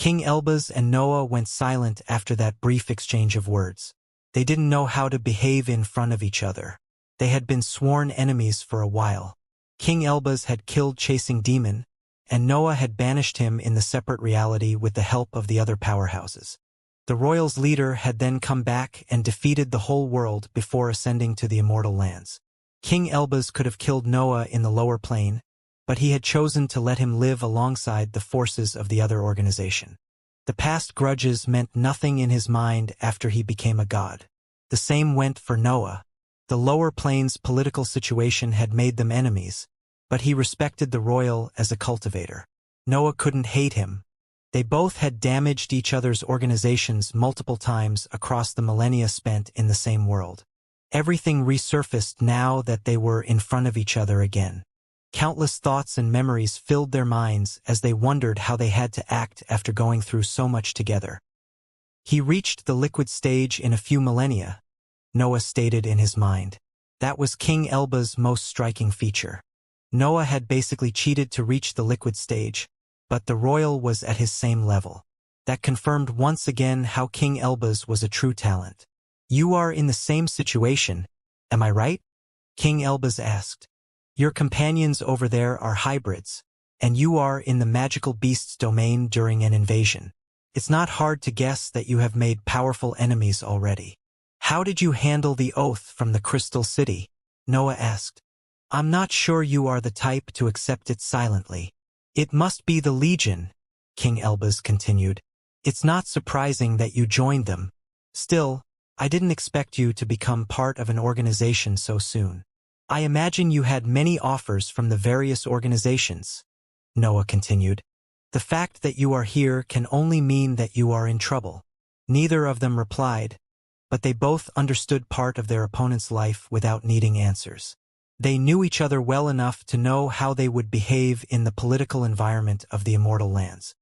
King Elbaz and Noah went silent after that brief exchange of words. They didn't know how to behave in front of each other. They had been sworn enemies for a while. King Elbaz had killed Chasing Demon, and Noah had banished him in the separate reality with the help of the other powerhouses. The royals' leader had then come back and defeated the whole world before ascending to the immortal lands. King Elbaz could have killed Noah in the lower plane, but he had chosen to let him live alongside the forces of the other organization. The past grudges meant nothing in his mind after he became a god. The same went for Noah. The lower plane's political situation had made them enemies, but he respected the royal as a cultivator. Noah couldn't hate him. They both had damaged each other's organizations multiple times across the millennia spent in the same world. Everything resurfaced now that they were in front of each other again. Countless thoughts and memories filled their minds as they wondered how they had to act after going through so much together. He reached the liquid stage in a few millennia, Noah stated in his mind. That was King Elbaz's most striking feature. Noah had basically cheated to reach the liquid stage, but the royal was at his same level. That confirmed once again how King Elbaz was a true talent. You are in the same situation, am I right? King Elbaz asked. Your companions over there are hybrids, and you are in the magical beast's domain during an invasion. It's not hard to guess that you have made powerful enemies already. How did you handle the oath from the Crystal City? Noah asked. I'm not sure you are the type to accept it silently. It must be the Legion, King Elbaz continued. It's not surprising that you joined them. Still, I didn't expect you to become part of an organization so soon. I imagine you had many offers from the various organizations, Noah continued. The fact that you are here can only mean that you are in trouble. Neither of them replied, but they both understood part of their opponent's life without needing answers. They knew each other well enough to know how they would behave in the political environment of the immortal lands.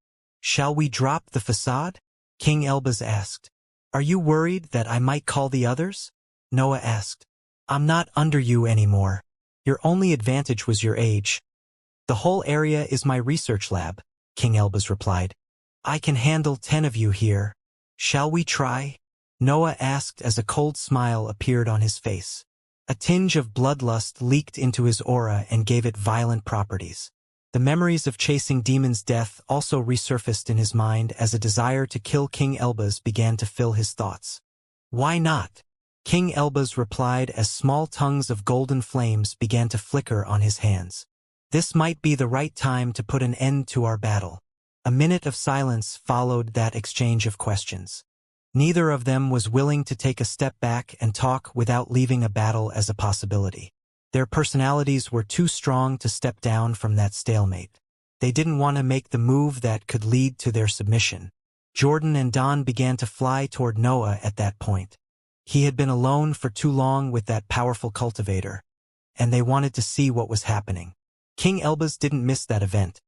Shall we drop the facade? King Elbaz asked. Are you worried that I might call the others? Noah asked. I'm not under you anymore. Your only advantage was your age. The whole area is my research lab, King Elbaz replied. I can handle 10 of you here. Shall we try? Noah asked as a cold smile appeared on his face. A tinge of bloodlust leaked into his aura and gave it violent properties. The memories of Chasing Demon's death also resurfaced in his mind as a desire to kill King Elbaz began to fill his thoughts. Why not? King Elbaz replied as small tongues of golden flames began to flicker on his hands. This might be the right time to put an end to our battle. A minute of silence followed that exchange of questions. Neither of them was willing to take a step back and talk without leaving a battle as a possibility. Their personalities were too strong to step down from that stalemate. They didn't want to make the move that could lead to their submission. Jordan and Don began to fly toward Noah at that point. He had been alone for too long with that powerful cultivator, and they wanted to see what was happening. King Elbaz didn't miss that event,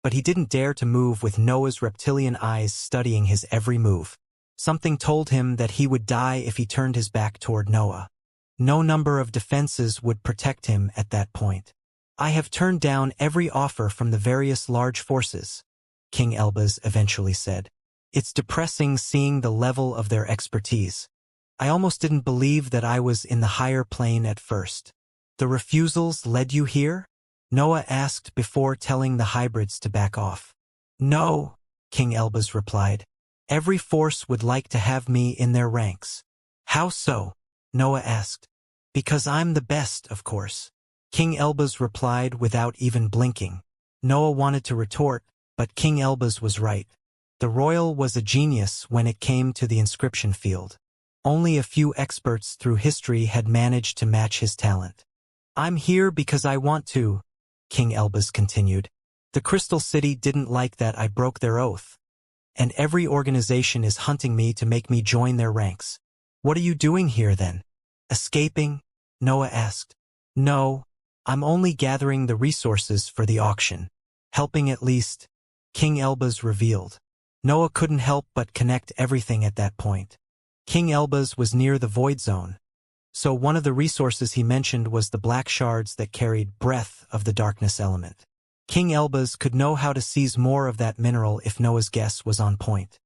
but he didn't dare to move with Noah's reptilian eyes studying his every move. Something told him that he would die if he turned his back toward Noah. No number of defenses would protect him at that point. I have turned down every offer from the various large forces, King Elbaz eventually said. It's depressing seeing the level of their expertise. I almost didn't believe that I was in the higher plane at first. The refusals led you here? Noah asked before telling the hybrids to back off. No, King Elbaz replied. Every force would like to have me in their ranks. How so? Noah asked. Because I'm the best, of course. King Elbaz replied without even blinking. Noah wanted to retort, but King Elbaz was right. The royal was a genius when it came to the inscription field. Only a few experts through history had managed to match his talent. I'm here because I want to, King Elbaz continued. The Crystal City didn't like that I broke their oath. And every organization is hunting me to make me join their ranks. What are you doing here then? Escaping? Noah asked. No, I'm only gathering the resources for the auction. Helping at least, King Elbaz revealed. Noah couldn't help but connect everything at that point. King Elbaz was near the Void Zone, so one of the resources he mentioned was the black shards that carried breath of the darkness element. King Elbaz could know how to seize more of that mineral if Noah's guess was on point.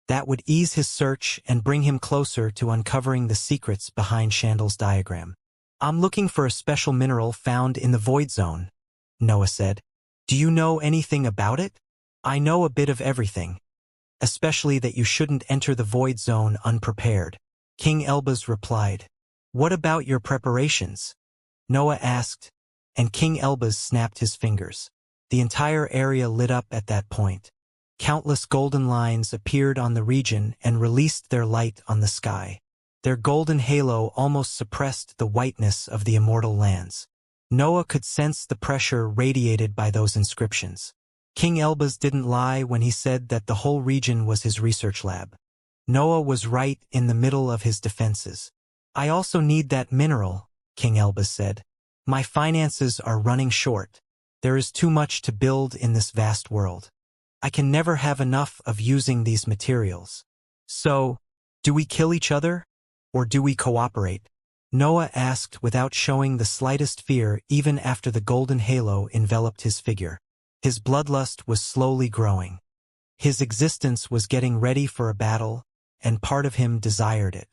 That would ease his search and bring him closer to uncovering the secrets behind Chandal's diagram. I'm looking for a special mineral found in the Void Zone, Noah said. Do you know anything about it? I know a bit of everything. Especially that you shouldn't enter the Void Zone unprepared. King Elbaz replied. What about your preparations? Noah asked, and King Elbaz snapped his fingers. The entire area lit up at that point. Countless golden lines appeared on the region and released their light on the sky. Their golden halo almost suppressed the whiteness of the immortal lands. Noah could sense the pressure radiated by those inscriptions. King Elbaz didn't lie when he said that the whole region was his research lab. Noah was right in the middle of his defenses. I also need that mineral, King Elbaz said. My finances are running short. There is too much to build in this vast world. I can never have enough of using these materials. So, do we kill each other? Or do we cooperate? Noah asked without showing the slightest fear even after the golden halo enveloped his figure. His bloodlust was slowly growing. His existence was getting ready for a battle, and part of him desired it.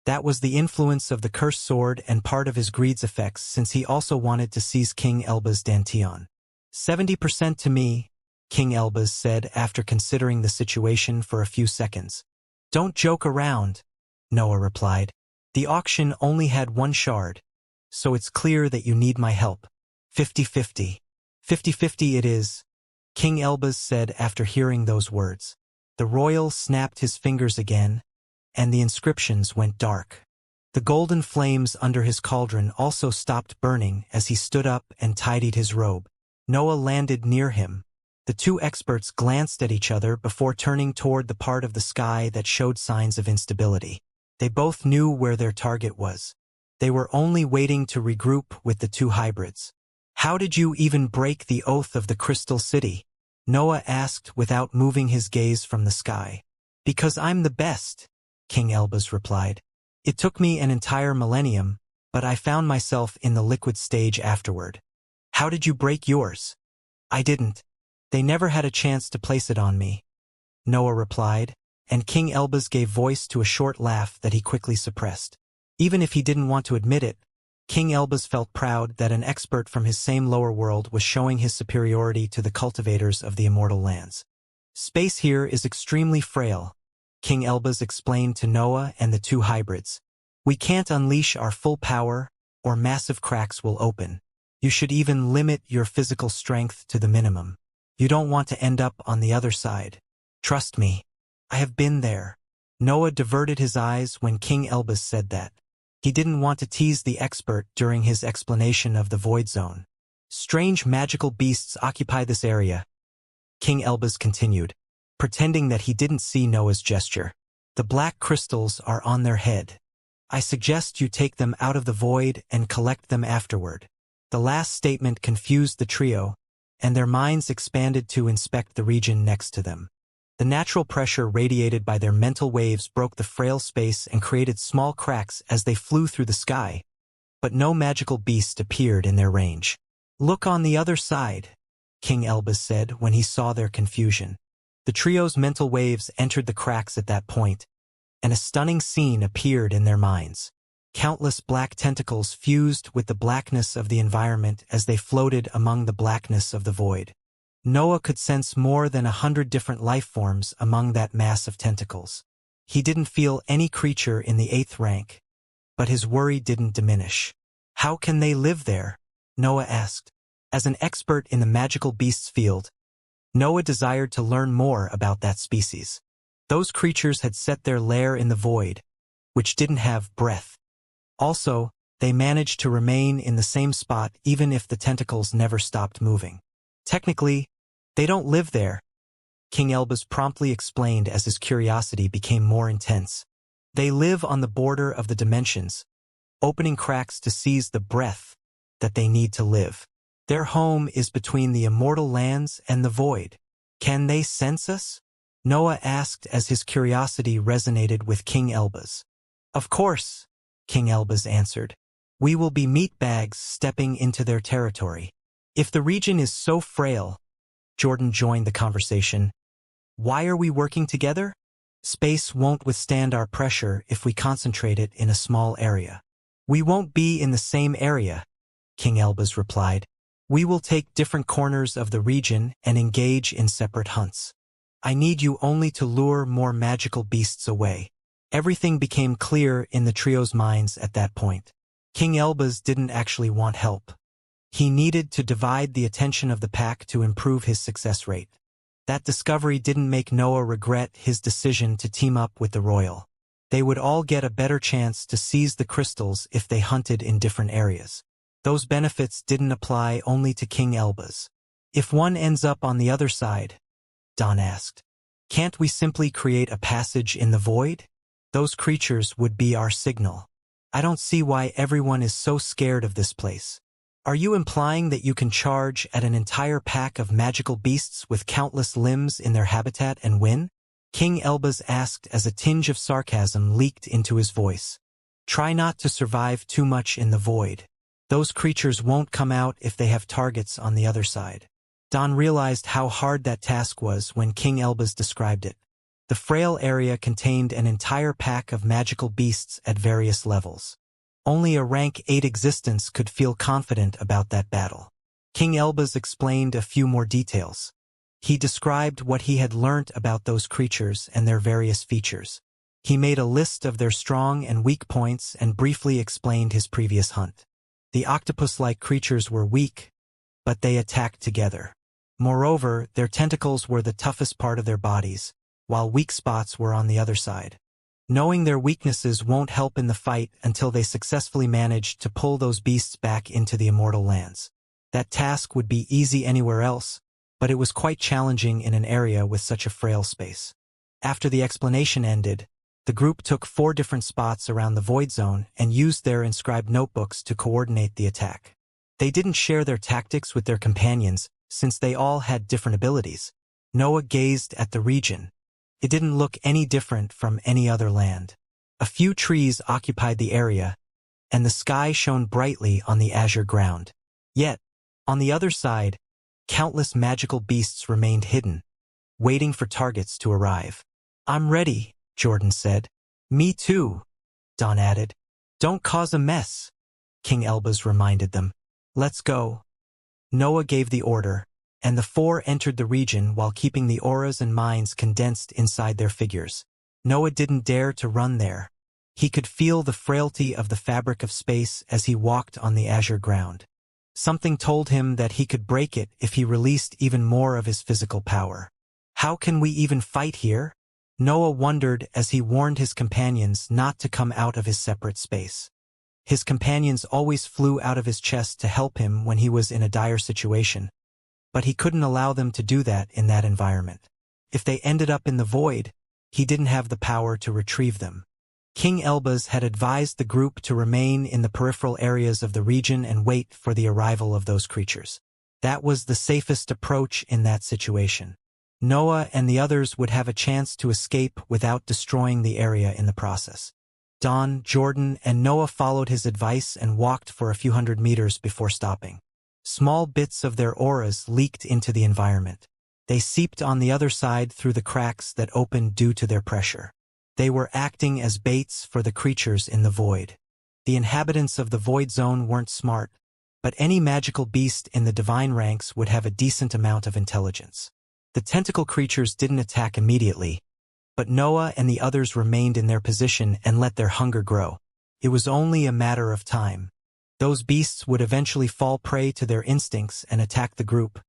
That was the influence of the cursed sword and part of his greed's effects since he also wanted to seize King Elbaz Danteon. 70% to me, King Elbaz said after considering the situation for a few seconds. Don't joke around, Noah replied. The auction only had one shard, so it's clear that you need my help. 50-50. 50-50 it is, King Elbaz said after hearing those words. The royal snapped his fingers again, and the inscriptions went dark. The golden flames under his cauldron also stopped burning as he stood up and tidied his robe. Noah landed near him. The two experts glanced at each other before turning toward the part of the sky that showed signs of instability. They both knew where their target was. They were only waiting to regroup with the two hybrids. How did you even break the oath of the Crystal City? Noah asked without moving his gaze from the sky. Because I'm the best, King Elbaz replied. It took me an entire millennium, but I found myself in the liquid stage afterward. How did you break yours? I didn't. They never had a chance to place it on me, Noah replied, and King Elbaz gave voice to a short laugh that he quickly suppressed. Even if he didn't want to admit it, King Elbaz felt proud that an expert from his same lower world was showing his superiority to the cultivators of the immortal lands. Space here is extremely frail, King Elbaz explained to Noah and the two hybrids. We can't unleash our full power, or massive cracks will open. You should even limit your physical strength to the minimum. You don't want to end up on the other side. Trust me. I have been there. Noah diverted his eyes when King Elbaz said that. He didn't want to tease the expert during his explanation of the Void Zone. Strange magical beasts occupy this area, King Elbaz continued, pretending that he didn't see Noah's gesture. The black crystals are on their head. I suggest you take them out of the void and collect them afterward. The last statement confused the trio, and their minds expanded to inspect the region next to them. The natural pressure radiated by their mental waves broke the frail space and created small cracks as they flew through the sky, but no magical beast appeared in their range. Look on the other side, King Elbaz said when he saw their confusion. The trio's mental waves entered the cracks at that point, and a stunning scene appeared in their minds. Countless black tentacles fused with the blackness of the environment as they floated among the blackness of the void. Noah could sense more than 100 different life forms among that mass of tentacles. He didn't feel any creature in the 8th rank, but his worry didn't diminish. How can they live there? Noah asked. As an expert in the magical beasts field, Noah desired to learn more about that species. Those creatures had set their lair in the void, which didn't have breath. Also, they managed to remain in the same spot even if the tentacles never stopped moving. Technically, they don't live there, King Elbaz promptly explained as his curiosity became more intense. They live on the border of the dimensions, opening cracks to seize the breath that they need to live. Their home is between the immortal lands and the void. Can they sense us? Noah asked as his curiosity resonated with King Elbaz. Of course, King Elbaz answered. We will be meat bags stepping into their territory. If the region is so frail, Jordan joined the conversation. Why are we working together? Space won't withstand our pressure if we concentrate it in a small area. We won't be in the same area, King Elbaz replied. We will take different corners of the region and engage in separate hunts. I need you only to lure more magical beasts away. Everything became clear in the trio's minds at that point. King Elbaz didn't actually want help. He needed to divide the attention of the pack to improve his success rate. That discovery didn't make Noah regret his decision to team up with the royal. They would all get a better chance to seize the crystals if they hunted in different areas. Those benefits didn't apply only to King Elbaz. If one ends up on the other side, Don asked, can't we simply create a passage in the void? Those creatures would be our signal. I don't see why everyone is so scared of this place. Are you implying that you can charge at an entire pack of magical beasts with countless limbs in their habitat and win? King Elbaz asked as a tinge of sarcasm leaked into his voice. Try not to survive too much in the void. Those creatures won't come out if they have targets on the other side. Don realized how hard that task was when King Elbaz described it. The frail area contained an entire pack of magical beasts at various levels. Only a rank 8 existence could feel confident about that battle. King Elbaz explained a few more details. He described what he had learnt about those creatures and their various features. He made a list of their strong and weak points and briefly explained his previous hunt. The octopus-like creatures were weak, but they attacked together. Moreover, their tentacles were the toughest part of their bodies, while weak spots were on the other side. Knowing their weaknesses won't help in the fight until they successfully managed to pull those beasts back into the immortal lands. That task would be easy anywhere else, but it was quite challenging in an area with such a frail space. After the explanation ended, the group took 4 different spots around the void zone and used their inscribed notebooks to coordinate the attack. They didn't share their tactics with their companions since they all had different abilities. Noah gazed at the region. It didn't look any different from any other land. A few trees occupied the area, and the sky shone brightly on the azure ground. Yet, on the other side, countless magical beasts remained hidden, waiting for targets to arrive. I'm ready, Jordan said. Me too, Don added. Don't cause a mess, King Elbaz reminded them. Let's go. Noah gave the order, and the 4 entered the region while keeping the auras and minds condensed inside their figures. Noah didn't dare to run there. He could feel the frailty of the fabric of space as he walked on the azure ground. Something told him that he could break it if he released even more of his physical power. How can we even fight here? Noah wondered as he warned his companions not to come out of his separate space. His companions always flew out of his chest to help him when he was in a dire situation, but he couldn't allow them to do that in that environment. If they ended up in the void, he didn't have the power to retrieve them. King Elbaz had advised the group to remain in the peripheral areas of the region and wait for the arrival of those creatures. That was the safest approach in that situation. Noah and the others would have a chance to escape without destroying the area in the process. Don, Jordan, and Noah followed his advice and walked for a few hundred meters before stopping. Small bits of their auras leaked into the environment. They seeped on the other side through the cracks that opened due to their pressure. They were acting as baits for the creatures in the void. The inhabitants of the void zone weren't smart, but any magical beast in the divine ranks would have a decent amount of intelligence. The tentacle creatures didn't attack immediately, but Noah and the others remained in their position and let their hunger grow. It was only a matter of time. Those beasts would eventually fall prey to their instincts and attack the group,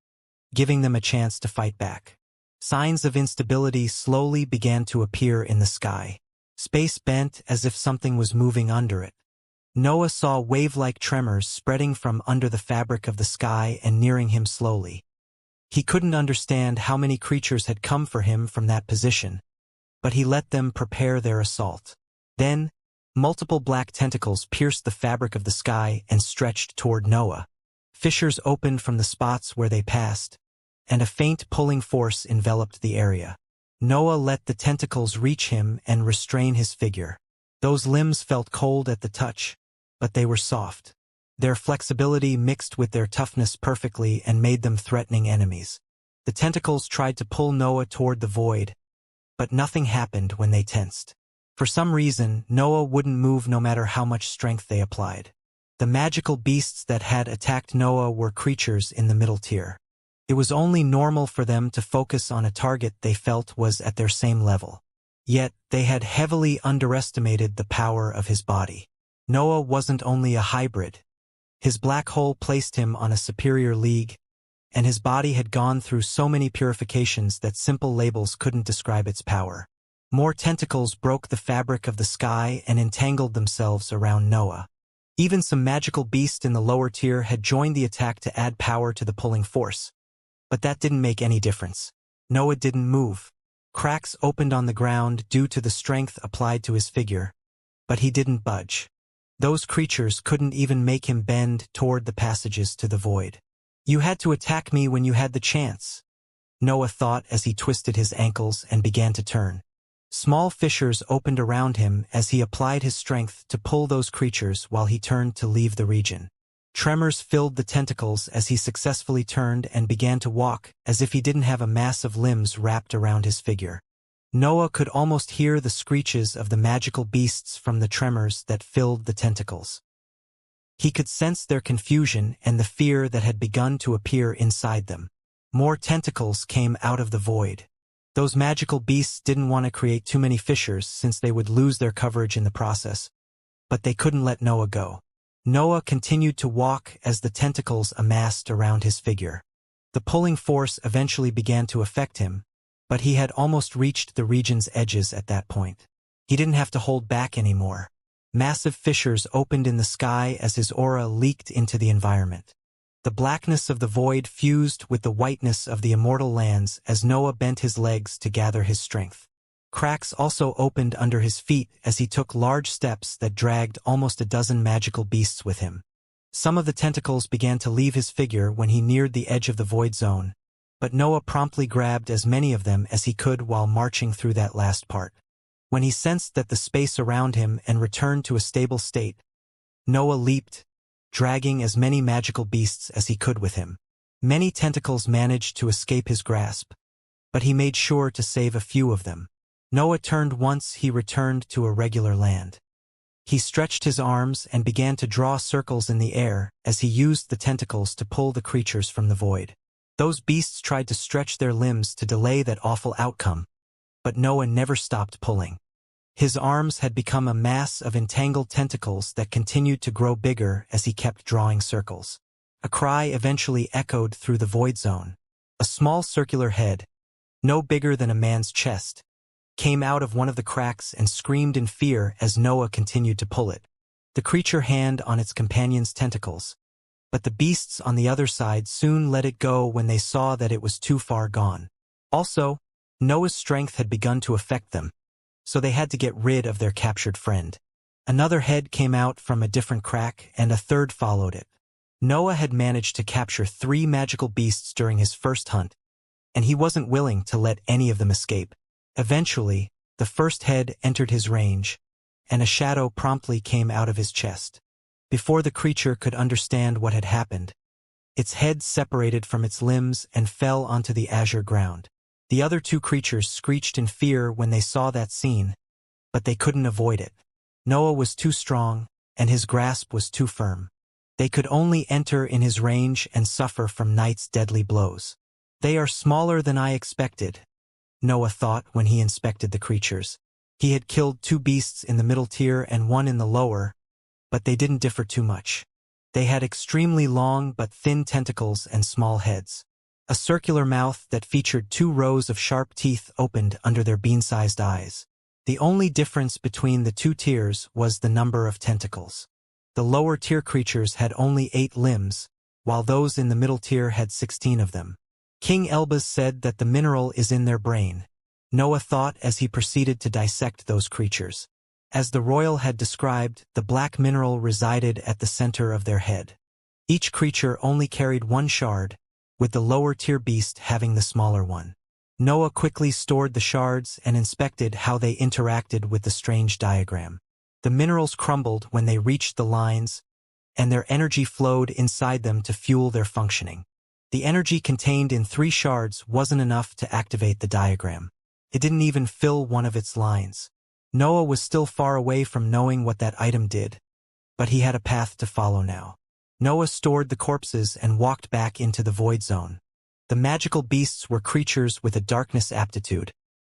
giving them a chance to fight back. Signs of instability slowly began to appear in the sky. Space bent as if something was moving under it. Noah saw wave-like tremors spreading from under the fabric of the sky and nearing him slowly. He couldn't understand how many creatures had come for him from that position, but he let them prepare their assault. Then, multiple black tentacles pierced the fabric of the sky and stretched toward Noah. Fissures opened from the spots where they passed, and a faint pulling force enveloped the area. Noah let the tentacles reach him and restrain his figure. Those limbs felt cold at the touch, but they were soft. Their flexibility mixed with their toughness perfectly and made them threatening enemies. The tentacles tried to pull Noah toward the void, but nothing happened when they tensed. For some reason, Noah wouldn't move no matter how much strength they applied. The magical beasts that had attacked Noah were creatures in the middle tier. It was only normal for them to focus on a target they felt was at their same level. Yet, they had heavily underestimated the power of his body. Noah wasn't only a hybrid. His black hole placed him on a superior league, and his body had gone through so many purifications that simple labels couldn't describe its power. More tentacles broke the fabric of the sky and entangled themselves around Noah. Even some magical beast in the lower tier had joined the attack to add power to the pulling force. But that didn't make any difference. Noah didn't move. Cracks opened on the ground due to the strength applied to his figure, but he didn't budge. Those creatures couldn't even make him bend toward the passages to the void. "You had to attack me when you had the chance," Noah thought as he twisted his ankles and began to turn. Small fissures opened around him as he applied his strength to pull those creatures while he turned to leave the region. Tremors filled the tentacles as he successfully turned and began to walk as if he didn't have a mass of limbs wrapped around his figure. Noah could almost hear the screeches of the magical beasts from the tremors that filled the tentacles. He could sense their confusion and the fear that had begun to appear inside them. More tentacles came out of the void. Those magical beasts didn't want to create too many fissures since they would lose their coverage in the process, but they couldn't let Noah go. Noah continued to walk as the tentacles amassed around his figure. The pulling force eventually began to affect him, but he had almost reached the region's edges at that point. He didn't have to hold back anymore. Massive fissures opened in the sky as his aura leaked into the environment. The blackness of the void fused with the whiteness of the immortal lands as Noah bent his legs to gather his strength. Cracks also opened under his feet as he took large steps that dragged almost a dozen magical beasts with him. Some of the tentacles began to leave his figure when he neared the edge of the void zone, but Noah promptly grabbed as many of them as he could while marching through that last part. When he sensed that the space around him and returned to a stable state, Noah leaped, dragging as many magical beasts as he could with him. Many tentacles managed to escape his grasp, but he made sure to save a few of them. Noah turned once he returned to a regular land. He stretched his arms and began to draw circles in the air as he used the tentacles to pull the creatures from the void. Those beasts tried to stretch their limbs to delay that awful outcome, but Noah never stopped pulling. His arms had become a mass of entangled tentacles that continued to grow bigger as he kept drawing circles. A cry eventually echoed through the void zone. A small circular head, no bigger than a man's chest, came out of one of the cracks and screamed in fear as Noah continued to pull it. The creature hand on its companion's tentacles, but the beasts on the other side soon let it go when they saw that it was too far gone. Also, Noah's strength had begun to affect them, so they had to get rid of their captured friend. Another head came out from a different crack, and a third followed it. Noah had managed to capture 3 magical beasts during his first hunt, and he wasn't willing to let any of them escape. Eventually, the first head entered his range, and a shadow promptly came out of his chest. Before the creature could understand what had happened, its head separated from its limbs and fell onto the azure ground. The other 2 creatures screeched in fear when they saw that scene, but they couldn't avoid it. Noah was too strong, and his grasp was too firm. They could only enter in his range and suffer from Night's deadly blows. "They are smaller than I expected," Noah thought when he inspected the creatures. He had killed 2 beasts in the middle tier and 1 in the lower, but they didn't differ too much. They had extremely long but thin tentacles and small heads. A circular mouth that featured 2 rows of sharp teeth opened under their bean-sized eyes. The only difference between the 2 tiers was the number of tentacles. The lower tier creatures had only 8 limbs, while those in the middle tier had 16 of them. King Elbaz said that the mineral is in their brain, Noah thought as he proceeded to dissect those creatures. As the royal had described, the black mineral resided at the center of their head. Each creature only carried 1 shard, with the lower tier beast having the smaller one. Noah quickly stored the shards and inspected how they interacted with the strange diagram. The minerals crumbled when they reached the lines, and their energy flowed inside them to fuel their functioning. The energy contained in 3 shards wasn't enough to activate the diagram. It didn't even fill one of its lines. Noah was still far away from knowing what that item did, but he had a path to follow now. Noah stored the corpses and walked back into the void zone. The magical beasts were creatures with a darkness aptitude,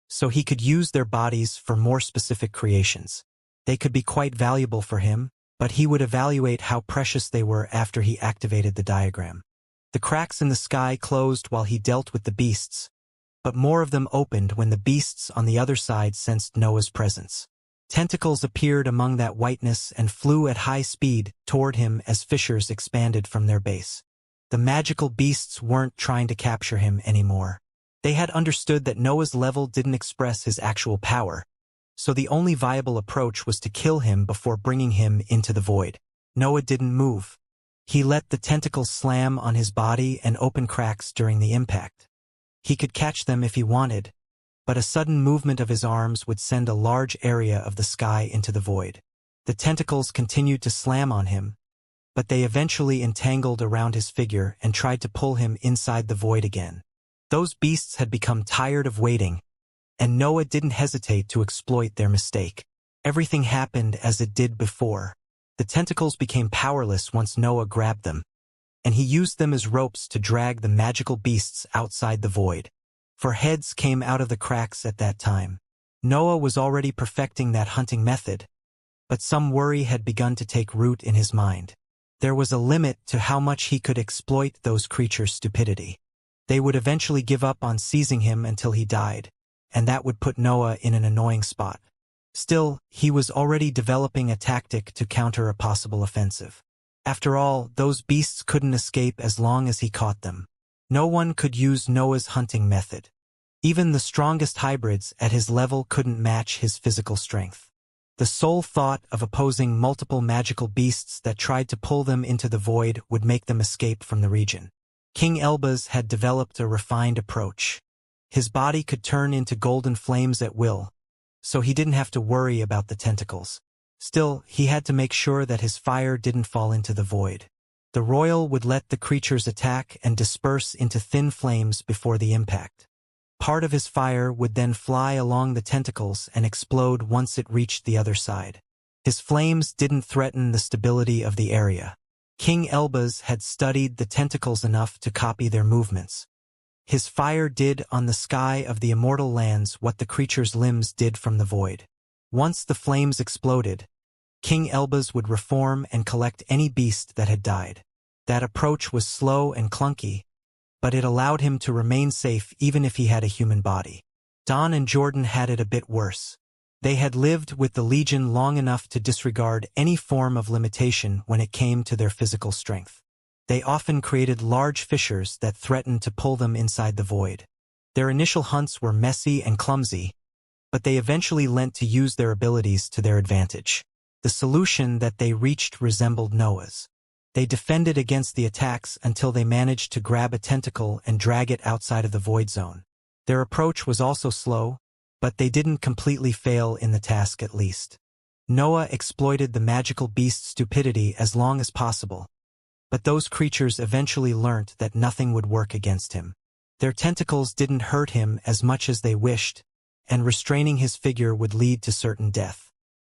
so he could use their bodies for more specific creations. They could be quite valuable for him, but he would evaluate how precious they were after he activated the diagram. The cracks in the sky closed while he dealt with the beasts, but more of them opened when the beasts on the other side sensed Noah's presence. Tentacles appeared among that whiteness and flew at high speed toward him as fissures expanded from their base. The magical beasts weren't trying to capture him anymore. They had understood that Noah's level didn't express his actual power, so the only viable approach was to kill him before bringing him into the void. Noah didn't move. He let the tentacles slam on his body and open cracks during the impact. He could catch them if he wanted, but a sudden movement of his arms would send a large area of the sky into the void. The tentacles continued to slam on him, but they eventually entangled around his figure and tried to pull him inside the void again. Those beasts had become tired of waiting, and Noah didn't hesitate to exploit their mistake. Everything happened as it did before. The tentacles became powerless once Noah grabbed them, and he used them as ropes to drag the magical beasts outside the void. 4 heads came out of the cracks at that time. Noah was already perfecting that hunting method, but some worry had begun to take root in his mind. There was a limit to how much he could exploit those creatures' stupidity. They would eventually give up on seizing him until he died, and that would put Noah in an annoying spot. Still, he was already developing a tactic to counter a possible offensive. After all, those beasts couldn't escape as long as he caught them. No one could use Noah's hunting method. Even the strongest hybrids at his level couldn't match his physical strength. The sole thought of opposing multiple magical beasts that tried to pull them into the void would make them escape from the region. King Elbaz had developed a refined approach. His body could turn into golden flames at will, so he didn't have to worry about the tentacles. Still, he had to make sure that his fire didn't fall into the void. The royal would let the creatures attack and disperse into thin flames before the impact. Part of his fire would then fly along the tentacles and explode once it reached the other side. His flames didn't threaten the stability of the area. King Elbaz had studied the tentacles enough to copy their movements. His fire did on the sky of the immortal lands what the creature's limbs did from the void. Once the flames exploded, King Elbaz would reform and collect any beast that had died. That approach was slow and clunky, but it allowed him to remain safe even if he had a human body. Don and Jordan had it a bit worse. They had lived with the Legion long enough to disregard any form of limitation when it came to their physical strength. They often created large fissures that threatened to pull them inside the void. Their initial hunts were messy and clumsy, but they eventually learned to use their abilities to their advantage. The solution that they reached resembled Noah's. They defended against the attacks until they managed to grab a tentacle and drag it outside of the void zone. Their approach was also slow, but they didn't completely fail in the task at least. Noah exploited the magical beast's stupidity as long as possible, but those creatures eventually learnt that nothing would work against him. Their tentacles didn't hurt him as much as they wished, and restraining his figure would lead to certain death.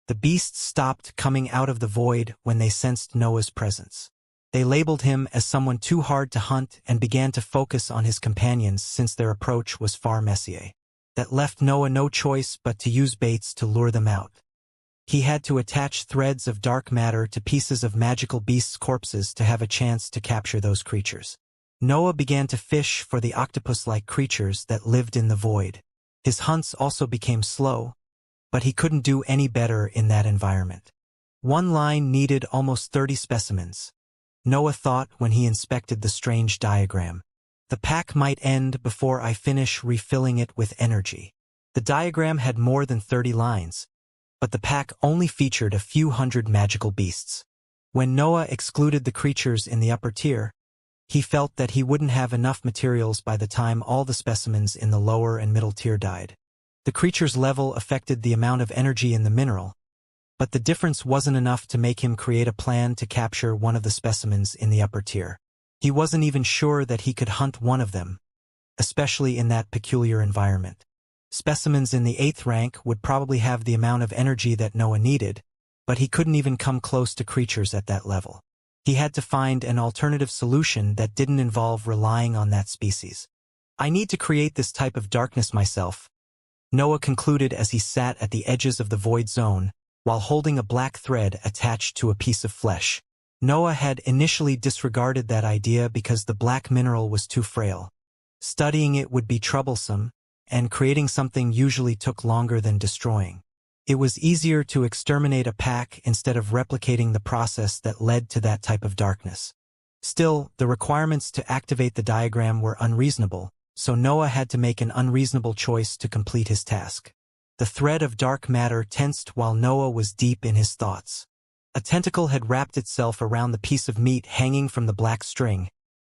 The beasts stopped coming out of the void when they sensed Noah's presence. They labeled him as someone too hard to hunt and began to focus on his companions since their approach was far messier. That left Noah no choice but to use baits to lure them out. He had to attach threads of dark matter to pieces of magical beasts' corpses to have a chance to capture those creatures. Noah began to fish for the octopus-like creatures that lived in the void. His hunts also became slow, but he couldn't do any better in that environment. One line needed almost 30 specimens. Noah thought when he inspected the strange diagram. The pack might end before I finish refilling it with energy. The diagram had more than 30 lines, but the pack only featured a few hundred magical beasts. When Noah excluded the creatures in the upper tier, he felt that he wouldn't have enough materials by the time all the specimens in the lower and middle tier died. The creature's level affected the amount of energy in the mineral, but the difference wasn't enough to make him create a plan to capture one of the specimens in the upper tier. He wasn't even sure that he could hunt one of them, especially in that peculiar environment. Specimens in the 8th rank would probably have the amount of energy that Noah needed, but he couldn't even come close to creatures at that level. He had to find an alternative solution that didn't involve relying on that species. I need to create this type of darkness myself, Noah concluded as he sat at the edges of the void zone, while holding a black thread attached to a piece of flesh. Noah had initially disregarded that idea because the black mineral was too frail. Studying it would be troublesome, and creating something usually took longer than destroying. It was easier to exterminate a pack instead of replicating the process that led to that type of darkness. Still, the requirements to activate the diagram were unreasonable, so Noah had to make an unreasonable choice to complete his task. The thread of dark matter tensed while Noah was deep in his thoughts. A tentacle had wrapped itself around the piece of meat hanging from the black string,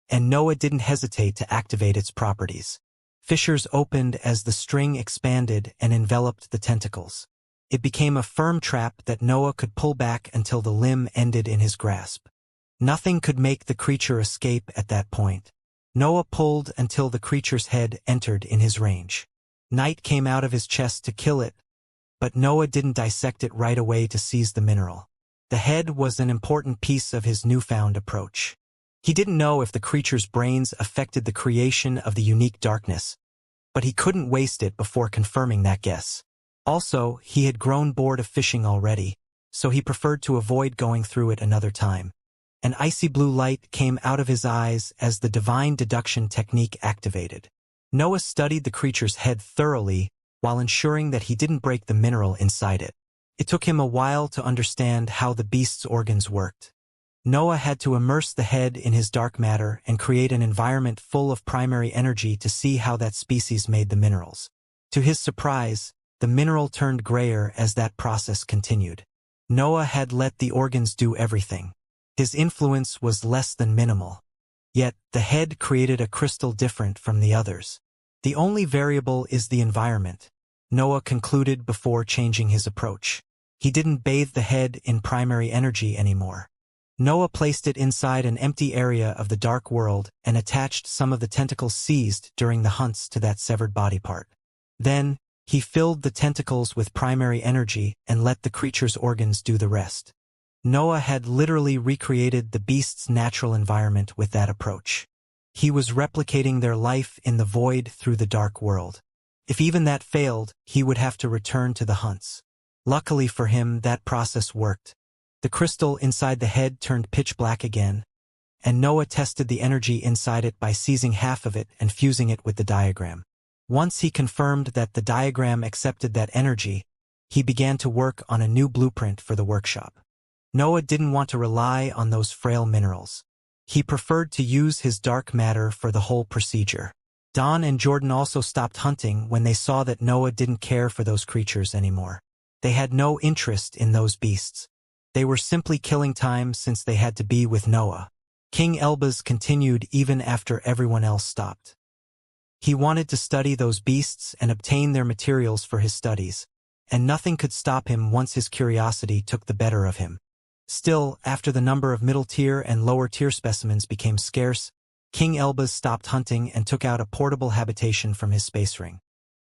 and Noah didn't hesitate to activate its properties. Fissures opened as the string expanded and enveloped the tentacles. It became a firm trap that Noah could pull back until the limb ended in his grasp. Nothing could make the creature escape at that point. Noah pulled until the creature's head entered in his range. Night came out of his chest to kill it, but Noah didn't dissect it right away to seize the mineral. The head was an important piece of his newfound approach. He didn't know if the creature's brains affected the creation of the unique darkness, but he couldn't waste it before confirming that guess. Also, he had grown bored of fishing already, so he preferred to avoid going through it another time. An icy blue light came out of his eyes as the divine deduction technique activated. Noah studied the creature's head thoroughly while ensuring that he didn't break the mineral inside it. It took him a while to understand how the beast's organs worked. Noah had to immerse the head in his dark matter and create an environment full of primary energy to see how that species made the minerals. To his surprise, the mineral turned grayer as that process continued. Noah had let the organs do everything. His influence was less than minimal. Yet, the head created a crystal different from the others. The only variable is the environment, Noah concluded before changing his approach. He didn't bathe the head in primary energy anymore. Noah placed it inside an empty area of the dark world and attached some of the tentacles seized during the hunts to that severed body part. Then, he filled the tentacles with primary energy and let the creature's organs do the rest. Noah had literally recreated the beast's natural environment with that approach. He was replicating their life in the void through the dark world. If even that failed, he would have to return to the hunts. Luckily for him, that process worked. The crystal inside the head turned pitch black again, and Noah tested the energy inside it by seizing half of it and fusing it with the diagram. Once he confirmed that the diagram accepted that energy, he began to work on a new blueprint for the workshop. Noah didn't want to rely on those frail minerals. He preferred to use his dark matter for the whole procedure. Don and Jordan also stopped hunting when they saw that Noah didn't care for those creatures anymore. They had no interest in those beasts. They were simply killing time since they had to be with Noah. King Elbaz continued even after everyone else stopped. He wanted to study those beasts and obtain their materials for his studies, and nothing could stop him once his curiosity took the better of him. Still, after the number of middle-tier and lower-tier specimens became scarce, King Elbaz stopped hunting and took out a portable habitation from his space ring.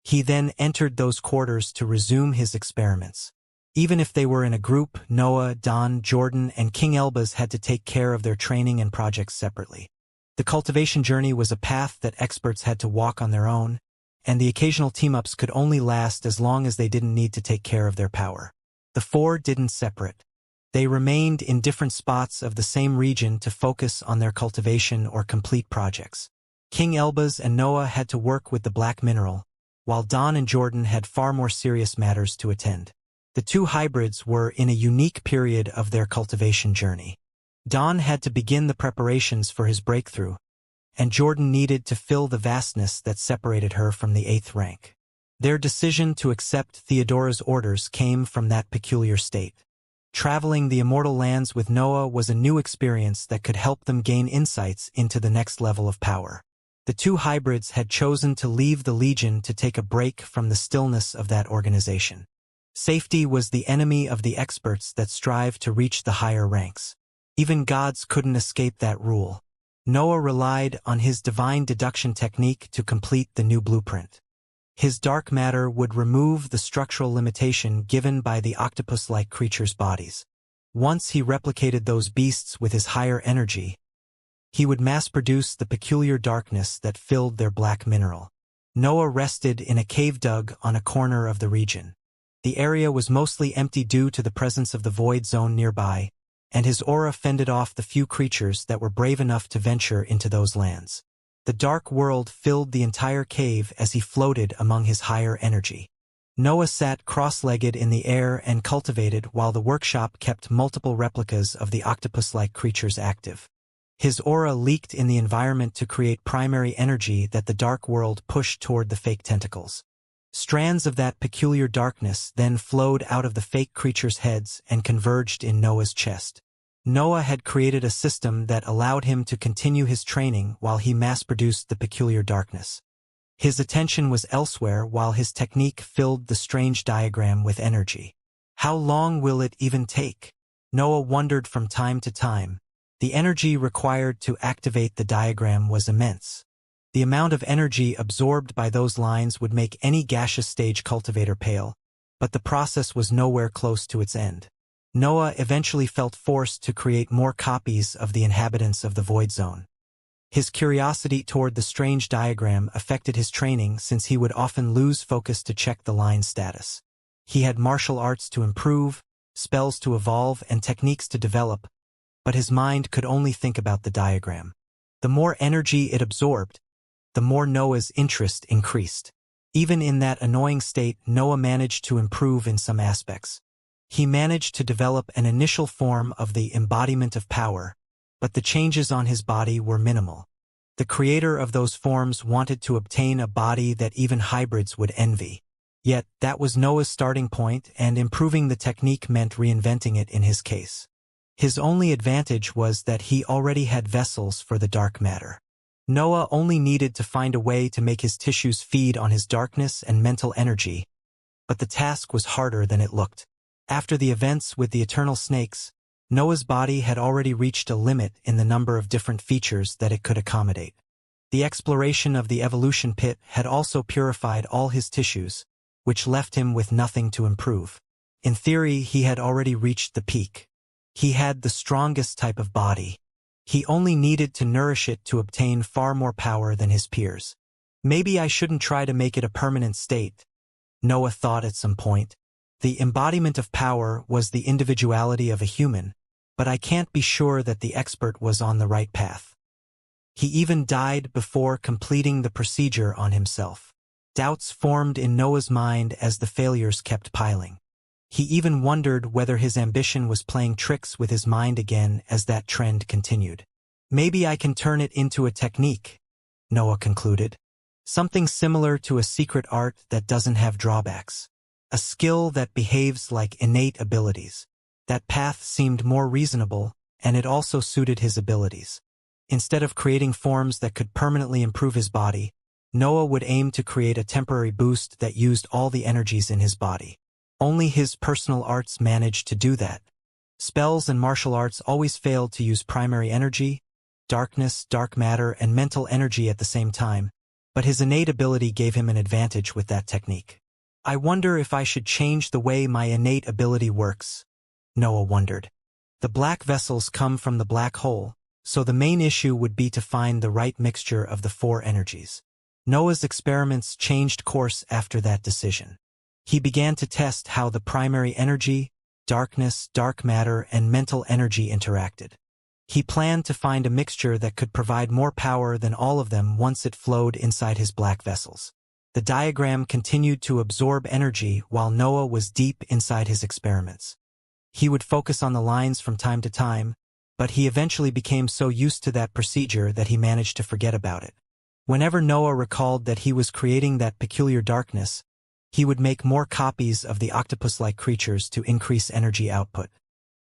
He then entered those quarters to resume his experiments. Even if they were in a group, Noah, Don, Jordan, and King Elbaz had to take care of their training and projects separately. The cultivation journey was a path that experts had to walk on their own, and the occasional team-ups could only last as long as they didn't need to take care of their power. The four didn't separate. They remained in different spots of the same region to focus on their cultivation or complete projects. King Elbaz and Noah had to work with the black mineral, while Don and Jordan had far more serious matters to attend. The two hybrids were in a unique period of their cultivation journey. Don had to begin the preparations for his breakthrough, and Jordan needed to fill the vastness that separated her from the 8th rank. Their decision to accept Theodora's orders came from that peculiar state. Traveling the immortal lands with Noah was a new experience that could help them gain insights into the next level of power. The two hybrids had chosen to leave the Legion to take a break from the stillness of that organization. Safety was the enemy of the experts that strive to reach the higher ranks. Even gods couldn't escape that rule. Noah relied on his divine deduction technique to complete the new blueprint. His dark matter would remove the structural limitation given by the octopus-like creatures' bodies. Once he replicated those beasts with his higher energy, he would mass-produce the peculiar darkness that filled their black mineral. Noah rested in a cave dug on a corner of the region. The area was mostly empty due to the presence of the void zone nearby, and his aura fended off the few creatures that were brave enough to venture into those lands. The dark world filled the entire cave as he floated among his higher energy. Noah sat cross-legged in the air and cultivated while the workshop kept multiple replicas of the octopus-like creatures active. His aura leaked in the environment to create primary energy that the dark world pushed toward the fake tentacles. Strands of that peculiar darkness then flowed out of the fake creatures' heads and converged in Noah's chest. Noah had created a system that allowed him to continue his training while he mass-produced the peculiar darkness. His attention was elsewhere while his technique filled the strange diagram with energy. How long will it even take? Noah wondered from time to time. The energy required to activate the diagram was immense. The amount of energy absorbed by those lines would make any gaseous stage cultivator pale, but the process was nowhere close to its end. Noah eventually felt forced to create more copies of the inhabitants of the void zone. His curiosity toward the strange diagram affected his training since he would often lose focus to check the line status. He had martial arts to improve, spells to evolve, and techniques to develop, but his mind could only think about the diagram. The more energy it absorbed, the more Noah's interest increased. Even in that annoying state, Noah managed to improve in some aspects. He managed to develop an initial form of the embodiment of power, but the changes on his body were minimal. The creator of those forms wanted to obtain a body that even hybrids would envy. Yet, that was Noah's starting point, and improving the technique meant reinventing it in his case. His only advantage was that he already had vessels for the dark matter. Noah only needed to find a way to make his tissues feed on his darkness and mental energy, but the task was harder than it looked. After the events with the eternal snakes, Noah's body had already reached a limit in the number of different features that it could accommodate. The exploration of the evolution pit had also purified all his tissues, which left him with nothing to improve. In theory, he had already reached the peak. He had the strongest type of body. He only needed to nourish it to obtain far more power than his peers. Maybe I shouldn't try to make it a permanent state, Noah thought at some point. The embodiment of power was the individuality of a human, but I can't be sure that the expert was on the right path. He even died before completing the procedure on himself. Doubts formed in Noah's mind as the failures kept piling. He even wondered whether his ambition was playing tricks with his mind again as that trend continued. Maybe I can turn it into a technique, Noah concluded. Something similar to a secret art that doesn't have drawbacks. A skill that behaves like innate abilities. That path seemed more reasonable, and it also suited his abilities. Instead of creating forms that could permanently improve his body, Noah would aim to create a temporary boost that used all the energies in his body. Only his personal arts managed to do that. Spells and martial arts always failed to use primary energy, darkness, dark matter, and mental energy at the same time, but his innate ability gave him an advantage with that technique. I wonder if I should change the way my innate ability works, Noah wondered. The black vessels come from the black hole, so the main issue would be to find the right mixture of the four energies. Noah's experiments changed course after that decision. He began to test how the primary energy, darkness, dark matter, and mental energy interacted. He planned to find a mixture that could provide more power than all of them once it flowed inside his black vessels. The diagram continued to absorb energy while Noah was deep inside his experiments. He would focus on the lines from time to time, but he eventually became so used to that procedure that he managed to forget about it. Whenever Noah recalled that he was creating that peculiar darkness, he would make more copies of the octopus-like creatures to increase energy output.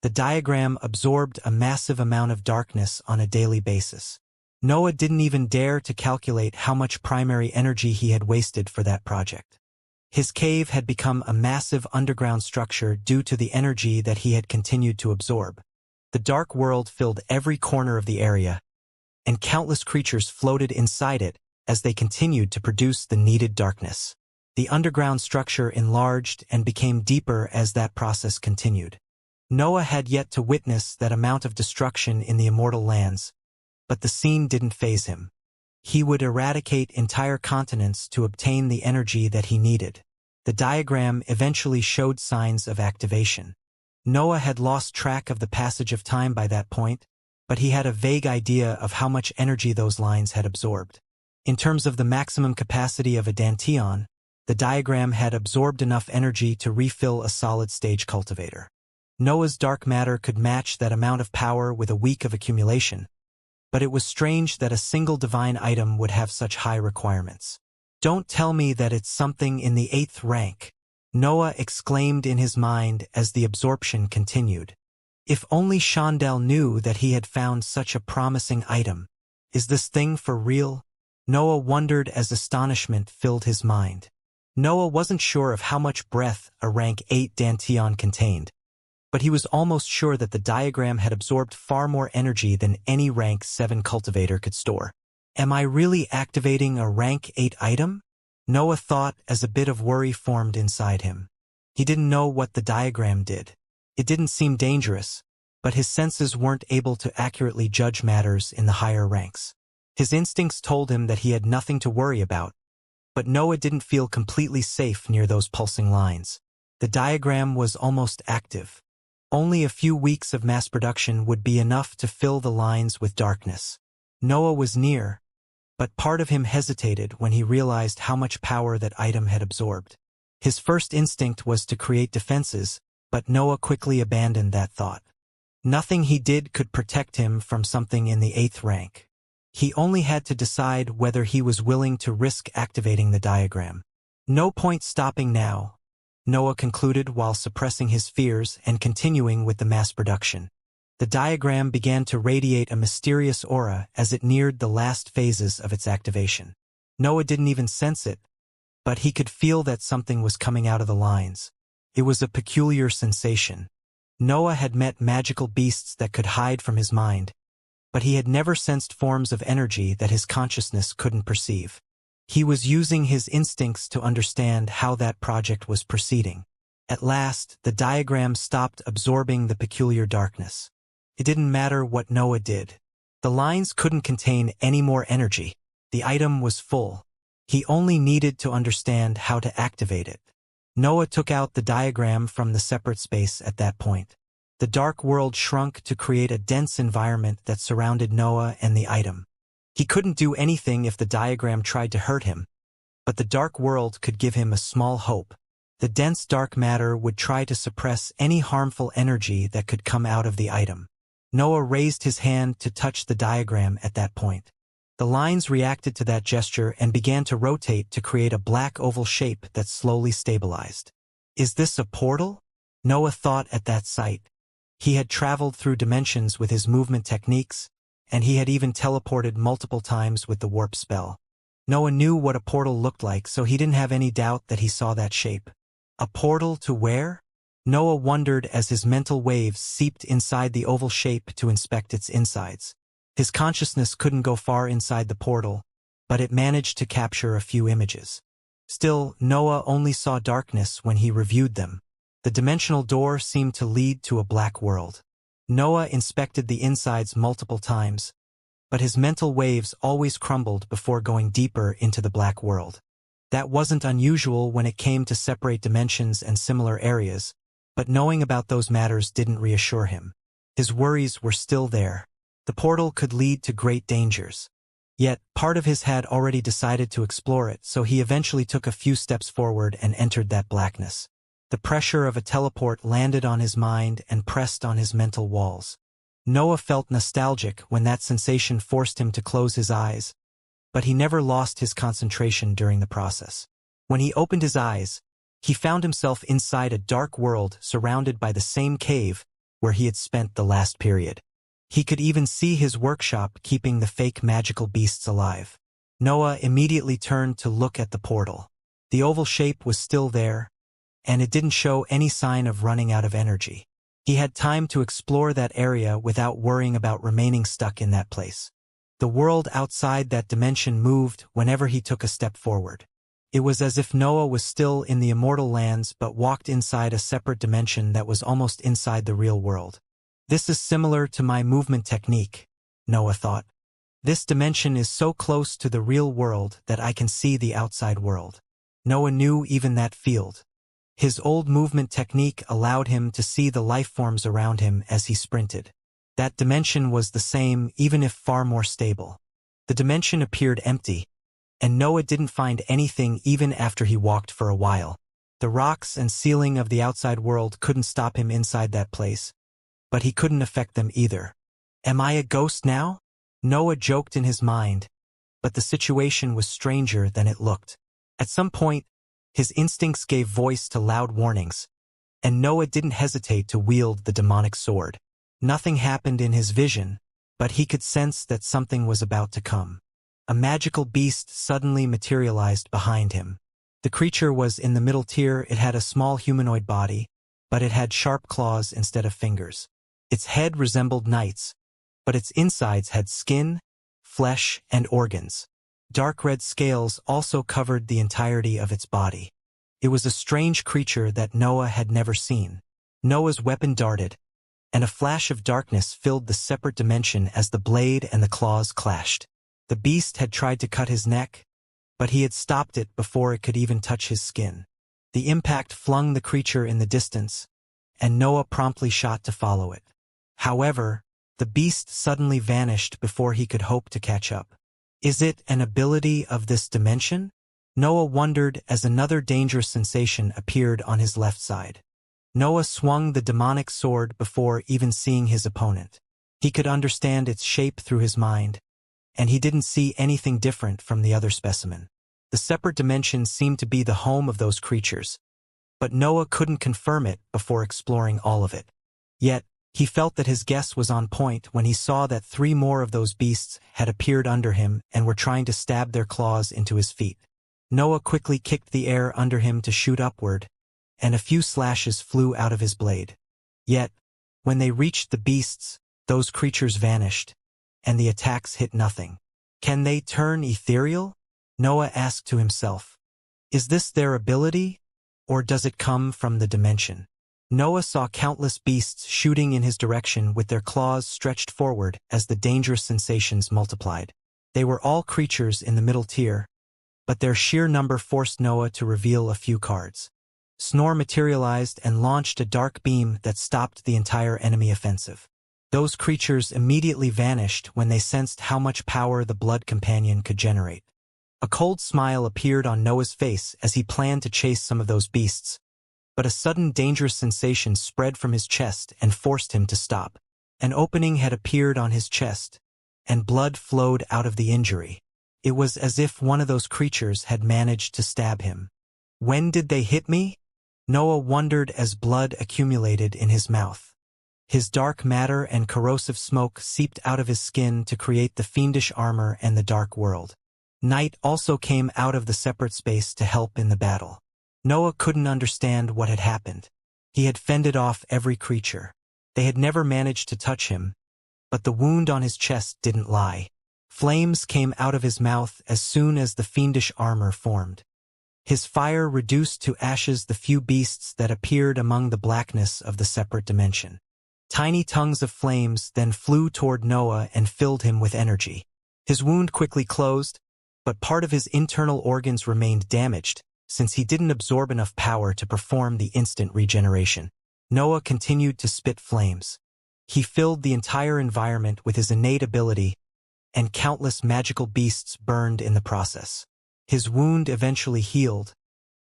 The diagram absorbed a massive amount of darkness on a daily basis. Noah didn't even dare to calculate how much primary energy he had wasted for that project. His cave had become a massive underground structure due to the energy that he had continued to absorb. The dark world filled every corner of the area, and countless creatures floated inside it as they continued to produce the needed darkness. The underground structure enlarged and became deeper as that process continued. Noah had yet to witness that amount of destruction in the immortal lands, but the scene didn't faze him. He would eradicate entire continents to obtain the energy that he needed. The diagram eventually showed signs of activation. Noah had lost track of the passage of time by that point, but he had a vague idea of how much energy those lines had absorbed. In terms of the maximum capacity of a dantian, the diagram had absorbed enough energy to refill a solid-stage cultivator. Noah's dark matter could match that amount of power with a week of accumulation, but it was strange that a single divine item would have such high requirements. "Don't tell me that it's something in the 8th rank," Noah exclaimed in his mind as the absorption continued. If only Chandel knew that he had found such a promising item. Is this thing for real? Noah wondered as astonishment filled his mind. Noah wasn't sure of how much breath a rank 8 dantian contained, but he was almost sure that the diagram had absorbed far more energy than any rank 7 cultivator could store. Am I really activating a rank 8 item? Noah thought as a bit of worry formed inside him. He didn't know what the diagram did. It didn't seem dangerous, but his senses weren't able to accurately judge matters in the higher ranks. His instincts told him that he had nothing to worry about, but Noah didn't feel completely safe near those pulsing lines. The diagram was almost active. Only a few weeks of mass production would be enough to fill the lines with darkness. Noah was near, but part of him hesitated when he realized how much power that item had absorbed. His first instinct was to create defenses, but Noah quickly abandoned that thought. Nothing he did could protect him from something in the 8th rank. He only had to decide whether he was willing to risk activating the diagram. No point stopping now, Noah concluded while suppressing his fears and continuing with the mass production. The diagram began to radiate a mysterious aura as it neared the last phases of its activation. Noah didn't even sense it, but he could feel that something was coming out of the lines. It was a peculiar sensation. Noah had met magical beasts that could hide from his mind, but he had never sensed forms of energy that his consciousness couldn't perceive. He was using his instincts to understand how that project was proceeding. At last, the diagram stopped absorbing the peculiar darkness. It didn't matter what Noah did. The lines couldn't contain any more energy. The item was full. He only needed to understand how to activate it. Noah took out the diagram from the separate space at that point. The dark world shrunk to create a dense environment that surrounded Noah and the item. He couldn't do anything if the diagram tried to hurt him, but the dark world could give him a small hope. The dense dark matter would try to suppress any harmful energy that could come out of the item. Noah raised his hand to touch the diagram at that point. The lines reacted to that gesture and began to rotate to create a black oval shape that slowly stabilized. Is this a portal? Noah thought at that sight. He had traveled through dimensions with his movement techniques, and he had even teleported multiple times with the warp spell. Noah knew what a portal looked like, so he didn't have any doubt that he saw that shape. A portal to where? Noah wondered as his mental waves seeped inside the oval shape to inspect its insides. His consciousness couldn't go far inside the portal, but it managed to capture a few images. Still, Noah only saw darkness when he reviewed them. The dimensional door seemed to lead to a black world. Noah inspected the insides multiple times, but his mental waves always crumbled before going deeper into the black world. That wasn't unusual when it came to separate dimensions and similar areas, but knowing about those matters didn't reassure him. His worries were still there. The portal could lead to great dangers. Yet, part of his had already decided to explore it, so he eventually took a few steps forward and entered that blackness. The pressure of a teleport landed on his mind and pressed on his mental walls. Noah felt nostalgic when that sensation forced him to close his eyes, but he never lost his concentration during the process. When he opened his eyes, he found himself inside a dark world surrounded by the same cave where he had spent the last period. He could even see his workshop keeping the fake magical beasts alive. Noah immediately turned to look at the portal. The oval shape was still there, and it didn't show any sign of running out of energy. He had time to explore that area without worrying about remaining stuck in that place. The world outside that dimension moved whenever he took a step forward. It was as if Noah was still in the immortal lands but walked inside a separate dimension that was almost inside the real world. This is similar to my movement technique, Noah thought. This dimension is so close to the real world that I can see the outside world. Noah knew even that field. His old movement technique allowed him to see the life forms around him as he sprinted. That dimension was the same, even if far more stable. The dimension appeared empty, and Noah didn't find anything even after he walked for a while. The rocks and ceiling of the outside world couldn't stop him inside that place, but he couldn't affect them either. Am I a ghost now? Noah joked in his mind, but the situation was stranger than it looked. At some point, his instincts gave voice to loud warnings, and Noah didn't hesitate to wield the demonic sword. Nothing happened in his vision, but he could sense that something was about to come. A magical beast suddenly materialized behind him. The creature was in the middle tier. It had a small humanoid body, but it had sharp claws instead of fingers. Its head resembled Knight's, but its insides had skin, flesh, and organs. Dark red scales also covered the entirety of its body. It was a strange creature that Noah had never seen. Noah's weapon darted, and a flash of darkness filled the separate dimension as the blade and the claws clashed. The beast had tried to cut his neck, but he had stopped it before it could even touch his skin. The impact flung the creature in the distance, and Noah promptly shot to follow it. However, the beast suddenly vanished before he could hope to catch up. Is it an ability of this dimension? Noah wondered as another dangerous sensation appeared on his left side. Noah swung the demonic sword before even seeing his opponent. He could understand its shape through his mind, and he didn't see anything different from the other specimen. The separate dimension seemed to be the home of those creatures, but Noah couldn't confirm it before exploring all of it. Yet, he felt that his guess was on point when he saw that 3 more of those beasts had appeared under him and were trying to stab their claws into his feet. Noah quickly kicked the air under him to shoot upward, and a few slashes flew out of his blade. Yet, when they reached the beasts, those creatures vanished, and the attacks hit nothing. Can they turn ethereal? Noah asked to himself. Is this their ability, or does it come from the dimension? Noah saw countless beasts shooting in his direction with their claws stretched forward as the dangerous sensations multiplied. They were all creatures in the middle tier, but their sheer number forced Noah to reveal a few cards. Snore materialized and launched a dark beam that stopped the entire enemy offensive. Those creatures immediately vanished when they sensed how much power the blood companion could generate. A cold smile appeared on Noah's face as he planned to chase some of those beasts, but a sudden dangerous sensation spread from his chest and forced him to stop. An opening had appeared on his chest, and blood flowed out of the injury. It was as if one of those creatures had managed to stab him. When did they hit me? Noah wondered as blood accumulated in his mouth. His dark matter and corrosive smoke seeped out of his skin to create the fiendish armor and the dark world. Night also came out of the separate space to help in the battle. Noah couldn't understand what had happened. He had fended off every creature. They had never managed to touch him, but the wound on his chest didn't lie. Flames came out of his mouth as soon as the fiendish armor formed. His fire reduced to ashes the few beasts that appeared among the blackness of the separate dimension. Tiny tongues of flames then flew toward Noah and filled him with energy. His wound quickly closed, but part of his internal organs remained damaged, since he didn't absorb enough power to perform the instant regeneration. Noah continued to spit flames. He filled the entire environment with his innate ability, and countless magical beasts burned in the process. His wound eventually healed,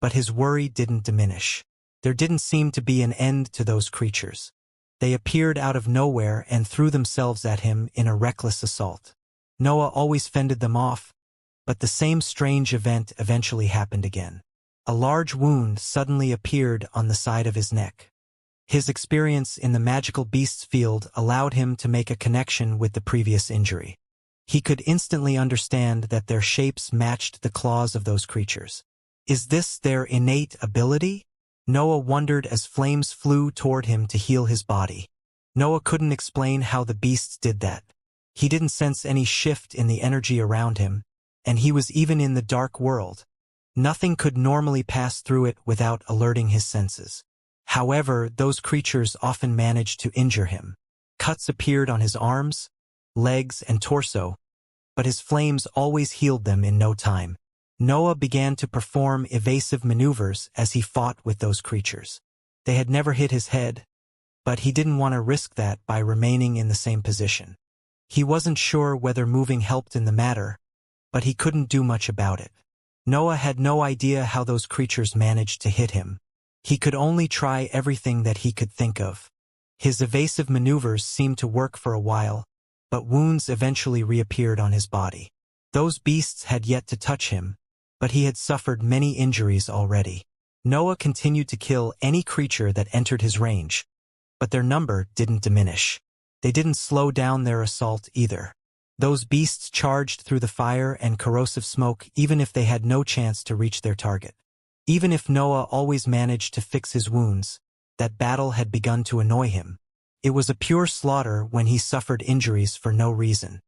but his worry didn't diminish. There didn't seem to be an end to those creatures. They appeared out of nowhere and threw themselves at him in a reckless assault. Noah always fended them off, but the same strange event eventually happened again. A large wound suddenly appeared on the side of his neck. His experience in the magical beasts field allowed him to make a connection with the previous injury. He could instantly understand that their shapes matched the claws of those creatures. Is this their innate ability? Noah wondered as flames flew toward him to heal his body. Noah couldn't explain how the beasts did that. He didn't sense any shift in the energy around him, and he was even in the dark world. Nothing could normally pass through it without alerting his senses. However, those creatures often managed to injure him. Cuts appeared on his arms, legs, and torso, but his flames always healed them in no time. Noah began to perform evasive maneuvers as he fought with those creatures. They had never hit his head, but he didn't want to risk that by remaining in the same position. He wasn't sure whether moving helped in the matter, but he couldn't do much about it. Noah had no idea how those creatures managed to hit him. He could only try everything that he could think of. His evasive maneuvers seemed to work for a while, but wounds eventually reappeared on his body. Those beasts had yet to touch him, but he had suffered many injuries already. Noah continued to kill any creature that entered his range, but their number didn't diminish. They didn't slow down their assault either. Those beasts charged through the fire and corrosive smoke even if they had no chance to reach their target. Even if Noah always managed to fix his wounds, that battle had begun to annoy him. It was a pure slaughter when he suffered injuries for no reason.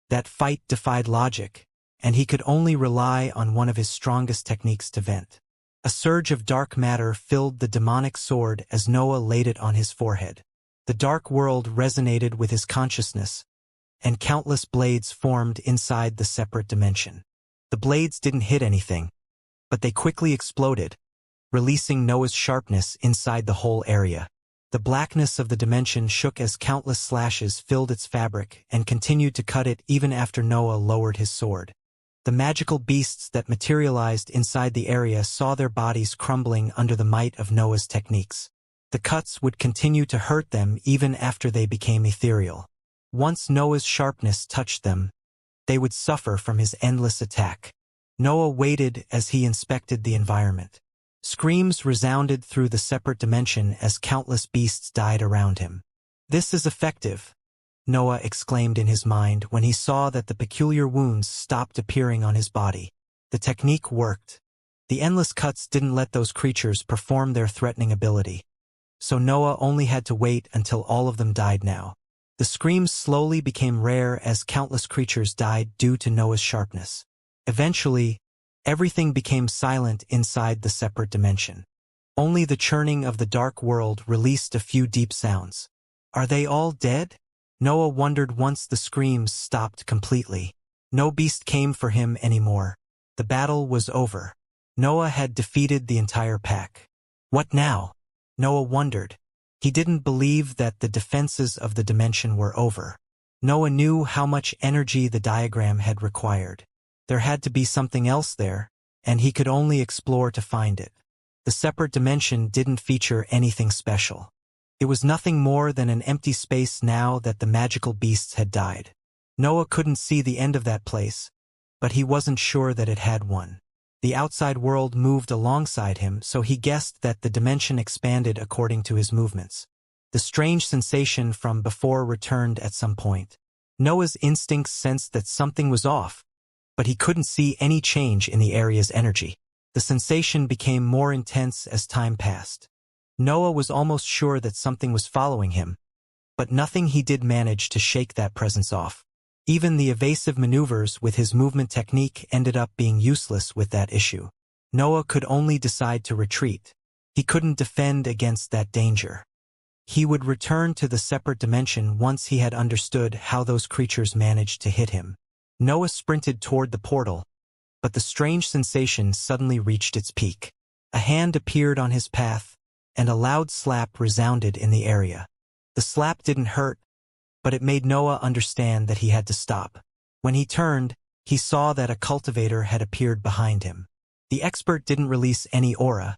That fight defied logic, and he could only rely on one of his strongest techniques to vent. A surge of dark matter filled the demonic sword as Noah laid it on his forehead. The dark world resonated with his consciousness, and countless blades formed inside the separate dimension. The blades didn't hit anything, but they quickly exploded, releasing Noah's sharpness inside the whole area. The blackness of the dimension shook as countless slashes filled its fabric and continued to cut it even after Noah lowered his sword. The magical beasts that materialized inside the area saw their bodies crumbling under the might of Noah's techniques. The cuts would continue to hurt them even after they became ethereal. Once Noah's sharpness touched them, they would suffer from his endless attack. Noah waited as he inspected the environment. Screams resounded through the separate dimension as countless beasts died around him. "This is effective," Noah exclaimed in his mind when he saw that the peculiar wounds stopped appearing on his body. The technique worked. The endless cuts didn't let those creatures perform their threatening ability, so Noah only had to wait until all of them died now. The screams slowly became rare as countless creatures died due to Noah's sharpness. Eventually, everything became silent inside the separate dimension. Only the churning of the dark world released a few deep sounds. Are they all dead? Noah wondered once the screams stopped completely. No beast came for him anymore. The battle was over. Noah had defeated the entire pack. What now? Noah wondered. He didn't believe that the defenses of the dimension were over. Noah knew how much energy the diagram had required. There had to be something else there, and he could only explore to find it. The separate dimension didn't feature anything special. It was nothing more than an empty space now that the magical beasts had died. Noah couldn't see the end of that place, but he wasn't sure that it had one. The outside world moved alongside him, so he guessed that the dimension expanded according to his movements. The strange sensation from before returned at some point. Noah's instincts sensed that something was off, but he couldn't see any change in the area's energy. The sensation became more intense as time passed. Noah was almost sure that something was following him, but nothing he did manage to shake that presence off. Even the evasive maneuvers with his movement technique ended up being useless with that issue. Noah could only decide to retreat. He couldn't defend against that danger. He would return to the separate dimension once he had understood how those creatures managed to hit him. Noah sprinted toward the portal, but the strange sensation suddenly reached its peak. A hand appeared on his path, and a loud slap resounded in the area. The slap didn't hurt, but it made Noah understand that he had to stop. When he turned, he saw that a cultivator had appeared behind him. The expert didn't release any aura,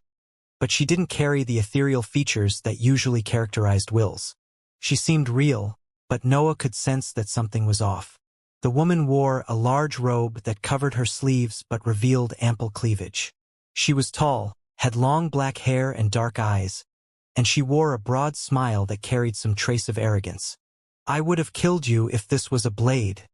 but she didn't carry the ethereal features that usually characterized wills. She seemed real, but Noah could sense that something was off. The woman wore a large robe that covered her sleeves but revealed ample cleavage. She was tall, had long black hair and dark eyes, and she wore a broad smile that carried some trace of arrogance. "I would have killed you if this was a blade,"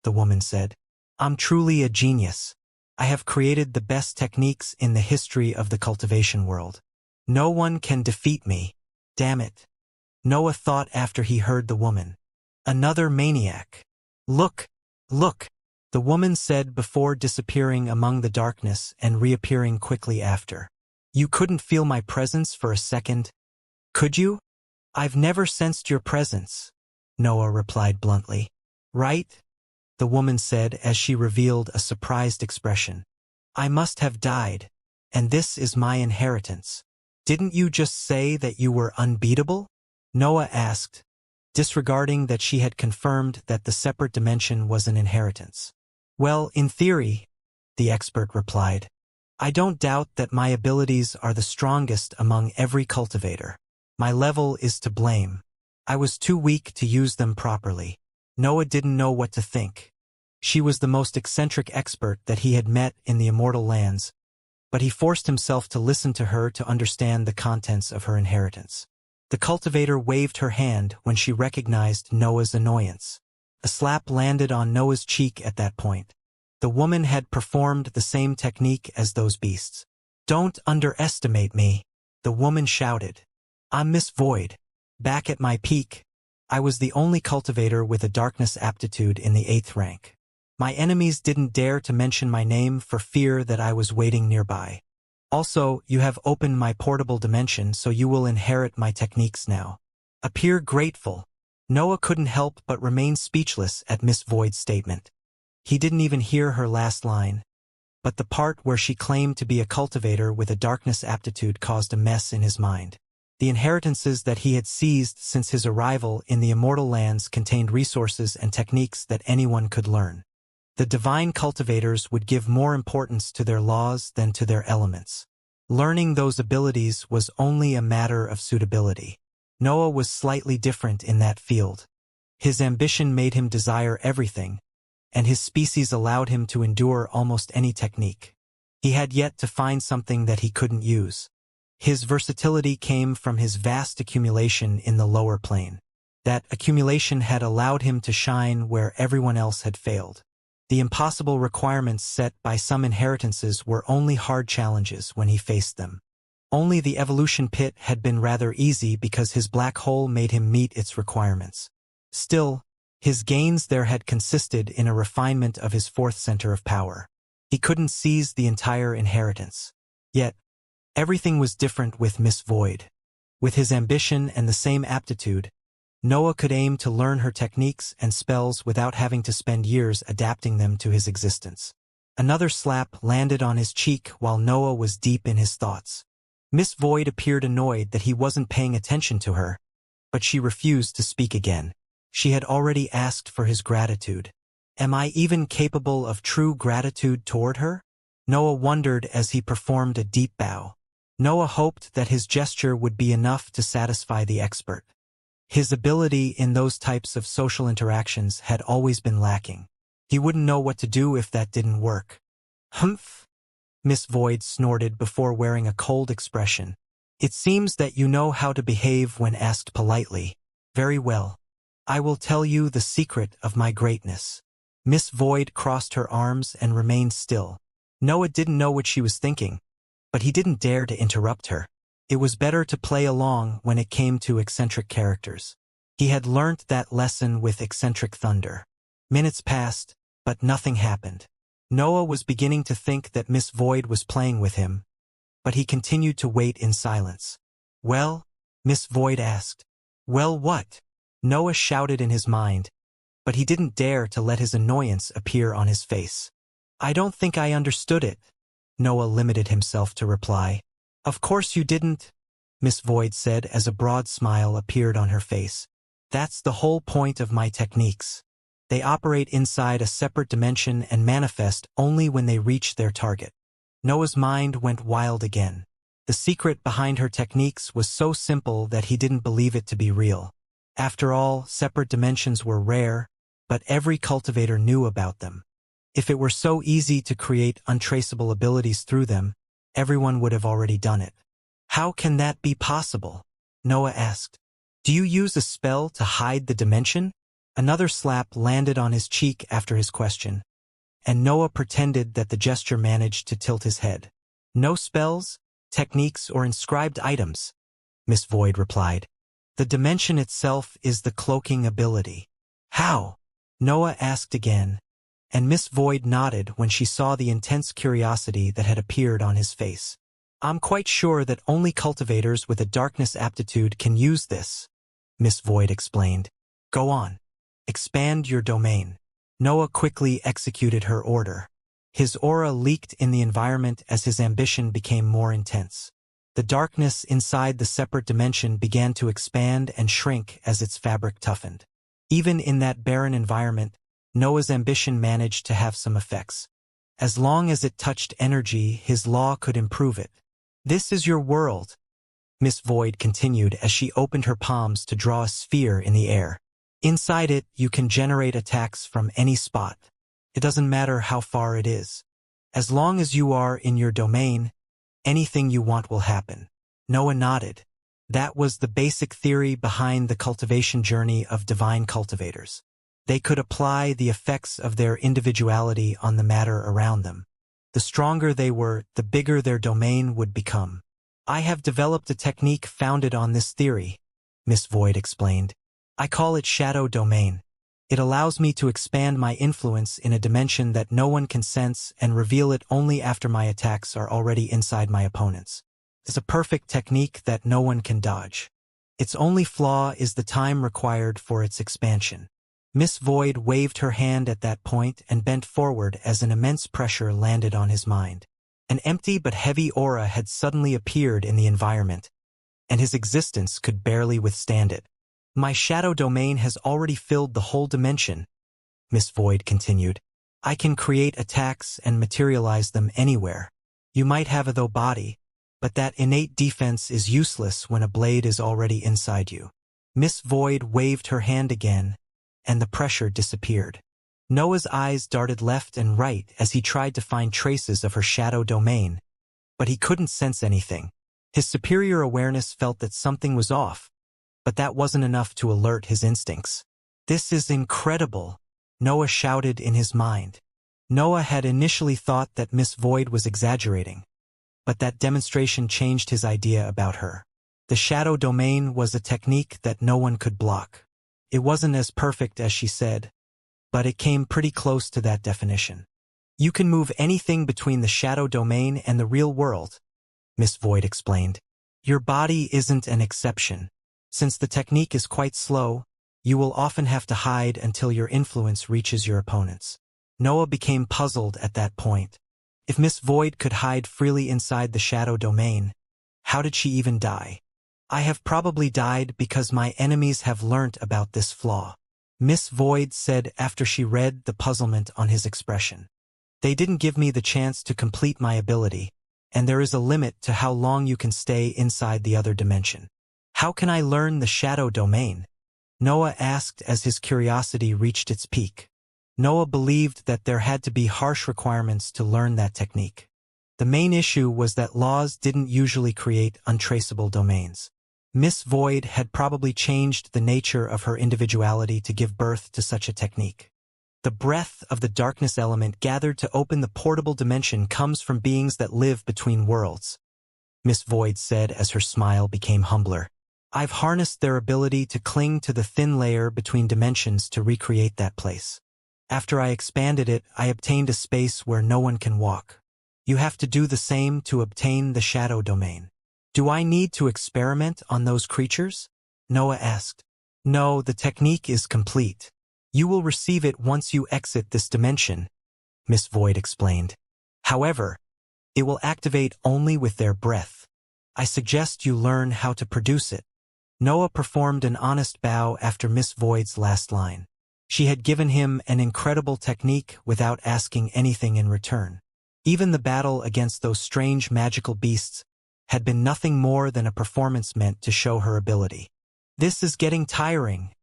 the woman said. "I'm truly a genius. I have created the best techniques in the history of the cultivation world. No one can defeat me. Damn it," Noah thought after he heard the woman. Another maniac. Look, look, the woman said before disappearing among the darkness and reappearing quickly after. You couldn't feel my presence for a second, could you? I've never sensed your presence, Noah replied bluntly. Right? The woman said as she revealed a surprised expression. I must have died, and this is my inheritance. Didn't you just say that you were unbeatable? Noah asked, disregarding that she had confirmed that the separate dimension was an inheritance. Well, in theory, the expert replied. I don't doubt that my abilities are the strongest among every cultivator. My level is to blame. I was too weak to use them properly. Noah didn't know what to think. She was the most eccentric expert that he had met in the Immortal lands, but he forced himself to listen to her to understand the contents of her inheritance. The cultivator waved her hand when she recognized Noah's annoyance. A slap landed on Noah's cheek at that point. The woman had performed the same technique as those beasts. Don't underestimate me, the woman shouted. I'm Miss Void. Back at my peak, I was the only cultivator with a darkness aptitude in the 8th rank. My enemies didn't dare to mention my name for fear that I was waiting nearby. Also, you have opened my portable dimension, so you will inherit my techniques now. Appear grateful. Noah couldn't help but remain speechless at Miss Void's statement. He didn't even hear her last line, but the part where she claimed to be a cultivator with a darkness aptitude caused a mess in his mind. The inheritances that he had seized since his arrival in the Immortal lands contained resources and techniques that anyone could learn. The divine cultivators would give more importance to their laws than to their elements. Learning those abilities was only a matter of suitability. Noah was slightly different in that field. His ambition made him desire everything, and his species allowed him to endure almost any technique. He had yet to find something that he couldn't use. His versatility came from his vast accumulation in the lower plane. That accumulation had allowed him to shine where everyone else had failed. The impossible requirements set by some inheritances were only hard challenges when he faced them. Only the evolution pit had been rather easy because his black hole made him meet its requirements. Still, his gains there had consisted in a refinement of his 4th center of power. He couldn't seize the entire inheritance. Yet, everything was different with Miss Void. With his ambition and the same aptitude, Noah could aim to learn her techniques and spells without having to spend years adapting them to his existence. Another slap landed on his cheek while Noah was deep in his thoughts. Miss Void appeared annoyed that he wasn't paying attention to her, but she refused to speak again. She had already asked for his gratitude. Am I even capable of true gratitude toward her? Noah wondered as he performed a deep bow. Noah hoped that his gesture would be enough to satisfy the expert. His ability in those types of social interactions had always been lacking. He wouldn't know what to do if that didn't work. Humph! Miss Void snorted before wearing a cold expression. It seems that you know how to behave when asked politely. Very well. I will tell you the secret of my greatness. Miss Void crossed her arms and remained still. Noah didn't know what she was thinking, but he didn't dare to interrupt her. It was better to play along when it came to eccentric characters. He had learnt that lesson with eccentric thunder. Minutes passed, but nothing happened. Noah was beginning to think that Miss Void was playing with him, but he continued to wait in silence. Well? Miss Void asked. Well, what? Noah shouted in his mind, but he didn't dare to let his annoyance appear on his face. I don't think I understood it, Noah limited himself to reply. Of course you didn't, Miss Void said as a broad smile appeared on her face. That's the whole point of my techniques. They operate inside a separate dimension and manifest only when they reach their target. Noah's mind went wild again. The secret behind her techniques was so simple that he didn't believe it to be real. After all, separate dimensions were rare, but every cultivator knew about them. If it were so easy to create untraceable abilities through them, everyone would have already done it. How can that be possible? Noah asked. Do you use a spell to hide the dimension? Another slap landed on his cheek after his question, and Noah pretended that the gesture managed to tilt his head. No spells, techniques, or inscribed items, Miss Void replied. The dimension itself is the cloaking ability. How? Noah asked again, and Miss Void nodded when she saw the intense curiosity that had appeared on his face. I'm quite sure that only cultivators with a darkness aptitude can use this, Miss Void explained. Go on. Expand your domain. Noah quickly executed her order. His aura leaked in the environment as his ambition became more intense. The darkness inside the separate dimension began to expand and shrink as its fabric toughened. Even in that barren environment, Noah's ambition managed to have some effects. As long as it touched energy, his law could improve it. This is your world, Miss Void continued as she opened her palms to draw a sphere in the air. Inside it, you can generate attacks from any spot. It doesn't matter how far it is. As long as you are in your domain, anything you want will happen. Noah nodded. That was the basic theory behind the cultivation journey of divine cultivators. They could apply the effects of their individuality on the matter around them. The stronger they were, the bigger their domain would become. I have developed a technique founded on this theory, Miss Void explained. I call it shadow domain. It allows me to expand my influence in a dimension that no one can sense and reveal it only after my attacks are already inside my opponents. It's a perfect technique that no one can dodge. Its only flaw is the time required for its expansion. Miss Void waved her hand at that point and bent forward as an immense pressure landed on his mind. An empty but heavy aura had suddenly appeared in the environment, and his existence could barely withstand it. My shadow domain has already filled the whole dimension, Miss Void continued. I can create attacks and materialize them anywhere. You might have a though body, but that innate defense is useless when a blade is already inside you. Miss Void waved her hand again, and the pressure disappeared. Noah's eyes darted left and right as he tried to find traces of her shadow domain, but he couldn't sense anything. His superior awareness felt that something was off, but that wasn't enough to alert his instincts. This is incredible, Noah shouted in his mind. Noah had initially thought that Miss Void was exaggerating, but that demonstration changed his idea about her. The shadow domain was a technique that no one could block. It wasn't as perfect as she said, but it came pretty close to that definition. You can move anything between the shadow domain and the real world, Miss Void explained. Your body isn't an exception. Since the technique is quite slow, you will often have to hide until your influence reaches your opponents. Noah became puzzled at that point. If Miss Void could hide freely inside the shadow domain, how did she even die? I have probably died because my enemies have learnt about this flaw, Miss Void said after she read the puzzlement on his expression. They didn't give me the chance to complete my ability, and there is a limit to how long you can stay inside the other dimension. How can I learn the shadow domain? Noah asked as his curiosity reached its peak. Noah believed that there had to be harsh requirements to learn that technique. The main issue was that laws didn't usually create untraceable domains. Miss Void had probably changed the nature of her individuality to give birth to such a technique. The breath of the darkness element gathered to open the portable dimension comes from beings that live between worlds, Miss Void said as her smile became humbler. I've harnessed their ability to cling to the thin layer between dimensions to recreate that place. After I expanded it, I obtained a space where no one can walk. You have to do the same to obtain the shadow domain. Do I need to experiment on those creatures? Noah asked. No, the technique is complete. You will receive it once you exit this dimension, Miss Void explained. However, it will activate only with their breath. I suggest you learn how to produce it. Noah performed an honest bow after Miss Void's last line. She had given him an incredible technique without asking anything in return. Even the battle against those strange magical beasts had been nothing more than a performance meant to show her ability. This is getting tiring,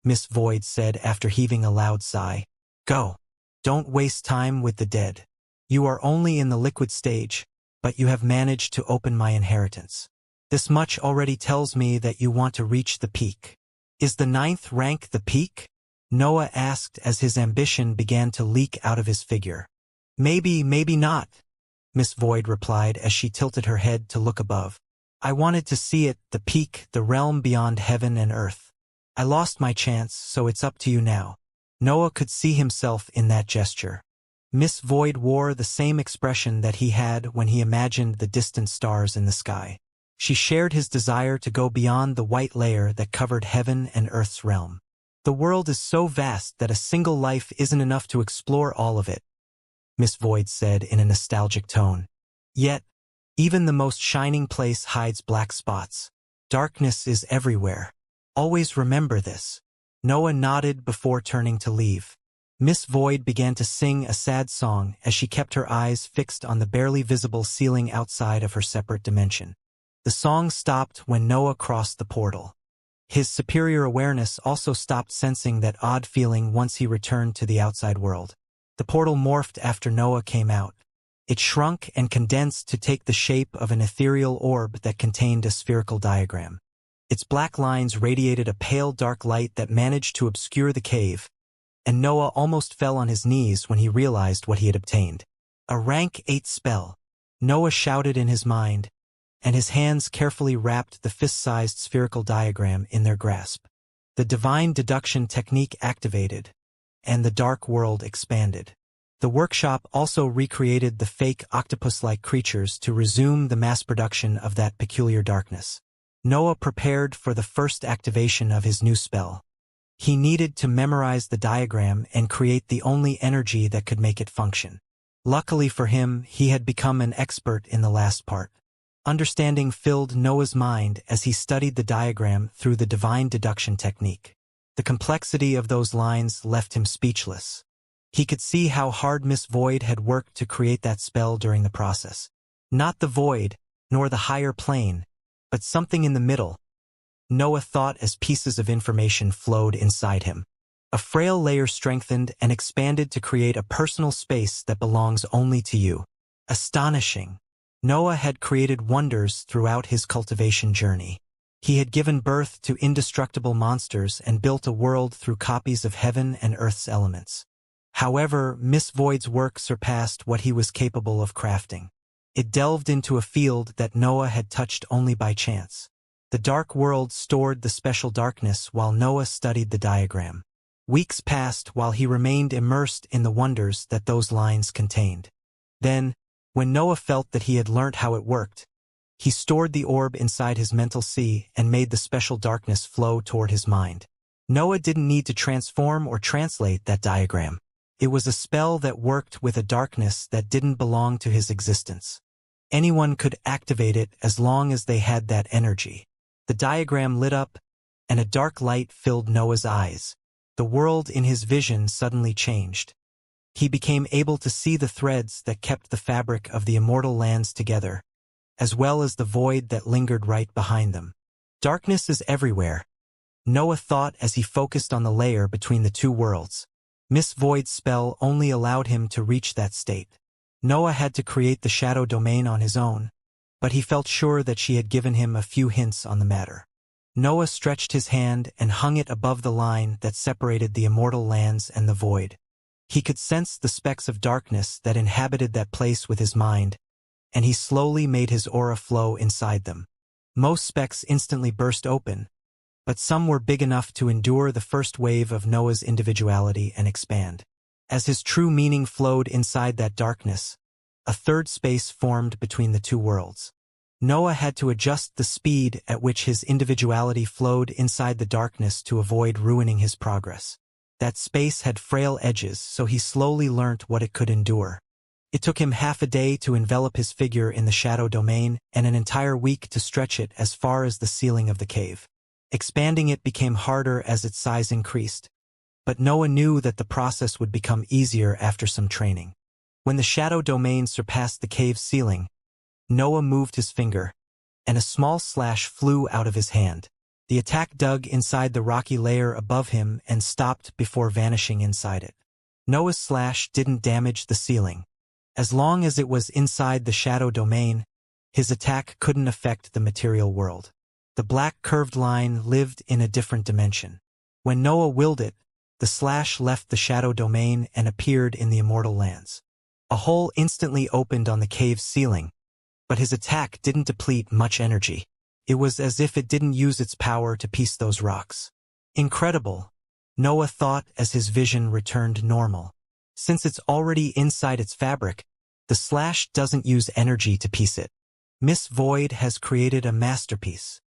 Miss Void said after heaving a loud sigh. Go. Don't waste time with the dead. You are only in the liquid stage, but you have managed to open my inheritance. This much already tells me that you want to reach the peak. Is the 9th rank the peak? Noah asked as his ambition began to leak out of his figure. Maybe, maybe not, Miss Void replied as she tilted her head to look above. I wanted to see it, the peak, the realm beyond heaven and earth. I lost my chance, so it's up to you now. Noah could see himself in that gesture. Miss Void wore the same expression that he had when he imagined the distant stars in the sky. She shared his desire to go beyond the white layer that covered heaven and earth's realm. The world is so vast that a single life isn't enough to explore all of it, Miss Void said in a nostalgic tone. Yet, even the most shining place hides black spots. Darkness is everywhere. Always remember this. Noah nodded before turning to leave. Miss Void began to sing a sad song as she kept her eyes fixed on the barely visible ceiling outside of her separate dimension. The song stopped when Noah crossed the portal. His superior awareness also stopped sensing that odd feeling once he returned to the outside world. The portal morphed after Noah came out. It shrunk and condensed to take the shape of an ethereal orb that contained a spherical diagram. Its black lines radiated a pale dark light that managed to obscure the cave, and Noah almost fell on his knees when he realized what he had obtained. A rank 8 spell. Noah shouted in his mind, and his hands carefully wrapped the fist-sized spherical diagram in their grasp. The divine deduction technique activated, and the dark world expanded. The workshop also recreated the fake octopus-like creatures to resume the mass production of that peculiar darkness. Noah prepared for the first activation of his new spell. He needed to memorize the diagram and create the only energy that could make it function. Luckily for him, he had become an expert in the last part. Understanding filled Noah's mind as he studied the diagram through the divine deduction technique. The complexity of those lines left him speechless. He could see how hard Miss Void had worked to create that spell during the process. Not the void, nor the higher plane, but something in the middle. Noah thought as pieces of information flowed inside him. A frail layer strengthened and expanded to create a personal space that belongs only to you. Astonishing. Noah had created wonders throughout his cultivation journey. He had given birth to indestructible monsters and built a world through copies of heaven and earth's elements. However, Miss Void's work surpassed what he was capable of crafting. It delved into a field that Noah had touched only by chance. The dark world stored the special darkness while Noah studied the diagram. Weeks passed while he remained immersed in the wonders that those lines contained. Then, when Noah felt that he had learnt how it worked, he stored the orb inside his mental sea and made the special darkness flow toward his mind. Noah didn't need to transform or translate that diagram. It was a spell that worked with a darkness that didn't belong to his existence. Anyone could activate it as long as they had that energy. The diagram lit up, and a dark light filled Noah's eyes. The world in his vision suddenly changed. He became able to see the threads that kept the fabric of the immortal lands together, as well as the void that lingered right behind them. Darkness is everywhere, Noah thought as he focused on the layer between the two worlds. Miss Void's spell only allowed him to reach that state. Noah had to create the shadow domain on his own, but he felt sure that she had given him a few hints on the matter. Noah stretched his hand and hung it above the line that separated the immortal lands and the void. He could sense the specks of darkness that inhabited that place with his mind, and he slowly made his aura flow inside them. Most specks instantly burst open, but some were big enough to endure the first wave of Noah's individuality and expand. As his true meaning flowed inside that darkness, a third space formed between the two worlds. Noah had to adjust the speed at which his individuality flowed inside the darkness to avoid ruining his progress. That space had frail edges, so he slowly learnt what it could endure. It took him half a day to envelop his figure in the shadow domain and an entire week to stretch it as far as the ceiling of the cave. Expanding it became harder as its size increased, but Noah knew that the process would become easier after some training. When the shadow domain surpassed the cave's ceiling, Noah moved his finger, and a small slash flew out of his hand. The attack dug inside the rocky layer above him and stopped before vanishing inside it. Noah's slash didn't damage the ceiling. As long as it was inside the shadow domain, his attack couldn't affect the material world. The black curved line lived in a different dimension. When Noah willed it, the slash left the shadow domain and appeared in the immortal lands. A hole instantly opened on the cave's ceiling, but his attack didn't deplete much energy. It was as if it didn't use its power to piece those rocks. Incredible. Noah thought as his vision returned normal. Since it's already inside its fabric, the slash doesn't use energy to piece it. Miss Void has created a masterpiece.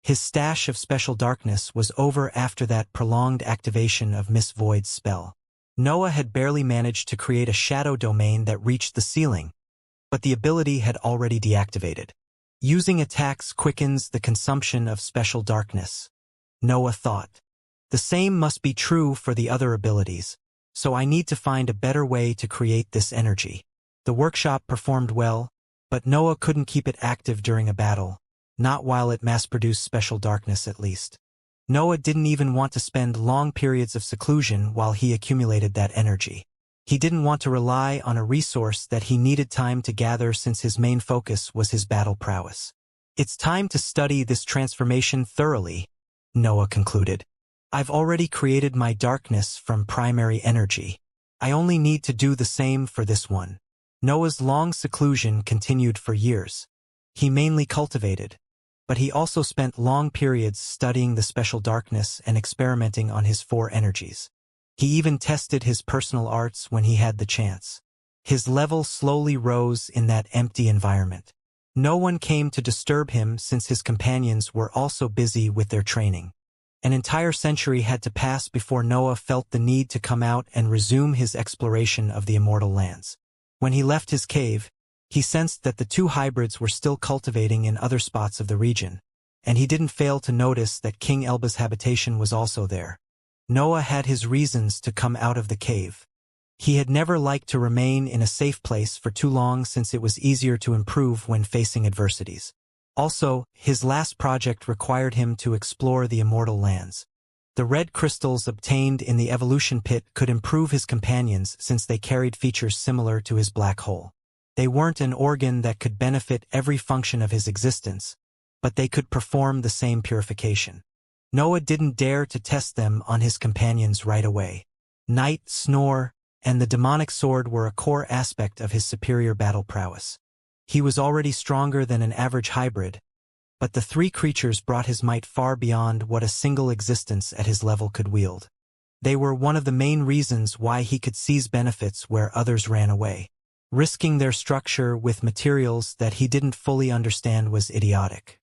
His stash of special darkness was over after that prolonged activation of Miss Void's spell. Noah had barely managed to create a shadow domain that reached the ceiling, but the ability had already deactivated. Using attacks quickens the consumption of special darkness. Noah thought. The same must be true for the other abilities, so I need to find a better way to create this energy. The workshop performed well, but Noah couldn't keep it active during a battle, not while it mass-produced special darkness at least. Noah didn't even want to spend long periods of seclusion while he accumulated that energy. He didn't want to rely on a resource that he needed time to gather since his main focus was his battle prowess. It's time to study this transformation thoroughly, Noah concluded. I've already created my darkness from primary energy. I only need to do the same for this one. Noah's long seclusion continued for years. He mainly cultivated, but he also spent long periods studying the special darkness and experimenting on his 4 energies. He even tested his personal arts when he had the chance. His level slowly rose in that empty environment. No one came to disturb him since his companions were also busy with their training. An entire century had to pass before Noah felt the need to come out and resume his exploration of the immortal lands. When he left his cave, he sensed that the 2 hybrids were still cultivating in other spots of the region, and he didn't fail to notice that King Elba's habitation was also there. Noah had his reasons to come out of the cave. He had never liked to remain in a safe place for too long since it was easier to improve when facing adversities. Also, his last project required him to explore the immortal lands. The red crystals obtained in the evolution pit could improve his companions since they carried features similar to his black hole. They weren't an organ that could benefit every function of his existence, but they could perform the same purification. Noah didn't dare to test them on his companions right away. Night, Snore, and the demonic sword were a core aspect of his superior battle prowess. He was already stronger than an average hybrid, but the 3 creatures brought his might far beyond what a single existence at his level could wield. They were one of the main reasons why he could seize benefits where others ran away. Risking their structure with materials that he didn't fully understand was idiotic.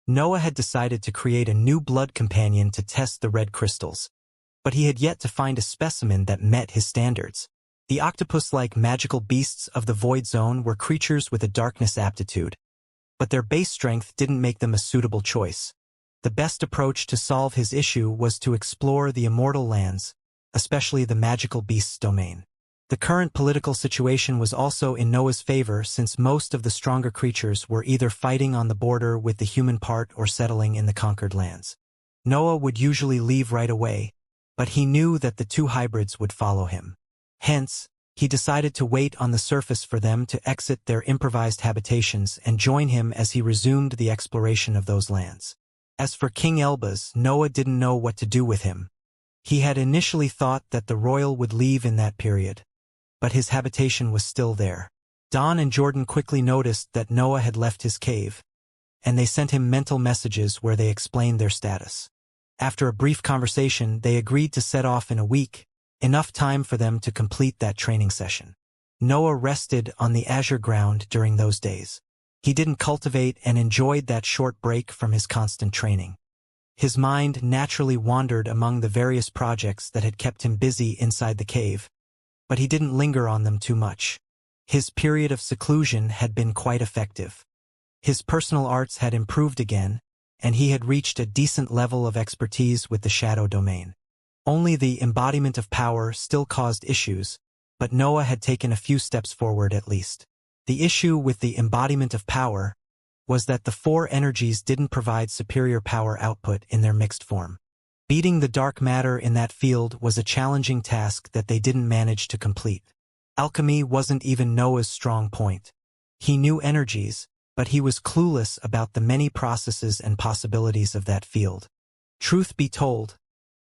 Noah had decided to create a new blood companion to test the red crystals, but he had yet to find a specimen that met his standards. The octopus-like magical beasts of the Void Zone were creatures with a darkness aptitude, but their base strength didn't make them a suitable choice. The best approach to solve his issue was to explore the immortal lands, especially the magical beasts domain. The current political situation was also in Noah's favor since most of the stronger creatures were either fighting on the border with the human part or settling in the conquered lands. Noah would usually leave right away, but he knew that the 2 hybrids would follow him. Hence, he decided to wait on the surface for them to exit their improvised habitations and join him as he resumed the exploration of those lands. As for King Elbaz, Noah didn't know what to do with him. He had initially thought that the royal would leave in that period, but his habitation was still there. Don and Jordan quickly noticed that Noah had left his cave, and they sent him mental messages where they explained their status. After a brief conversation, they agreed to set off in a week, enough time for them to complete that training session. Noah rested on the azure ground during those days. He didn't cultivate and enjoyed that short break from his constant training. His mind naturally wandered among the various projects that had kept him busy inside the cave, but he didn't linger on them too much. His period of seclusion had been quite effective. His personal arts had improved again, and he had reached a decent level of expertise with the shadow domain. Only the embodiment of power still caused issues, but Noah had taken a few steps forward at least. The issue with the embodiment of power was that the 4 energies didn't provide superior power output in their mixed form. Beating the dark matter in that field was a challenging task that they didn't manage to complete. Alchemy wasn't even Noah's strong point. He knew energies, but he was clueless about the many processes and possibilities of that field. Truth be told,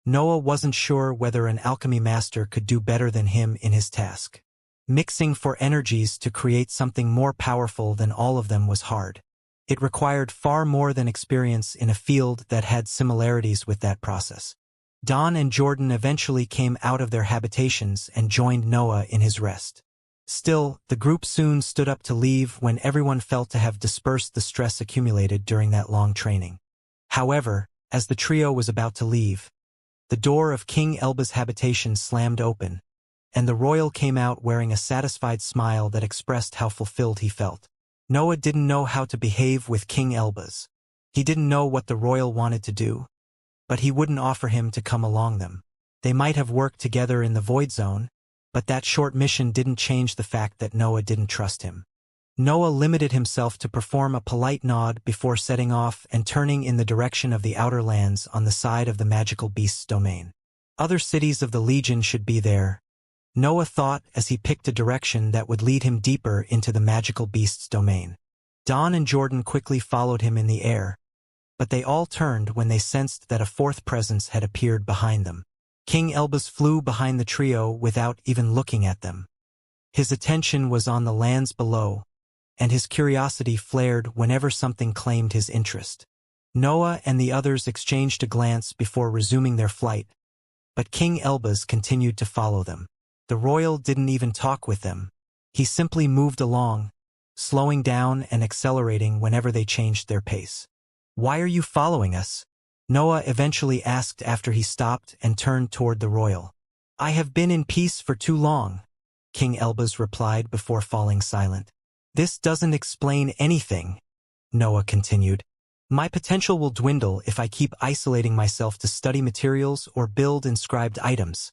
Noah wasn't sure whether an alchemy master could do better than him in his task. Mixing 4 energies to create something more powerful than all of them was hard. It required far more than experience in a field that had similarities with that process. Don and Jordan eventually came out of their habitations and joined Noah in his rest. Still, the group soon stood up to leave when everyone felt to have dispersed the stress accumulated during that long training. However, as the trio was about to leave, the door of King Elba's habitation slammed open, and the royal came out wearing a satisfied smile that expressed how fulfilled he felt. Noah didn't know how to behave with King Elba's. He didn't know what the royal wanted to do, but he wouldn't offer him to come along them. They might have worked together in the Void Zone, but that short mission didn't change the fact that Noah didn't trust him. Noah limited himself to perform a polite nod before setting off and turning in the direction of the Outer Lands on the side of the magical beast's domain. Other cities of the Legion should be there, Noah thought as he picked a direction that would lead him deeper into the magical beast's domain. Don and Jordan quickly followed him in the air, but they all turned when they sensed that a fourth presence had appeared behind them. King Elbas flew behind the trio without even looking at them. His attention was on the lands below, and his curiosity flared whenever something claimed his interest. Noah and the others exchanged a glance before resuming their flight, but King Elbas continued to follow them. The royal didn't even talk with them. He simply moved along, slowing down and accelerating whenever they changed their pace. "Why are you following us?" Noah eventually asked after he stopped and turned toward the royal. "I have been in peace for too long," King Elbas replied before falling silent. "This doesn't explain anything," Noah continued. "My potential will dwindle if I keep isolating myself to study materials or build inscribed items,"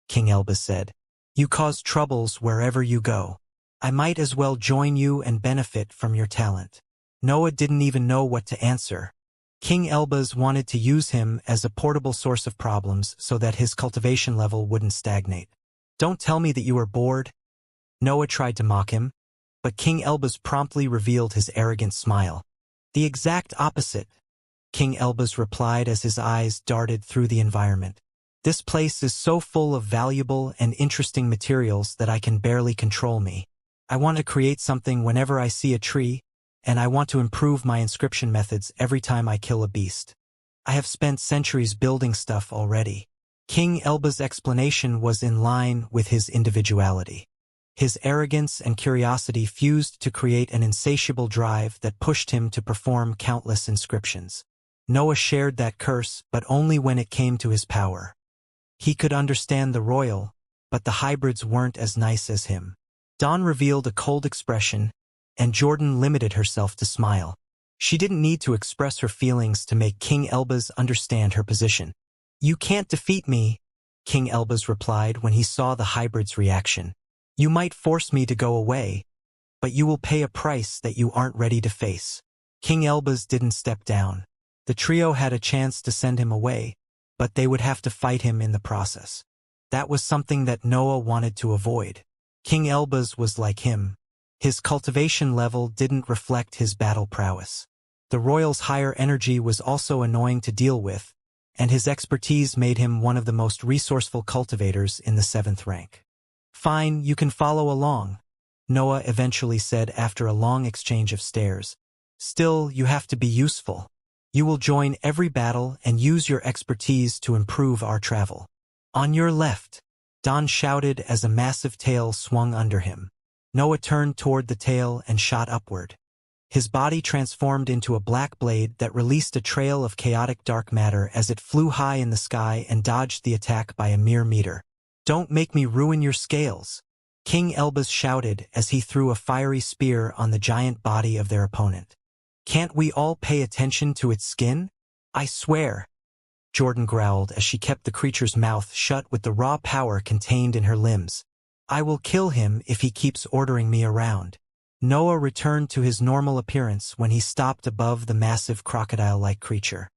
King Elbas said. "You cause troubles wherever you go. I might as well join you and benefit from your talent." Noah didn't even know what to answer. King Elbas wanted to use him as a portable source of problems so that his cultivation level wouldn't stagnate. "Don't tell me that you are bored," Noah tried to mock him, but King Elbas promptly revealed his arrogant smile. "The exact opposite," King Elbas replied as his eyes darted through the environment. "This place is so full of valuable and interesting materials that I can barely control me. I want to create something whenever I see a tree, and I want to improve my inscription methods every time I kill a beast. I have spent centuries building stuff already." King Elba's explanation was in line with his individuality. His arrogance and curiosity fused to create an insatiable drive that pushed him to perform countless inscriptions. Noah shared that curse, but only when it came to his power. He could understand the royal, but the hybrids weren't as nice as him. Dawn revealed a cold expression, and Jordan limited herself to smile. She didn't need to express her feelings to make King Elbas understand her position. "You can't defeat me," King Elbas replied when he saw the hybrid's reaction. "You might force me to go away, but you will pay a price that you aren't ready to face." King Elbas didn't step down. The trio had a chance to send him away, but they would have to fight him in the process. That was something that Noah wanted to avoid. King Elbas was like him. His cultivation level didn't reflect his battle prowess. The royal's higher energy was also annoying to deal with, and his expertise made him one of the most resourceful cultivators in the 7th rank. "Fine, you can follow along," Noah eventually said after a long exchange of stares. "Still, you have to be useful. You will join every battle and use your expertise to improve our travel." "On your left," Don shouted as a massive tail swung under him. Noah turned toward the tail and shot upward. His body transformed into a black blade that released a trail of chaotic dark matter as it flew high in the sky and dodged the attack by a mere meter. "Don't make me ruin your scales," King Elbas shouted as he threw a fiery spear on the giant body of their opponent. "Can't we all pay attention to its skin? I swear," Jordan growled as she kept the creature's mouth shut with the raw power contained in her limbs. "I will kill him if he keeps ordering me around." Noah returned to his normal appearance when he stopped above the massive crocodile-like creature.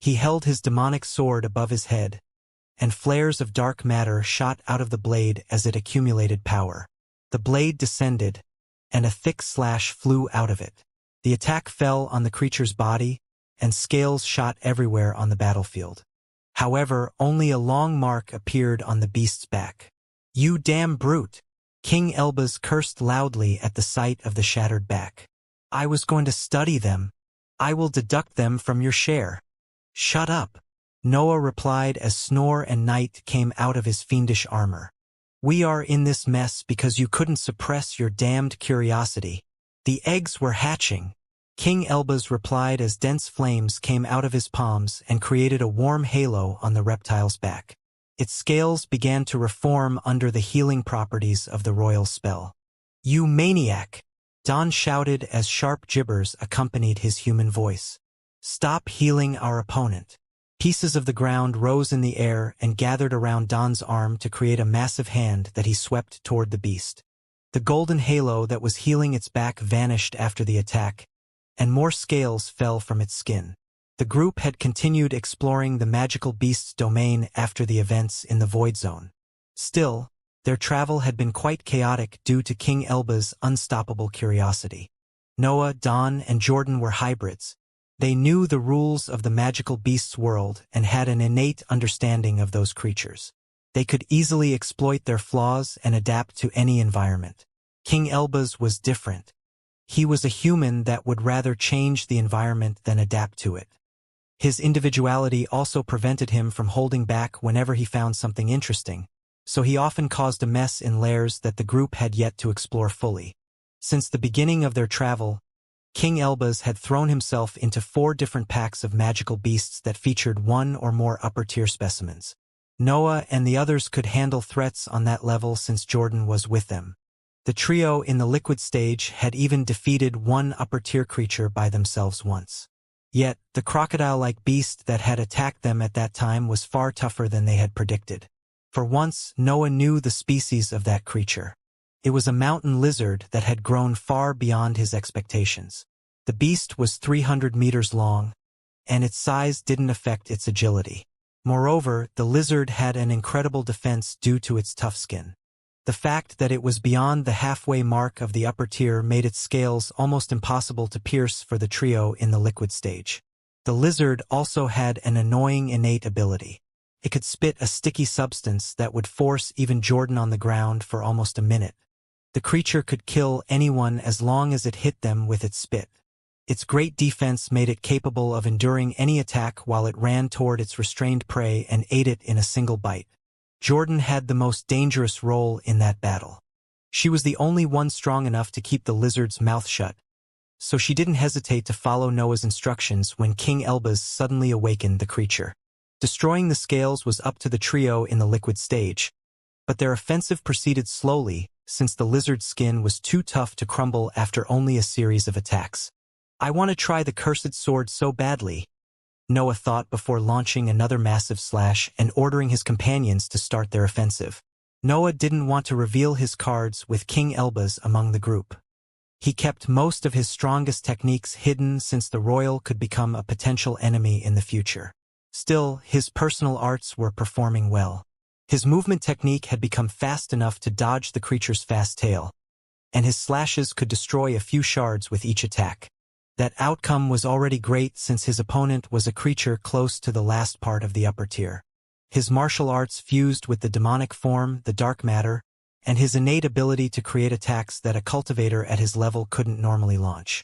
He held his demonic sword above his head, and flares of dark matter shot out of the blade as it accumulated power. The blade descended, and a thick slash flew out of it. The attack fell on the creature's body, and scales shot everywhere on the battlefield. However, only a long mark appeared on the beast's back. "You damn brute!" King Elbas cursed loudly at the sight of the shattered back. "I was going to study them. I will deduct them from your share." "Shut up," Noah replied as Snore and Night came out of his fiendish armor. "We are in this mess because you couldn't suppress your damned curiosity. The eggs were hatching." King Elbaz replied as dense flames came out of his palms and created a warm halo on the reptile's back. Its scales began to reform under the healing properties of the royal spell. "You maniac!" Don shouted as sharp gibbers accompanied his human voice. "Stop healing our opponent." Pieces of the ground rose in the air and gathered around Don's arm to create a massive hand that he swept toward the beast. The golden halo that was healing its back vanished after the attack, and more scales fell from its skin. The group had continued exploring the magical beast's domain after the events in the Void Zone. Still, their travel had been quite chaotic due to King Elbaz's unstoppable curiosity. Noah, Don, and Jordan were hybrids. They knew the rules of the magical beast's world and had an innate understanding of those creatures. They could easily exploit their flaws and adapt to any environment. King Elbaz was different. He was a human that would rather change the environment than adapt to it. His individuality also prevented him from holding back whenever he found something interesting, so he often caused a mess in lairs that the group had yet to explore fully. Since the beginning of their travel, King Elbaz had thrown himself into 4 different packs of magical beasts that featured 1 or more upper-tier specimens. Noah and the others could handle threats on that level since Jordan was with them. The trio in the liquid stage had even defeated 1 upper-tier creature by themselves once. Yet, the crocodile-like beast that had attacked them at that time was far tougher than they had predicted. For once, Noah knew the species of that creature. It was a mountain lizard that had grown far beyond his expectations. The beast was 300 meters long, and its size didn't affect its agility. Moreover, the lizard had an incredible defense due to its tough skin. The fact that it was beyond the halfway mark of the upper tier made its scales almost impossible to pierce for the trio in the liquid stage. The lizard also had an annoying innate ability. It could spit a sticky substance that would force even Jordan on the ground for almost a minute. The creature could kill anyone as long as it hit them with its spit. Its great defense made it capable of enduring any attack while it ran toward its restrained prey and ate it in a single bite. Jordan had the most dangerous role in that battle. She was the only one strong enough to keep the lizard's mouth shut, so she didn't hesitate to follow Noah's instructions when King Elbaz suddenly awakened the creature. Destroying the scales was up to the trio in the liquid stage, but their offensive proceeded slowly since the lizard's skin was too tough to crumble after only a series of attacks. "I want to try the cursed sword so badly," Noah thought before launching another massive slash and ordering his companions to start their offensive. Noah didn't want to reveal his cards with King Elbaz among the group. He kept most of his strongest techniques hidden since the royal could become a potential enemy in the future. Still, his personal arts were performing well. His movement technique had become fast enough to dodge the creature's fast tail, and his slashes could destroy a few shards with each attack. That outcome was already great since his opponent was a creature close to the last part of the upper tier. His martial arts fused with the demonic form, the dark matter, and his innate ability to create attacks that a cultivator at his level couldn't normally launch.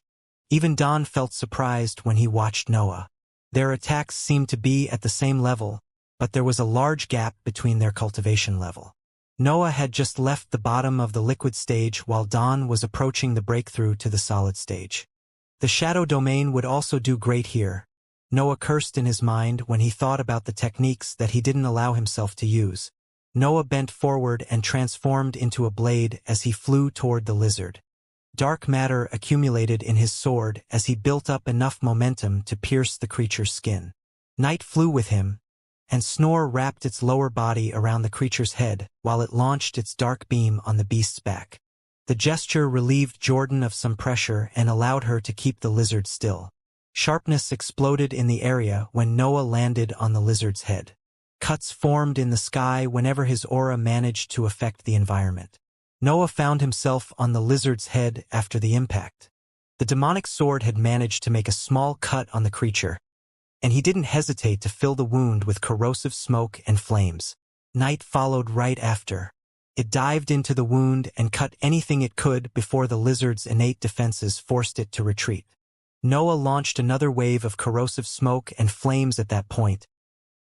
Even Don felt surprised when he watched Noah. Their attacks seemed to be at the same level, but there was a large gap between their cultivation level. Noah had just left the bottom of the liquid stage while Don was approaching the breakthrough to the solid stage. The shadow domain would also do great here. Noah cursed in his mind when he thought about the techniques that he didn't allow himself to use. Noah bent forward and transformed into a blade as he flew toward the lizard. Dark matter accumulated in his sword as he built up enough momentum to pierce the creature's skin. Night flew with him, and Snore wrapped its lower body around the creature's head while it launched its dark beam on the beast's back. The gesture relieved Jordan of some pressure and allowed her to keep the lizard still. Sharpness exploded in the area when Noah landed on the lizard's head. Cuts formed in the sky whenever his aura managed to affect the environment. Noah found himself on the lizard's head after the impact. The demonic sword had managed to make a small cut on the creature, and he didn't hesitate to fill the wound with corrosive smoke and flames. Night followed right after. It dived into the wound and cut anything it could before the lizard's innate defenses forced it to retreat. Noah launched another wave of corrosive smoke and flames at that point,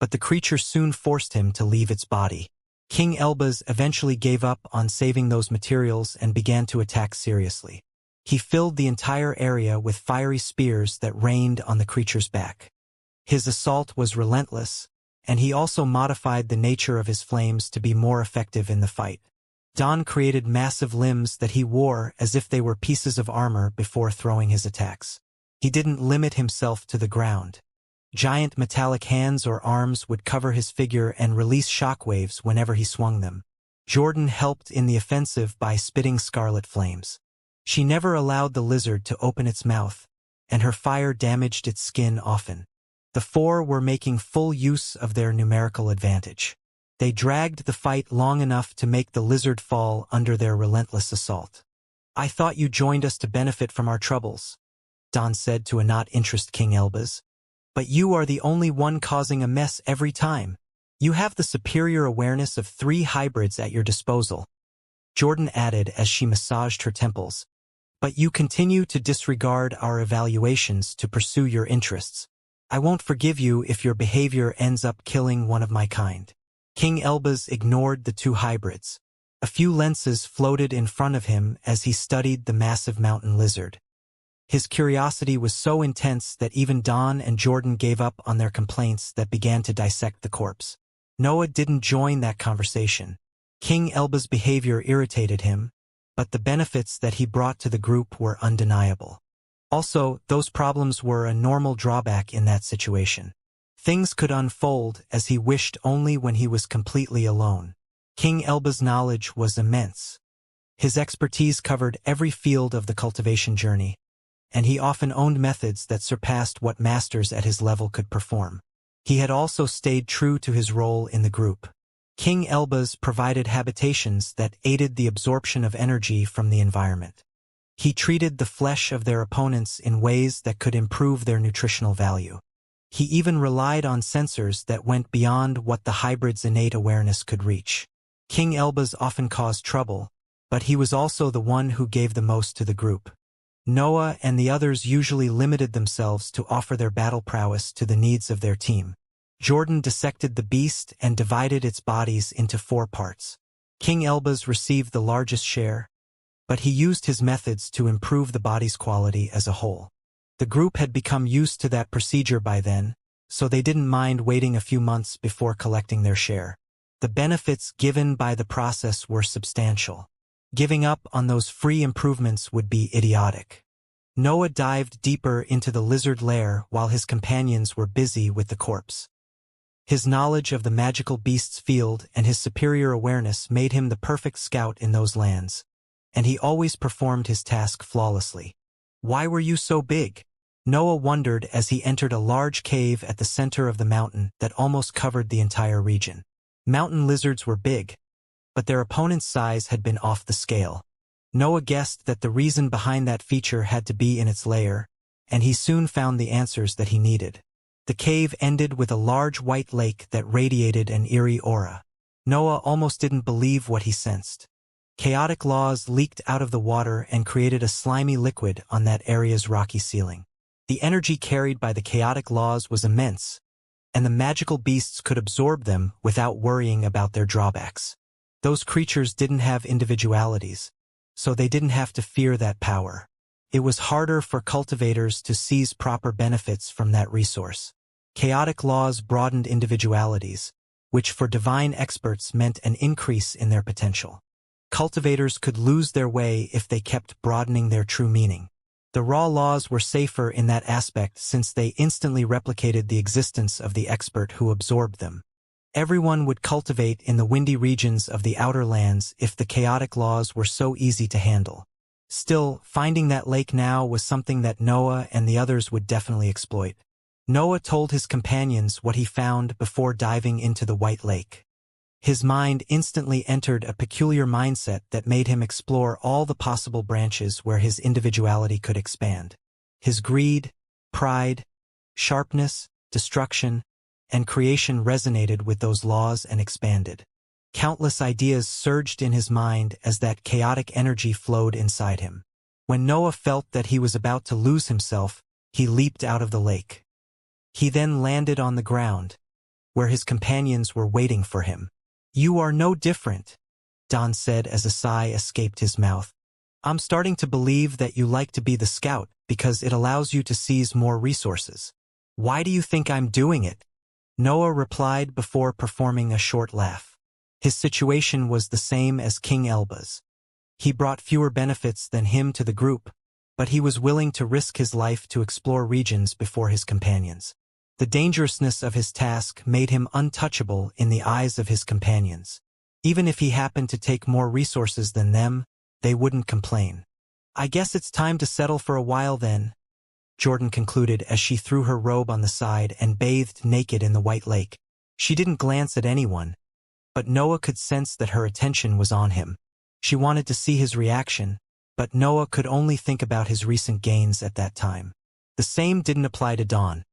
but the creature soon forced him to leave its body. King Elbaz eventually gave up on saving those materials and began to attack seriously. He filled the entire area with fiery spears that rained on the creature's back. His assault was relentless, and he also modified the nature of his flames to be more effective in the fight. Don created massive limbs that he wore as if they were pieces of armor before throwing his attacks. He didn't limit himself to the ground. Giant metallic hands or arms would cover his figure and release shockwaves whenever he swung them. Jordan helped in the offensive by spitting scarlet flames. She never allowed the lizard to open its mouth, and her fire damaged its skin often. The four were making full use of their numerical advantage. They dragged the fight long enough to make the lizard fall under their relentless assault. "I thought you joined us to benefit from our troubles," Don said to a not-interested King Elbaz. "But you are the only one causing a mess every time. You have the superior awareness of 3 hybrids at your disposal," Jordan added as she massaged her temples. "But you continue to disregard our evaluations to pursue your interests. I won't forgive you if your behavior ends up killing one of my kind." King Elbaz ignored the 2 hybrids. A few lenses floated in front of him as he studied the massive mountain lizard. His curiosity was so intense that even Don and Jordan gave up on their complaints that began to dissect the corpse. Noah didn't join that conversation. King Elbaz's behavior irritated him, but the benefits that he brought to the group were undeniable. Also, those problems were a normal drawback in that situation. Things could unfold as he wished only when he was completely alone. King Elbaz's knowledge was immense. His expertise covered every field of the cultivation journey, and he often owned methods that surpassed what masters at his level could perform. He had also stayed true to his role in the group. King Elbaz provided habitations that aided the absorption of energy from the environment. He treated the flesh of their opponents in ways that could improve their nutritional value. He even relied on sensors that went beyond what the hybrid's innate awareness could reach. King Elbaz often caused trouble, but he was also the one who gave the most to the group. Noah and the others usually limited themselves to offer their battle prowess to the needs of their team. Jordan dissected the beast and divided its bodies into 4 parts. King Elbaz received the largest share, but he used his methods to improve the body's quality as a whole. The group had become used to that procedure by then, so they didn't mind waiting a few months before collecting their share. The benefits given by the process were substantial. Giving up on those free improvements would be idiotic. Noah dived deeper into the lizard lair while his companions were busy with the corpse. His knowledge of the magical beast's field and his superior awareness made him the perfect scout in those lands, and he always performed his task flawlessly. "Why were you so big?" Noah wondered as he entered a large cave at the center of the mountain that almost covered the entire region. Mountain lizards were big, but their opponent's size had been off the scale. Noah guessed that the reason behind that feature had to be in its lair, and he soon found the answers that he needed. The cave ended with a large white lake that radiated an eerie aura. Noah almost didn't believe what he sensed. Chaotic laws leaked out of the water and created a slimy liquid on that area's rocky ceiling. The energy carried by the chaotic laws was immense, and the magical beasts could absorb them without worrying about their drawbacks. Those creatures didn't have individualities, so they didn't have to fear that power. It was harder for cultivators to seize proper benefits from that resource. Chaotic laws broadened individualities, which for divine experts meant an increase in their potential. Cultivators could lose their way if they kept broadening their true meaning. The raw laws were safer in that aspect since they instantly replicated the existence of the expert who absorbed them. Everyone would cultivate in the windy regions of the outer lands if the chaotic laws were so easy to handle. Still, finding that lake now was something that Noah and the others would definitely exploit. Noah told his companions what he found before diving into the White Lake. His mind instantly entered a peculiar mindset that made him explore all the possible branches where his individuality could expand. His greed, pride, sharpness, destruction, and creation resonated with those laws and expanded. Countless ideas surged in his mind as that chaotic energy flowed inside him. When Noah felt that he was about to lose himself, he leaped out of the lake. He then landed on the ground, where his companions were waiting for him. "You are no different," Don said as a sigh escaped his mouth. "I'm starting to believe that you like to be the scout because it allows you to seize more resources." "Why do you think I'm doing it?" Noah replied before performing a short laugh. His situation was the same as King Elba's. He brought fewer benefits than him to the group, but he was willing to risk his life to explore regions before his companions. The dangerousness of his task made him untouchable in the eyes of his companions. Even if he happened to take more resources than them, they wouldn't complain. "I guess it's time to settle for a while then," Jordan concluded as she threw her robe on the side and bathed naked in the white lake. She didn't glance at anyone, but Noah could sense that her attention was on him. She wanted to see his reaction, but Noah could only think about his recent gains at that time. The same didn't apply to Dawn,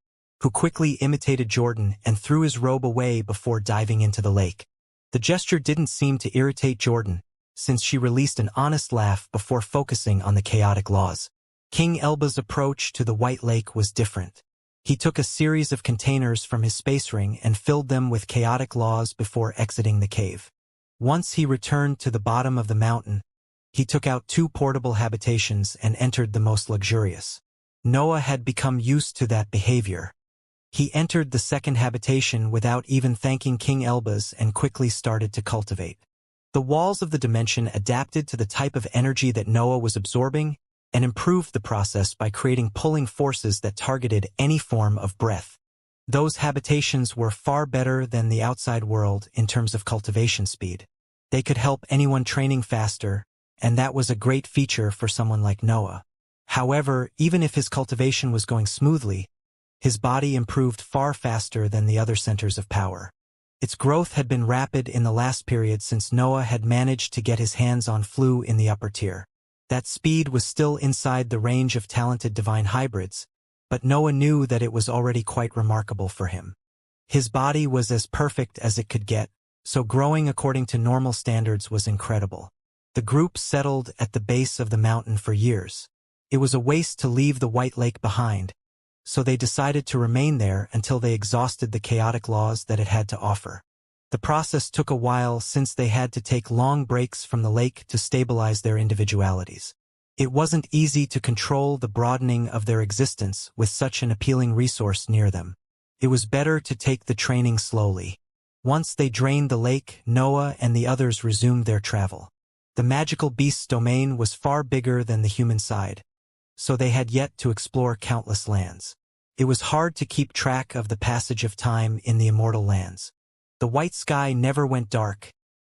who quickly imitated Jordan and threw his robe away before diving into the lake. The gesture didn't seem to irritate Jordan, since she released an honest laugh before focusing on the chaotic laws. King Elba's approach to the White Lake was different. He took a series of containers from his space ring and filled them with chaotic laws before exiting the cave. Once he returned to the bottom of the mountain, he took out 2 portable habitations and entered the most luxurious. Noah had become used to that behavior. He entered the second habitation without even thanking King Elba's and quickly started to cultivate. The walls of the dimension adapted to the type of energy that Noah was absorbing and improved the process by creating pulling forces that targeted any form of breath. Those habitations were far better than the outside world in terms of cultivation speed. They could help anyone training faster, and that was a great feature for someone like Noah. However, even if his cultivation was going smoothly, his body improved far faster than the other centers of power. Its growth had been rapid in the last period since Noah had managed to get his hands on Flu in the upper tier. That speed was still inside the range of talented divine hybrids, but Noah knew that it was already quite remarkable for him. His body was as perfect as it could get, so growing according to normal standards was incredible. The group settled at the base of the mountain for years. It was a waste to leave the White Lake behind, so they decided to remain there until they exhausted the chaotic laws that it had to offer. The process took a while since they had to take long breaks from the lake to stabilize their individualities. It wasn't easy to control the broadening of their existence with such an appealing resource near them. It was better to take the training slowly. Once they drained the lake, Noah and the others resumed their travel. The magical beast's domain was far bigger than the human side, so they had yet to explore countless lands. It was hard to keep track of the passage of time in the immortal lands. The white sky never went dark,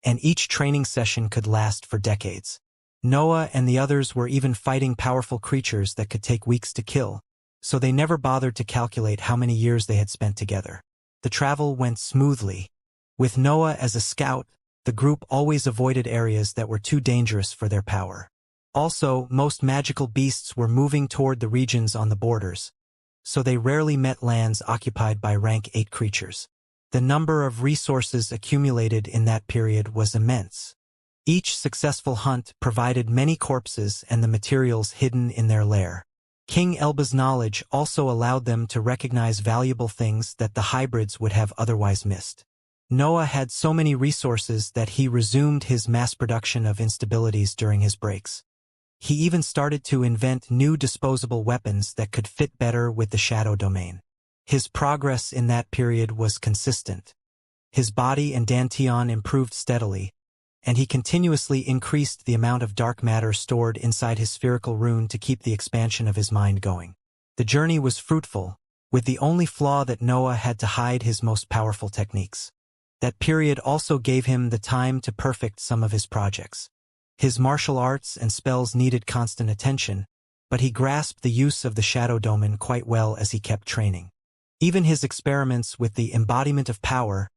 and each training session could last for decades. Noah and the others were even fighting powerful creatures that could take weeks to kill, so they never bothered to calculate how many years they had spent together. The travel went smoothly. With Noah as a scout, the group always avoided areas that were too dangerous for their power. Also, most magical beasts were moving toward the regions on the borders, so they rarely met lands occupied by rank 8 creatures. The number of resources accumulated in that period was immense. Each successful hunt provided many corpses and the materials hidden in their lair. King Elba's knowledge also allowed them to recognize valuable things that the hybrids would have otherwise missed. Noah had so many resources that he resumed his mass production of instabilities during his breaks. He even started to invent new disposable weapons that could fit better with the shadow domain. His progress in that period was consistent. His body and Dantian improved steadily, and he continuously increased the amount of dark matter stored inside his spherical rune to keep the expansion of his mind going. The journey was fruitful, with the only flaw that Noah had to hide his most powerful techniques. That period also gave him the time to perfect some of his projects. His martial arts and spells needed constant attention, but he grasped the use of the shadow domain quite well as he kept training. Even his experiments with the embodiment of power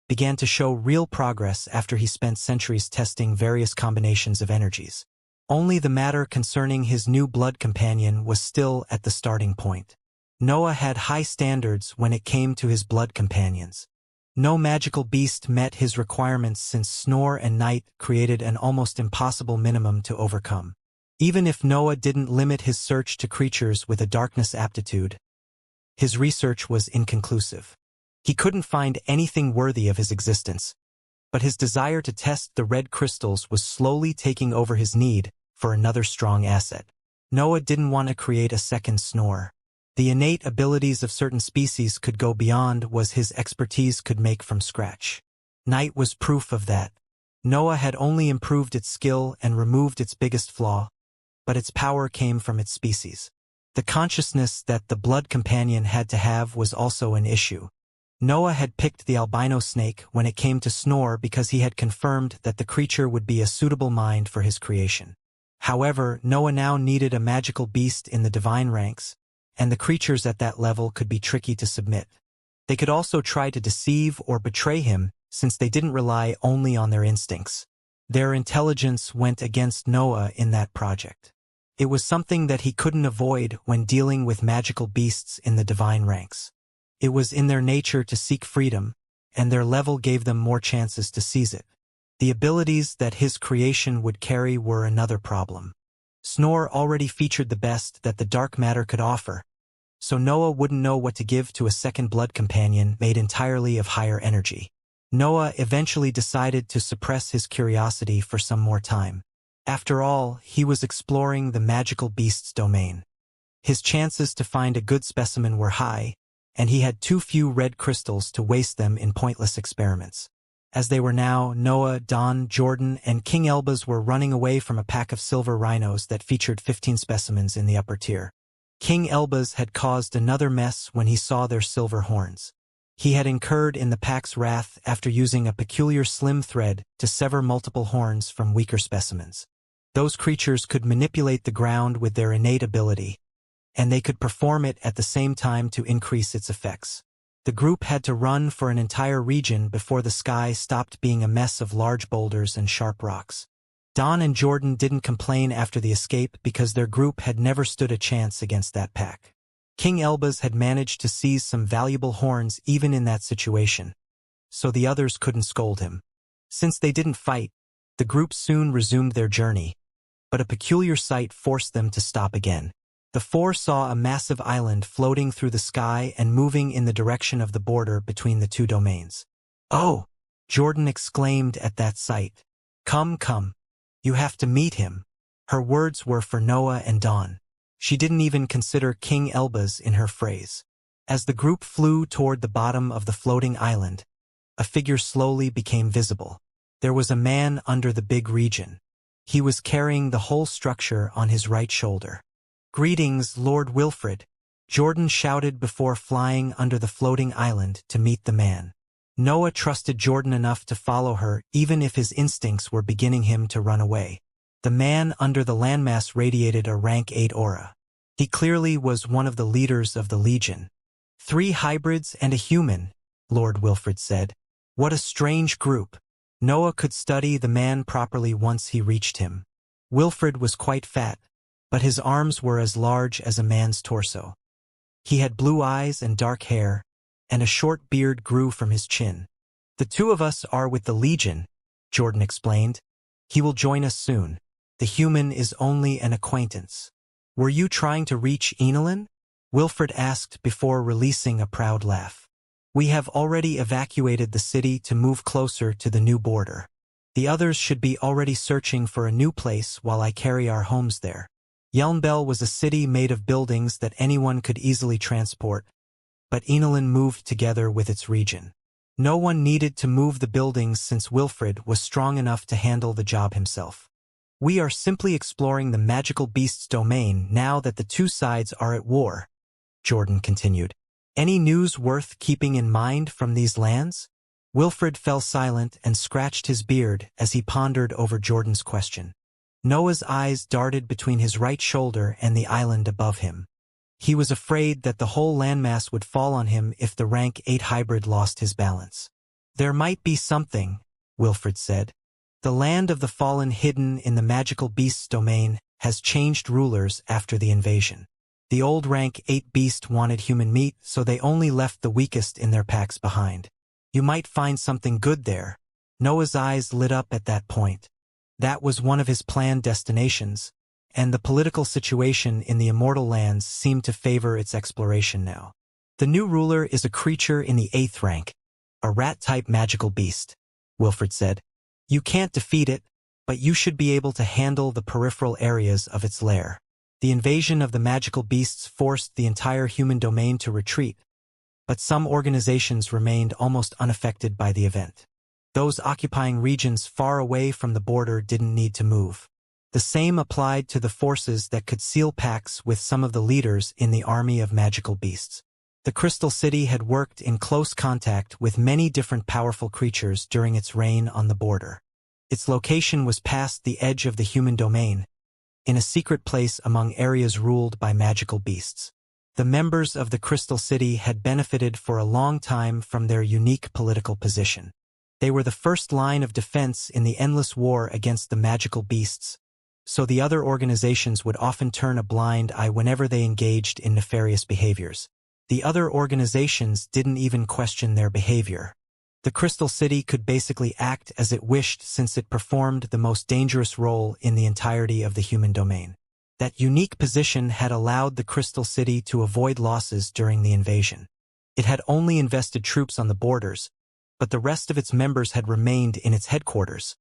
began to show real progress after he spent centuries testing various combinations of energies. Only the matter concerning his new blood companion was still at the starting point. Noah had high standards when it came to his blood companions. No magical beast met his requirements since Snore and Night created an almost impossible minimum to overcome. Even if Noah didn't limit his search to creatures with a darkness aptitude, his research was inconclusive. He couldn't find anything worthy of his existence, but his desire to test the red crystals was slowly taking over his need for another strong asset. Noah didn't want to create a second Snore. The innate abilities of certain species could go beyond what his expertise could make from scratch. Night was proof of that. Noah had only improved its skill and removed its biggest flaw, but its power came from its species. The consciousness that the blood companion had to have was also an issue. Noah had picked the albino snake when it came to Snore because he had confirmed that the creature would be a suitable mind for his creation. However, Noah now needed a magical beast in the divine ranks, and the creatures at that level could be tricky to submit. They could also try to deceive or betray him since they didn't rely only on their instincts. Their intelligence went against Noah in that project. It was something that he couldn't avoid when dealing with magical beasts in the divine ranks. It was in their nature to seek freedom, and their level gave them more chances to seize it. The abilities that his creation would carry were another problem. Snore already featured the best that the dark matter could offer, so Noah wouldn't know what to give to a second blood companion made entirely of higher energy. Noah eventually decided to suppress his curiosity for some more time. After all, he was exploring the magical beast's domain. His chances to find a good specimen were high, and he had too few red crystals to waste them in pointless experiments. As they were now, Noah, Don, Jordan, and King Elbaz were running away from a pack of silver rhinos that featured 15 specimens in the upper tier. King Elbaz had caused another mess when he saw their silver horns. He had incurred in the pack's wrath after using a peculiar slim thread to sever multiple horns from weaker specimens. Those creatures could manipulate the ground with their innate ability, and they could perform it at the same time to increase its effects. The group had to run for an entire region before the sky stopped being a mess of large boulders and sharp rocks. Don and Jordan didn't complain after the escape because their group had never stood a chance against that pack. King Elbaz had managed to seize some valuable horns even in that situation, so the others couldn't scold him. Since they didn't fight, the group soon resumed their journey, but a peculiar sight forced them to stop again. The four saw a massive island floating through the sky and moving in the direction of the border between the two domains. "Oh!" Jordan exclaimed at that sight. Come. You have to meet him." Her words were for Noah and Don. She didn't even consider King Elbaz in her phrase. As the group flew toward the bottom of the floating island, a figure slowly became visible. There was a man under the big region. He was carrying the whole structure on his right shoulder. "Greetings, Lord Wilfred," Jordan shouted before flying under the floating island to meet the man. Noah trusted Jordan enough to follow her even if his instincts were beginning him to run away. The man under the landmass radiated a rank 8 aura. He clearly was one of the leaders of the Legion. 3 hybrids and a human, Lord Wilfred said. What a strange group. Noah could study the man properly once he reached him. Wilfred was quite fat, but his arms were as large as a man's torso. He had blue eyes and dark hair, and a short beard grew from his chin. "The 2 of us are with the Legion," Jordan explained. "He will join us soon. The human is only an acquaintance." "Were you trying to reach Inauthentic?" Wilfred asked before releasing a proud laugh. "We have already evacuated the city to move closer to the new border. The others should be already searching for a new place while I carry our homes there." Yelnbel was a city made of buildings that anyone could easily transport, but Inauthentic moved together with its region. No one needed to move the buildings since Wilfred was strong enough to handle the job himself. "We are simply exploring the magical beast's domain now that the 2 sides are at war," Jordan continued. "Any news worth keeping in mind from these lands?" Wilfred fell silent and scratched his beard as he pondered over Jordan's question. Noah's eyes darted between his right shoulder and the island above him. He was afraid that the whole landmass would fall on him if the rank 8 hybrid lost his balance. "There might be something," Wilfred said. "The land of the fallen hidden in the magical beast's domain has changed rulers after the invasion. The old rank 8 beast wanted human meat, so they only left the weakest in their packs behind. You might find something good there." Noah's eyes lit up at that point. That was one of his planned destinations, and the political situation in the Immortal lands seemed to favor its exploration now. The new ruler is a creature in the 8th rank, a rat-type magical beast, Wilfred said. You can't defeat it, but you should be able to handle the peripheral areas of its lair. The invasion of the magical beasts forced the entire human domain to retreat, but some organizations remained almost unaffected by the event. Those occupying regions far away from the border didn't need to move. The same applied to the forces that could seal pacts with some of the leaders in the army of magical beasts. The Crystal City had worked in close contact with many different powerful creatures during its reign on the border. Its location was past the edge of the human domain, in a secret place among areas ruled by magical beasts. The members of the Crystal City had benefited for a long time from their unique political position. They were the first line of defense in the endless war against the magical beasts, so the other organizations would often turn a blind eye whenever they engaged in nefarious behaviors. The other organizations didn't even question their behavior. The Crystal City could basically act as it wished since it performed the most dangerous role in the entirety of the human domain. That unique position had allowed the Crystal City to avoid losses during the invasion. It had only invested troops on the borders, but the rest of its members had remained in its headquarters,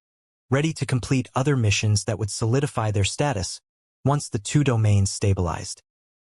ready to complete other missions that would solidify their status once the two domains stabilized.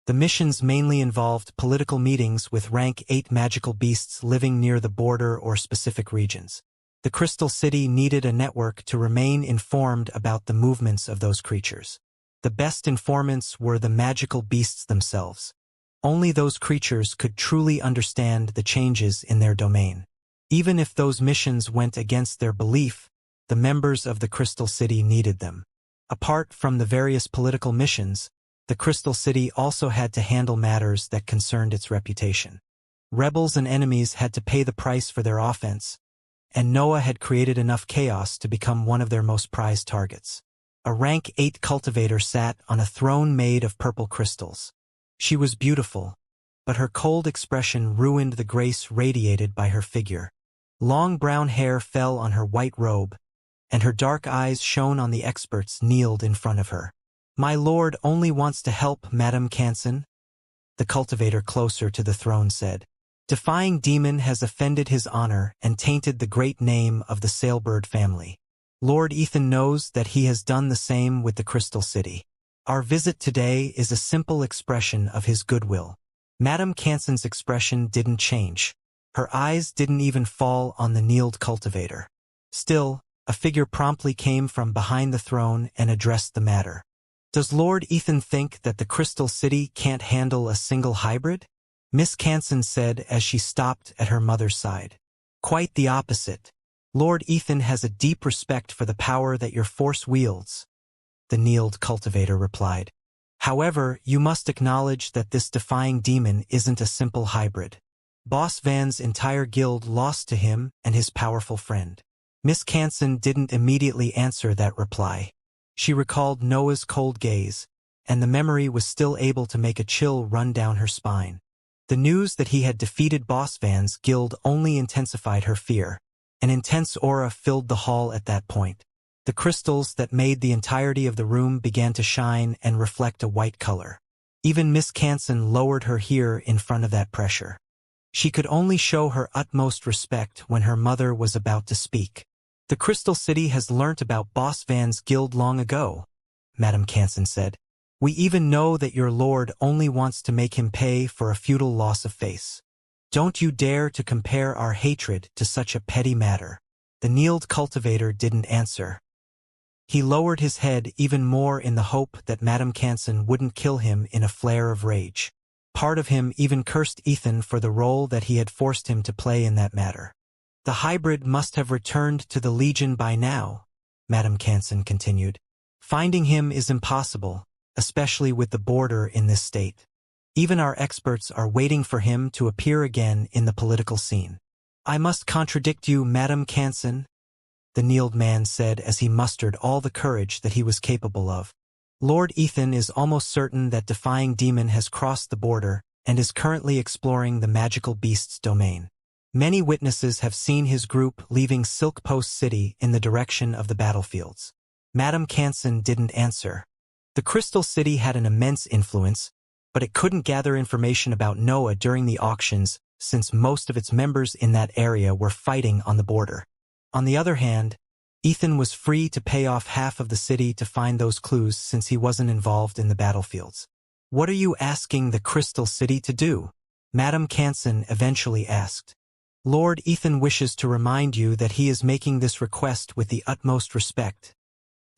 The missions mainly involved political meetings with rank 8 magical beasts living near the border or specific regions. The Crystal City needed a network to remain informed about the movements of those creatures. The best informants were the magical beasts themselves. Only those creatures could truly understand the changes in their domain. Even if those missions went against their belief, the members of the Crystal City needed them. Apart from the various political missions, the Crystal City also had to handle matters that concerned its reputation. Rebels and enemies had to pay the price for their offense, and Noah had created enough chaos to become one of their most prized targets. A rank 8 cultivator sat on a throne made of purple crystals. She was beautiful, but her cold expression ruined the grace radiated by her figure. Long brown hair fell on her white robe, and her dark eyes shone on the experts kneeled in front of her. "My lord only wants to help, Madame Canson," the cultivator closer to the throne said. "Defying Demon has offended his honor and tainted the great name of the Sailbird family. Lord Ethan knows that he has done the same with the Crystal City. Our visit today is a simple expression of his goodwill." Madame Canson's expression didn't change. Her eyes didn't even fall on the kneeled cultivator. Still, a figure promptly came from behind the throne and addressed the matter. "Does Lord Ethan think that the Crystal City can't handle a single hybrid?" Miss Canson said as she stopped at her mother's side. "Quite the opposite. Lord Ethan has a deep respect for the power that your force wields," the kneeled cultivator replied. "However, you must acknowledge that this defying demon isn't a simple hybrid. Boss Van's entire guild lost to him and his powerful friend." Miss Canson didn't immediately answer that reply. She recalled Noah's cold gaze, and the memory was still able to make a chill run down her spine. The news that he had defeated Boss Van's guild only intensified her fear. An intense aura filled the hall at that point. The crystals that made the entirety of the room began to shine and reflect a white color. Even Miss Canson lowered her hear in front of that pressure. She could only show her utmost respect when her mother was about to speak. "The Crystal City has learnt about Boss Van's guild long ago," Madame Canson said. "We even know that your lord only wants to make him pay for a futile loss of face. Don't you dare to compare our hatred to such a petty matter." The kneeled cultivator didn't answer. He lowered his head even more in the hope that Madame Canson wouldn't kill him in a flare of rage. Part of him even cursed Ethan for the role that he had forced him to play in that matter. "The hybrid must have returned to the Legion by now," Madame Canson continued. "Finding him is impossible, especially with the border in this state. Even our experts are waiting for him to appear again in the political scene." "I must contradict you, Madame Canson," the kneeled man said as he mustered all the courage that he was capable of. "Lord Ethan is almost certain that Defying Demon has crossed the border and is currently exploring the magical beast's domain. Many witnesses have seen his group leaving Silk Post City in the direction of the battlefields." Madame Canson didn't answer. The Crystal City had an immense influence, but it couldn't gather information about Noah during the auctions since most of its members in that area were fighting on the border. On the other hand, Ethan was free to pay off half of the city to find those clues since he wasn't involved in the battlefields. "What are you asking the Crystal City to do?" Madame Canson eventually asked. "Lord Ethan wishes to remind you that he is making this request with the utmost respect,"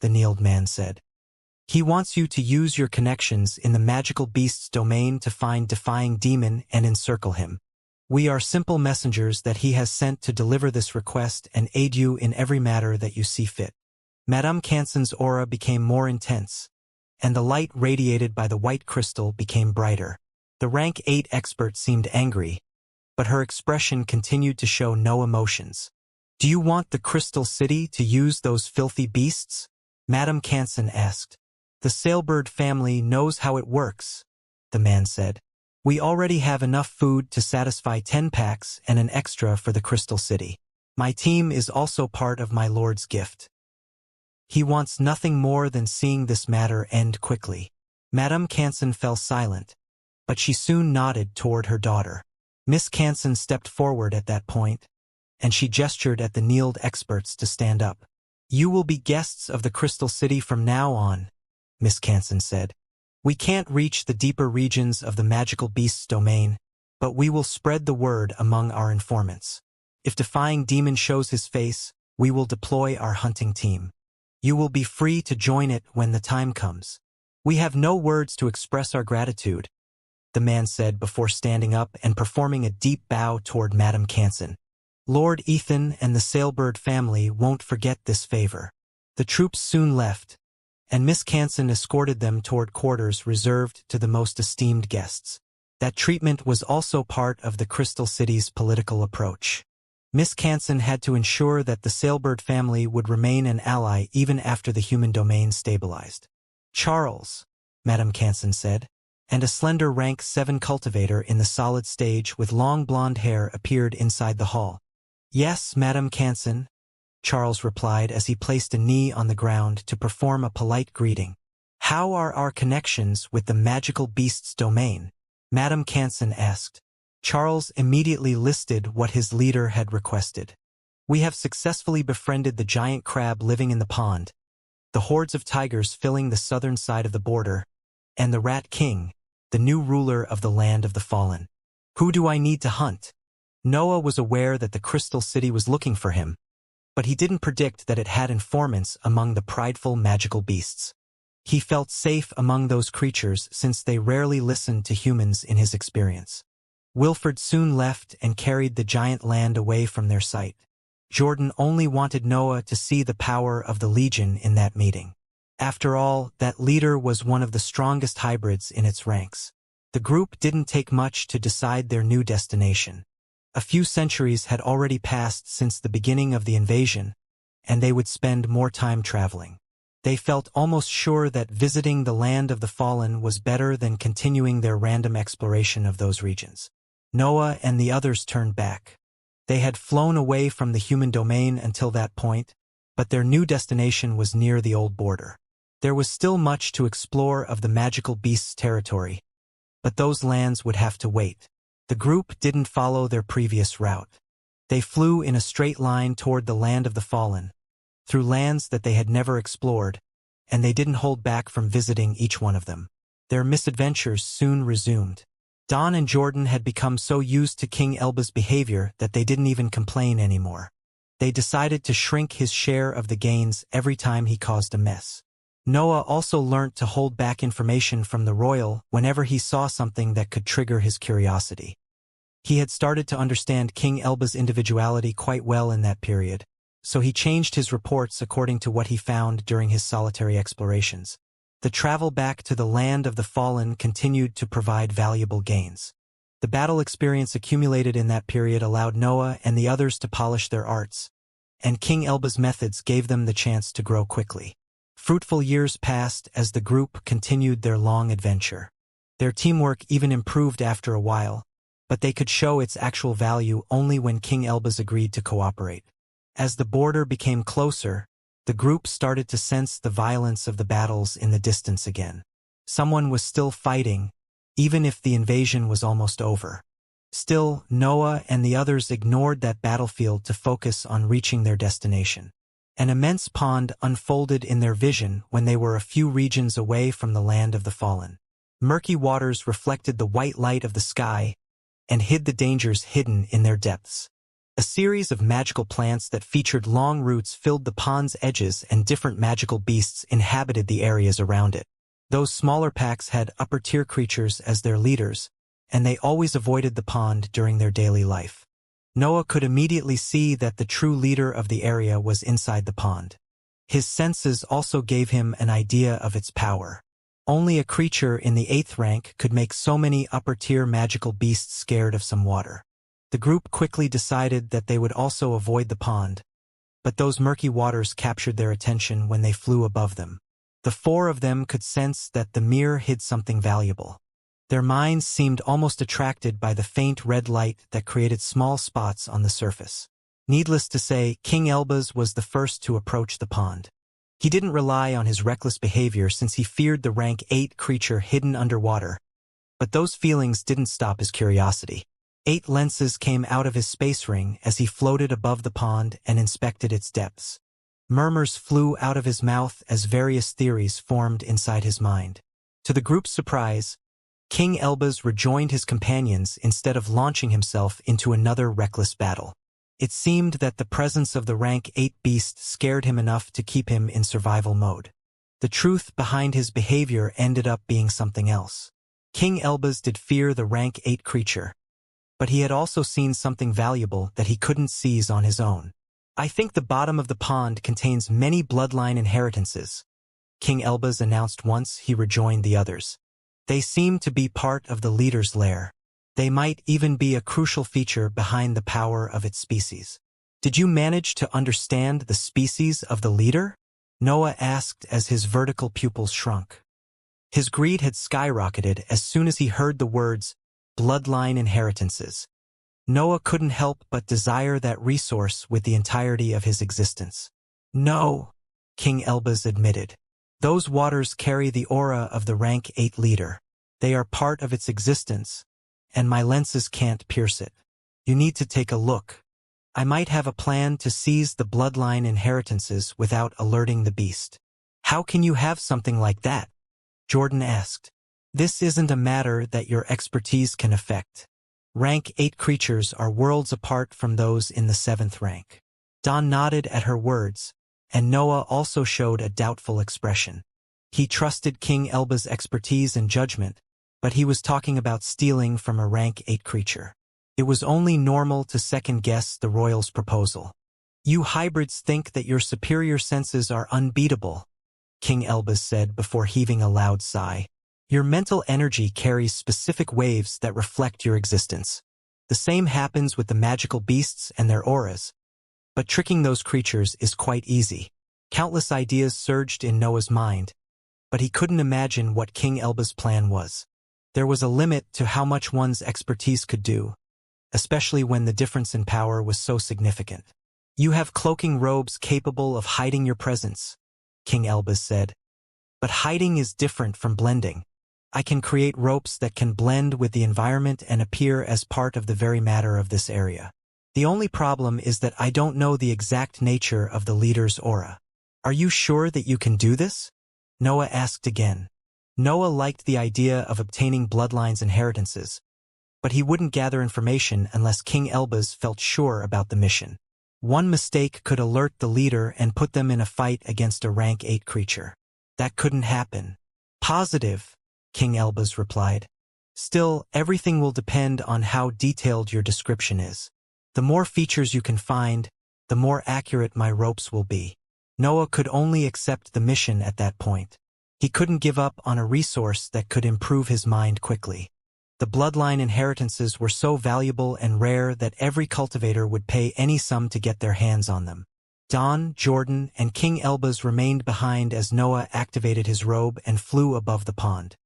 the kneeled man said. "He wants you to use your connections in the magical beast's domain to find Defying Demon and encircle him. We are simple messengers that he has sent to deliver this request and aid you in every matter that you see fit." Madame Canson's aura became more intense, and the light radiated by the white crystal became brighter. The rank 8 expert seemed angry, but her expression continued to show no emotions. "Do you want the Crystal City to use those filthy beasts?" Madame Canson asked. "The Sailbird family knows how it works," the man said. "We already have enough food to satisfy 10 packs and an extra for the Crystal City. My team is also part of my lord's gift. He wants nothing more than seeing this matter end quickly." Madame Canson fell silent, but she soon nodded toward her daughter. Miss Canson stepped forward at that point, and she gestured at the kneeled experts to stand up. "You will be guests of the Crystal City from now on," Miss Canson said. "We can't reach the deeper regions of the magical beast's domain, but we will spread the word among our informants. If Defying Demon shows his face, we will deploy our hunting team. You will be free to join it when the time comes. We have no words to express our gratitude," the man said before standing up and performing a deep bow toward Madame Canson. "Lord Ethan and the Sailbird family won't forget this favor." The troops soon left, and Miss Canson escorted them toward quarters reserved to the most esteemed guests. That treatment was also part of the Crystal City's political approach. Miss Canson had to ensure that the Sailbird family would remain an ally even after the human domain stabilized. "Charles," Madame Canson said, and a slender rank 7 cultivator in the solid stage with long blonde hair appeared inside the hall. "Yes, Madame Canson," Charles replied as he placed a knee on the ground to perform a polite greeting. "How are our connections with the magical beast's domain?" Madame Canson asked. Charles immediately listed what his leader had requested. "We have successfully befriended the giant crab living in the pond, the hordes of tigers filling the southern side of the border, and the Rat King, the new ruler of the land of the fallen. Who do I need to hunt?" Noah was aware that the Crystal City was looking for him, but he didn't predict that it had informants among the prideful magical beasts. He felt safe among those creatures since they rarely listened to humans in his experience. Wilford soon left and carried the giant land away from their sight. Jordan only wanted Noah to see the power of the Legion in that meeting. After all, that leader was one of the strongest hybrids in its ranks. The group didn't take much to decide their new destination. A few centuries had already passed since the beginning of the invasion, and they would spend more time traveling. They felt almost sure that visiting the land of the fallen was better than continuing their random exploration of those regions. Noah and the others turned back. They had flown away from the human domain until that point, but their new destination was near the old border. There was still much to explore of the magical beast's territory, but those lands would have to wait. The group didn't follow their previous route. They flew in a straight line toward the land of the fallen, through lands that they had never explored, and they didn't hold back from visiting each one of them. Their misadventures soon resumed. Don and Jordan had become so used to King Elba's behavior that they didn't even complain anymore. They decided to shrink his share of the gains every time he caused a mess. Noah also learnt to hold back information from the royal whenever he saw something that could trigger his curiosity. He had started to understand King Elba's individuality quite well in that period, so he changed his reports according to what he found during his solitary explorations. The travel back to the land of the fallen continued to provide valuable gains. The battle experience accumulated in that period allowed Noah and the others to polish their arts, and King Elba's methods gave them the chance to grow quickly. Fruitful years passed as the group continued their long adventure. Their teamwork even improved after a while, but they could show its actual value only when King Elba's agreed to cooperate. As the border became closer, the group started to sense the violence of the battles in the distance again. Someone was still fighting, even if the invasion was almost over. Still, Noah and the others ignored that battlefield to focus on reaching their destination. An immense pond unfolded in their vision when they were a few regions away from the land of the fallen. Murky waters reflected the white light of the sky and hid the dangers hidden in their depths. A series of magical plants that featured long roots filled the pond's edges, and different magical beasts inhabited the areas around it. Those smaller packs had upper-tier creatures as their leaders, and they always avoided the pond during their daily life. Noah could immediately see that the true leader of the area was inside the pond. His senses also gave him an idea of its power. Only a creature in the 8th rank could make so many upper-tier magical beasts scared of some water. The group quickly decided that they would also avoid the pond, but those murky waters captured their attention when they flew above them. The 4 of them could sense that the mirror hid something valuable. Their minds seemed almost attracted by the faint red light that created small spots on the surface. Needless to say, King Elbaz was the first to approach the pond. He didn't rely on his reckless behavior since he feared the rank 8 creature hidden underwater, but those feelings didn't stop his curiosity. 8 lenses came out of his space ring as he floated above the pond and inspected its depths. Murmurs flew out of his mouth as various theories formed inside his mind. To the group's surprise, King Elbaz rejoined his companions instead of launching himself into another reckless battle. It seemed that the presence of the rank 8 beast scared him enough to keep him in survival mode. The truth behind his behavior ended up being something else. King Elbaz did fear the rank 8 creature, but he had also seen something valuable that he couldn't seize on his own. "I think the bottom of the pond contains many bloodline inheritances," King Elbaz announced once he rejoined the others. "They seem to be part of the leader's lair. They might even be a crucial feature behind the power of its species." "Did you manage to understand the species of the leader?" Noah asked as his vertical pupils shrunk. His greed had skyrocketed as soon as he heard the words, bloodline inheritances. Noah couldn't help but desire that resource with the entirety of his existence. "No," King Elbaz admitted. "Those waters carry the aura of the rank 8 leader. They are part of its existence, and my lenses can't pierce it. You need to take a look. I might have a plan to seize the bloodline inheritances without alerting the beast." "How can you have something like that?" Jordan asked. "This isn't a matter that your expertise can affect. Rank 8 creatures are worlds apart from those in the 7th rank." Dawn nodded at her words, and Noah also showed a doubtful expression. He trusted King Elbaz's expertise and judgment, but he was talking about stealing from a rank 8 creature. It was only normal to second-guess the royal's proposal. "You hybrids think that your superior senses are unbeatable," King Elbaz said before heaving a loud sigh. "Your mental energy carries specific waves that reflect your existence. The same happens with the magical beasts and their auras, but tricking those creatures is quite easy." Countless ideas surged in Noah's mind, but he couldn't imagine what King Elbaz's plan was. There was a limit to how much one's expertise could do, especially when the difference in power was so significant. "You have cloaking robes capable of hiding your presence," King Elbaz said. "But hiding is different from blending. I can create ropes that can blend with the environment and appear as part of the very matter of this area. The only problem is that I don't know the exact nature of the leader's aura." "Are you sure that you can do this?" Noah asked again. Noah liked the idea of obtaining bloodline's inheritances, but he wouldn't gather information unless King Elbaz felt sure about the mission. One mistake could alert the leader and put them in a fight against a rank 8 creature. That couldn't happen. "Positive," King Elbaz replied. "Still, everything will depend on how detailed your description is. The more features you can find, the more accurate my ropes will be." Noah could only accept the mission at that point. He couldn't give up on a resource that could improve his mind quickly. The bloodline inheritances were so valuable and rare that every cultivator would pay any sum to get their hands on them. Dawn, Jordan, and King Elbaz remained behind as Noah activated his robe and flew above the pond.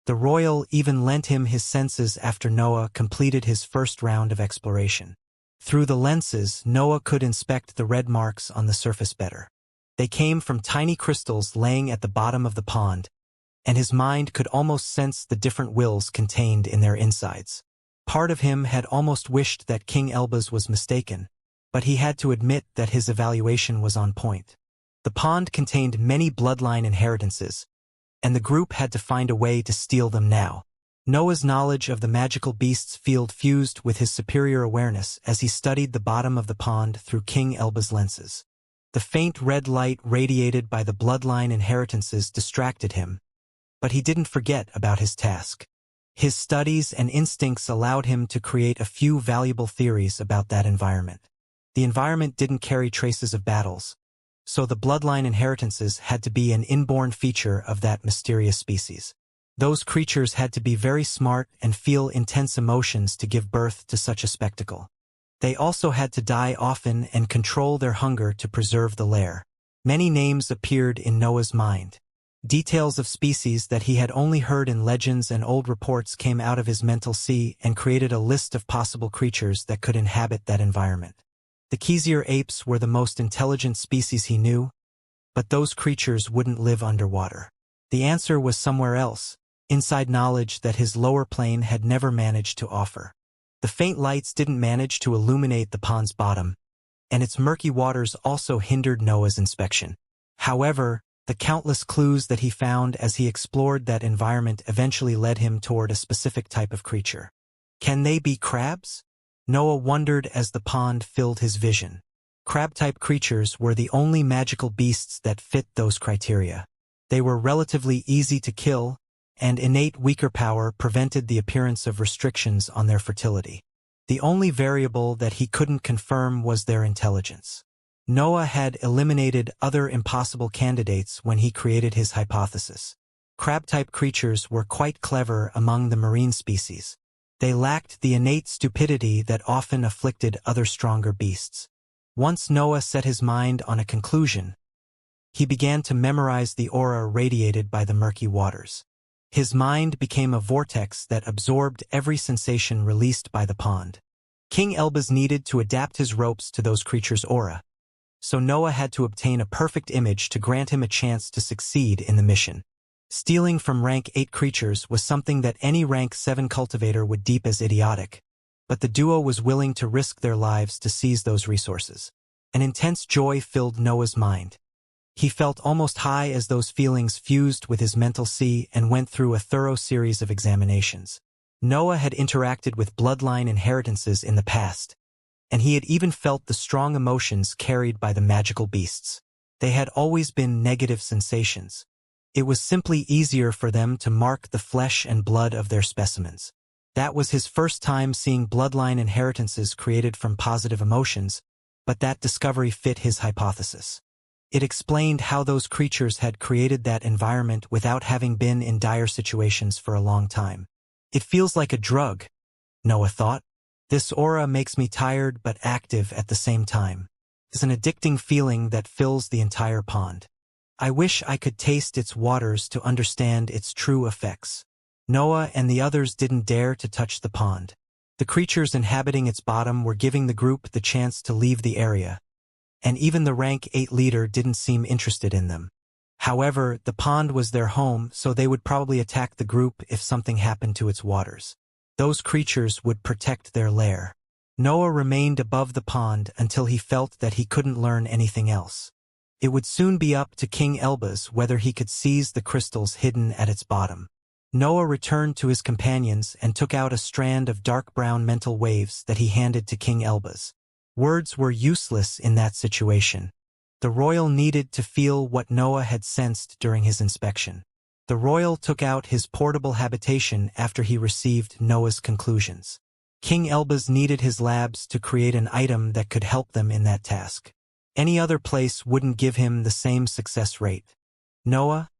The royal even lent him his senses after Noah completed his first round of exploration. Through the lenses, Noah could inspect the red marks on the surface better. They came from tiny crystals laying at the bottom of the pond, and his mind could almost sense the different wills contained in their insides. Part of him had almost wished that King Elbaz was mistaken, but he had to admit that his evaluation was on point. The pond contained many bloodline inheritances, and the group had to find a way to steal them now. Noah's knowledge of the magical beast's field fused with his superior awareness as he studied the bottom of the pond through King Elbaz's lenses. The faint red light radiated by the bloodline inheritances distracted him, but he didn't forget about his task. His studies and instincts allowed him to create a few valuable theories about that environment. The environment didn't carry traces of battles, so the bloodline inheritances had to be an inborn feature of that mysterious species. Those creatures had to be very smart and feel intense emotions to give birth to such a spectacle. They also had to die often and control their hunger to preserve the lair. Many names appeared in Noah's mind. Details of species that he had only heard in legends and old reports came out of his mental sea and created a list of possible creatures that could inhabit that environment. The Xianxia apes were the most intelligent species he knew, but those creatures wouldn't live underwater. The answer was somewhere else, inside knowledge that his lower plane had never managed to offer. The faint lights didn't manage to illuminate the pond's bottom, and its murky waters also hindered Noah's inspection. However, the countless clues that he found as he explored that environment eventually led him toward a specific type of creature. Can they be crabs? Noah wondered as the pond filled his vision. Crab-type creatures were the only magical beasts that fit those criteria. They were relatively easy to kill, and innate weaker power prevented the appearance of restrictions on their fertility. The only variable that he couldn't confirm was their intelligence. Noah had eliminated other impossible candidates when he created his hypothesis. Crab-type creatures were quite clever among the marine species. They lacked the innate stupidity that often afflicted other stronger beasts. Once Noah set his mind on a conclusion, he began to memorize the aura radiated by the murky waters. His mind became a vortex that absorbed every sensation released by the pond. King Elbaz needed to adapt his ropes to those creatures' aura, so Noah had to obtain a perfect image to grant him a chance to succeed in the mission. Stealing from rank 8 creatures was something that any rank 7 cultivator would deem as idiotic, but the duo was willing to risk their lives to seize those resources. An intense joy filled Noah's mind. He felt almost high as those feelings fused with his mental sea and went through a thorough series of examinations. Noah had interacted with bloodline inheritances in the past, and he had even felt the strong emotions carried by the magical beasts. They had always been negative sensations. It was simply easier for them to mark the flesh and blood of their specimens. That was his first time seeing bloodline inheritances created from positive emotions, but that discovery fit his hypothesis. It explained how those creatures had created that environment without having been in dire situations for a long time. It feels like a drug, Noah thought. This aura makes me tired but active at the same time. It's an addicting feeling that fills the entire pond. I wish I could taste its waters to understand its true effects. Noah and the others didn't dare to touch the pond. The creatures inhabiting its bottom were giving the group the chance to leave the area, and even the rank 8 leader didn't seem interested in them. However, the pond was their home, so they would probably attack the group if something happened to its waters. Those creatures would protect their lair. Noah remained above the pond until he felt that he couldn't learn anything else. It would soon be up to King Elbaz whether he could seize the crystals hidden at its bottom. Noah returned to his companions and took out a strand of dark brown mental waves that he handed to King Elbaz. Words were useless in that situation. The royal needed to feel what Noah had sensed during his inspection. The royal took out his portable habitation after he received Noah's conclusions. King Elbaz needed his labs to create an item that could help them in that task. Any other place wouldn't give him the same success rate. Noah,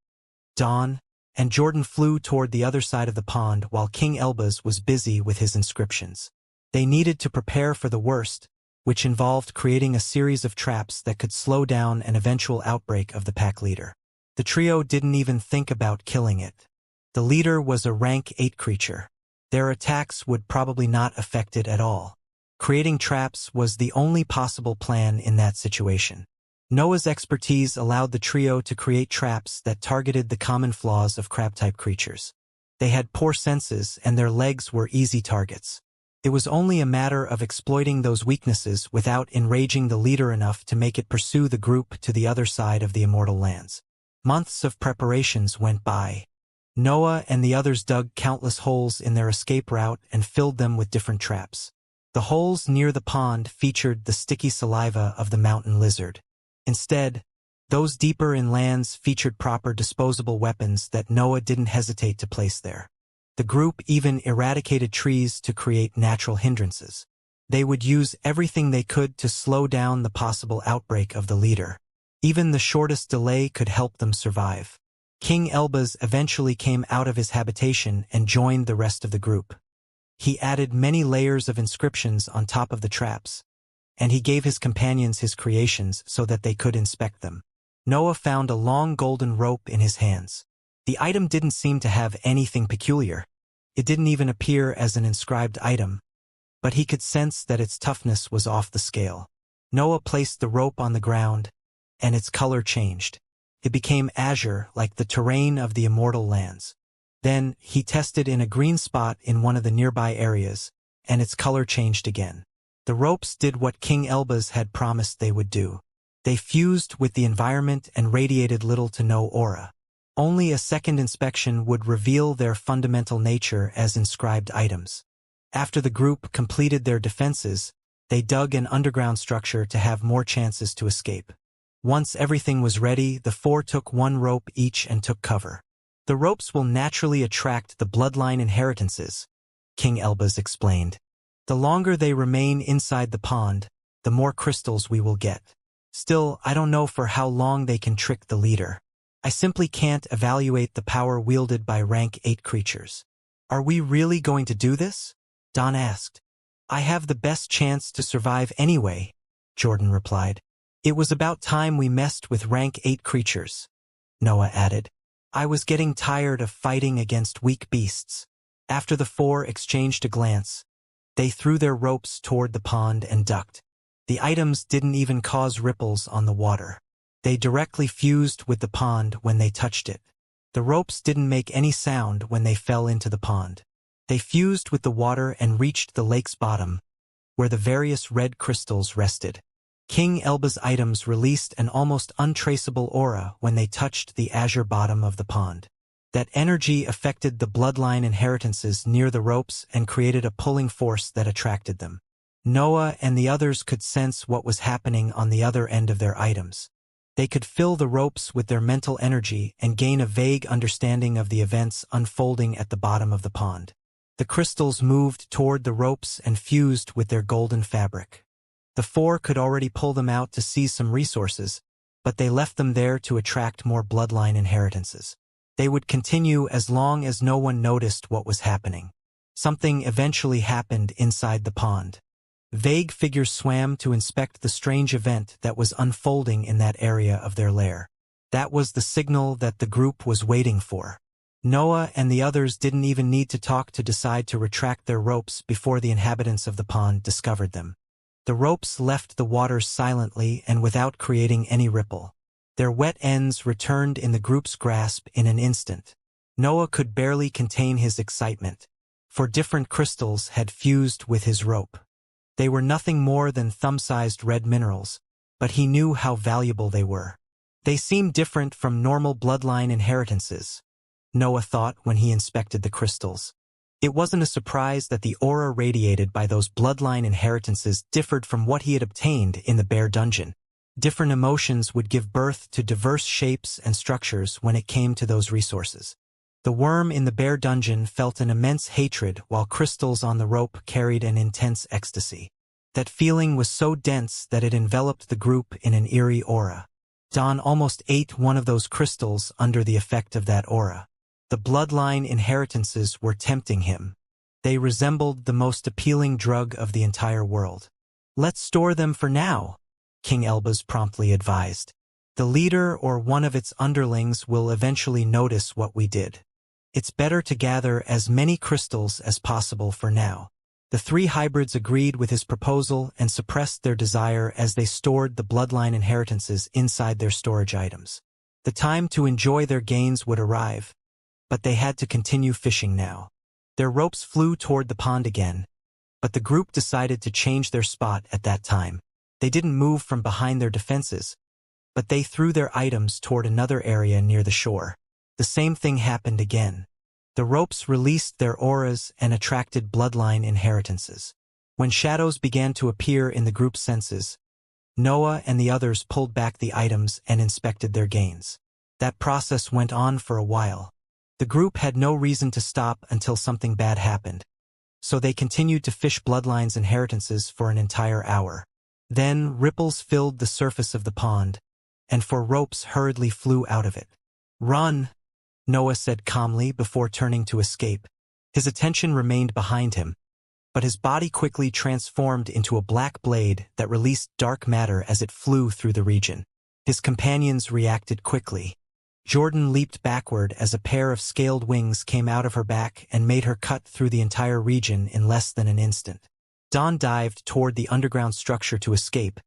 Dawn, and Jordan flew toward the other side of the pond while King Elbaz was busy with his inscriptions. They needed to prepare for the worst, which involved creating a series of traps that could slow down an eventual outbreak of the pack leader. The trio didn't even think about killing it. The leader was a rank 8 creature. Their attacks would probably not affect it at all. Creating traps was the only possible plan in that situation. Noah's expertise allowed the trio to create traps that targeted the common flaws of crab-type creatures. They had poor senses and their legs were easy targets. It was only a matter of exploiting those weaknesses without enraging the leader enough to make it pursue the group to the other side of the Immortal lands. Months of preparations went by. Noah and the others dug countless holes in their escape route and filled them with different traps. The holes near the pond featured the sticky saliva of the mountain lizard. Instead, those deeper in lands featured proper disposable weapons that Noah didn't hesitate to place there. The group even eradicated trees to create natural hindrances. They would use everything they could to slow down the possible outbreak of the leader. Even the shortest delay could help them survive. King Elbaz eventually came out of his habitation and joined the rest of the group. He added many layers of inscriptions on top of the traps, and he gave his companions his creations so that they could inspect them. Noah found a long golden rope in his hands. The item didn't seem to have anything peculiar. It didn't even appear as an inscribed item, but he could sense that its toughness was off the scale. Noah placed the rope on the ground, and its color changed. It became azure like the terrain of the Immortal lands. Then, he tested in a green spot in one of the nearby areas, and its color changed again. The ropes did what King Elbaz had promised they would do. They fused with the environment and radiated little to no aura. Only a second inspection would reveal their fundamental nature as inscribed items. After the group completed their defenses, they dug an underground structure to have more chances to escape. Once everything was ready, the four took one rope each and took cover. The ropes will naturally attract the bloodline inheritances, King Elbaz explained. The longer they remain inside the pond, the more crystals we will get. Still, I don't know for how long they can trick the leader. I simply can't evaluate the power wielded by rank 8 creatures. Are we really going to do this? Don asked. I have the best chance to survive anyway, Jordan replied. It was about time we messed with rank 8 creatures, Noah added. I was getting tired of fighting against weak beasts. After the four exchanged a glance, they threw their ropes toward the pond and ducked. The items didn't even cause ripples on the water. They directly fused with the pond when they touched it. The ropes didn't make any sound when they fell into the pond. They fused with the water and reached the lake's bottom, where the various red crystals rested. King Elbaz items released an almost untraceable aura when they touched the azure bottom of the pond. That energy affected the bloodline inheritances near the ropes and created a pulling force that attracted them. Noah and the others could sense what was happening on the other end of their items. They could fill the ropes with their mental energy and gain a vague understanding of the events unfolding at the bottom of the pond. The crystals moved toward the ropes and fused with their golden fabric. The four could already pull them out to seize some resources, but they left them there to attract more bloodline inheritances. They would continue as long as no one noticed what was happening. Something eventually happened inside the pond. Vague figures swam to inspect the strange event that was unfolding in that area of their lair. That was the signal that the group was waiting for. Noah and the others didn't even need to talk to decide to retract their ropes before the inhabitants of the pond discovered them. The ropes left the waters silently and without creating any ripple. Their wet ends returned in the group's grasp in an instant. Noah could barely contain his excitement, for different crystals had fused with his rope. They were nothing more than thumb-sized red minerals, but he knew how valuable they were. They seemed different from normal bloodline inheritances, Noah thought when he inspected the crystals. It wasn't a surprise that the aura radiated by those bloodline inheritances differed from what he had obtained in the Bear Dungeon. Different emotions would give birth to diverse shapes and structures when it came to those resources. The worm in the Bear Dungeon felt an immense hatred while crystals on the rope carried an intense ecstasy. That feeling was so dense that it enveloped the group in an eerie aura. Don almost ate one of those crystals under the effect of that aura. The bloodline inheritances were tempting him. They resembled the most appealing drug of the entire world. Let's store them for now, King Elbaz promptly advised. The leader or one of its underlings will eventually notice what we did. It's better to gather as many crystals as possible for now. The three hybrids agreed with his proposal and suppressed their desire as they stored the bloodline inheritances inside their storage items. The time to enjoy their gains would arrive, but they had to continue fishing now. Their ropes flew toward the pond again, but the group decided to change their spot at that time. They didn't move from behind their defenses, but they threw their items toward another area near the shore. The same thing happened again. The ropes released their auras and attracted bloodline inheritances. When shadows began to appear in the group's senses, Noah and the others pulled back the items and inspected their gains. That process went on for a while. The group had no reason to stop until something bad happened, so they continued to fish bloodline's inheritances for an entire hour. Then ripples filled the surface of the pond, and four ropes hurriedly flew out of it. "Run!" Noah said calmly before turning to escape. His attention remained behind him, but his body quickly transformed into a black blade that released dark matter as it flew through the region. His companions reacted quickly. Jordan leaped backward as a pair of scaled wings came out of her back and made her cut through the entire region in less than an instant. Dawn dived toward the underground structure to escape,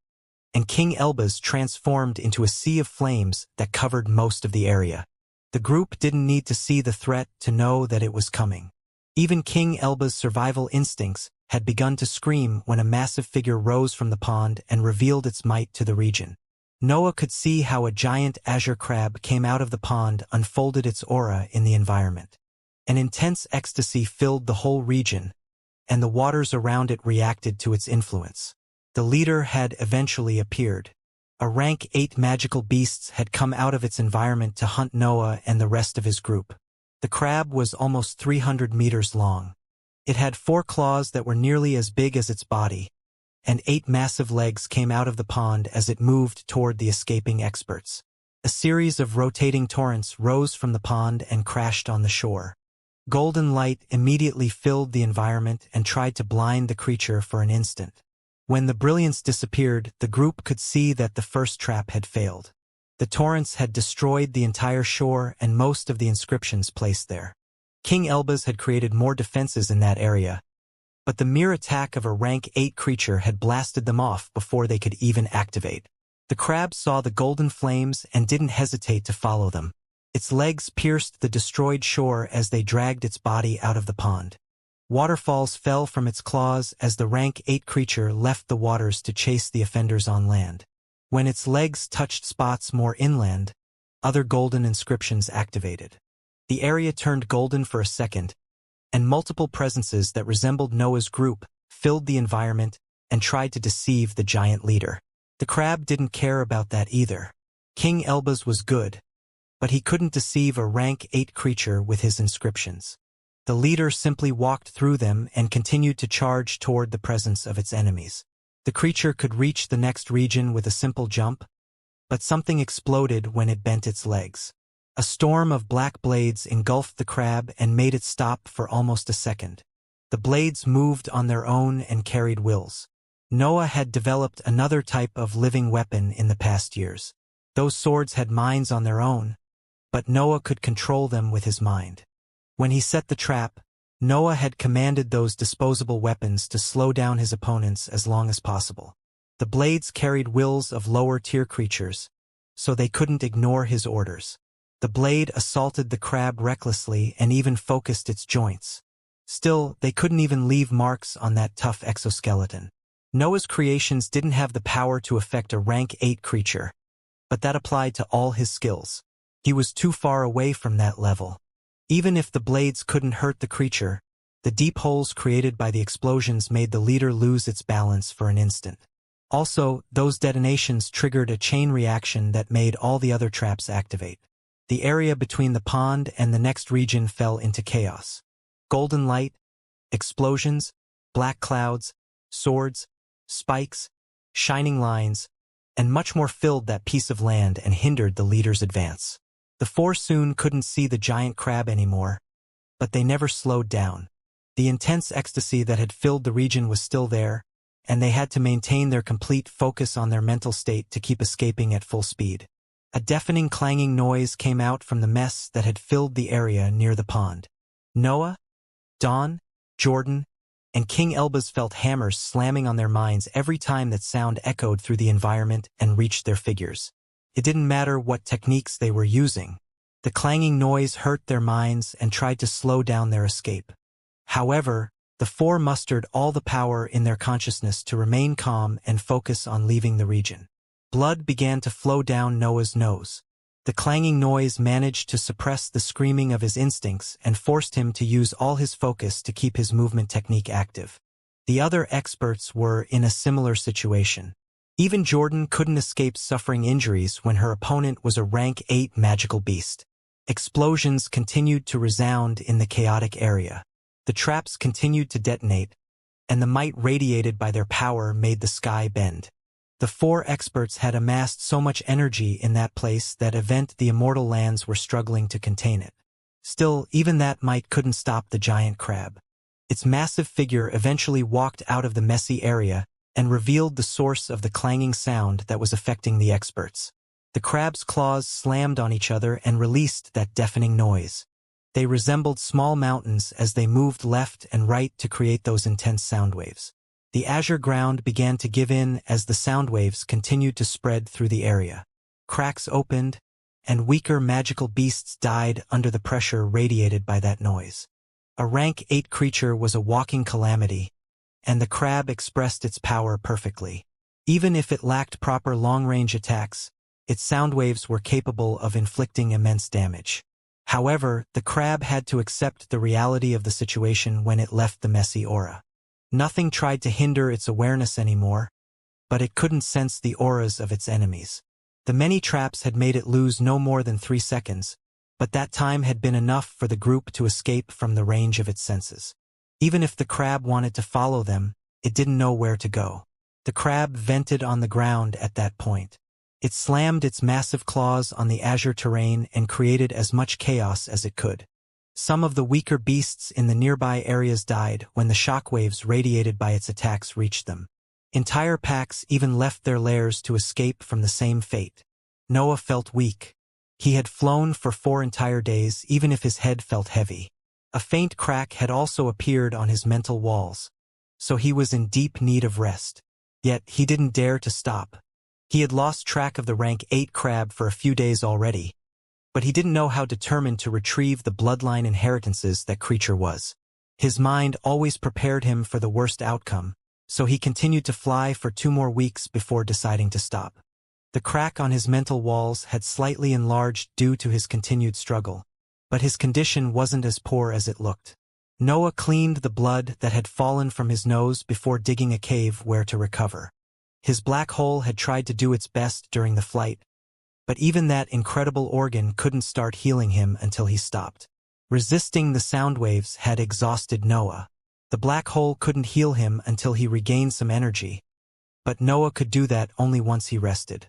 and King Elbaz transformed into a sea of flames that covered most of the area. The group didn't need to see the threat to know that it was coming. Even King Elbaz's survival instincts had begun to scream when a massive figure rose from the pond and revealed its might to the region. Noah could see how a giant azure crab came out of the pond, unfolded its aura in the environment. An intense ecstasy filled the whole region, and the waters around it reacted to its influence. The leader had eventually appeared. A rank 8 magical beasts had come out of its environment to hunt Noah and the rest of his group. The crab was almost 300 meters long. It had 4 claws that were nearly as big as its body, and 8 massive legs came out of the pond as it moved toward the escaping experts. A series of rotating torrents rose from the pond and crashed on the shore. Golden light immediately filled the environment and tried to blind the creature for an instant. When the brilliance disappeared, the group could see that the first trap had failed. The torrents had destroyed the entire shore and most of the inscriptions placed there. King Elbaz had created more defenses in that area, but the mere attack of a rank 8 creature had blasted them off before they could even activate. The crab saw the golden flames and didn't hesitate to follow them. Its legs pierced the destroyed shore as they dragged its body out of the pond. Waterfalls fell from its claws as the rank 8 creature left the waters to chase the offenders on land. When its legs touched spots more inland, other golden inscriptions activated. The area turned golden for a second, and multiple presences that resembled Noah's group filled the environment and tried to deceive the giant leader. The crab didn't care about that either. King Elbaz was good, but he couldn't deceive a rank 8 creature with his inscriptions. The leader simply walked through them and continued to charge toward the presence of its enemies. The creature could reach the next region with a simple jump, but something exploded when it bent its legs. A storm of black blades engulfed the crab and made it stop for almost a second. The blades moved on their own and carried wills. Noah had developed another type of living weapon in the past years. Those swords had minds on their own, but Noah could control them with his mind. When he set the trap, Noah had commanded those disposable weapons to slow down his opponents as long as possible. The blades carried wills of lower-tier creatures, so they couldn't ignore his orders. The blade assaulted the crab recklessly and even focused its joints. Still, they couldn't even leave marks on that tough exoskeleton. Noah's creations didn't have the power to affect a rank 8 creature, but that applied to all his skills. He was too far away from that level. Even if the blades couldn't hurt the creature, the deep holes created by the explosions made the leader lose its balance for an instant. Also, those detonations triggered a chain reaction that made all the other traps activate. The area between the pond and the next region fell into chaos. Golden light, explosions, black clouds, swords, spikes, shining lines, and much more filled that piece of land and hindered the leader's advance. The four soon couldn't see the giant crab anymore, but they never slowed down. The intense ecstasy that had filled the region was still there, and they had to maintain their complete focus on their mental state to keep escaping at full speed. A deafening clanging noise came out from the mess that had filled the area near the pond. Noah, Dawn, Jordan, and King Elbaz felt hammers slamming on their minds every time that sound echoed through the environment and reached their figures. It didn't matter what techniques they were using. The clanging noise hurt their minds and tried to slow down their escape. However, the four mustered all the power in their consciousness to remain calm and focus on leaving the region. Blood began to flow down Noah's nose. The clanging noise managed to suppress the screaming of his instincts and forced him to use all his focus to keep his movement technique active. The other experts were in a similar situation. Even Jordan couldn't escape suffering injuries when her opponent was a rank 8 magical beast. Explosions continued to resound in the chaotic area. The traps continued to detonate, and the might radiated by their power made the sky bend. The four experts had amassed so much energy in that place that the Immortal lands were struggling to contain it. Still, even that might couldn't stop the giant crab. Its massive figure eventually walked out of the messy area and revealed the source of the clanging sound that was affecting the experts. The crab's claws slammed on each other and released that deafening noise. They resembled small mountains as they moved left and right to create those intense sound waves. The azure ground began to give in as the sound waves continued to spread through the area. Cracks opened, and weaker magical beasts died under the pressure radiated by that noise. A rank 8 creature was a walking calamity, and the crab expressed its power perfectly. Even if it lacked proper long-range attacks, its sound waves were capable of inflicting immense damage. However, the crab had to accept the reality of the situation when it left the messy aura. Nothing tried to hinder its awareness anymore, but it couldn't sense the auras of its enemies. The many traps had made it lose no more than 3 seconds, but that time had been enough for the group to escape from the range of its senses. Even if the crab wanted to follow them, it didn't know where to go. The crab vented on the ground at that point. It slammed its massive claws on the azure terrain and created as much chaos as it could. Some of the weaker beasts in the nearby areas died when the shockwaves radiated by its attacks reached them. Entire packs even left their lairs to escape from the same fate. Noah felt weak. He had flown for 4 entire days, even if his head felt heavy. A faint crack had also appeared on his mental walls, so he was in deep need of rest. Yet he didn't dare to stop. He had lost track of the rank 8 crab for a few days already, but he didn't know how determined to retrieve the bloodline inheritances that creature was. His mind always prepared him for the worst outcome, so he continued to fly for 2 more weeks before deciding to stop. The crack on his mental walls had slightly enlarged due to his continued struggle, but his condition wasn't as poor as it looked. Noah cleaned the blood that had fallen from his nose before digging a cave where to recover. His black hole had tried to do its best during the flight, but even that incredible organ couldn't start healing him until he stopped. Resisting the sound waves had exhausted Noah. The black hole couldn't heal him until he regained some energy, but Noah could do that only once he rested.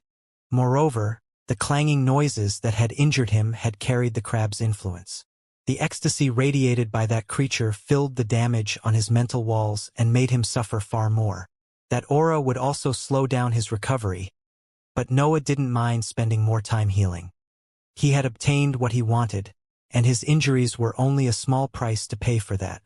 Moreover, the clanging noises that had injured him had carried the crab's influence. The ecstasy radiated by that creature filled the damage on his mental walls and made him suffer far more. That aura would also slow down his recovery, but Noah didn't mind spending more time healing. He had obtained what he wanted, and his injuries were only a small price to pay for that.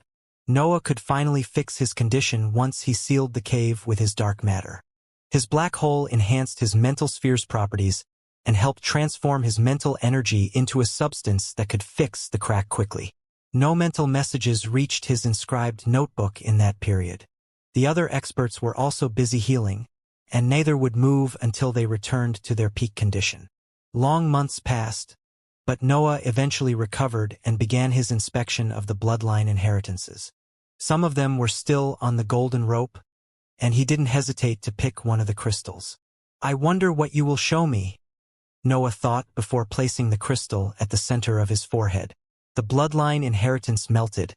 Noah could finally fix his condition once he sealed the cave with his dark matter. His black hole enhanced his mental sphere's properties and helped transform his mental energy into a substance that could fix the crack quickly. No mental messages reached his inscribed notebook in that period. The other experts were also busy healing, and neither would move until they returned to their peak condition. Long months passed, but Noah eventually recovered and began his inspection of the bloodline inheritances. Some of them were still on the golden rope, and he didn't hesitate to pick one of the crystals. "I wonder what you will show me," Noah thought before placing the crystal at the center of his forehead. The bloodline inheritance melted,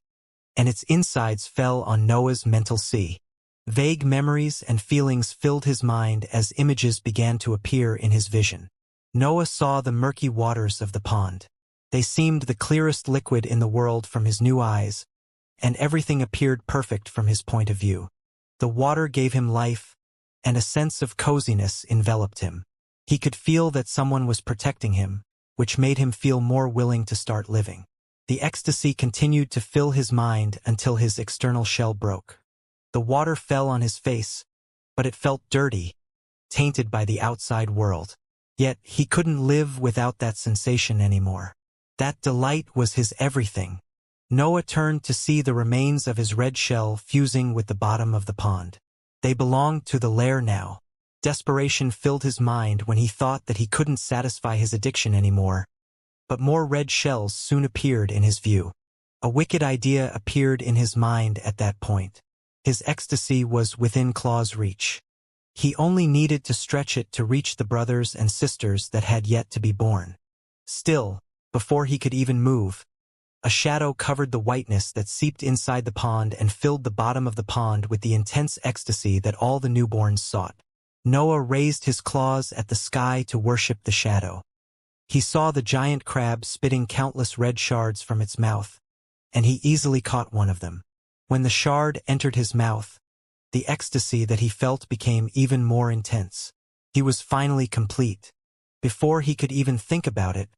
and its insides fell on Noah's mental sea. Vague memories and feelings filled his mind as images began to appear in his vision. Noah saw the murky waters of the pond. They seemed the clearest liquid in the world from his new eyes, and everything appeared perfect from his point of view. The water gave him life, and a sense of coziness enveloped him. He could feel that someone was protecting him, which made him feel more willing to start living. The ecstasy continued to fill his mind until his external shell broke. The water fell on his face, but it felt dirty, tainted by the outside world. Yet he couldn't live without that sensation anymore. That delight was his everything. Noah turned to see the remains of his red shell fusing with the bottom of the pond. They belonged to the lair now. Desperation filled his mind when he thought that he couldn't satisfy his addiction anymore. But more red shells soon appeared in his view. A wicked idea appeared in his mind at that point. His ecstasy was within claw's reach. He only needed to stretch it to reach the brothers and sisters that had yet to be born. Still, before he could even move, a shadow covered the whiteness that seeped inside the pond and filled the bottom of the pond with the intense ecstasy that all the newborns sought. Noah raised his claws at the sky to worship the shadow. He saw the giant crab spitting countless red shards from its mouth, and he easily caught one of them. When the shard entered his mouth, the ecstasy that he felt became even more intense. He was finally complete. Before he could even think about it,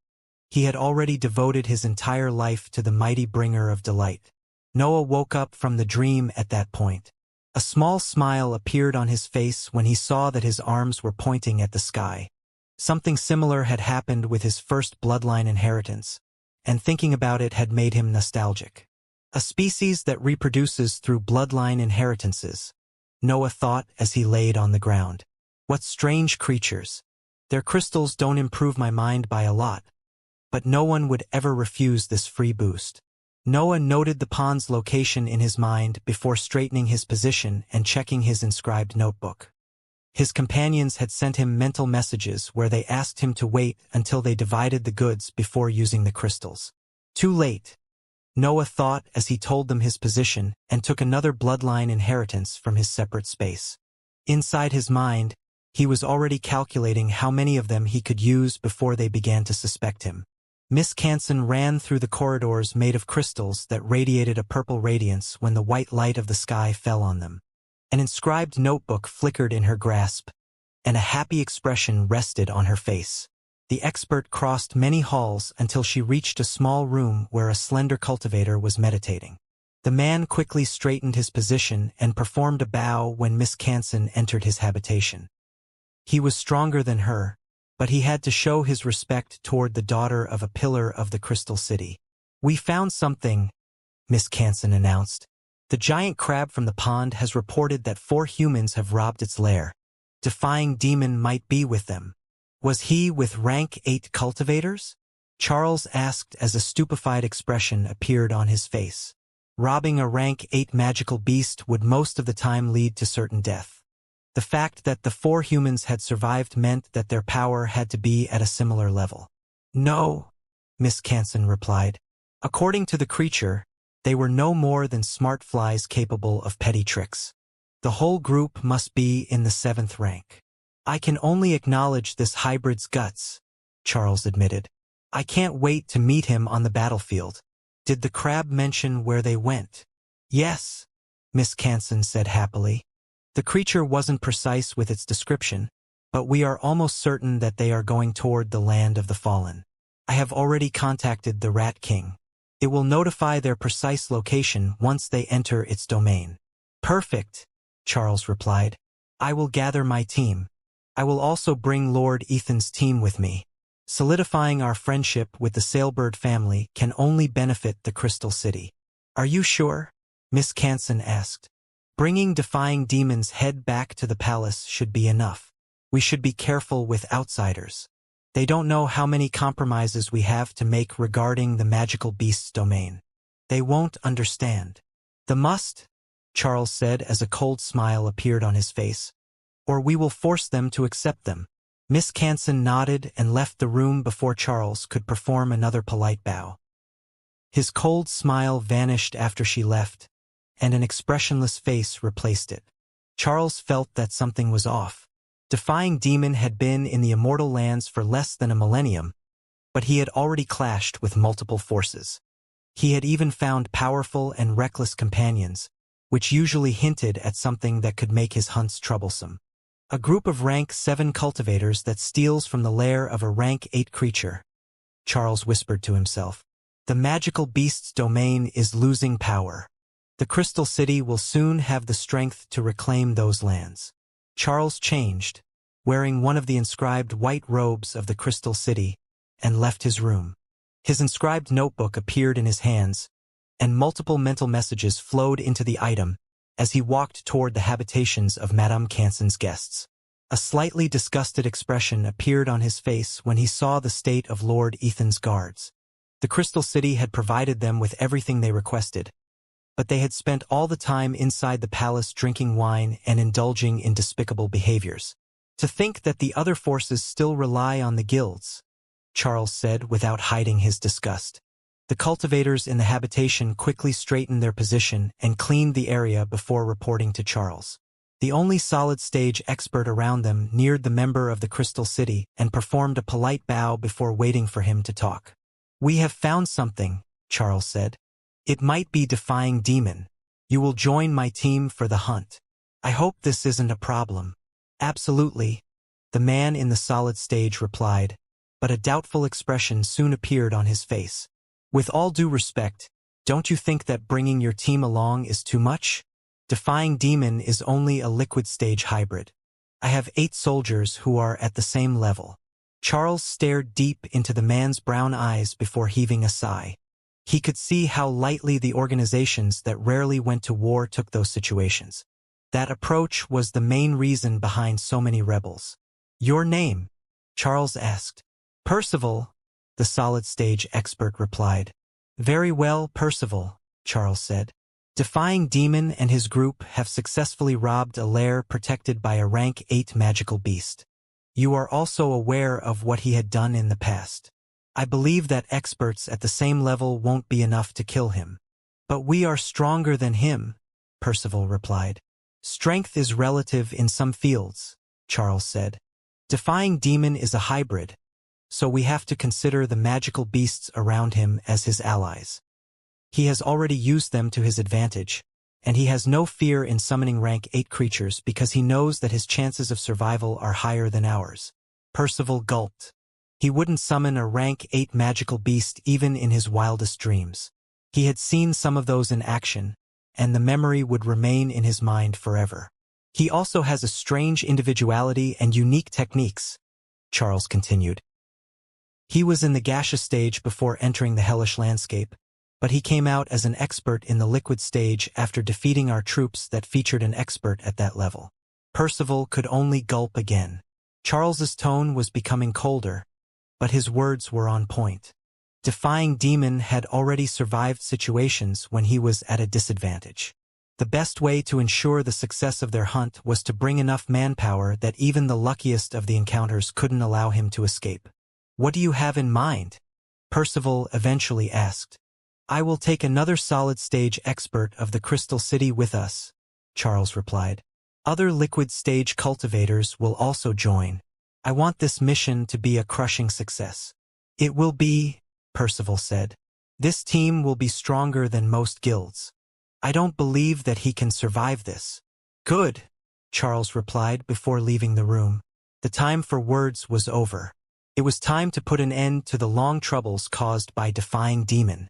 he had already devoted his entire life to the mighty bringer of delight. Noah woke up from the dream at that point. A small smile appeared on his face when he saw that his arms were pointing at the sky. Something similar had happened with his first bloodline inheritance, and thinking about it had made him nostalgic. A species that reproduces through bloodline inheritances, Noah thought as he laid on the ground. What strange creatures. Their crystals don't improve my mind by a lot, but no one would ever refuse this free boost. Noah noted the pond's location in his mind before straightening his position and checking his inscribed notebook. His companions had sent him mental messages where they asked him to wait until they divided the goods before using the crystals. Too late, Noah thought as he told them his position and took another bloodline inheritance from his separate space. Inside his mind, he was already calculating how many of them he could use before they began to suspect him. Miss Canson ran through the corridors made of crystals that radiated a purple radiance when the white light of the sky fell on them. An inscribed notebook flickered in her grasp, and a happy expression rested on her face. The expert crossed many halls until she reached a small room where a slender cultivator was meditating. The man quickly straightened his position and performed a bow when Miss Canson entered his habitation. He was stronger than her, but he had to show his respect toward the daughter of a pillar of the Crystal City. "We found something," Miss Canson announced. "The giant crab from the pond has reported that 4 humans have robbed its lair. Defying Demon might be with them." "Was he with rank 8 cultivators?" Charles asked as a stupefied expression appeared on his face. Robbing a rank 8 magical beast would most of the time lead to certain death. The fact that the 4 humans had survived meant that their power had to be at a similar level. "No," Miss Canson replied. "According to the creature, they were no more than smart flies capable of petty tricks. The whole group must be in the 7th rank." "I can only acknowledge this hybrid's guts," Charles admitted. "I can't wait to meet him on the battlefield." "Did the crab mention where they went?" "Yes," Miss Canson said happily. "The creature wasn't precise with its description, but we are almost certain that they are going toward the land of the fallen. I have already contacted the Rat King. It will notify their precise location once they enter its domain." "Perfect," Charles replied. "I will gather my team. I will also bring Lord Ethan's team with me. Solidifying our friendship with the Sailbird family can only benefit the Crystal City." "Are you sure?" Miss Canson asked. "Bringing Defying Demon's head back to the palace should be enough. We should be careful with outsiders. They don't know how many compromises we have to make regarding the magical beast's domain. They won't understand." "The must," Charles said as a cold smile appeared on his face. "Or we will force them to accept them." Miss Canson nodded and left the room before Charles could perform another polite bow. His cold smile vanished after she left, and an expressionless face replaced it. Charles felt that something was off. Defying Demon had been in the Immortal lands for less than a millennium, but he had already clashed with multiple forces. He had even found powerful and reckless companions, which usually hinted at something that could make his hunts troublesome. A group of rank 7 cultivators that steals from the lair of a rank 8 creature, Charles whispered to himself. The magical beast's domain is losing power. The Crystal City will soon have the strength to reclaim those lands. Charles changed, wearing one of the inscribed white robes of the Crystal City, and left his room. His inscribed notebook appeared in his hands, and multiple mental messages flowed into the item as he walked toward the habitations of Madame Canson's guests. A slightly disgusted expression appeared on his face when he saw the state of Lord Ethan's guards. The Crystal City had provided them with everything they requested, but they had spent all the time inside the palace drinking wine and indulging in despicable behaviors. To think that the other forces still rely on the guilds, Charles said without hiding his disgust. The cultivators in the habitation quickly straightened their position and cleaned the area before reporting to Charles. The only solid-stage expert around them neared the member of the Crystal City and performed a polite bow before waiting for him to talk. "We have found something," Charles said. "It might be Defying Demon. You will join my team for the hunt. I hope this isn't a problem." "Absolutely," the man in the solid stage replied, but a doubtful expression soon appeared on his face. "With all due respect, don't you think that bringing your team along is too much? Defying Demon is only a liquid stage hybrid. I have 8 soldiers who are at the same level." Charles stared deep into the man's brown eyes before heaving a sigh. He could see how lightly the organizations that rarely went to war took those situations. That approach was the main reason behind so many rebels. "Your name?" Charles asked. "Percival," the solid-stage expert replied. "Very well, Percival," Charles said. "Defying Demon and his group have successfully robbed a lair protected by a rank 8 magical beast. You are also aware of what he had done in the past. I believe that experts at the same level won't be enough to kill him. But we are stronger than him," Percival replied. "Strength is relative in some fields," Charles said. "Defying Demon is a hybrid, so we have to consider the magical beasts around him as his allies. He has already used them to his advantage, and he has no fear in summoning rank 8 creatures because he knows that his chances of survival are higher than ours." Percival gulped. He wouldn't summon a rank 8 magical beast even in his wildest dreams. He had seen some of those in action, and the memory would remain in his mind forever. "He also has a strange individuality and unique techniques," Charles continued. "He was in the gaseous stage before entering the hellish landscape, but he came out as an expert in the liquid stage after defeating our troops that featured an expert at that level." Percival could only gulp again. Charles's tone was becoming colder, but his words were on point. Defying Demon had already survived situations when he was at a disadvantage. The best way to ensure the success of their hunt was to bring enough manpower that even the luckiest of the encounters couldn't allow him to escape. "What do you have in mind?" Percival eventually asked. "I will take another solid-stage expert of the Crystal City with us," Charles replied. "Other liquid-stage cultivators will also join. I want this mission to be a crushing success." "It will be," Percival said. "This team will be stronger than most guilds. I don't believe that he can survive this." "Good," Charles replied before leaving the room. The time for words was over. It was time to put an end to the long troubles caused by Defying Demon.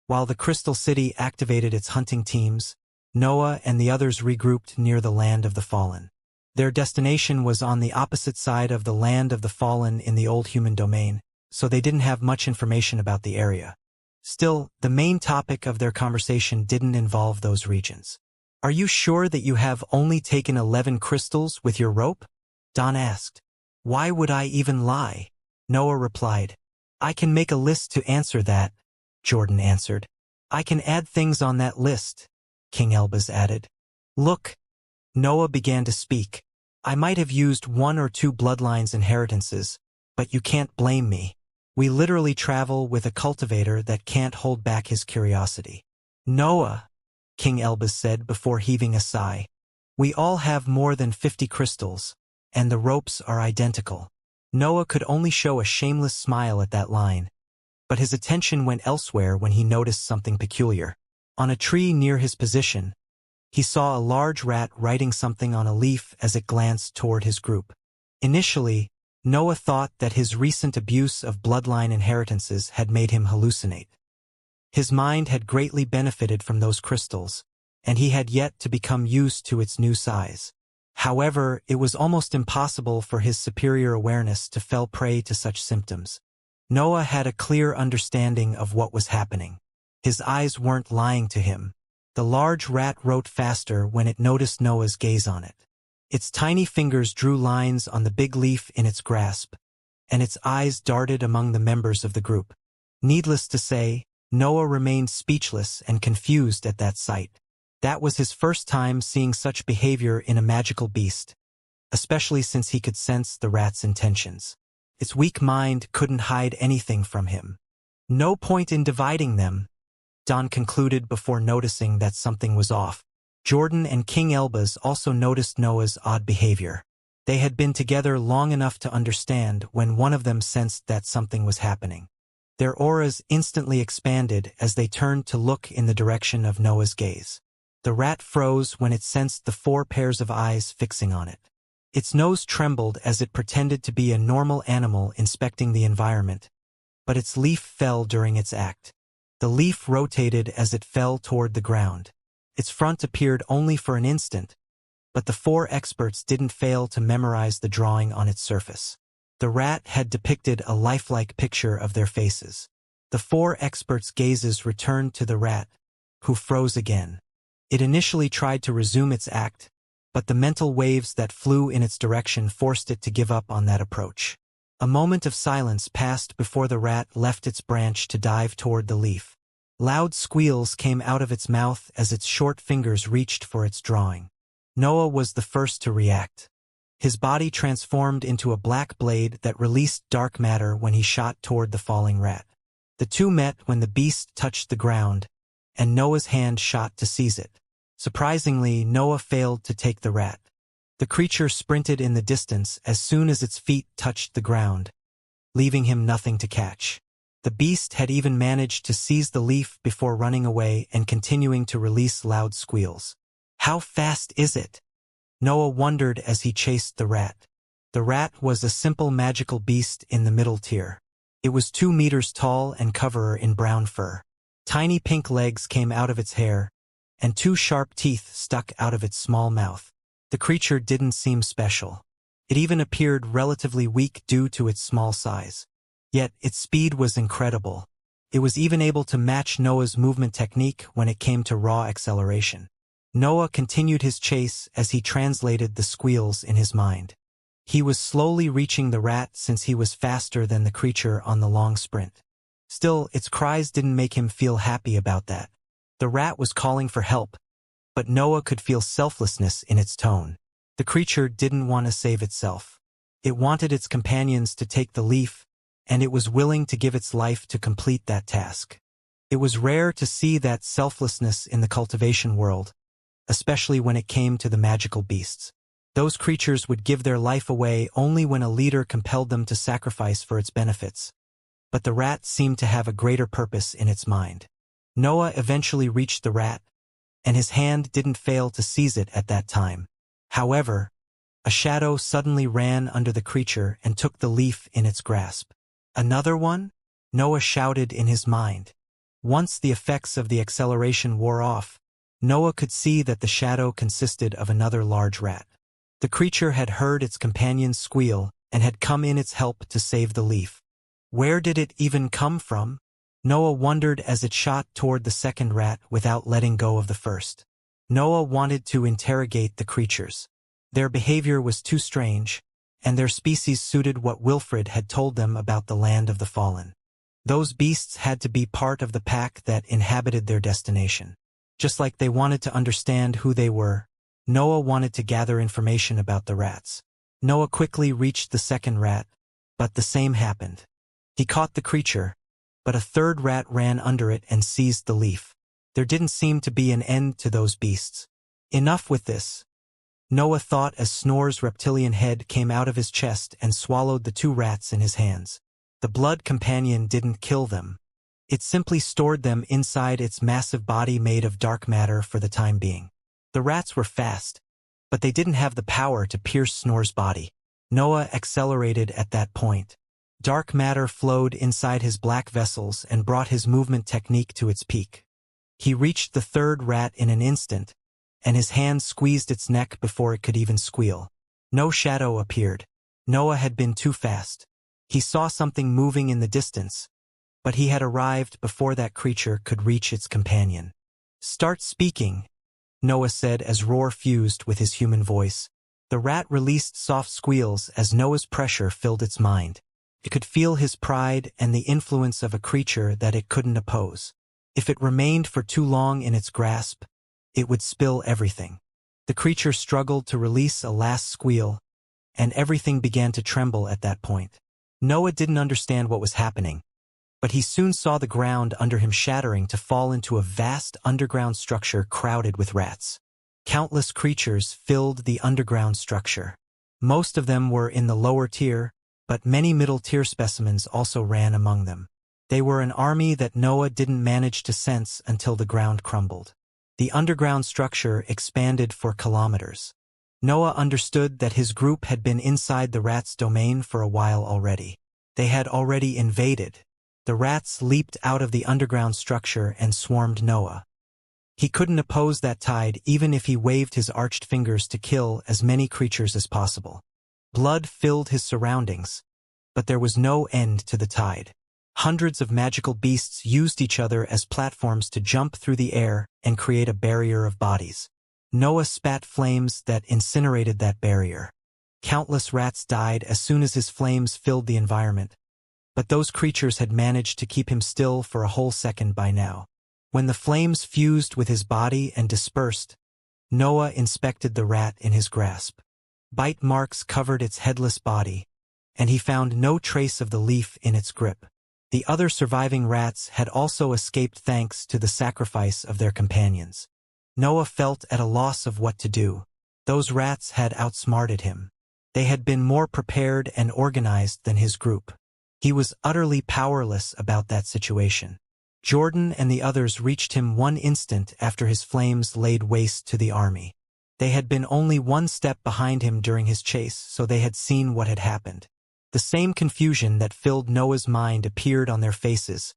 While the Crystal City activated its hunting teams, Noah and the others regrouped near the Land of the Fallen. Their destination was on the opposite side of the Land of the Fallen in the Old Human Domain, so they didn't have much information about the area. Still, the main topic of their conversation didn't involve those regions. "Are you sure that you have only taken 11 crystals with your rope?" Don asked. "Why would I even lie?" Noah replied. "I can make a list to answer that," Jordan answered. "I can add things on that list," King Elbaz added. "Look," Noah began to speak. "I might have used 1 or 2 bloodlines inheritances, but you can't blame me. We literally travel with a cultivator that can't hold back his curiosity." "Noah," King Elbaz said before heaving a sigh, "we all have more than 50 crystals, and the ropes are identical." Noah could only show a shameless smile at that line, but his attention went elsewhere when he noticed something peculiar. On a tree near his position, he saw a large rat writing something on a leaf as it glanced toward his group. Initially, Noah thought that his recent abuse of bloodline inheritances had made him hallucinate. His mind had greatly benefited from those crystals, and he had yet to become used to its new size. However, it was almost impossible for his superior awareness to fall prey to such symptoms. Noah had a clear understanding of what was happening. His eyes weren't lying to him. The large rat wrote faster when it noticed Noah's gaze on it. Its tiny fingers drew lines on the big leaf in its grasp, and its eyes darted among the members of the group. Needless to say, Noah remained speechless and confused at that sight. That was his first time seeing such behavior in a magical beast, especially since he could sense the rat's intentions. Its weak mind couldn't hide anything from him. No point in dividing them, Don concluded before noticing that something was off. Jordan and King Elbaz also noticed Noah's odd behavior. They had been together long enough to understand when one of them sensed that something was happening. Their auras instantly expanded as they turned to look in the direction of Noah's gaze. The rat froze when it sensed the 4 pairs of eyes fixing on it. Its nose trembled as it pretended to be a normal animal inspecting the environment, but its leaf fell during its act. The leaf rotated as it fell toward the ground. Its front appeared only for an instant, but the 4 experts didn't fail to memorize the drawing on its surface. The rat had depicted a lifelike picture of their faces. The 4 experts' gazes returned to the rat, who froze again. It initially tried to resume its act, but the mental waves that flew in its direction forced it to give up on that approach. A moment of silence passed before the rat left its branch to dive toward the leaf. Loud squeals came out of its mouth as its short fingers reached for its drawing. Noah was the first to react. His body transformed into a black blade that released dark matter when he shot toward the falling rat. The two met when the beast touched the ground, and Noah's hand shot to seize it. Surprisingly, Noah failed to take the rat. The creature sprinted in the distance as soon as its feet touched the ground, leaving him nothing to catch. The beast had even managed to seize the leaf before running away and continuing to release loud squeals. How fast is it? Noah wondered as he chased the rat. The rat was a simple magical beast in the middle tier. It was 2 meters tall and covered in brown fur. Tiny pink legs came out of its hair, and 2 sharp teeth stuck out of its small mouth. The creature didn't seem special. It even appeared relatively weak due to its small size. Yet its speed was incredible. It was even able to match Noah's movement technique when it came to raw acceleration. Noah continued his chase as he translated the squeals in his mind. He was slowly reaching the rat since he was faster than the creature on the long sprint. Still, its cries didn't make him feel happy about that. The rat was calling for help, but Noah could feel selflessness in its tone. The creature didn't want to save itself. It wanted its companions to take the leaf, and it was willing to give its life to complete that task. It was rare to see that selflessness in the cultivation world, especially when it came to the magical beasts. Those creatures would give their life away only when a leader compelled them to sacrifice for its benefits. But the rat seemed to have a greater purpose in its mind. Noah eventually reached the rat, and his hand didn't fail to seize it at that time. However, a shadow suddenly ran under the creature and took the leaf in its grasp. Another one? Noah shouted in his mind. Once the effects of the acceleration wore off, Noah could see that the shadow consisted of another large rat. The creature had heard its companions squeal and had come in its help to save the leaf. Where did it even come from? Noah wondered as it shot toward the second rat without letting go of the first. Noah wanted to interrogate the creatures. Their behavior was too strange, and their species suited what Wilfred had told them about the land of the fallen. Those beasts had to be part of the pack that inhabited their destination. Just like they wanted to understand who they were, Noah wanted to gather information about the rats. Noah quickly reached the second rat, but the same happened. He caught the creature, but a third rat ran under it and seized the leaf. There didn't seem to be an end to those beasts. Enough with this, Noah thought as Snor's reptilian head came out of his chest and swallowed the 2 rats in his hands. The blood companion didn't kill them. It simply stored them inside its massive body made of dark matter for the time being. The rats were fast, but they didn't have the power to pierce Snor's body. Noah accelerated at that point. Dark matter flowed inside his black vessels and brought his movement technique to its peak. He reached the third rat in an instant, and his hand squeezed its neck before it could even squeal. No shadow appeared. Noah had been too fast. He saw something moving in the distance, but he had arrived before that creature could reach its companion. "Start speaking," Noah said as roar fused with his human voice. The rat released soft squeals as Noah's pressure filled its mind. It could feel his pride and the influence of a creature that it couldn't oppose. If it remained for too long in its grasp, it would spill everything. The creature struggled to release a last squeal, and everything began to tremble at that point. Noah didn't understand what was happening, but he soon saw the ground under him shattering to fall into a vast underground structure crowded with rats. Countless creatures filled the underground structure. Most of them were in the lower tier, but many middle-tier specimens also ran among them. They were an army that Noah didn't manage to sense until the ground crumbled. The underground structure expanded for kilometers. Noah understood that his group had been inside the rats' domain for a while already. They had already invaded. The rats leaped out of the underground structure and swarmed Noah. He couldn't oppose that tide even if he waved his arched fingers to kill as many creatures as possible. Blood filled his surroundings, but there was no end to the tide. Hundreds of magical beasts used each other as platforms to jump through the air and create a barrier of bodies. Noah spat flames that incinerated that barrier. Countless rats died as soon as his flames filled the environment, but those creatures had managed to keep him still for a whole second by now. When the flames fused with his body and dispersed, Noah inspected the rat in his grasp. Bite marks covered its headless body, and he found no trace of the leaf in its grip. The other surviving rats had also escaped thanks to the sacrifice of their companions. Noah felt at a loss of what to do. Those rats had outsmarted him. They had been more prepared and organized than his group. He was utterly powerless about that situation. Jordan and the others reached him one instant after his flames laid waste to the army. They had been only one step behind him during his chase, so they had seen what had happened. The same confusion that filled Noah's mind appeared on their faces,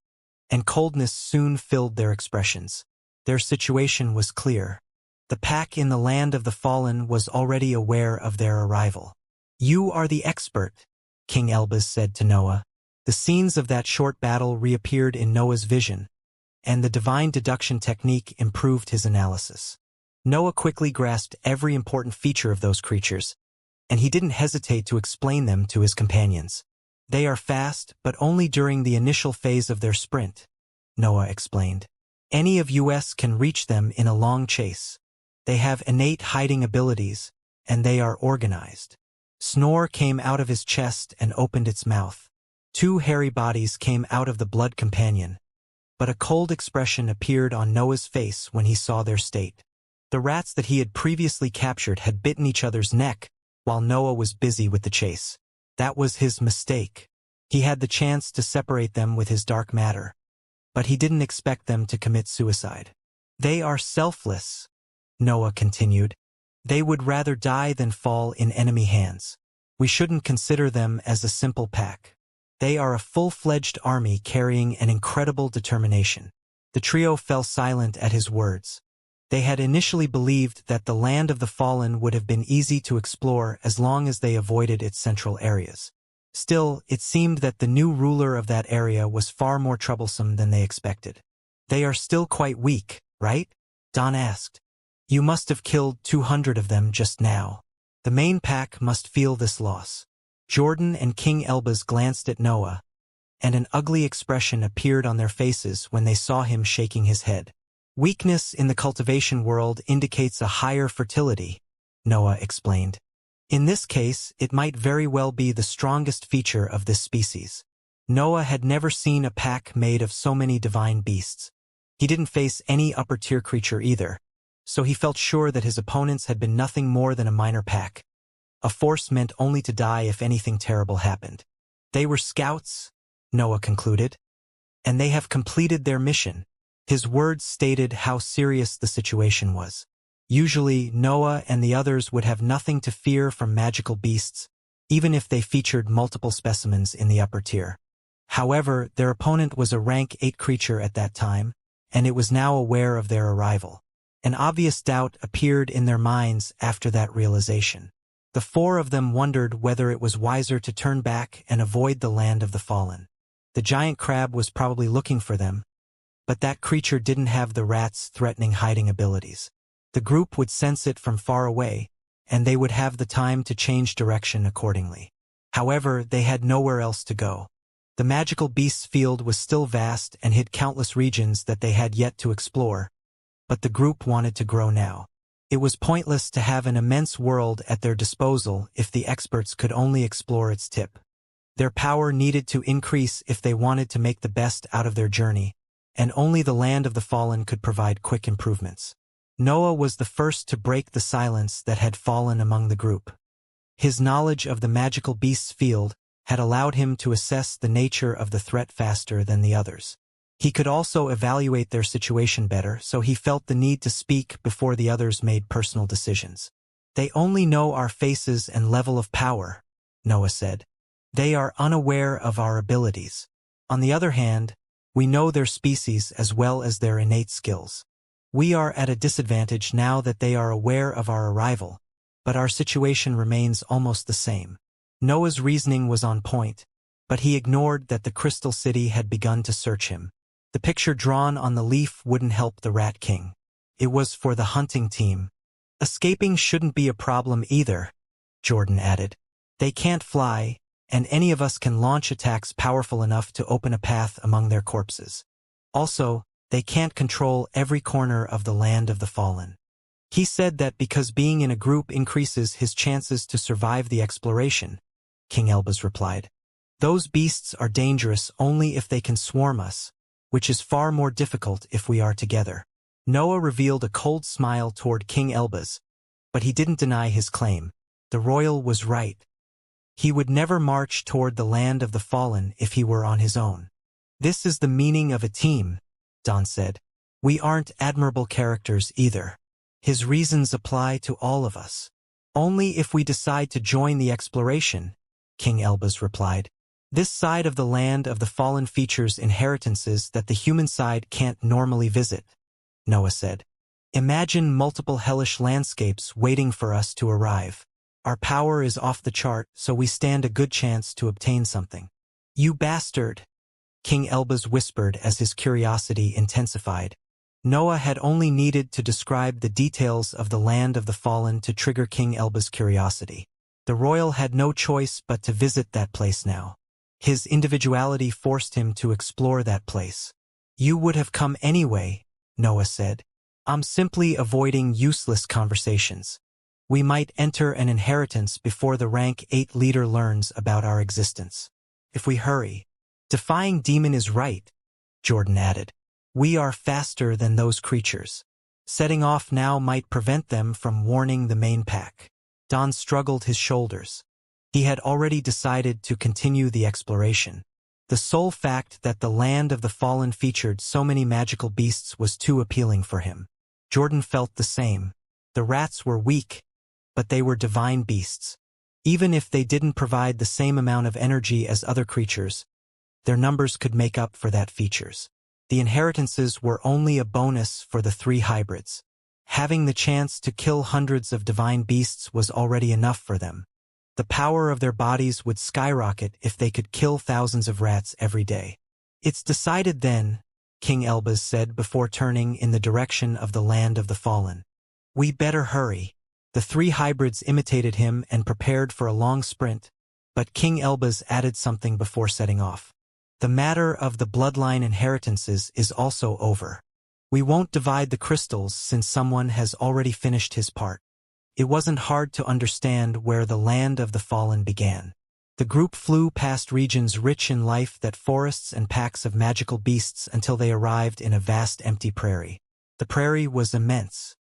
and coldness soon filled their expressions. Their situation was clear. The pack in the land of the fallen was already aware of their arrival. "You are the expert," King Elbaz said to Noah. The scenes of that short battle reappeared in Noah's vision, and the divine deduction technique improved his analysis. Noah quickly grasped every important feature of those creatures, and he didn't hesitate to explain them to his companions. "They are fast, but only during the initial phase of their sprint," Noah explained. "Any of us can reach them in a long chase. They have innate hiding abilities, and they are organized." Snore came out of his chest and opened its mouth. Two hairy bodies came out of the blood companion, but a cold expression appeared on Noah's face when he saw their state. The rats that he had previously captured had bitten each other's neck while Noah was busy with the chase. That was his mistake. He had the chance to separate them with his dark matter, but he didn't expect them to commit suicide. "They are selfless," Noah continued. "They would rather die than fall in enemy hands. We shouldn't consider them as a simple pack. They are a full-fledged army carrying an incredible determination." The trio fell silent at his words. They had initially believed that the land of the fallen would have been easy to explore as long as they avoided its central areas. Still, it seemed that the new ruler of that area was far more troublesome than they expected. "They are still quite weak, right?" Don asked. "You must have killed 200 of them just now. The main pack must feel this loss." Jordan and King Elbaz glanced at Noah, and an ugly expression appeared on their faces when they saw him shaking his head. "Weakness in the cultivation world indicates a higher fertility," Noah explained. "In this case, it might very well be the strongest feature of this species." Noah had never seen a pack made of so many divine beasts. He didn't face any upper-tier creature either, so he felt sure that his opponents had been nothing more than a minor pack. A force meant only to die if anything terrible happened. "They were scouts," Noah concluded, "and they have completed their mission." His words stated how serious the situation was. Usually, Noah and the others would have nothing to fear from magical beasts, even if they featured multiple specimens in the upper tier. However, their opponent was a rank 8 creature at that time, and it was now aware of their arrival. An obvious doubt appeared in their minds after that realization. The four of them wondered whether it was wiser to turn back and avoid the land of the fallen. The giant crab was probably looking for them, but that creature didn't have the rat's threatening hiding abilities. The group would sense it from far away, and they would have the time to change direction accordingly. However, they had nowhere else to go. The magical beast's field was still vast and hid countless regions that they had yet to explore, but the group wanted to grow now. It was pointless to have an immense world at their disposal if the experts could only explore its tip. Their power needed to increase if they wanted to make the best out of their journey, and only the land of the fallen could provide quick improvements. Noah was the first to break the silence that had fallen among the group. His knowledge of the magical beast's field had allowed him to assess the nature of the threat faster than the others. He could also evaluate their situation better, so he felt the need to speak before the others made personal decisions. "They only know our faces and level of power," Noah said. "They are unaware of our abilities. On the other hand, we know their species as well as their innate skills. We are at a disadvantage now that they are aware of our arrival, but our situation remains almost the same." Noah's reasoning was on point, but he ignored that the Crystal City had begun to search him. The picture drawn on the leaf wouldn't help the Rat King. It was for the hunting team. "Escaping shouldn't be a problem either," Jordan added. "They can't fly, and any of us can launch attacks powerful enough to open a path among their corpses. Also, they can't control every corner of the land of the fallen." He said that because being in a group increases his chances to survive the exploration, King Elbaz replied. "Those beasts are dangerous only if they can swarm us, which is far more difficult if we are together." Noah revealed a cold smile toward King Elbaz, but he didn't deny his claim. The royal was right. He would never march toward the land of the fallen if he were on his own. "This is the meaning of a team," Don said. "We aren't admirable characters either." His reasons apply to all of us. "Only if we decide to join the exploration," King Elbaz replied. "This side of the land of the fallen features inheritances that the human side can't normally visit," Noah said. "Imagine multiple hellish landscapes waiting for us to arrive. Our power is off the chart, so we stand a good chance to obtain something." "You bastard," King Elbaz whispered as his curiosity intensified. Noah had only needed to describe the details of the land of the fallen to trigger King Elbaz's curiosity. The royal had no choice but to visit that place now. His individuality forced him to explore that place. "You would have come anyway," Noah said. "I'm simply avoiding useless conversations. We might enter an inheritance before the rank 8 leader learns about our existence. If we hurry." "Defying demon is right," Jordan added. "We are faster than those creatures. Setting off now might prevent them from warning the main pack." Don struggled his shoulders. He had already decided to continue the exploration. The sole fact that the land of the fallen featured so many magical beasts was too appealing for him. Jordan felt the same. The rats were weak, but they were divine beasts. Even if they didn't provide the same amount of energy as other creatures, their numbers could make up for that features. The inheritances were only a bonus for the 3 hybrids. Having the chance to kill hundreds of divine beasts was already enough for them. The power of their bodies would skyrocket if they could kill thousands of rats every day. "It's decided then," King Elbaz said before turning in the direction of the land of the fallen. "We better hurry." The 3 hybrids imitated him and prepared for a long sprint, but King Elbaz added something before setting off. "The matter of the bloodline inheritances is also over. We won't divide the crystals since someone has already finished his part." It wasn't hard to understand where the land of the fallen began. The group flew past regions rich in life that forests and packs of magical beasts until they arrived in a vast empty prairie. The prairie was immense.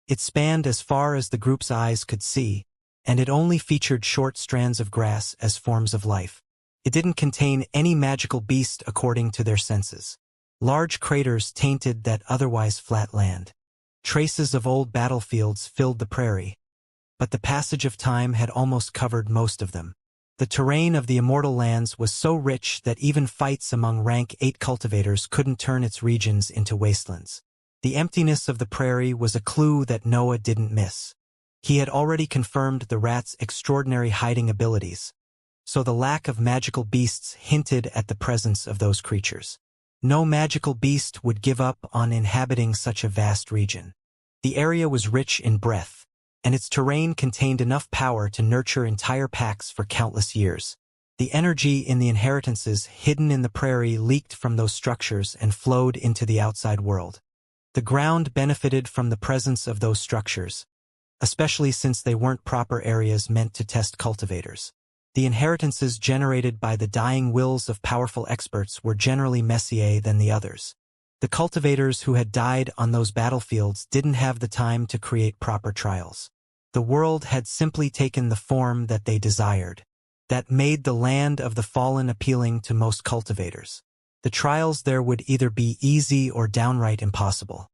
It spanned as far as the group's eyes could see, and it only featured short strands of grass as forms of life. It didn't contain any magical beast according to their senses. Large craters tainted that otherwise flat land. Traces of old battlefields filled the prairie, but the passage of time had almost covered most of them. The terrain of the Immortal lands was so rich that even fights among rank 8 cultivators couldn't turn its regions into wastelands. The emptiness of the prairie was a clue that Noah didn't miss. He had already confirmed the rats' extraordinary hiding abilities, so the lack of magical beasts hinted at the presence of those creatures. No magical beast would give up on inhabiting such a vast region. The area was rich in breadth, and its terrain contained enough power to nurture entire packs for countless years. The energy in the inheritances hidden in the prairie leaked from those structures and flowed into the outside world. The ground benefited from the presence of those structures, especially since they weren't proper areas meant to test cultivators. The inheritances generated by the dying wills of powerful experts were generally messier than the others. The cultivators who had died on those battlefields didn't have the time to create proper trials. The world had simply taken the form that they desired. That made the land of the fallen appealing to most cultivators. The trials there would either be easy or downright impossible.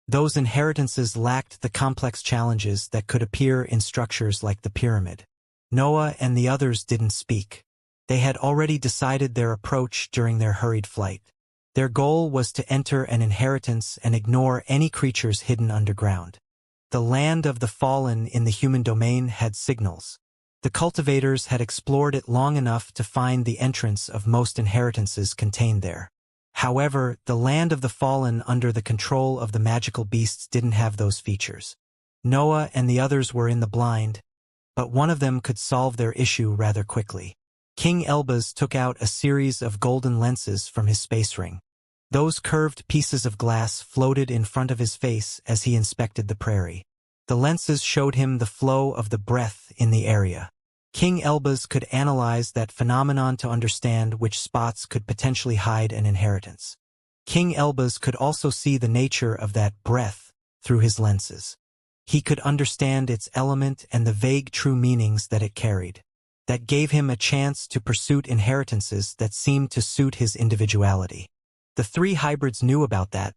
Those inheritances lacked the complex challenges that could appear in structures like the pyramid. Noah and the others didn't speak. They had already decided their approach during their hurried flight. Their goal was to enter an inheritance and ignore any creatures hidden underground. The land of the fallen in the human domain had signals. The cultivators had explored it long enough to find the entrance of most inheritances contained there. However, the land of the fallen under the control of the magical beasts didn't have those features. Noah and the others were in the blind, but one of them could solve their issue rather quickly. King Elbaz took out a series of golden lenses from his space ring. Those curved pieces of glass floated in front of his face as he inspected the prairie. The lenses showed him the flow of the breath in the area. King Elbaz could analyze that phenomenon to understand which spots could potentially hide an inheritance. King Elbaz could also see the nature of that breath through his lenses. He could understand its element and the vague true meanings that it carried. That gave him a chance to pursue inheritances that seemed to suit his individuality. The 3 hybrids knew about that,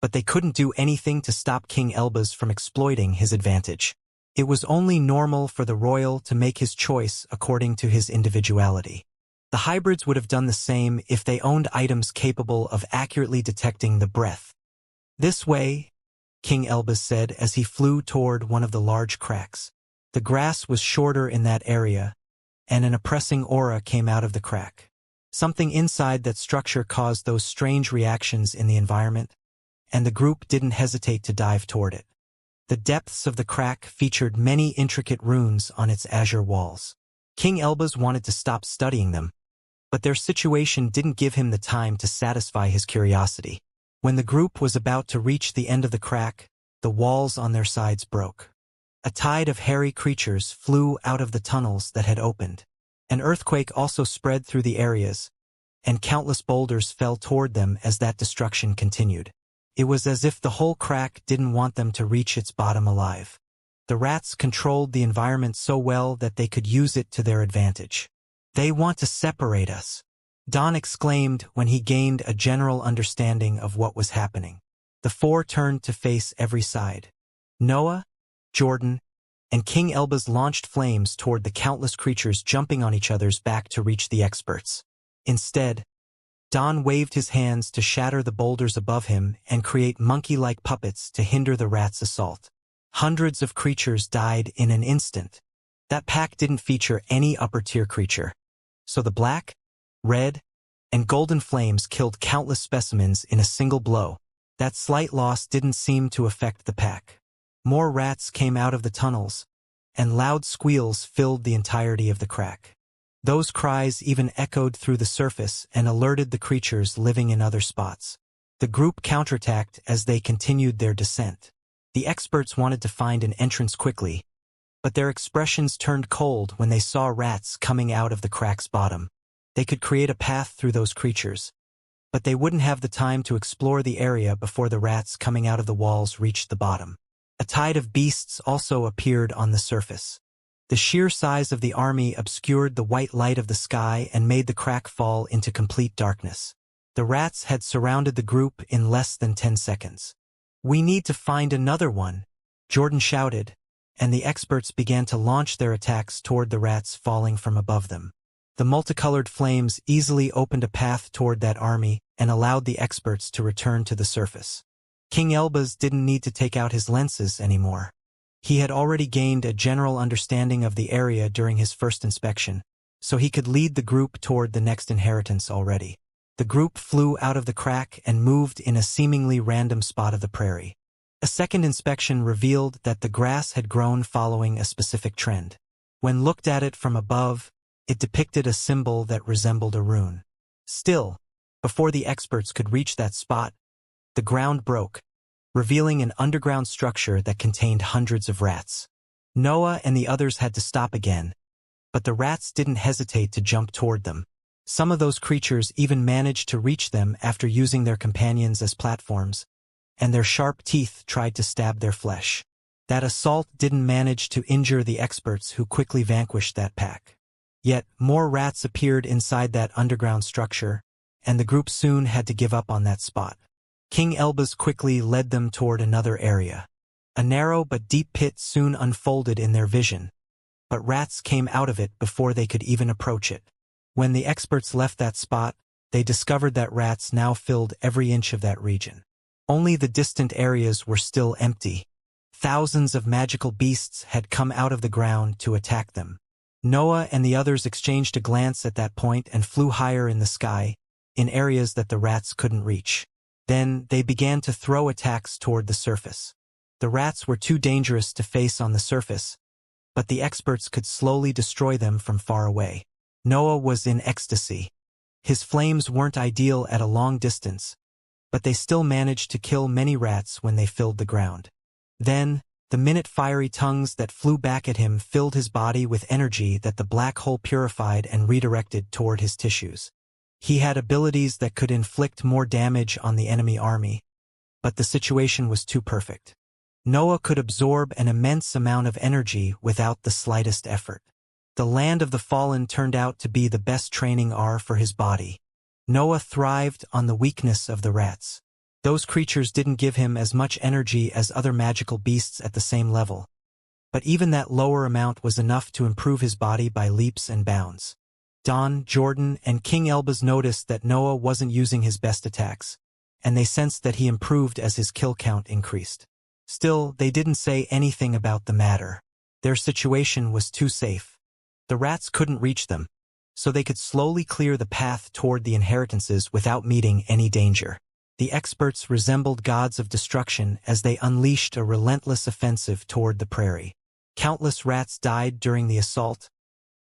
but they couldn't do anything to stop King Elbaz from exploiting his advantage. It was only normal for the royal to make his choice according to his individuality. The hybrids would have done the same if they owned items capable of accurately detecting the breath. This way, King Elbaz said as he flew toward one of the large cracks. The grass was shorter in that area, and an oppressing aura came out of the crack. Something inside that structure caused those strange reactions in the environment, and the group didn't hesitate to dive toward it. The depths of the crack featured many intricate runes on its azure walls. King Elbaz wanted to stop studying them, but their situation didn't give him the time to satisfy his curiosity. When the group was about to reach the end of the crack, the walls on their sides broke. A tide of hairy creatures flew out of the tunnels that had opened. An earthquake also spread through the areas, and countless boulders fell toward them as that destruction continued. It was as if the whole crack didn't want them to reach its bottom alive. The rats controlled the environment so well that they could use it to their advantage. "They want to separate us," Don exclaimed when he gained a general understanding of what was happening. The 4 turned to face every side. Noah, Jordan, and King Elbaz launched flames toward the countless creatures jumping on each other's back to reach the experts. Instead, Don waved his hands to shatter the boulders above him and create monkey-like puppets to hinder the rats' assault. Hundreds of creatures died in an instant. That pack didn't feature any upper-tier creature, so the black, red, and golden flames killed countless specimens in a single blow. That slight loss didn't seem to affect the pack. More rats came out of the tunnels, and loud squeals filled the entirety of the crack. Those cries even echoed through the surface and alerted the creatures living in other spots. The group counterattacked as they continued their descent. The experts wanted to find an entrance quickly, but their expressions turned cold when they saw rats coming out of the crack's bottom. They could create a path through those creatures, but they wouldn't have the time to explore the area before the rats coming out of the walls reached the bottom. A tide of beasts also appeared on the surface. The sheer size of the army obscured the white light of the sky and made the crack fall into complete darkness. The rats had surrounded the group in less than 10 seconds. "We need to find another one," Jordan shouted, and the experts began to launch their attacks toward the rats falling from above them. The multicolored flames easily opened a path toward that army and allowed the experts to return to the surface. King Elbaz didn't need to take out his lenses anymore. He had already gained a general understanding of the area during his first inspection, so he could lead the group toward the next inheritance already. The group flew out of the crack and moved in a seemingly random spot of the prairie. A second inspection revealed that the grass had grown following a specific trend. When looked at it from above, it depicted a symbol that resembled a rune. Still, before the experts could reach that spot, the ground broke, revealing an underground structure that contained hundreds of rats. Noah and the others had to stop again, but the rats didn't hesitate to jump toward them. Some of those creatures even managed to reach them after using their companions as platforms, and their sharp teeth tried to stab their flesh. That assault didn't manage to injure the experts, who quickly vanquished that pack. Yet, more rats appeared inside that underground structure, and the group soon had to give up on that spot. King Elbaz quickly led them toward another area. A narrow but deep pit soon unfolded in their vision, but rats came out of it before they could even approach it. When the experts left that spot, they discovered that rats now filled every inch of that region. Only the distant areas were still empty. Thousands of magical beasts had come out of the ground to attack them. Noah and the others exchanged a glance at that point and flew higher in the sky, in areas that the rats couldn't reach. Then they began to throw attacks toward the surface. The rats were too dangerous to face on the surface, but the experts could slowly destroy them from far away. Noah was in ecstasy. His flames weren't ideal at a long distance, but they still managed to kill many rats when they filled the ground. Then, the minute fiery tongues that flew back at him filled his body with energy that the black hole purified and redirected toward his tissues. He had abilities that could inflict more damage on the enemy army, but the situation was too perfect. Noah could absorb an immense amount of energy without the slightest effort. The land of the fallen turned out to be the best training for his body. Noah thrived on the weakness of the rats. Those creatures didn't give him as much energy as other magical beasts at the same level, but even that lower amount was enough to improve his body by leaps and bounds. Don, Jordan, and King Elbaz noticed that Noah wasn't using his best attacks, and they sensed that he improved as his kill count increased. Still, they didn't say anything about the matter. Their situation was too safe. The rats couldn't reach them, so they could slowly clear the path toward the inheritances without meeting any danger. The experts resembled gods of destruction as they unleashed a relentless offensive toward the prairie. Countless rats died during the assault,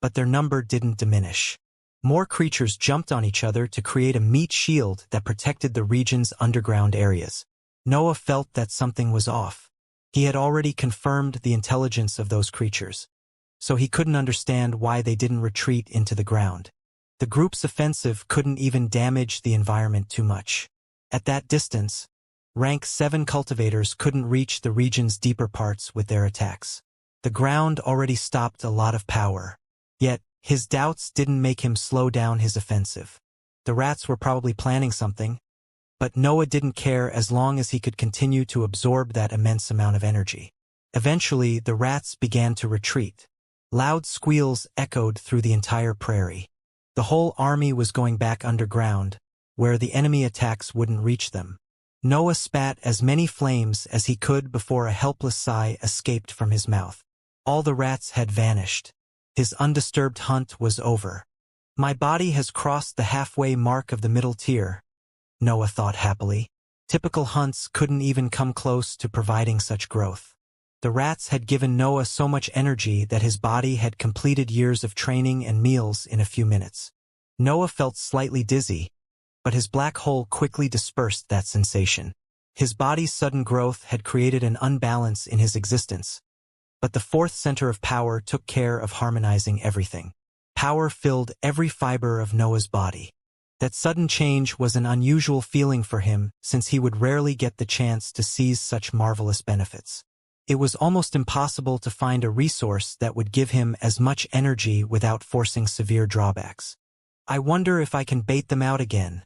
but their number didn't diminish. More creatures jumped on each other to create a meat shield that protected the region's underground areas. Noah felt that something was off. He had already confirmed the intelligence of those creatures, so he couldn't understand why they didn't retreat into the ground. The group's offensive couldn't even damage the environment too much. At that distance, rank 7 cultivators couldn't reach the region's deeper parts with their attacks. The ground already stopped a lot of power. Yet, his doubts didn't make him slow down his offensive. The rats were probably planning something, but Noah didn't care as long as he could continue to absorb that immense amount of energy. Eventually, the rats began to retreat. Loud squeals echoed through the entire prairie. The whole army was going back underground, where the enemy attacks wouldn't reach them. Noah spat as many flames as he could before a helpless sigh escaped from his mouth. All the rats had vanished. His undisturbed hunt was over. My body has crossed the halfway mark of the middle tier, Noah thought happily. Typical hunts couldn't even come close to providing such growth. The rats had given Noah so much energy that his body had completed years of training and meals in a few minutes. Noah felt slightly dizzy, but his black hole quickly dispersed that sensation. His body's sudden growth had created an unbalance in his existence, but the fourth center of power took care of harmonizing everything. Power filled every fiber of Noah's body. That sudden change was an unusual feeling for him, since he would rarely get the chance to seize such marvelous benefits. It was almost impossible to find a resource that would give him as much energy without forcing severe drawbacks. I wonder if I can bait them out again,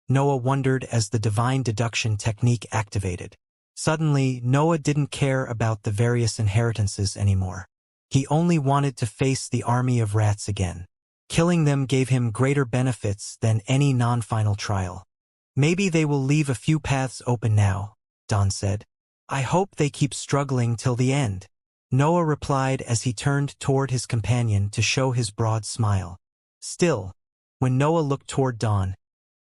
Noah wondered as the divine deduction technique activated. Suddenly, Noah didn't care about the various inheritances anymore. He only wanted to face the army of rats again. Killing them gave him greater benefits than any non-final trial. Maybe they will leave a few paths open now, Don said. I hope they keep struggling till the end. Noah replied as he turned toward his companion to show his broad smile. Still, when Noah looked toward Don,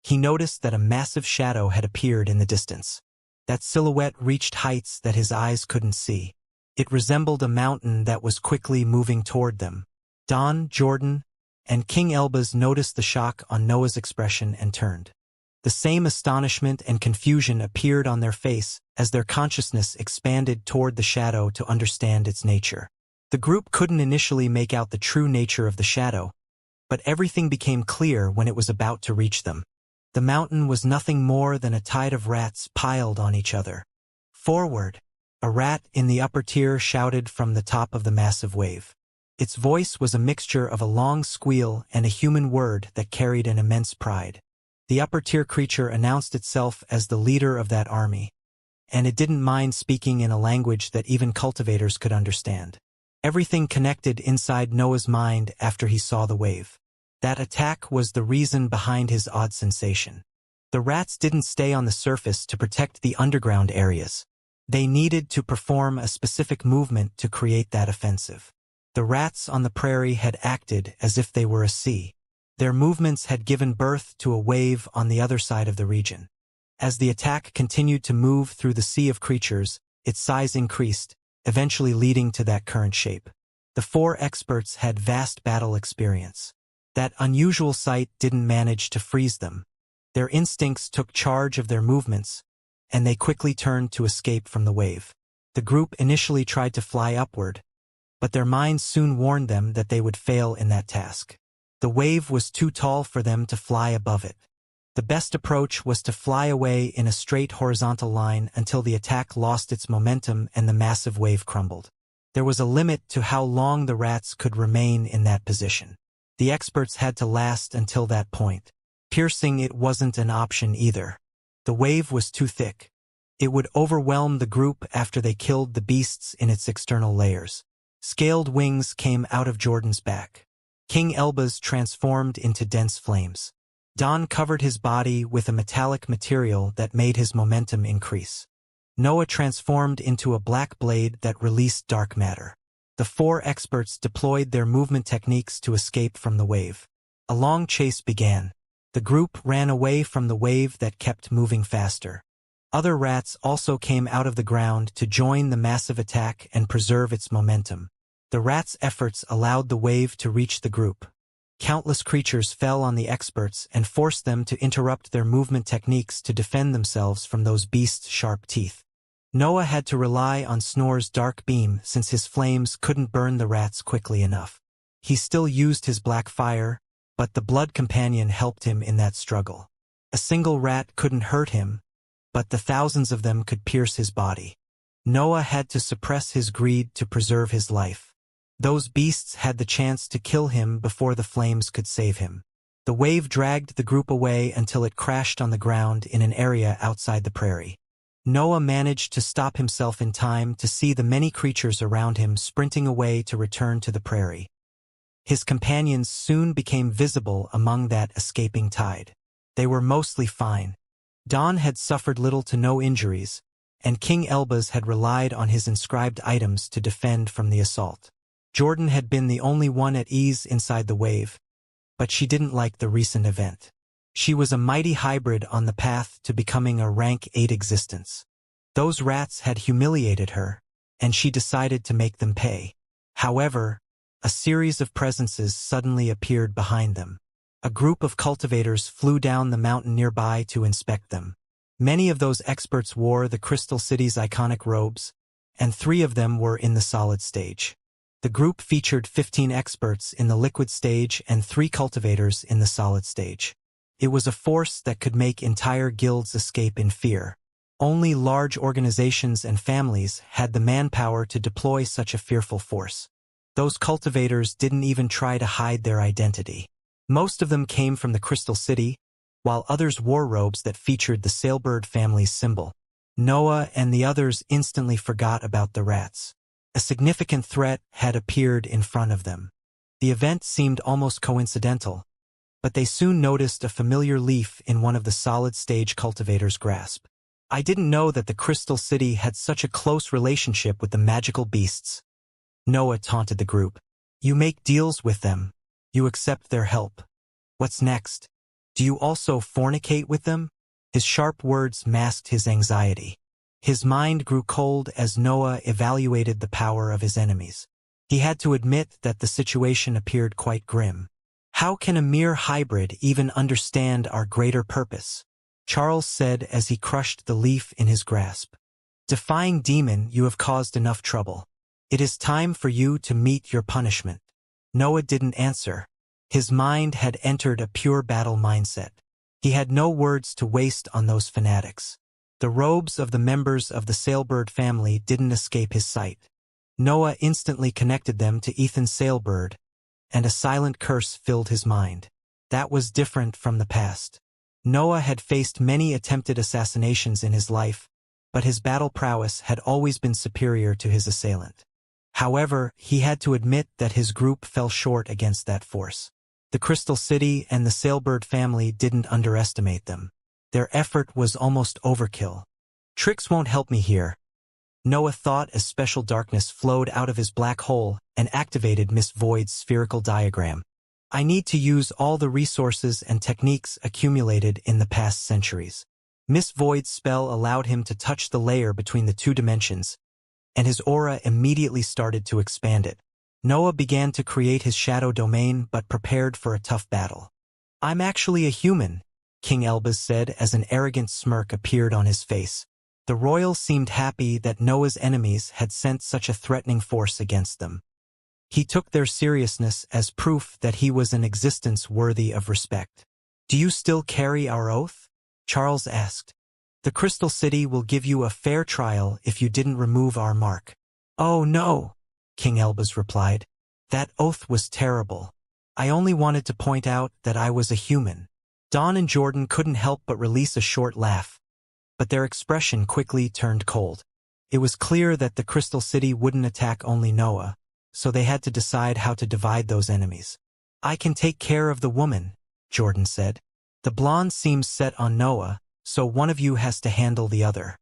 he noticed that a massive shadow had appeared in the distance. That silhouette reached heights that his eyes couldn't see. It resembled a mountain that was quickly moving toward them. Don, Jordan, and King Elbaz noticed the shock on Noah's expression and turned. The same astonishment and confusion appeared on their face as their consciousness expanded toward the shadow to understand its nature. The group couldn't initially make out the true nature of the shadow, but everything became clear when it was about to reach them. The mountain was nothing more than a tide of rats piled on each other. Forward! A rat in the upper tier shouted from the top of the massive wave. Its voice was a mixture of a long squeal and a human word that carried an immense pride. The upper-tier creature announced itself as the leader of that army, and it didn't mind speaking in a language that even cultivators could understand. Everything connected inside Noah's mind after he saw the wave. That attack was the reason behind his odd sensation. The rats didn't stay on the surface to protect the underground areas. They needed to perform a specific movement to create that offensive. The rats on the prairie had acted as if they were a sea. Their movements had given birth to a wave on the other side of the region. As the attack continued to move through the sea of creatures, its size increased, eventually leading to that current shape. The 4 experts had vast battle experience. That unusual sight didn't manage to freeze them. Their instincts took charge of their movements, and they quickly turned to escape from the wave. The group initially tried to fly upward, but their minds soon warned them that they would fail in that task. The wave was too tall for them to fly above it. The best approach was to fly away in a straight horizontal line until the attack lost its momentum and the massive wave crumbled. There was a limit to how long the rats could remain in that position. The experts had to last until that point. Piercing it wasn't an option either. The wave was too thick. It would overwhelm the group after they killed the beasts in its external layers. Scaled wings came out of Jordan's back. King Elbaz transformed into dense flames. Don covered his body with a metallic material that made his momentum increase. Noah transformed into a black blade that released dark matter. The 4 experts deployed their movement techniques to escape from the wave. A long chase began. The group ran away from the wave that kept moving faster. Other rats also came out of the ground to join the massive attack and preserve its momentum. The rats' efforts allowed the wave to reach the group. Countless creatures fell on the experts and forced them to interrupt their movement techniques to defend themselves from those beasts' sharp teeth. Noah had to rely on Snor's dark beam since his flames couldn't burn the rats quickly enough. He still used his black fire, but the blood companion helped him in that struggle. A single rat couldn't hurt him, but the thousands of them could pierce his body. Noah had to suppress his greed to preserve his life. Those beasts had the chance to kill him before the flames could save him. The wave dragged the group away until it crashed on the ground in an area outside the prairie. Noah managed to stop himself in time to see the many creatures around him sprinting away to return to the prairie. His companions soon became visible among that escaping tide. They were mostly fine. Don had suffered little to no injuries, and King Elbaz had relied on his inscribed items to defend from the assault. Jordan had been the only one at ease inside the wave, but she didn't like the recent event. She was a mighty hybrid on the path to becoming a rank 8 existence. Those rats had humiliated her, and she decided to make them pay. However, a series of presences suddenly appeared behind them. A group of cultivators flew down the mountain nearby to inspect them. Many of those experts wore the Crystal City's iconic robes, and 3 of them were in the solid stage. The group featured 15 experts in the liquid stage and 3 cultivators in the solid stage. It was a force that could make entire guilds escape in fear. Only large organizations and families had the manpower to deploy such a fearful force. Those cultivators didn't even try to hide their identity. Most of them came from the Crystal City, while others wore robes that featured the Sailbird family's symbol. Noah and the others instantly forgot about the rats. A significant threat had appeared in front of them. The event seemed almost coincidental, but they soon noticed a familiar leaf in one of the solid-stage cultivators' grasp. I didn't know that the Crystal City had such a close relationship with the magical beasts. Noah taunted the group. You make deals with them. You accept their help. What's next? Do you also fornicate with them? His sharp words masked his anxiety. His mind grew cold as Noah evaluated the power of his enemies. He had to admit that the situation appeared quite grim. How can a mere hybrid even understand our greater purpose? Charles said as he crushed the leaf in his grasp. Defying demon, you have caused enough trouble. It is time for you to meet your punishment. Noah didn't answer. His mind had entered a pure battle mindset. He had no words to waste on those fanatics. The robes of the members of the Sailbird family didn't escape his sight. Noah instantly connected them to Ethan's Sailbird, and a silent curse filled his mind. That was different from the past. Noah had faced many attempted assassinations in his life, but his battle prowess had always been superior to his assailant. However, he had to admit that his group fell short against that force. The Crystal City and the Sailbird family didn't underestimate them. Their effort was almost overkill. Tricks won't help me here, Noah thought as special darkness flowed out of his black hole and activated Miss Void's spherical diagram. I need to use all the resources and techniques accumulated in the past centuries. Miss Void's spell allowed him to touch the layer between the two dimensions, and his aura immediately started to expand it. Noah began to create his shadow domain but prepared for a tough battle. I'm actually a human, King Elbaz said as an arrogant smirk appeared on his face. The royal seemed happy that Noah's enemies had sent such a threatening force against them. He took their seriousness as proof that he was an existence worthy of respect. Do you still carry our oath? Charles asked. The Crystal City will give you a fair trial if you didn't remove our mark. Oh no, King Elbaz replied. That oath was terrible. I only wanted to point out that I was a human. Dawn and Jordan couldn't help but release a short laugh, but their expression quickly turned cold. It was clear that the Crystal City wouldn't attack only Noah, so they had to decide how to divide those enemies. I can take care of the woman, Jordan said. The blonde seems set on Noah, so one of you has to handle the other.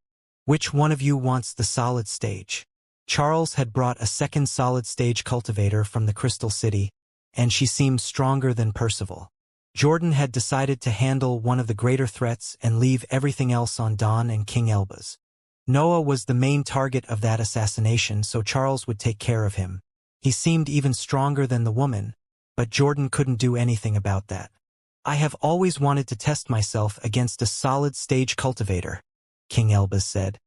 Which one of you wants the solid stage? Charles had brought a second solid stage cultivator from the Crystal City, and she seemed stronger than Percival. Jordan had decided to handle one of the greater threats and leave everything else on Dawn and King Elbaz. Noah was the main target of that assassination, so Charles would take care of him. He seemed even stronger than the woman, but Jordan couldn't do anything about that. I have always wanted to test myself against a solid stage cultivator, King Elbaz said.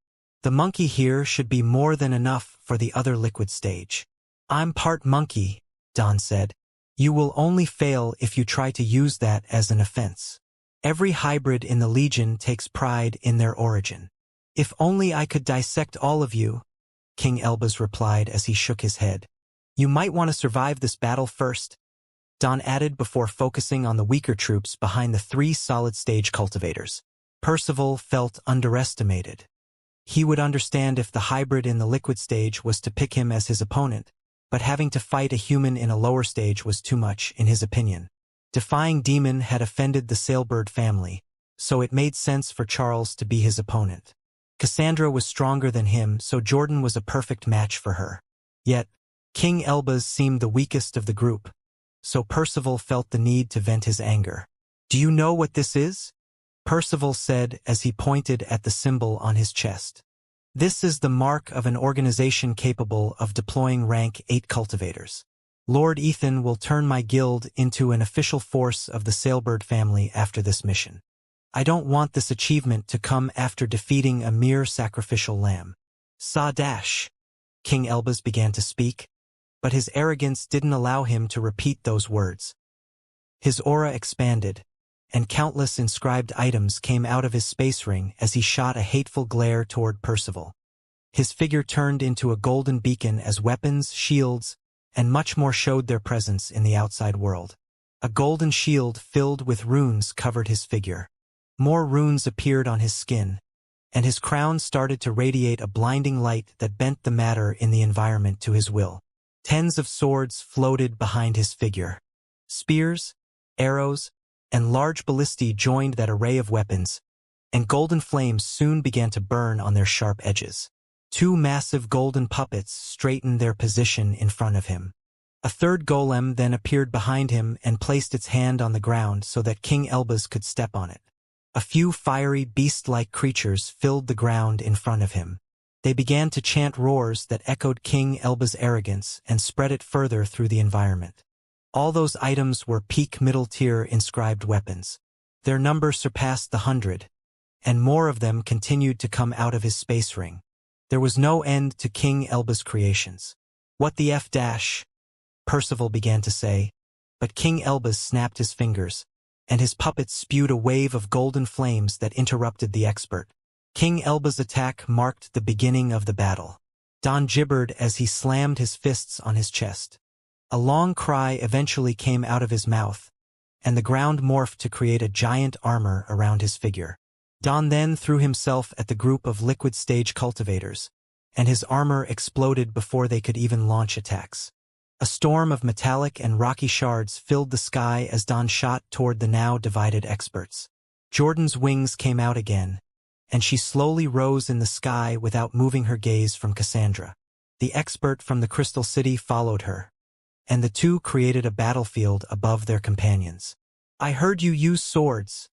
The monkey here should be more than enough for the other liquid stage. I'm part monkey, Dawn said. You will only fail if you try to use that as an offense. Every hybrid in the Legion takes pride in their origin. If only I could dissect all of you, King Elbaz replied as he shook his head. You might want to survive this battle first, Dawn added before focusing on the weaker troops behind the three solid-stage cultivators. Percival felt underestimated. He would understand if the hybrid in the liquid stage was to pick him as his opponent, but having to fight a human in a lower stage was too much, in his opinion. Defying Demon had offended the Sailbird family, so it made sense for Charles to be his opponent. Cassandra was stronger than him, so Jordan was a perfect match for her. Yet, King Elbaz seemed the weakest of the group, so Percival felt the need to vent his anger. Do you know what this is? Percival said as he pointed at the symbol on his chest. This is the mark of an organization capable of deploying rank 8 cultivators. Lord Ethan will turn my guild into an official force of the Sailbird family after this mission. I don't want this achievement to come after defeating a mere sacrificial lamb. Sa-dash. King Elbaz began to speak, but his arrogance didn't allow him to repeat those words. His aura expanded, and countless inscribed items came out of his space ring as he shot a hateful glare toward Percival. His figure turned into a golden beacon as weapons, shields, and much more showed their presence in the outside world. A golden shield filled with runes covered his figure. More runes appeared on his skin, and his crown started to radiate a blinding light that bent the matter in the environment to his will. Tens of swords floated behind his figure. Spears, arrows, and large ballistae joined that array of weapons, and golden flames soon began to burn on their sharp edges. Two massive golden puppets straightened their position in front of him. A third golem then appeared behind him and placed its hand on the ground so that King Elbaz could step on it. A few fiery beast-like creatures filled the ground in front of him. They began to chant roars that echoed King Elbaz's arrogance and spread it further through the environment. All those items were peak middle-tier inscribed weapons. Their number surpassed the 100, and more of them continued to come out of his space ring. There was no end to King Elbaz's creations. "What the F dash?" Percival began to say, but King Elbaz snapped his fingers, and his puppets spewed a wave of golden flames that interrupted the expert. King Elbaz's attack marked the beginning of the battle. Don gibbered as he slammed his fists on his chest. A long cry eventually came out of his mouth, and the ground morphed to create a giant armor around his figure. Don then threw himself at the group of liquid stage cultivators, and his armor exploded before they could even launch attacks. A storm of metallic and rocky shards filled the sky as Don shot toward the now divided experts. Jordan's wings came out again, and she slowly rose in the sky without moving her gaze from Cassandra. The expert from the Crystal City followed her, and the two created a battlefield above their companions. "I heard you use swords,"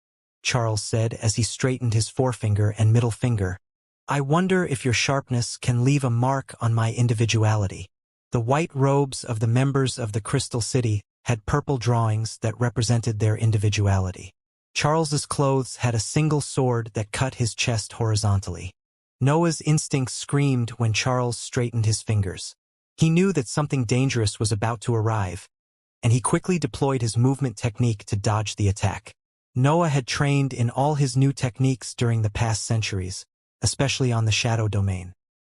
Charles said as he straightened his forefinger and middle finger. "I wonder if your sharpness can leave a mark on my individuality." The white robes of the members of the Crystal City had purple drawings that represented their individuality. Charles's clothes had a single sword that cut his chest horizontally. Noah's instincts screamed when Charles straightened his fingers. He knew that something dangerous was about to arrive, and he quickly deployed his movement technique to dodge the attack. Noah had trained in all his new techniques during the past centuries, especially on the shadow domain.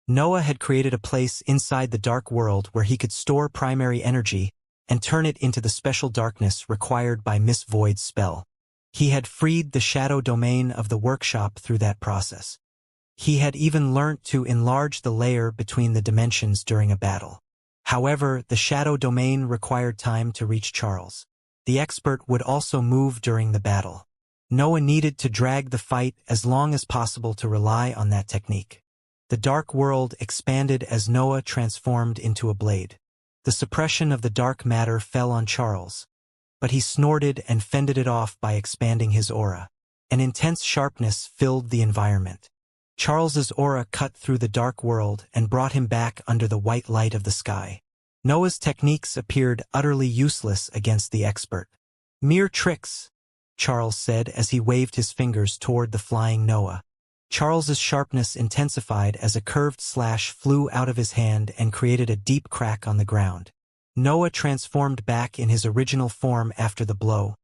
Noah had created a place inside the dark world where he could store primary energy and turn it into the special darkness required by Miss Void's spell. He had freed the shadow domain of the workshop through that process. He had even learnt to enlarge the layer between the dimensions during a battle. However, the shadow domain required time to reach Charles. The expert would also move during the battle. Noah needed to drag the fight as long as possible to rely on that technique. The dark world expanded as Noah transformed into a blade. The suppression of the dark matter fell on Charles, but he snorted and fended it off by expanding his aura. An intense sharpness filled the environment. Charles's aura cut through the dark world and brought him back under the white light of the sky. Noah's techniques appeared utterly useless against the expert. "Mere tricks," Charles said as he waved his fingers toward the flying Noah. Charles's sharpness intensified as a curved slash flew out of his hand and created a deep crack on the ground. Noah transformed back in his original form after the blow,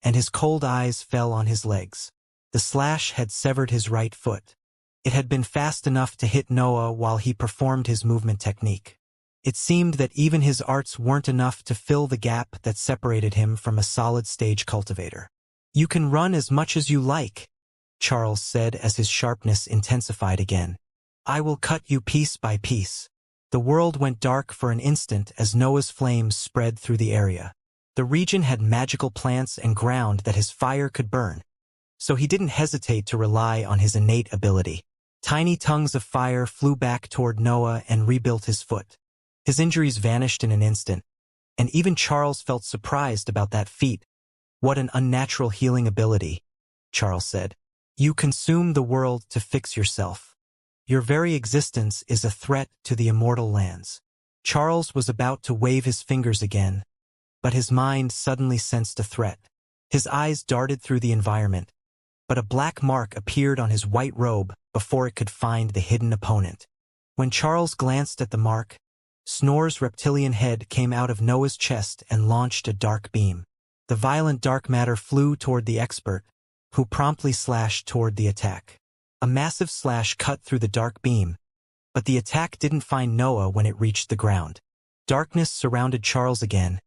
and his cold eyes fell on his legs. The slash had severed his right foot. It had been fast enough to hit Noah while he performed his movement technique. It seemed that even his arts weren't enough to fill the gap that separated him from a solid-stage cultivator. "You can run as much as you like," Charles said as his sharpness intensified again. "I will cut you piece by piece." The world went dark for an instant as Noah's flames spread through the area. The region had magical plants and ground that his fire could burn, so he didn't hesitate to rely on his innate ability. Tiny tongues of fire flew back toward Noah and rebuilt his foot. His injuries vanished in an instant, and even Charles felt surprised about that feat. "What an unnatural healing ability," Charles said. "You consume the world to fix yourself. Your very existence is a threat to the immortal lands." Charles was about to wave his fingers again, but his mind suddenly sensed a threat. His eyes darted through the environment, but a black mark appeared on his white robe before it could find the hidden opponent. When Charles glanced at the mark, Snor's reptilian head came out of Noah's chest and launched a dark beam. The violent dark matter flew toward the expert, who promptly slashed toward the attack. A massive slash cut through the dark beam, but the attack didn't find Noah when it reached the ground. Darkness surrounded Charles again,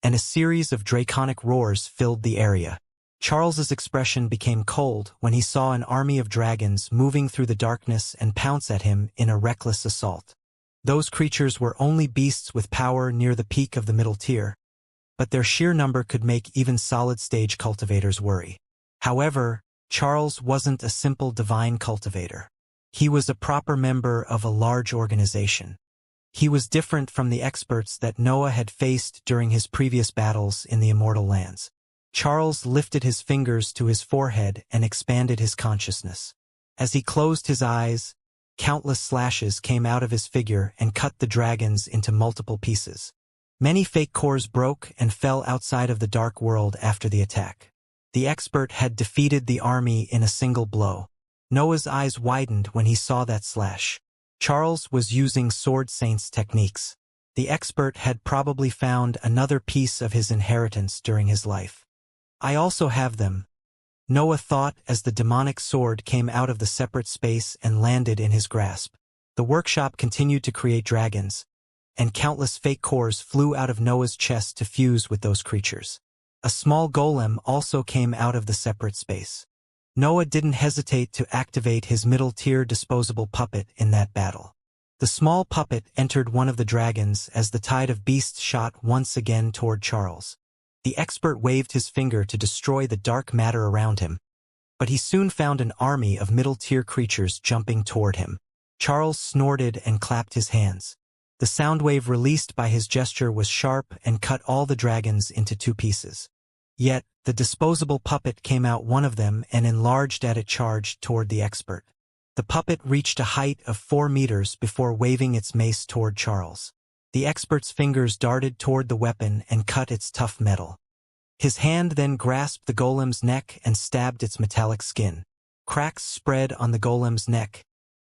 and a series of draconic roars filled the area. Charles's expression became cold when he saw an army of dragons moving through the darkness and pounce at him in a reckless assault. Those creatures were only beasts with power near the peak of the middle tier, but their sheer number could make even solid-stage cultivators worry. However, Charles wasn't a simple divine cultivator. He was a proper member of a large organization. He was different from the experts that Noah had faced during his previous battles in the Immortal lands. Charles lifted his fingers to his forehead and expanded his consciousness. As he closed his eyes, countless slashes came out of his figure and cut the dragons into multiple pieces. Many fake cores broke and fell outside of the dark world after the attack. The expert had defeated the army in a single blow. Noah's eyes widened when he saw that slash. Charles was using Sword Saint's techniques. The expert had probably found another piece of his inheritance during his life. I also have them, Noah thought as the demonic sword came out of the separate space and landed in his grasp. The workshop continued to create dragons, and countless fake cores flew out of Noah's chest to fuse with those creatures. A small golem also came out of the separate space. Noah didn't hesitate to activate his middle-tier disposable puppet in that battle. The small puppet entered one of the dragons as the tide of beasts shot once again toward Charles. The expert waved his finger to destroy the dark matter around him, but he soon found an army of middle-tier creatures jumping toward him. Charles snorted and clapped his hands. The sound wave released by his gesture was sharp and cut all the dragons into two pieces. Yet, the disposable puppet came out one of them and enlarged as it charged toward the expert. The puppet reached a height of 4 meters before waving its mace toward Charles. The expert's fingers darted toward the weapon and cut its tough metal. His hand then grasped the golem's neck and stabbed its metallic skin. Cracks spread on the golem's neck,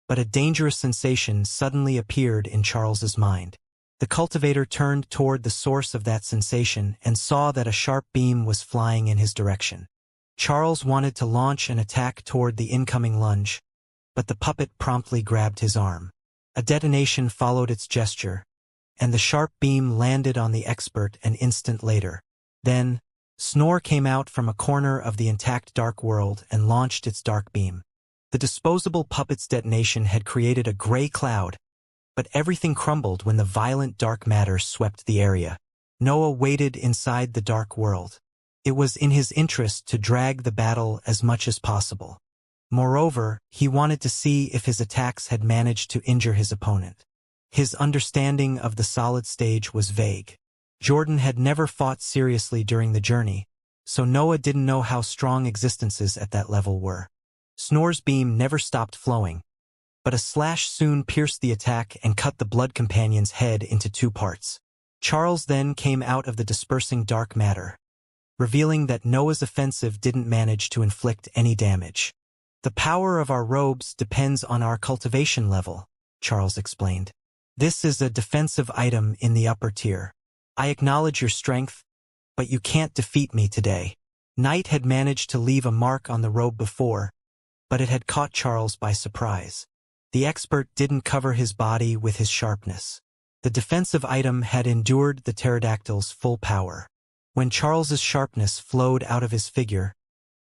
but a dangerous sensation suddenly appeared in Charles's mind. The cultivator turned toward the source of that sensation and saw that a sharp beam was flying in his direction. Charles wanted to launch an attack toward the incoming lunge, but the puppet promptly grabbed his arm. A detonation followed its gesture, and the sharp beam landed on the expert an instant later. Then, Snore came out from a corner of the intact dark world and launched its dark beam. The disposable puppet's detonation had created a gray cloud, but everything crumbled when the violent dark matter swept the area. Noah waited inside the dark world. It was in his interest to drag the battle as much as possible. Moreover, he wanted to see if his attacks had managed to injure his opponent. His understanding of the solid stage was vague. Jordan had never fought seriously during the journey, so Noah didn't know how strong existences at that level were. Snore's beam never stopped flowing, but a slash soon pierced the attack and cut the blood companion's head into 2 parts. Charles then came out of the dispersing dark matter, revealing that Noah's offensive didn't manage to inflict any damage. The power of our robes depends on our cultivation level, Charles explained. This is a defensive item in the upper tier. I acknowledge your strength, but you can't defeat me today. Night had managed to leave a mark on the robe before, but it had caught Charles by surprise. The expert didn't cover his body with his sharpness. The defensive item had endured the pterodactyl's full power. When Charles's sharpness flowed out of his figure,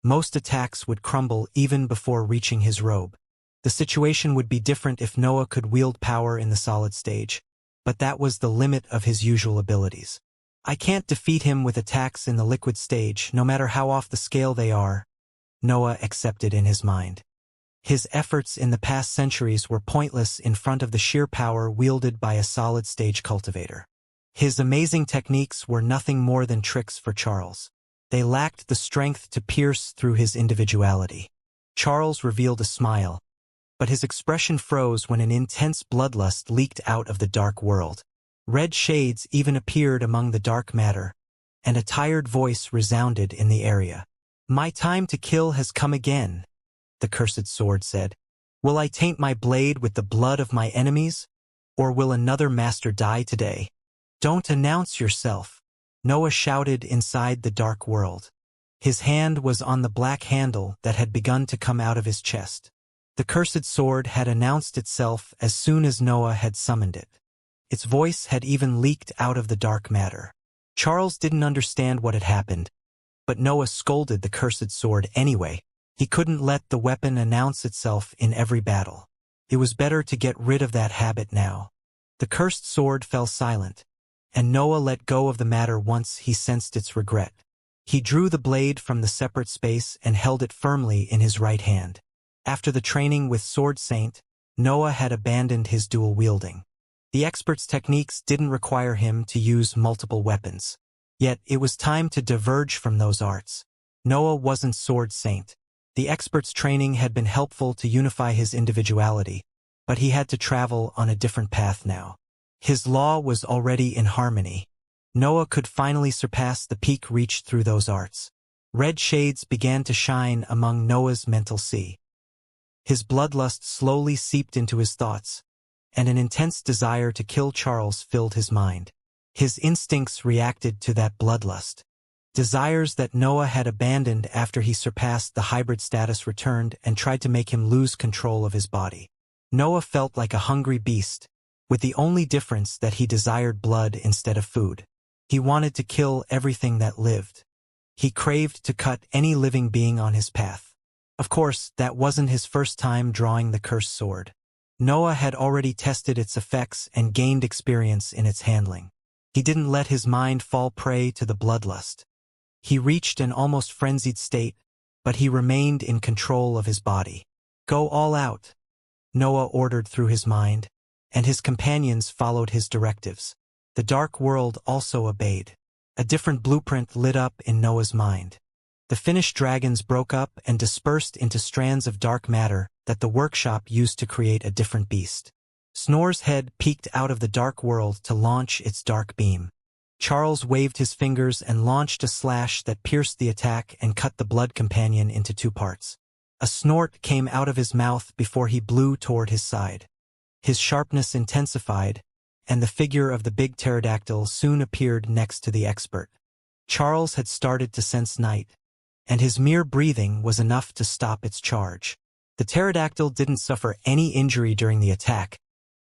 most attacks would crumble even before reaching his robe. The situation would be different if Noah could wield power in the solid stage, but that was the limit of his usual abilities. I can't defeat him with attacks in the liquid stage, no matter how off the scale they are, Noah accepted in his mind. His efforts in the past centuries were pointless in front of the sheer power wielded by a solid-stage cultivator. His amazing techniques were nothing more than tricks for Charles. They lacked the strength to pierce through his individuality. Charles revealed a smile, but his expression froze when an intense bloodlust leaked out of the dark world. Red shades even appeared among the dark matter, and a tired voice resounded in the area. "My time to kill has come again," the cursed sword said. "Will I taint my blade with the blood of my enemies, or will another master die today?" "Don't announce yourself," Noah shouted inside the dark world. His hand was on the black handle that had begun to come out of his chest. The cursed sword had announced itself as soon as Noah had summoned it. Its voice had even leaked out of the dark matter. Charles didn't understand what had happened, but Noah scolded the cursed sword anyway. He couldn't let the weapon announce itself in every battle. It was better to get rid of that habit now. The cursed sword fell silent, and Noah let go of the matter once he sensed its regret. He drew the blade from the separate space and held it firmly in his right hand. After the training with Sword Saint, Noah had abandoned his dual wielding. The expert's techniques didn't require him to use multiple weapons. Yet it was time to diverge from those arts. Noah wasn't Sword Saint. The expert's training had been helpful to unify his individuality, but he had to travel on a different path now. His law was already in harmony. Noah could finally surpass the peak reached through those arts. Red shades began to shine among Noah's mental sea. His bloodlust slowly seeped into his thoughts, and an intense desire to kill Charles filled his mind. His instincts reacted to that bloodlust. Desires that Noah had abandoned after he surpassed the hybrid status returned and tried to make him lose control of his body. Noah felt like a hungry beast, with the only difference that he desired blood instead of food. He wanted to kill everything that lived. He craved to cut any living being on his path. Of course, that wasn't his first time drawing the cursed sword. Noah had already tested its effects and gained experience in its handling. He didn't let his mind fall prey to the bloodlust. He reached an almost frenzied state, but he remained in control of his body. "Go all out," Noah ordered through his mind, and his companions followed his directives. The dark world also obeyed. A different blueprint lit up in Noah's mind. The finished dragons broke up and dispersed into strands of dark matter that the workshop used to create a different beast. Snor's head peeked out of the dark world to launch its dark beam. Charles waved his fingers and launched a slash that pierced the attack and cut the blood companion into two parts. A snort came out of his mouth before he blew toward his side. His sharpness intensified, and the figure of the big pterodactyl soon appeared next to the expert. Charles had started to sense night, and his mere breathing was enough to stop its charge. The pterodactyl didn't suffer any injury during the attack,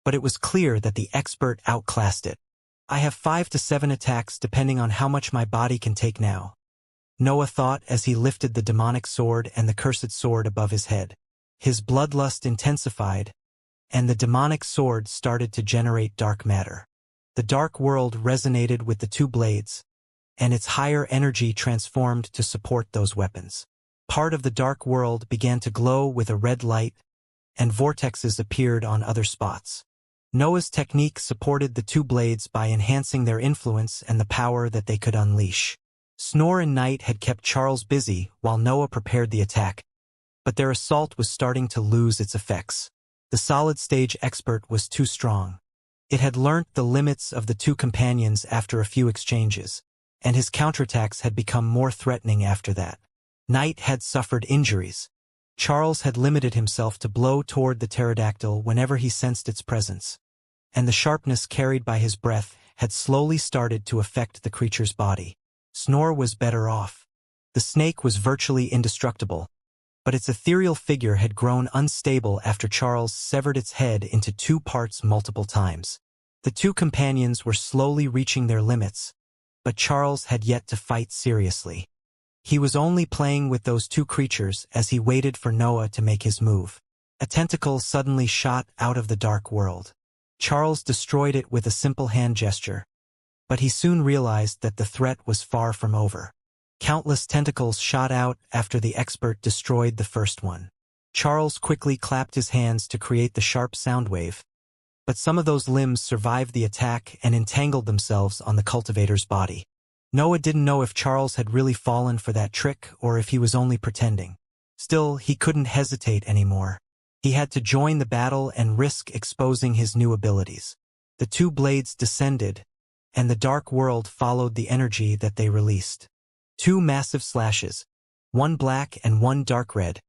but it was clear that the expert outclassed it. "I have 5 to 7 attacks depending on how much my body can take now," Noah thought as he lifted the demonic sword and the cursed sword above his head. His bloodlust intensified, and the demonic sword started to generate dark matter. The dark world resonated with the two blades, and its higher energy transformed to support those weapons. Part of the dark world began to glow with a red light, and vortexes appeared on other spots. Noah's technique supported the two blades by enhancing their influence and the power that they could unleash. Snore and Night had kept Charles busy while Noah prepared the attack, but their assault was starting to lose its effects. The solid-stage expert was too strong. It had learnt the limits of the two companions after a few exchanges, and his counterattacks had become more threatening after that. Night had suffered injuries. Charles had limited himself to blow toward the pterodactyl whenever he sensed its presence, and the sharpness carried by his breath had slowly started to affect the creature's body. Snore was better off. The snake was virtually indestructible, but its ethereal figure had grown unstable after Charles severed its head into two parts multiple times. The two companions were slowly reaching their limits, but Charles had yet to fight seriously. He was only playing with those two creatures as he waited for Noah to make his move. A tentacle suddenly shot out of the dark world. Charles destroyed it with a simple hand gesture, but he soon realized that the threat was far from over. Countless tentacles shot out after the expert destroyed the first one. Charles quickly clapped his hands to create the sharp sound wave, but some of those limbs survived the attack and entangled themselves on the cultivator's body. Noah didn't know if Charles had really fallen for that trick or if he was only pretending. Still, he couldn't hesitate anymore. He had to join the battle and risk exposing his new abilities. The two blades descended, and the dark world followed the energy that they released. Two massive slashes, one black and one dark red,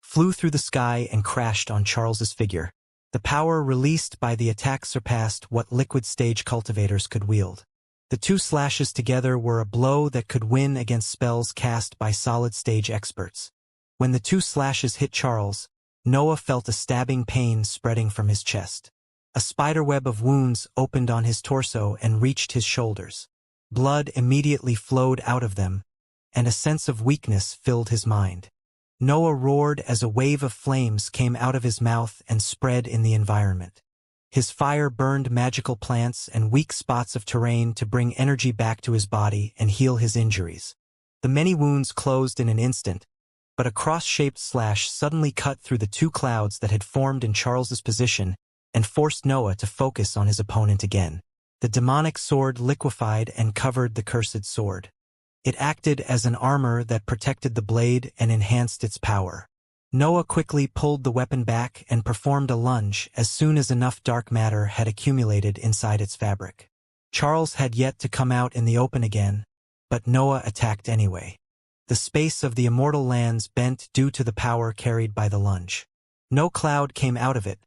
flew through the sky and crashed on Charles's figure. The power released by the attack surpassed what liquid stage cultivators could wield. The two slashes together were a blow that could win against spells cast by solid stage experts. When the two slashes hit Charles, Noah felt a stabbing pain spreading from his chest. A spiderweb of wounds opened on his torso and reached his shoulders. Blood immediately flowed out of them, and a sense of weakness filled his mind. Noah roared as a wave of flames came out of his mouth and spread in the environment. His fire burned magical plants and weak spots of terrain to bring energy back to his body and heal his injuries. The many wounds closed in an instant, but a cross-shaped slash suddenly cut through the two clouds that had formed in Charles's position and forced Noah to focus on his opponent again. The demonic sword liquefied and covered the cursed sword. It acted as an armor that protected the blade and enhanced its power. Noah quickly pulled the weapon back and performed a lunge as soon as enough dark matter had accumulated inside its fabric. Charles had yet to come out in the open again, but Noah attacked anyway. The space of the immortal lands bent due to the power carried by the lunge. No cloud came out of it,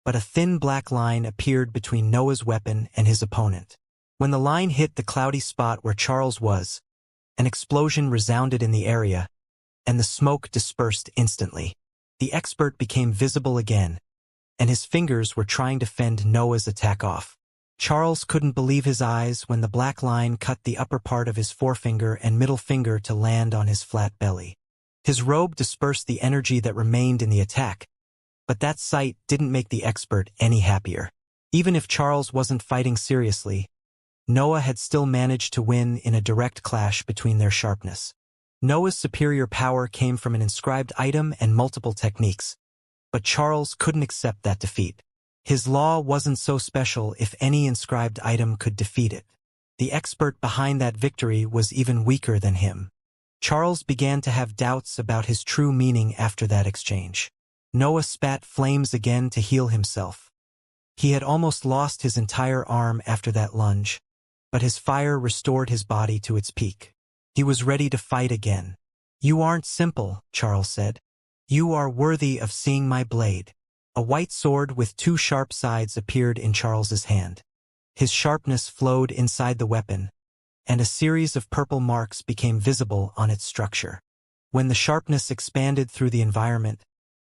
but a thin black line appeared between Noah's weapon and his opponent. When the line hit the cloudy spot where Charles was, an explosion resounded in the area, and the smoke dispersed instantly. The expert became visible again, and his fingers were trying to fend Noah's attack off. Charles couldn't believe his eyes when the black line cut the upper part of his forefinger and middle finger to land on his flat belly. His robe dispersed the energy that remained in the attack, but that sight didn't make the expert any happier. Even if Charles wasn't fighting seriously, Noah had still managed to win in a direct clash between their sharpness. Noah's superior power came from an inscribed item and multiple techniques, but Charles couldn't accept that defeat. His law wasn't so special if any inscribed item could defeat it. The expert behind that victory was even weaker than him. Charles began to have doubts about his true meaning after that exchange. Noah spat flames again to heal himself. He had almost lost his entire arm after that lunge, but his fire restored his body to its peak. He was ready to fight again. "You aren't simple," Charles said. "You are worthy of seeing my blade." A white sword with two sharp sides appeared in Charles's hand. His sharpness flowed inside the weapon, and a series of purple marks became visible on its structure. When the sharpness expanded through the environment,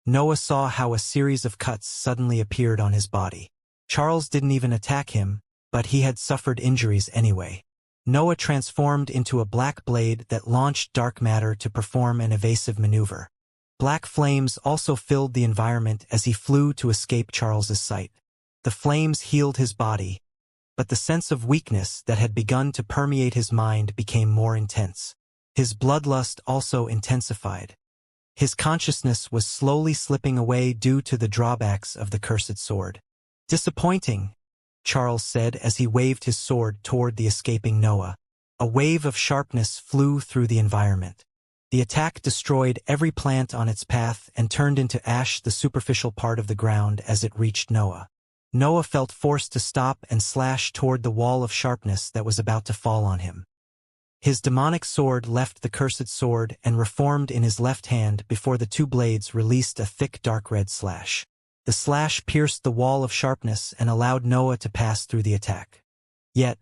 Noah saw how a series of cuts suddenly appeared on his body. Charles didn't even attack him, but he had suffered injuries anyway. Noah transformed into a black blade that launched dark matter to perform an evasive maneuver. Black flames also filled the environment as he flew to escape Charles's sight. The flames healed his body, but the sense of weakness that had begun to permeate his mind became more intense. His bloodlust also intensified. His consciousness was slowly slipping away due to the drawbacks of the cursed sword. "Disappointing," Charles said as he waved his sword toward the escaping Noah. A wave of sharpness flew through the environment. The attack destroyed every plant on its path and turned into ash the superficial part of the ground as it reached Noah. Noah felt forced to stop and slash toward the wall of sharpness that was about to fall on him. His demonic sword left the cursed sword and reformed in his left hand before the two blades released a thick dark red slash. The slash pierced the wall of sharpness and allowed Noah to pass through the attack. Yet,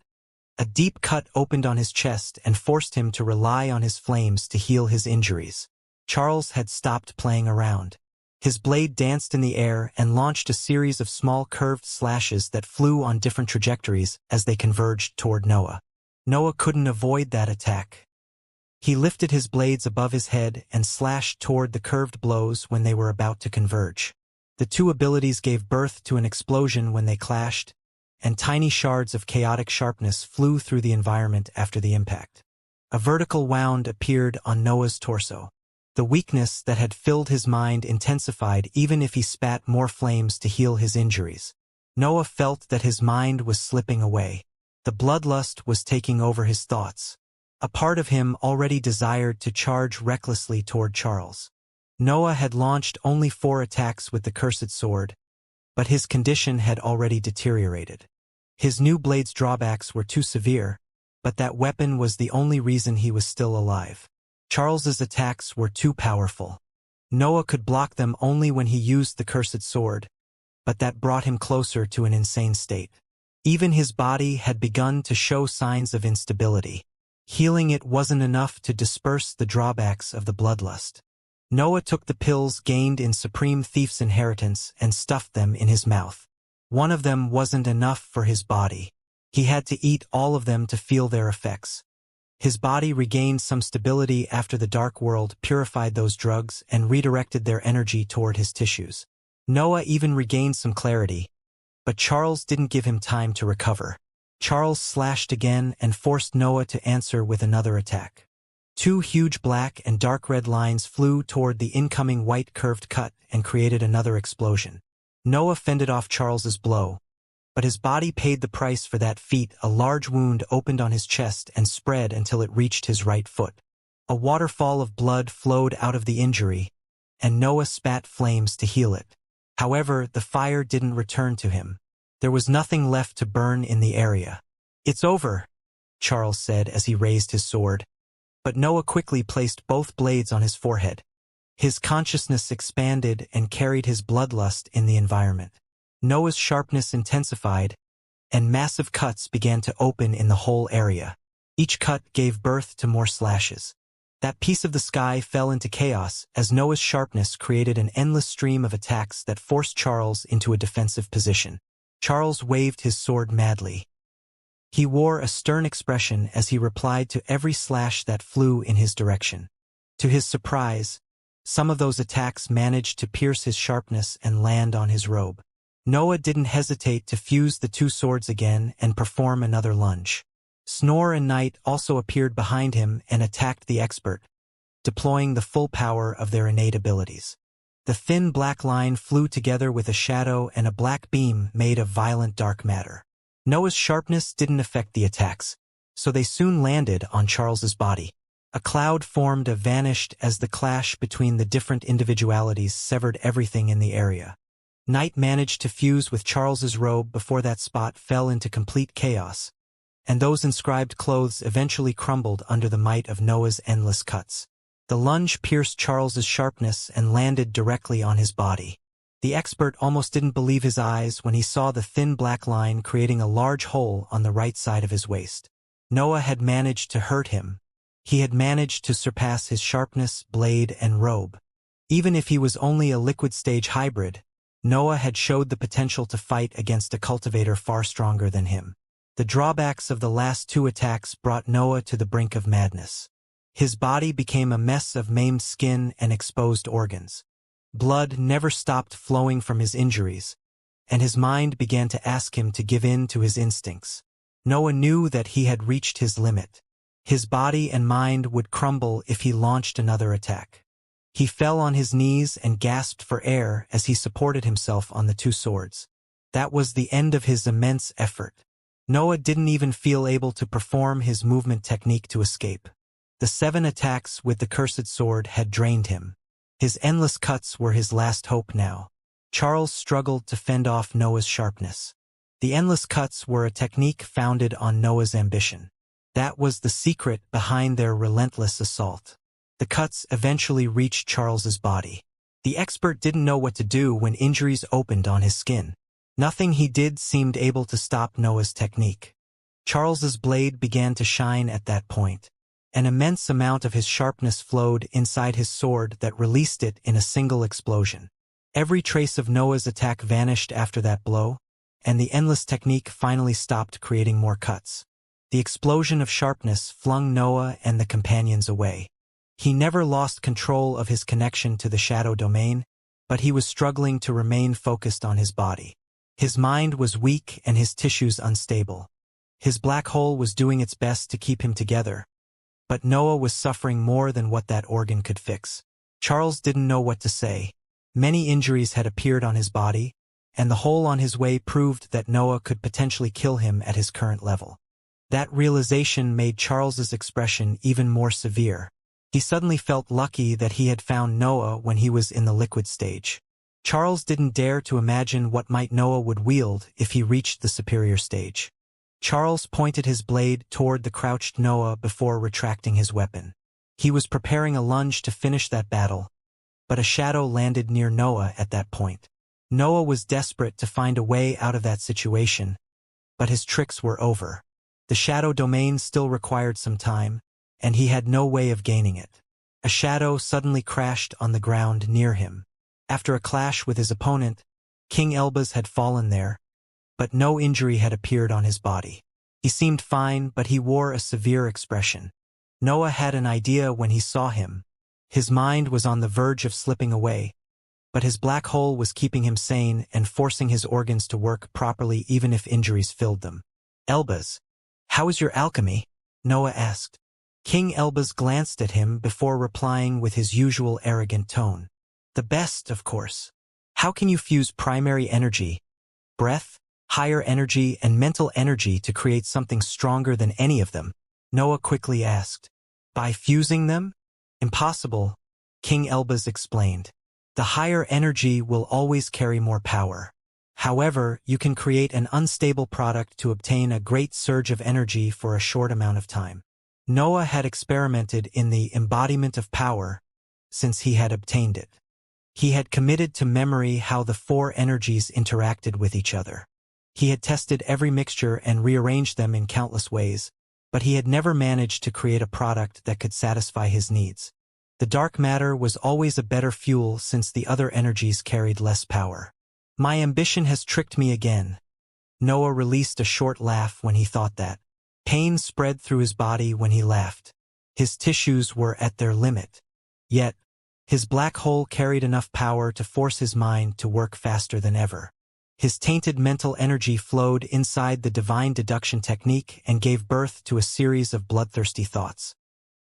a deep cut opened on his chest and forced him to rely on his flames to heal his injuries. Charles had stopped playing around. His blade danced in the air and launched a series of small curved slashes that flew on different trajectories as they converged toward Noah. Noah couldn't avoid that attack. He lifted his blades above his head and slashed toward the curved blows when they were about to converge. The two abilities gave birth to an explosion when they clashed, and tiny shards of chaotic sharpness flew through the environment after the impact. A vertical wound appeared on Noah's torso. The weakness that had filled his mind intensified even if he spat more flames to heal his injuries. Noah felt that his mind was slipping away. The bloodlust was taking over his thoughts. A part of him already desired to charge recklessly toward Charles. Noah had launched only 4 attacks with the cursed sword, but his condition had already deteriorated. His new blade's drawbacks were too severe, but that weapon was the only reason he was still alive. Charles's attacks were too powerful. Noah could block them only when he used the cursed sword, but that brought him closer to an insane state. Even his body had begun to show signs of instability. Healing it wasn't enough to disperse the drawbacks of the bloodlust. Noah took the pills gained in Supreme Thief's inheritance and stuffed them in his mouth. One of them wasn't enough for his body. He had to eat all of them to feel their effects. His body regained some stability after the dark world purified those drugs and redirected their energy toward his tissues. Noah even regained some clarity, But Charles didn't give him time to recover. Charles slashed again and forced Noah to answer with another attack. Two huge black and dark red lines flew toward the incoming white curved cut and created another explosion. Noah fended off Charles's blow, but his body paid the price for that feat. A large wound opened on his chest and spread until it reached his right foot. A waterfall of blood flowed out of the injury, and Noah spat flames to heal it. However, the fire didn't return to him. There was nothing left to burn in the area. "It's over," Charles said as he raised his sword. But Noah quickly placed both blades on his forehead. His consciousness expanded and carried his bloodlust in the environment. Noah's sharpness intensified, and massive cuts began to open in the whole area. Each cut gave birth to more slashes. That piece of the sky fell into chaos as Noah's sharpness created an endless stream of attacks that forced Charles into a defensive position. Charles waved his sword madly. He wore a stern expression as he replied to every slash that flew in his direction. To his surprise, some of those attacks managed to pierce his sharpness and land on his robe. Noah didn't hesitate to fuse the two swords again and perform another lunge. Snore and Night also appeared behind him and attacked the expert, deploying the full power of their innate abilities. The thin black line flew together with a shadow and a black beam made of violent dark matter. Noah's sharpness didn't affect the attacks, so they soon landed on Charles's body. A cloud formed and vanished as the clash between the different individualities severed everything in the area. Night managed to fuse with Charles's robe before that spot fell into complete chaos, and those inscribed clothes eventually crumbled under the might of Noah's endless cuts. The lunge pierced Charles's sharpness and landed directly on his body. The expert almost didn't believe his eyes when he saw the thin black line creating a large hole on the right side of his waist. Noah had managed to hurt him. He had managed to surpass his sharpness, blade, and robe. Even if he was only a liquid stage hybrid, Noah had showed the potential to fight against a cultivator far stronger than him. The drawbacks of the last two attacks brought Noah to the brink of madness. His body became a mess of maimed skin and exposed organs. Blood never stopped flowing from his injuries, and his mind began to ask him to give in to his instincts. Noah knew that he had reached his limit. His body and mind would crumble if he launched another attack. He fell on his knees and gasped for air as he supported himself on the two swords. That was the end of his immense effort. Noah didn't even feel able to perform his movement technique to escape. The 7 attacks with the cursed sword had drained him. His endless cuts were his last hope now. Charles struggled to fend off Noah's sharpness. The endless cuts were a technique founded on Noah's ambition. That was the secret behind their relentless assault. The cuts eventually reached Charles's body. The expert didn't know what to do when injuries opened on his skin. Nothing he did seemed able to stop Noah's technique. Charles's blade began to shine at that point. An immense amount of his sharpness flowed inside his sword that released it in a single explosion. Every trace of Noah's attack vanished after that blow, and the endless technique finally stopped creating more cuts. The explosion of sharpness flung Noah and the companions away. He never lost control of his connection to the shadow domain, but he was struggling to remain focused on his body. His mind was weak and his tissues unstable. His black hole was doing its best to keep him together, but Noah was suffering more than what that organ could fix. Charles didn't know what to say. Many injuries had appeared on his body, and the hole on his way proved that Noah could potentially kill him at his current level. That realization made Charles's expression even more severe. He suddenly felt lucky that he had found Noah when he was in the liquid stage. Charles didn't dare to imagine what might Noah would wield if he reached the superior stage. Charles pointed his blade toward the crouched Noah before retracting his weapon. He was preparing a lunge to finish that battle, but a shadow landed near Noah at that point. Noah was desperate to find a way out of that situation, but his tricks were over. The shadow domain still required some time, and he had no way of gaining it. A shadow suddenly crashed on the ground near him. After a clash with his opponent, King Elbaz had fallen there, but no injury had appeared on his body. He seemed fine, but he wore a severe expression. Noah had an idea when he saw him. His mind was on the verge of slipping away, but his black hole was keeping him sane and forcing his organs to work properly even if injuries filled them. Elbaz, how is your alchemy? Noah asked. King Elbaz glanced at him before replying with his usual arrogant tone. The best, of course. How can you fuse primary energy, breath, higher energy, and mental energy to create something stronger than any of them? Noah quickly asked. By fusing them? Impossible, King Elbaz explained. The higher energy will always carry more power. However, you can create an unstable product to obtain a great surge of energy for a short amount of time. Noah had experimented in the embodiment of power since he had obtained it. He had committed to memory how the four energies interacted with each other. He had tested every mixture and rearranged them in countless ways, but he had never managed to create a product that could satisfy his needs. The dark matter was always a better fuel since the other energies carried less power. My ambition has tricked me again. Noah released a short laugh when he thought that. Pain spread through his body when he laughed. His tissues were at their limit. Yet, his black hole carried enough power to force his mind to work faster than ever. His tainted mental energy flowed inside the divine deduction technique and gave birth to a series of bloodthirsty thoughts.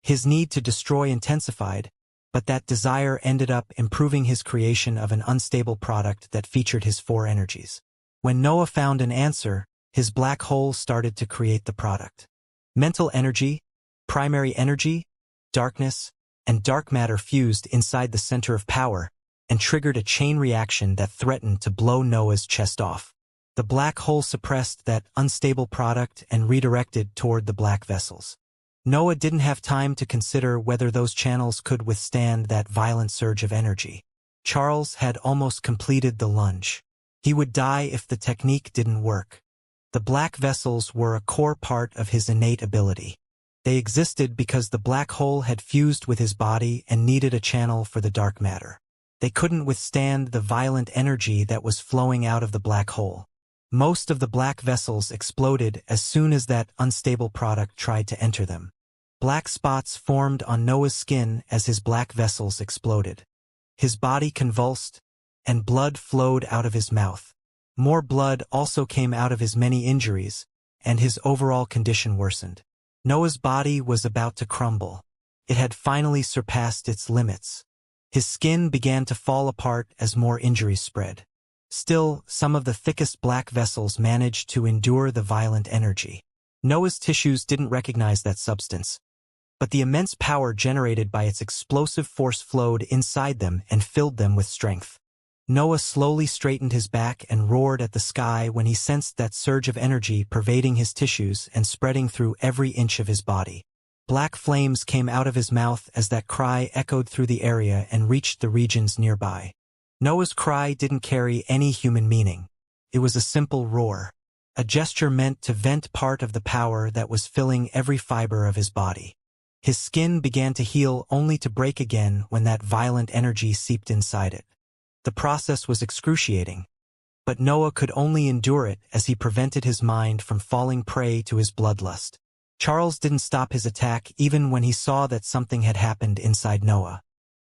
His need to destroy intensified, but that desire ended up improving his creation of an unstable product that featured his four energies. When Noah found an answer, his black hole started to create the product. Mental energy, primary energy, darkness, and dark matter fused inside the center of power and triggered a chain reaction that threatened to blow Noah's chest off. The black hole suppressed that unstable product and redirected toward the black vessels. Noah didn't have time to consider whether those channels could withstand that violent surge of energy. Charles had almost completed the lunge. He would die if the technique didn't work. The black vessels were a core part of his innate ability. They existed because the black hole had fused with his body and needed a channel for the dark matter. They couldn't withstand the violent energy that was flowing out of the black hole. Most of the black vessels exploded as soon as that unstable product tried to enter them. Black spots formed on Noah's skin as his black vessels exploded. His body convulsed, and blood flowed out of his mouth. More blood also came out of his many injuries, and his overall condition worsened. Noah's body was about to crumble. It had finally surpassed its limits. His skin began to fall apart as more injuries spread. Still, some of the thickest black vessels managed to endure the violent energy. Noah's tissues didn't recognize that substance, but the immense power generated by its explosive force flowed inside them and filled them with strength. Noah slowly straightened his back and roared at the sky when he sensed that surge of energy pervading his tissues and spreading through every inch of his body. Black flames came out of his mouth as that cry echoed through the area and reached the regions nearby. Noah's cry didn't carry any human meaning. It was a simple roar, a gesture meant to vent part of the power that was filling every fiber of his body. His skin began to heal only to break again when that violent energy seeped inside it. The process was excruciating, but Noah could only endure it as he prevented his mind from falling prey to his bloodlust. Charles didn't stop his attack even when he saw that something had happened inside Noah.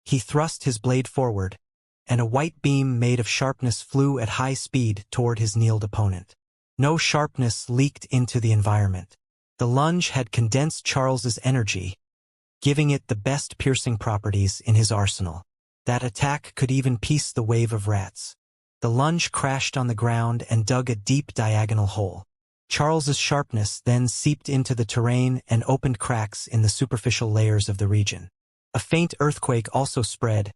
He thrust his blade forward, and a white beam made of sharpness flew at high speed toward his kneeled opponent. No sharpness leaked into the environment. The lunge had condensed Charles's energy, giving it the best piercing properties in his arsenal. That attack could even piece the wave of rats. The lunge crashed on the ground and dug a deep diagonal hole. Charles's sharpness then seeped into the terrain and opened cracks in the superficial layers of the region. A faint earthquake also spread,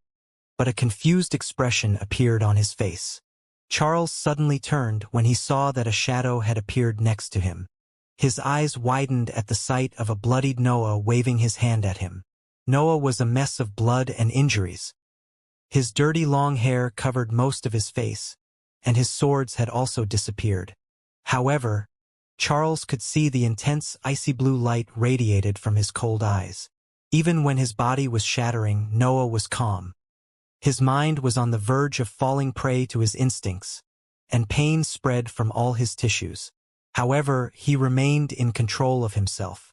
but a confused expression appeared on his face. Charles suddenly turned when he saw that a shadow had appeared next to him. His eyes widened at the sight of a bloodied Noah waving his hand at him. Noah was a mess of blood and injuries. His dirty long hair covered most of his face, and his swords had also disappeared. However, Charles could see the intense icy blue light radiated from his cold eyes. Even when his body was shattering, Noah was calm. His mind was on the verge of falling prey to his instincts, and pain spread from all his tissues. However, he remained in control of himself.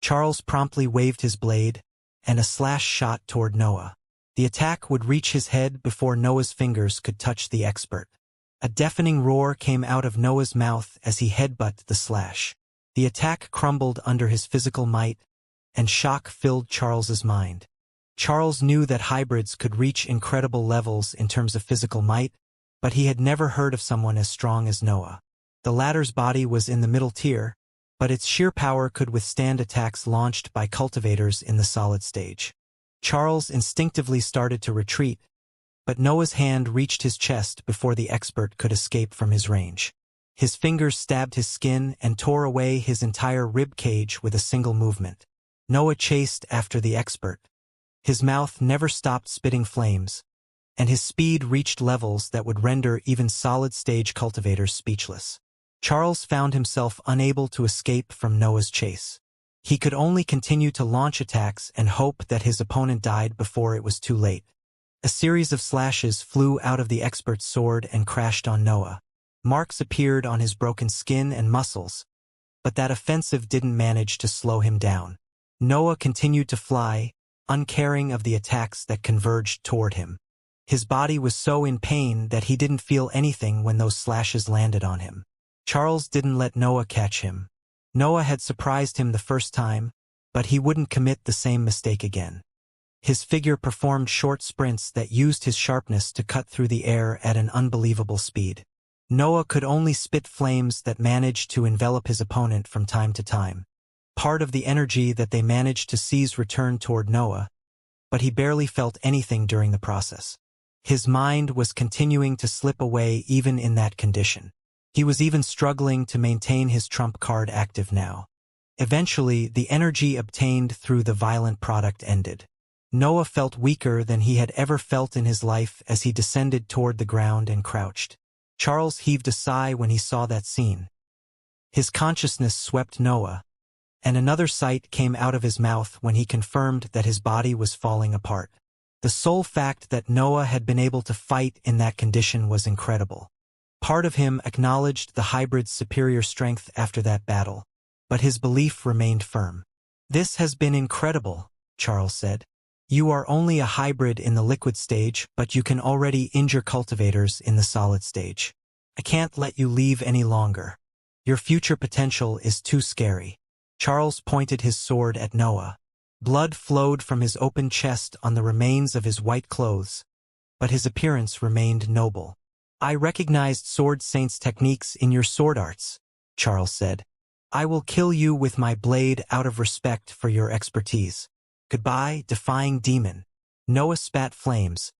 Charles promptly waved his blade, and a slash shot toward Noah. The attack would reach his head before Noah's fingers could touch the expert. A deafening roar came out of Noah's mouth as he headbutted the slash. The attack crumbled under his physical might, and shock filled Charles's mind. Charles knew that hybrids could reach incredible levels in terms of physical might, but he had never heard of someone as strong as Noah. The latter's body was in the middle tier, but its sheer power could withstand attacks launched by cultivators in the solid stage. Charles instinctively started to retreat, but Noah's hand reached his chest before the expert could escape from his range. His fingers stabbed his skin and tore away his entire rib cage with a single movement. Noah chased after the expert. His mouth never stopped spitting flames, and his speed reached levels that would render even solid-stage cultivators speechless. Charles found himself unable to escape from Noah's chase. He could only continue to launch attacks and hope that his opponent died before it was too late. A series of slashes flew out of the expert's sword and crashed on Noah. Marks appeared on his broken skin and muscles, but that offensive didn't manage to slow him down. Noah continued to fly, uncaring of the attacks that converged toward him. His body was so in pain that he didn't feel anything when those slashes landed on him. Charles didn't let Noah catch him. Noah had surprised him the first time, but he wouldn't commit the same mistake again. His figure performed short sprints that used his sharpness to cut through the air at an unbelievable speed. Noah could only spit flames that managed to envelop his opponent from time to time. Part of the energy that they managed to seize returned toward Noah, but he barely felt anything during the process. His mind was continuing to slip away even in that condition. He was even struggling to maintain his trump card active now. Eventually, the energy obtained through the violent product ended. Noah felt weaker than he had ever felt in his life as he descended toward the ground and crouched. Charles heaved a sigh when he saw that scene. His consciousness swept Noah, and another sight came out of his mouth when he confirmed that his body was falling apart. The sole fact that Noah had been able to fight in that condition was incredible. Part of him acknowledged the hybrid's superior strength after that battle, but his belief remained firm. "This has been incredible," Charles said. "You are only a hybrid in the liquid stage, but you can already injure cultivators in the solid stage. I can't let you leave any longer. Your future potential is too scary." Charles pointed his sword at Noah. Blood flowed from his open chest on the remains of his white clothes, but his appearance remained noble. "I recognized Sword Saint's techniques in your sword arts," Charles said. "I will kill you with my blade out of respect for your expertise. Goodbye, defying demon." Noah spat flames,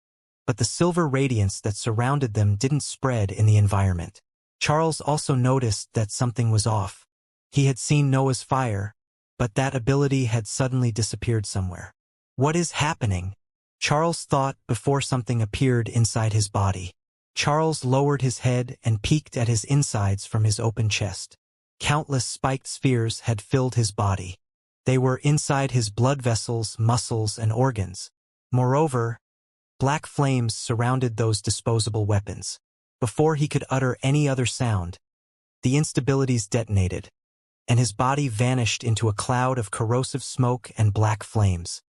but the silver radiance that surrounded them didn't spread in the environment. Charles also noticed that something was off. He had seen Noah's fire, but that ability had suddenly disappeared somewhere. "What is happening?" Charles thought before something appeared inside his body. Charles lowered his head and peeked at his insides from his open chest. Countless spiked spheres had filled his body. They were inside his blood vessels, muscles, and organs. Moreover, black flames surrounded those disposable weapons. Before he could utter any other sound, the instabilities detonated, and his body vanished into a cloud of corrosive smoke and black flames.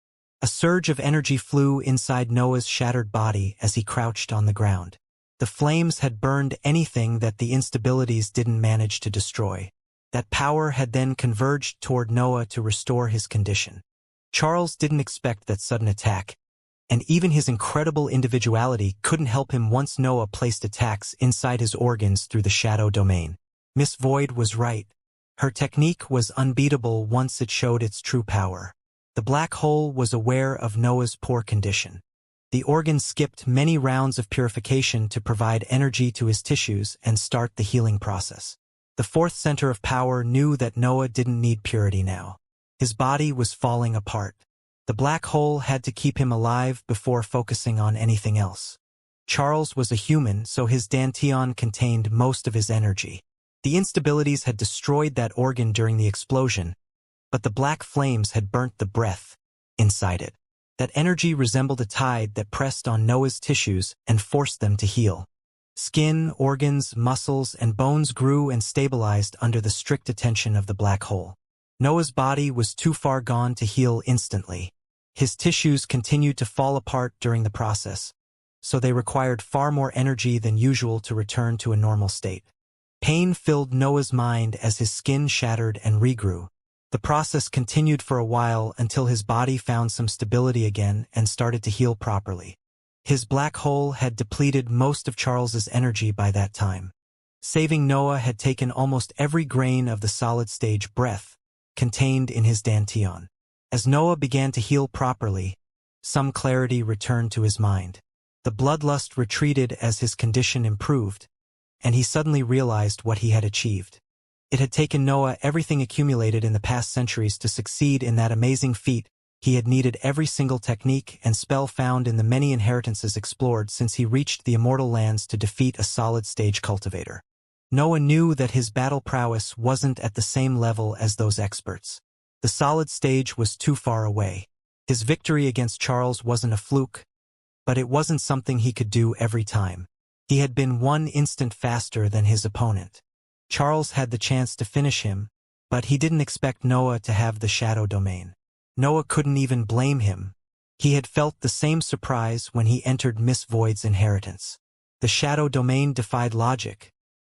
A surge of energy flew inside Noah's shattered body as he crouched on the ground. The flames had burned anything that the instabilities didn't manage to destroy. That power had then converged toward Noah to restore his condition. Charles didn't expect that sudden attack, and even his incredible individuality couldn't help him once Noah placed attacks inside his organs through the shadow domain. Miss Void was right. Her technique was unbeatable once it showed its true power. The black hole was aware of Noah's poor condition. The organ skipped many rounds of purification to provide energy to his tissues and start the healing process. The fourth center of power knew that Noah didn't need purity now. His body was falling apart. The black hole had to keep him alive before focusing on anything else. Charles was a human, so his dantian contained most of his energy. The instabilities had destroyed that organ during the explosion, but the black flames had burnt the breath inside it. That energy resembled a tide that pressed on Noah's tissues and forced them to heal. Skin, organs, muscles, and bones grew and stabilized under the strict attention of the black hole. Noah's body was too far gone to heal instantly. His tissues continued to fall apart during the process, so they required far more energy than usual to return to a normal state. Pain filled Noah's mind as his skin shattered and regrew. The process continued for a while until his body found some stability again and started to heal properly. His black hole had depleted most of Charles's energy by that time. Saving Noah had taken almost every grain of the solid-stage breath contained in his dantian. As Noah began to heal properly, some clarity returned to his mind. The bloodlust retreated as his condition improved, and he suddenly realized what he had achieved. It had taken Noah everything accumulated in the past centuries to succeed in that amazing feat. He had needed every single technique and spell found in the many inheritances explored since he reached the Immortal Lands to defeat a solid-stage cultivator. Noah knew that his battle prowess wasn't at the same level as those experts. The solid stage was too far away. His victory against Charles wasn't a fluke, but it wasn't something he could do every time. He had been 1 instant faster than his opponent. Charles had the chance to finish him, but he didn't expect Noah to have the shadow domain. Noah couldn't even blame him. He had felt the same surprise when he entered Miss Void's inheritance. The shadow domain defied logic,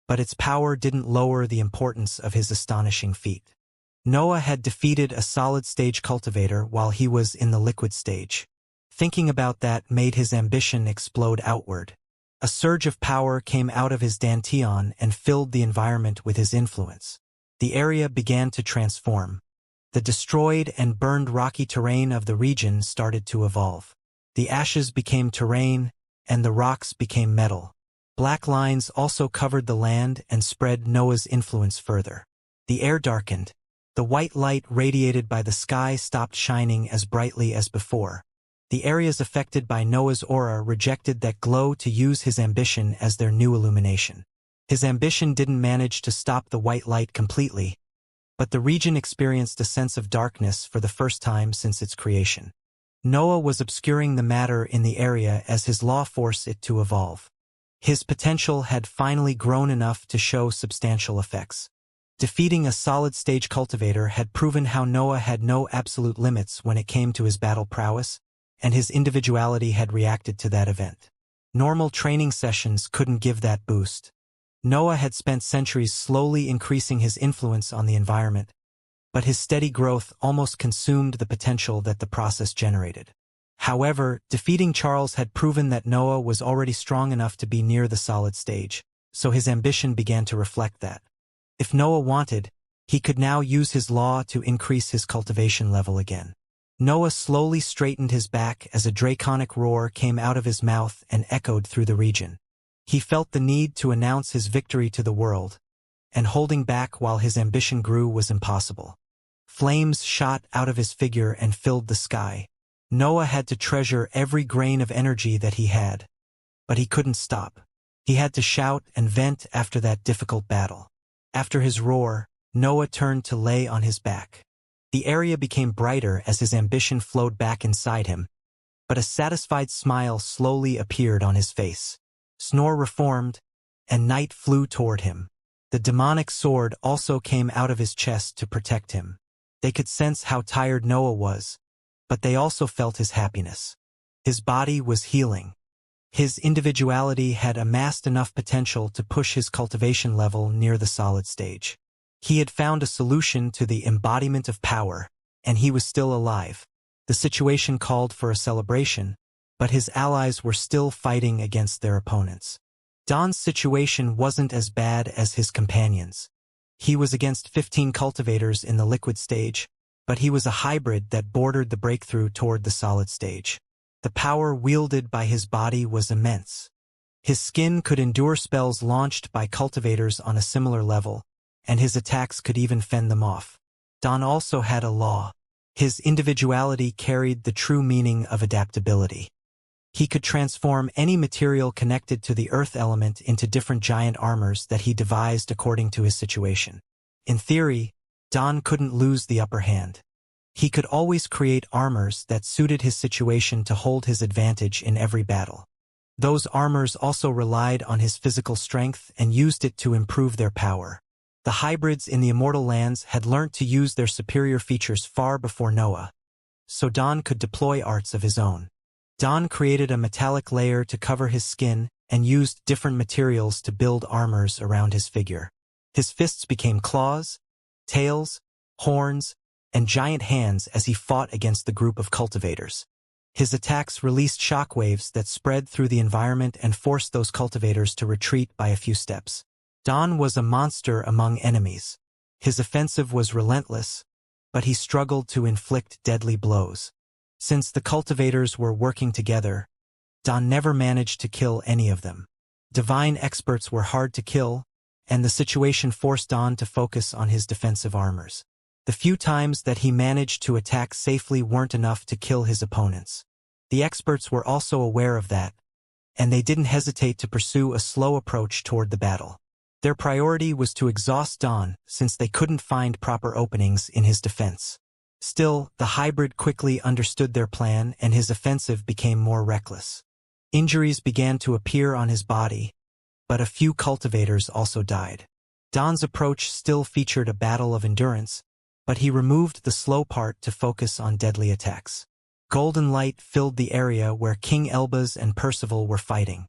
but its power didn't lower the importance of his astonishing feat. Noah had defeated a solid-stage cultivator while he was in the liquid stage. Thinking about that made his ambition explode outward. A surge of power came out of his dantian and filled the environment with his influence. The area began to transform. The destroyed and burned rocky terrain of the region started to evolve. The ashes became terrain, and the rocks became metal. Black lines also covered the land and spread Noah's influence further. The air darkened. The white light radiated by the sky stopped shining as brightly as before. The areas affected by Noah's aura rejected that glow to use his ambition as their new illumination. His ambition didn't manage to stop the white light completely, but the region experienced a sense of darkness for the first time since its creation. Noah was obscuring the matter in the area as his law forced it to evolve. His potential had finally grown enough to show substantial effects. Defeating a solid-stage cultivator had proven how Noah had no absolute limits when it came to his battle prowess, and his individuality had reacted to that event. Normal training sessions couldn't give that boost. Noah had spent centuries slowly increasing his influence on the environment, but his steady growth almost consumed the potential that the process generated. However, defeating Charles had proven that Noah was already strong enough to be near the solid stage, so his ambition began to reflect that. If Noah wanted, he could now use his law to increase his cultivation level again. Noah slowly straightened his back as a draconic roar came out of his mouth and echoed through the region. He felt the need to announce his victory to the world, and holding back while his ambition grew was impossible. Flames shot out of his figure and filled the sky. Noah had to treasure every grain of energy that he had, but he couldn't stop. He had to shout and vent after that difficult battle. After his roar, Noah turned to lay on his back. The area became brighter as his ambition flowed back inside him, but a satisfied smile slowly appeared on his face. Snore reformed, and night flew toward him. The demonic sword also came out of his chest to protect him. They could sense how tired Noah was, but they also felt his happiness. His body was healing. His individuality had amassed enough potential to push his cultivation level near the solid stage. He had found a solution to the embodiment of power, and he was still alive. The situation called for a celebration, but his allies were still fighting against their opponents. Don's situation wasn't as bad as his companions. He was against 15 cultivators in the liquid stage, but he was a hybrid that bordered the breakthrough toward the solid stage. The power wielded by his body was immense. His skin could endure spells launched by cultivators on a similar level, and his attacks could even fend them off. Don also had a law. His individuality carried the true meaning of adaptability. He could transform any material connected to the earth element into different giant armors that he devised according to his situation. In theory, Don couldn't lose the upper hand. He could always create armors that suited his situation to hold his advantage in every battle. Those armors also relied on his physical strength and used it to improve their power. The hybrids in the Immortal Lands had learnt to use their superior features far before Noah, so Don could deploy arts of his own. Don created a metallic layer to cover his skin and used different materials to build armors around his figure. His fists became claws, tails, horns, and giant hands as he fought against the group of cultivators. His attacks released shockwaves that spread through the environment and forced those cultivators to retreat by a few steps. Don was a monster among enemies. His offensive was relentless, but he struggled to inflict deadly blows. Since the cultivators were working together, Don never managed to kill any of them. Divine experts were hard to kill, and the situation forced Don to focus on his defensive armors. The few times that he managed to attack safely weren't enough to kill his opponents. The experts were also aware of that, and they didn't hesitate to pursue a slow approach toward the battle. Their priority was to exhaust Don, since they couldn't find proper openings in his defense. Still, the hybrid quickly understood their plan, and his offensive became more reckless. Injuries began to appear on his body, but a few cultivators also died. Don's approach still featured a battle of endurance, but he removed the slow part to focus on deadly attacks. Golden light filled the area where King Elbaz and Percival were fighting.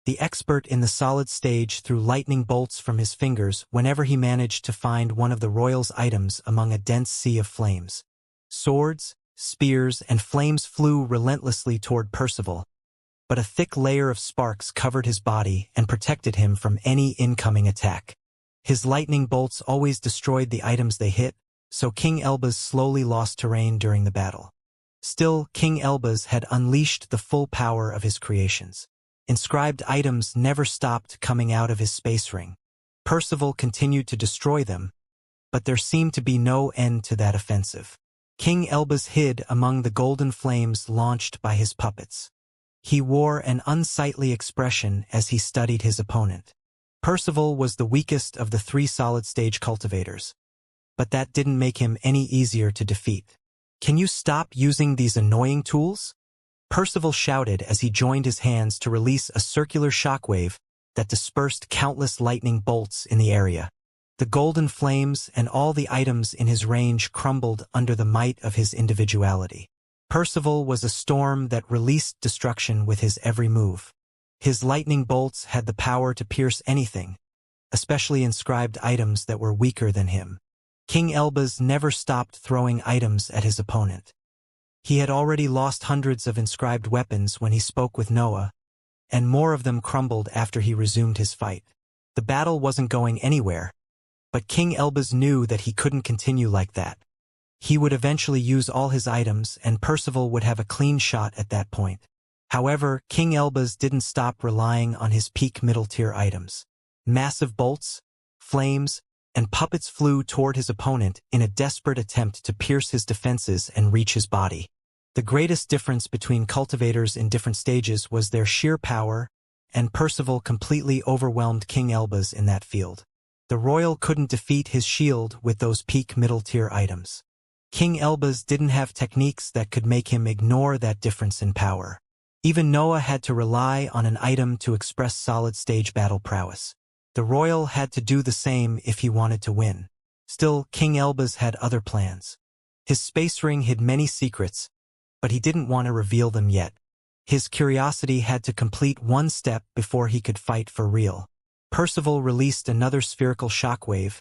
The expert in the solid stage threw lightning bolts from his fingers whenever he managed to find one of the royal's items among a dense sea of flames. Swords, spears, and flames flew relentlessly toward Percival, but a thick layer of sparks covered his body and protected him from any incoming attack. His lightning bolts always destroyed the items they hit, so King Elbaz slowly lost terrain during the battle. Still, King Elbaz had unleashed the full power of his creations. Inscribed items never stopped coming out of his space ring. Percival continued to destroy them, but there seemed to be no end to that offensive. King Elbaz hid among the golden flames launched by his puppets. He wore an unsightly expression as he studied his opponent. Percival was the weakest of the three solid-stage cultivators, but that didn't make him any easier to defeat. "Can you stop using these annoying tools?" Percival shouted as he joined his hands to release a circular shockwave that dispersed countless lightning bolts in the area. The golden flames and all the items in his range crumbled under the might of his individuality. Percival was a storm that released destruction with his every move. His lightning bolts had the power to pierce anything, especially inscribed items that were weaker than him. King Elbaz never stopped throwing items at his opponent. He had already lost hundreds of inscribed weapons when he spoke with Noah, and more of them crumbled after he resumed his fight. The battle wasn't going anywhere, but King Elbaz knew that he couldn't continue like that. He would eventually use all his items, and Percival would have a clean shot at that point. However, King Elbaz didn't stop relying on his peak middle-tier items. Massive bolts, flames, and puppets flew toward his opponent in a desperate attempt to pierce his defenses and reach his body. The greatest difference between cultivators in different stages was their sheer power, and Percival completely overwhelmed King Elbaz in that field. The royal couldn't defeat his shield with those peak middle-tier items. King Elbaz didn't have techniques that could make him ignore that difference in power. Even Noah had to rely on an item to express solid-stage battle prowess. The royal had to do the same if he wanted to win. Still, King Elbaz had other plans. His space ring hid many secrets, but he didn't want to reveal them yet. His curiosity had to complete one step before he could fight for real. Percival released another spherical shockwave,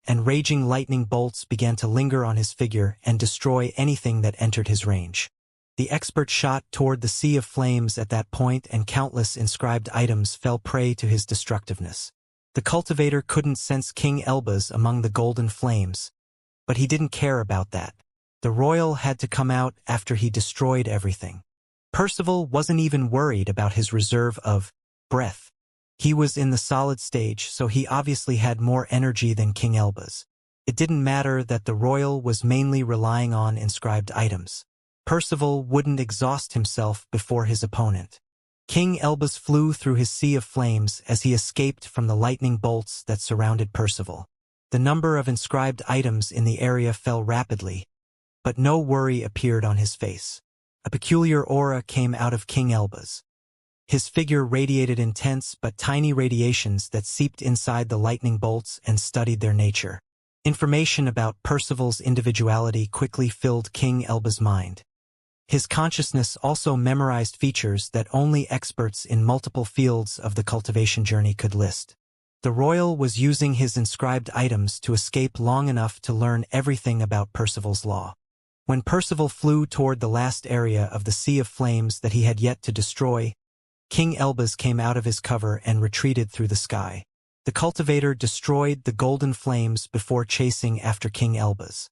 and raging lightning bolts began to linger on his figure and destroy anything that entered his range. The expert shot toward the sea of flames at that point, and countless inscribed items fell prey to his destructiveness. The cultivator couldn't sense King Elbaz among the golden flames, but he didn't care about that. The royal had to come out after he destroyed everything. Percival wasn't even worried about his reserve of breath. He was in the solid stage, so he obviously had more energy than King Elbaz. It didn't matter that the royal was mainly relying on inscribed items. Percival wouldn't exhaust himself before his opponent. King Elbaz flew through his sea of flames as he escaped from the lightning bolts that surrounded Percival. The number of inscribed items in the area fell rapidly, but no worry appeared on his face. A peculiar aura came out of King Elbaz. His figure radiated intense but tiny radiations that seeped inside the lightning bolts and studied their nature. Information about Percival's individuality quickly filled King Elbaz's mind. His consciousness also memorized features that only experts in multiple fields of the cultivation journey could list. The royal was using his inscribed items to escape long enough to learn everything about Percival's law. When Percival flew toward the last area of the Sea of Flames that he had yet to destroy, King Elbaz came out of his cover and retreated through the sky. The cultivator destroyed the golden flames before chasing after King Elbaz.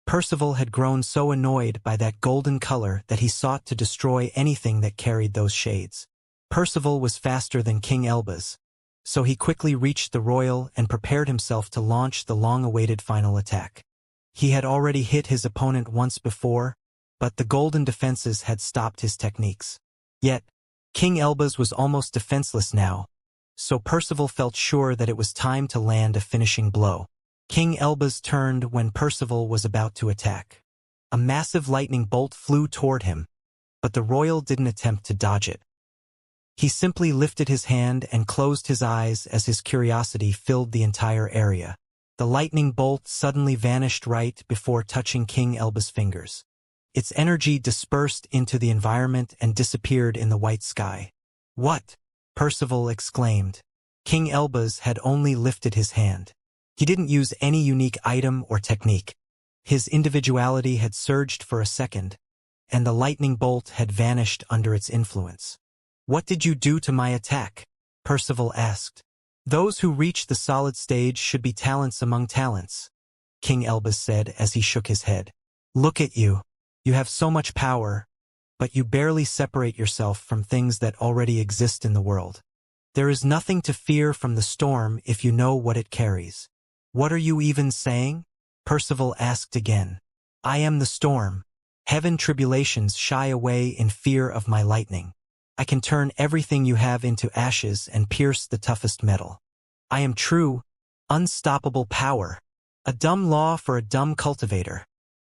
Percival had grown so annoyed by that golden color that he sought to destroy anything that carried those shades. Percival was faster than King Elbaz, so he quickly reached the royal and prepared himself to launch the long-awaited final attack. He had already hit his opponent once before, but the golden defenses had stopped his techniques. Yet, King Elbaz was almost defenseless now, so Percival felt sure that it was time to land a finishing blow. King Elbaz turned when Percival was about to attack. A massive lightning bolt flew toward him, but the royal didn't attempt to dodge it. He simply lifted his hand and closed his eyes as his curiosity filled the entire area. The lightning bolt suddenly vanished right before touching King Elbaz's fingers. Its energy dispersed into the environment and disappeared in the white sky. "What?" Percival exclaimed. King Elbaz had only lifted his hand. He didn't use any unique item or technique. His individuality had surged for a second, and the lightning bolt had vanished under its influence. "What did you do to my attack?" Percival asked. "Those who reach the solid stage should be talents among talents," King Elbaz said as he shook his head. "Look at you. You have so much power, but you barely separate yourself from things that already exist in the world. There is nothing to fear from the storm if you know what it carries." "What are you even saying?" Percival asked again. "I am the storm. Heaven tribulations shy away in fear of my lightning. I can turn everything you have into ashes and pierce the toughest metal. I am true, unstoppable power. A dumb law for a dumb cultivator,"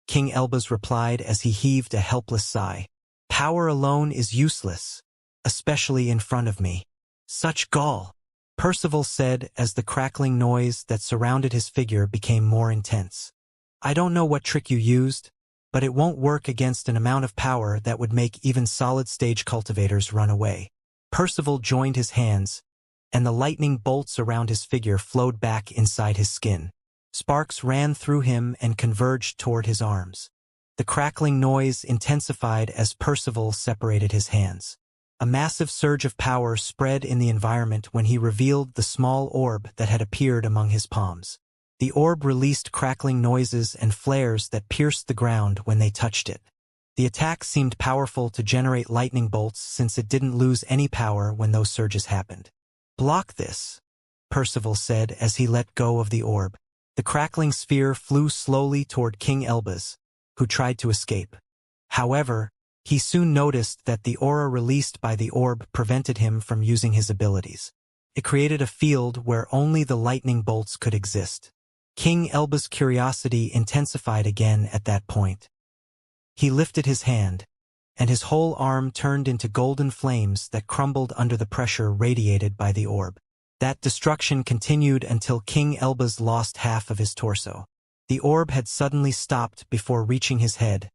King Elbaz replied as he heaved a helpless sigh. "Power alone is useless, especially in front of me." "Such gall," Percival said as the crackling noise that surrounded his figure became more intense. "I don't know what trick you used, but it won't work against an amount of power that would make even solid-stage cultivators run away." Percival joined his hands, and the lightning bolts around his figure flowed back inside his skin. Sparks ran through him and converged toward his arms. The crackling noise intensified as Percival separated his hands. A massive surge of power spread in the environment when he revealed the small orb that had appeared among his palms. The orb released crackling noises and flares that pierced the ground when they touched it. The attack seemed powerful to generate lightning bolts since it didn't lose any power when those surges happened. "Block this," Percival said as he let go of the orb. The crackling sphere flew slowly toward King Elbaz, who tried to escape. However, he soon noticed that the aura released by the orb prevented him from using his abilities. It created a field where only the lightning bolts could exist. King Elbaz's curiosity intensified again at that point. He lifted his hand, and his whole arm turned into golden flames that crumbled under the pressure radiated by the orb. That destruction continued until King Elbaz lost half of his torso. The orb had suddenly stopped before reaching his head,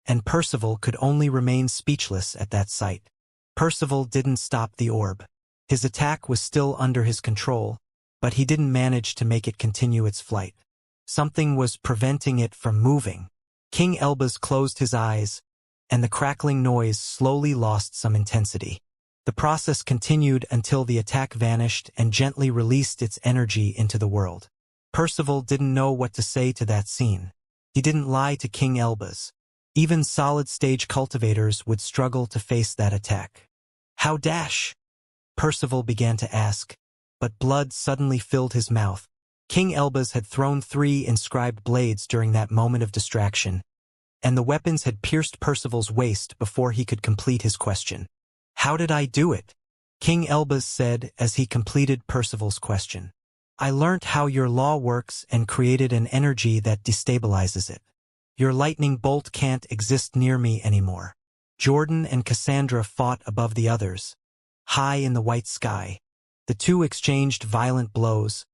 and Percival could only remain speechless at that sight. Percival didn't stop the orb. His attack was still under his control, but he didn't manage to make it continue its flight. Something was preventing it from moving. King Elbaz closed his eyes, and the crackling noise slowly lost some intensity. The process continued until the attack vanished and gently released its energy into the world. Percival didn't know what to say to that scene. He didn't lie to King Elbaz. Even solid-stage cultivators would struggle to face that attack. "How dash?" Percival began to ask, but blood suddenly filled his mouth. King Elbaz had thrown 3 inscribed blades during that moment of distraction, and the weapons had pierced Percival's waist before he could complete his question. "How did I do it?" King Elbaz said as he completed Percival's question. "I learnt how your law works and created an energy that destabilizes it. Your lightning bolt can't exist near me anymore." Jordan and Cassandra fought above the others, high in the white sky. The two exchanged violent blows,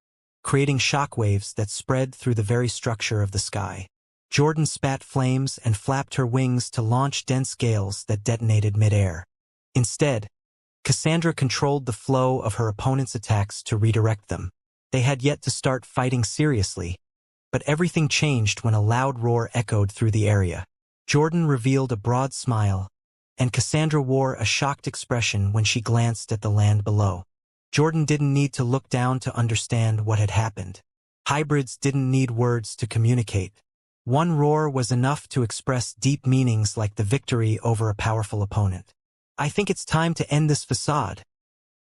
creating shockwaves that spread through the very structure of the sky. Jordan spat flames and flapped her wings to launch dense gales that detonated midair. Instead, Cassandra controlled the flow of her opponent's attacks to redirect them. They had yet to start fighting seriously, but everything changed when a loud roar echoed through the area. Jordan revealed a broad smile, and Cassandra wore a shocked expression when she glanced at the land below. Jordan didn't need to look down to understand what had happened. Hybrids didn't need words to communicate. One roar was enough to express deep meanings like the victory over a powerful opponent. "I think it's time to end this facade,"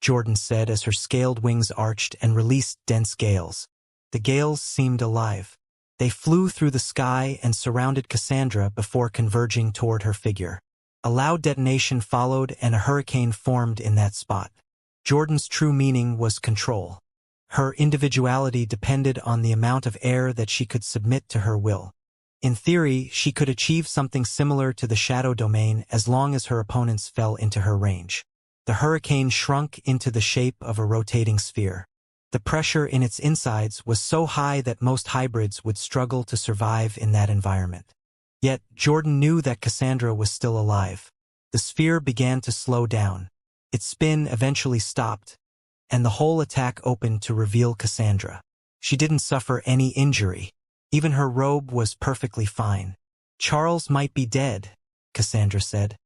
Jordan said as her scaled wings arched and released dense gales. The gales seemed alive. They flew through the sky and surrounded Cassandra before converging toward her figure. A loud detonation followed and a hurricane formed in that spot. Jordan's true meaning was control. Her individuality depended on the amount of air that she could submit to her will. In theory, she could achieve something similar to the shadow domain as long as her opponents fell into her range. The hurricane shrunk into the shape of a rotating sphere. The pressure in its insides was so high that most hybrids would struggle to survive in that environment. Yet, Jordan knew that Cassandra was still alive. The sphere began to slow down. Its spin eventually stopped, and the whole attack opened to reveal Cassandra. She didn't suffer any injury. Even her robe was perfectly fine. "Charles might be dead," Cassandra said.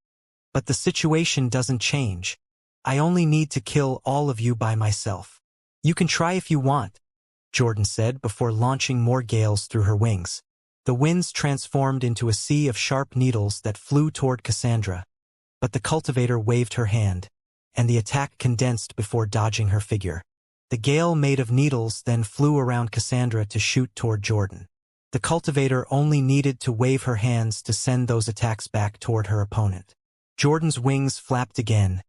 "But the situation doesn't change. I only need to kill all of you by myself." "You can try if you want," Jordan said before launching more gales through her wings. The winds transformed into a sea of sharp needles that flew toward Cassandra, but the cultivator waved her hand, and the attack condensed before dodging her figure. The gale made of needles then flew around Cassandra to shoot toward Jordan. The cultivator only needed to wave her hands to send those attacks back toward her opponent. Jordan's wings flapped again,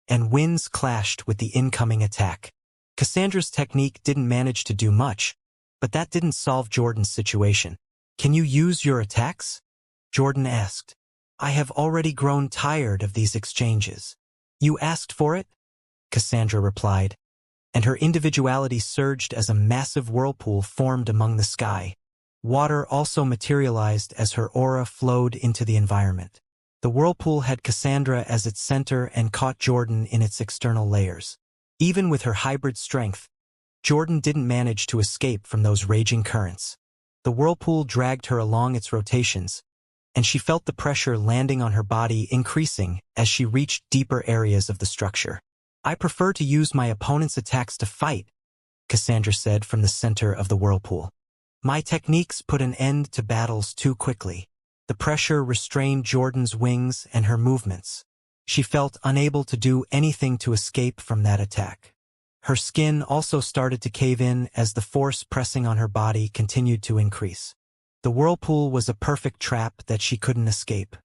and winds clashed with the incoming attack. Cassandra's technique didn't manage to do much, but that didn't solve Jordan's situation. "Can you use your attacks?" Jordan asked. "I have already grown tired of these exchanges." "You asked for it?" Cassandra replied, and her individuality surged as a massive whirlpool formed among the sky. Water also materialized as her aura flowed into the environment. The whirlpool had Cassandra as its center and caught Jordan in its external layers. Even with her hybrid strength, Jordan didn't manage to escape from those raging currents. The whirlpool dragged her along its rotations, and she felt the pressure landing on her body increasing as she reached deeper areas of the structure. "I prefer to use my opponent's attacks to fight," Cassandra said from the center of the whirlpool. "My techniques put an end to battles too quickly." The pressure restrained Jordan's wings and her movements. She felt unable to do anything to escape from that attack. Her skin also started to cave in as the force pressing on her body continued to increase. The whirlpool was a perfect trap that she couldn't escape.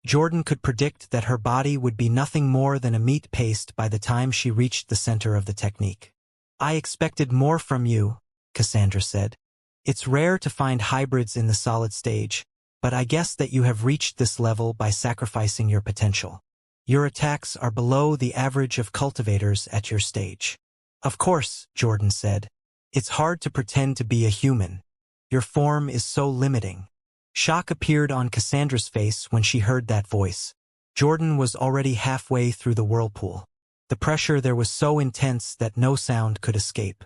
Jordan could predict that her body would be nothing more than a meat paste by the time she reached the center of the technique. "I expected more from you," Cassandra said. "It's rare to find hybrids in the solid stage, but I guess that you have reached this level by sacrificing your potential. Your attacks are below the average of cultivators at your stage." "Of course," Jordan said. "It's hard to pretend to be a human. Your form is so limiting." Shock appeared on Cassandra's face when she heard that voice. Jordan was already halfway through the whirlpool. The pressure there was so intense that no sound could escape.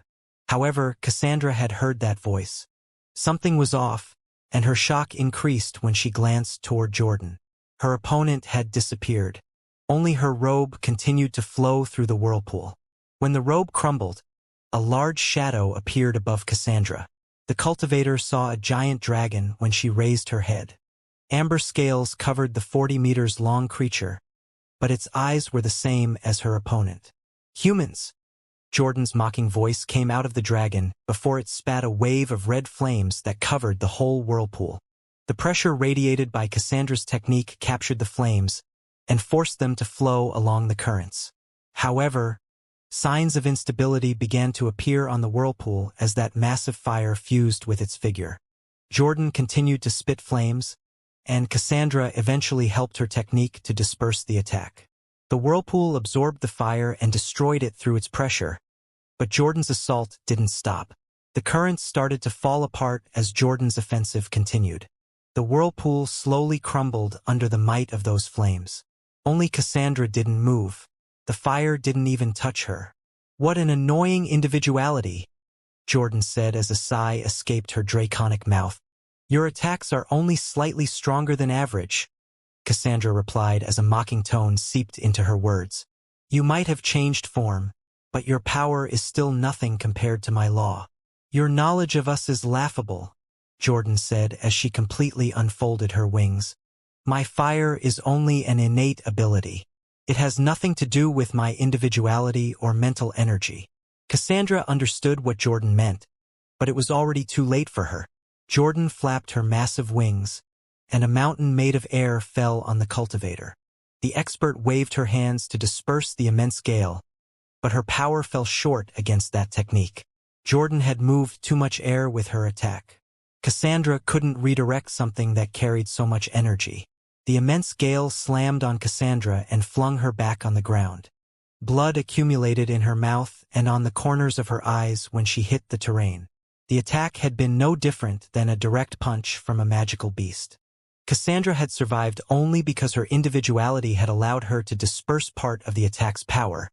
However, Cassandra had heard that voice. Something was off, and her shock increased when she glanced toward Jordan. Her opponent had disappeared. Only her robe continued to flow through the whirlpool. When the robe crumbled, a large shadow appeared above Cassandra. The cultivator saw a giant dragon when she raised her head. Amber scales covered the 40 meters long creature, but its eyes were the same as her opponent. "Humans!" Jordan's mocking voice came out of the dragon before it spat a wave of red flames that covered the whole whirlpool. The pressure radiated by Cassandra's technique captured the flames and forced them to flow along the currents. However, signs of instability began to appear on the whirlpool as that massive fire fused with its figure. Jordan continued to spit flames, and Cassandra eventually helped her technique to disperse the attack. The whirlpool absorbed the fire and destroyed it through its pressure, but Jordan's assault didn't stop. The currents started to fall apart as Jordan's offensive continued. The whirlpool slowly crumbled under the might of those flames. Only Cassandra didn't move. The fire didn't even touch her. "What an annoying individuality," Jordan said as a sigh escaped her draconic mouth. "Your attacks are only slightly stronger than average," Cassandra replied as a mocking tone seeped into her words. "You might have changed form, but your power is still nothing compared to my law." "Your knowledge of us is laughable," Jordan said as she completely unfolded her wings. "My fire is only an innate ability. It has nothing to do with my individuality or mental energy." Cassandra understood what Jordan meant, but it was already too late for her. Jordan flapped her massive wings, and a mountain made of air fell on the cultivator. The expert waved her hands to disperse the immense gale, but her power fell short against that technique. Jordan had moved too much air with her attack. Cassandra couldn't redirect something that carried so much energy. The immense gale slammed on Cassandra and flung her back on the ground. Blood accumulated in her mouth and on the corners of her eyes when she hit the terrain. The attack had been no different than a direct punch from a magical beast. Cassandra had survived only because her individuality had allowed her to disperse part of the attack's power,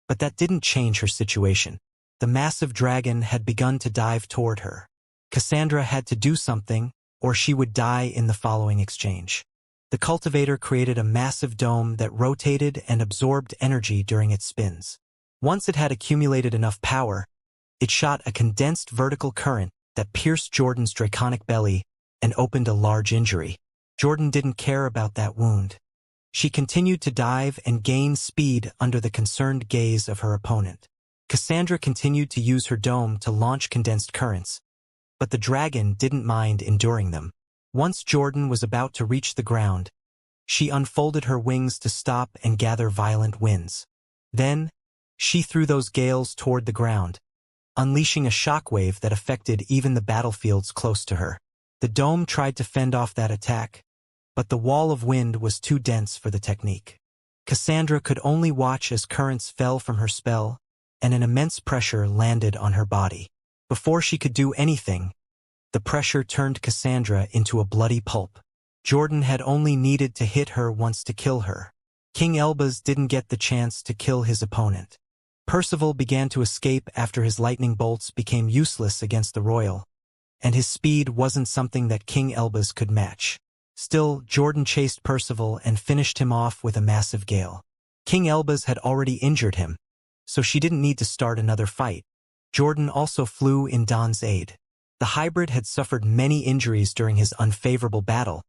but that didn't change her situation. The massive dragon had begun to dive toward her. Cassandra had to do something, or she would die in the following exchange. The cultivator created a massive dome that rotated and absorbed energy during its spins. Once it had accumulated enough power, it shot a condensed vertical current that pierced Jordan's draconic belly and opened a large injury. Jordan didn't care about that wound. She continued to dive and gain speed under the concerned gaze of her opponent. Cassandra continued to use her dome to launch condensed currents, but the dragon didn't mind enduring them. Once Jordan was about to reach the ground, she unfolded her wings to stop and gather violent winds. Then, she threw those gales toward the ground, unleashing a shockwave that affected even the battlefields close to her. The dome tried to fend off that attack, but the wall of wind was too dense for the technique. Cassandra could only watch as currents fell from her spell, and an immense pressure landed on her body. Before she could do anything, the pressure turned Cassandra into a bloody pulp. Jordan had only needed to hit her once to kill her. King Elbaz didn't get the chance to kill his opponent. Percival began to escape after his lightning bolts became useless against the royal, and his speed wasn't something that King Elbaz could match. Still, Jordan chased Percival and finished him off with a massive gale. King Elbaz had already injured him, so she didn't need to start another fight. Jordan also flew in Don's aid. The hybrid had suffered many injuries during his unfavorable battle,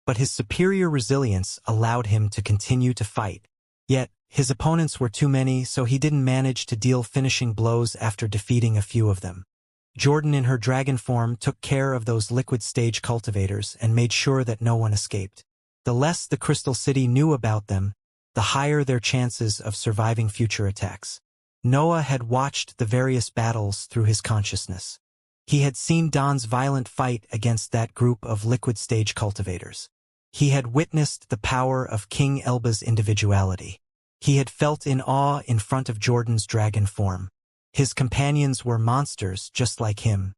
but his superior resilience allowed him to continue to fight. Yet, his opponents were too many, so he didn't manage to deal finishing blows after defeating a few of them. Jordan in her dragon form took care of those liquid stage cultivators and made sure that no one escaped. The less the Crystal City knew about them, the higher their chances of surviving future attacks. Noah had watched the various battles through his consciousness. He had seen Don's violent fight against that group of liquid stage cultivators. He had witnessed the power of King Elbaz's individuality. He had felt in awe in front of Jordan's dragon form. His companions were monsters just like him.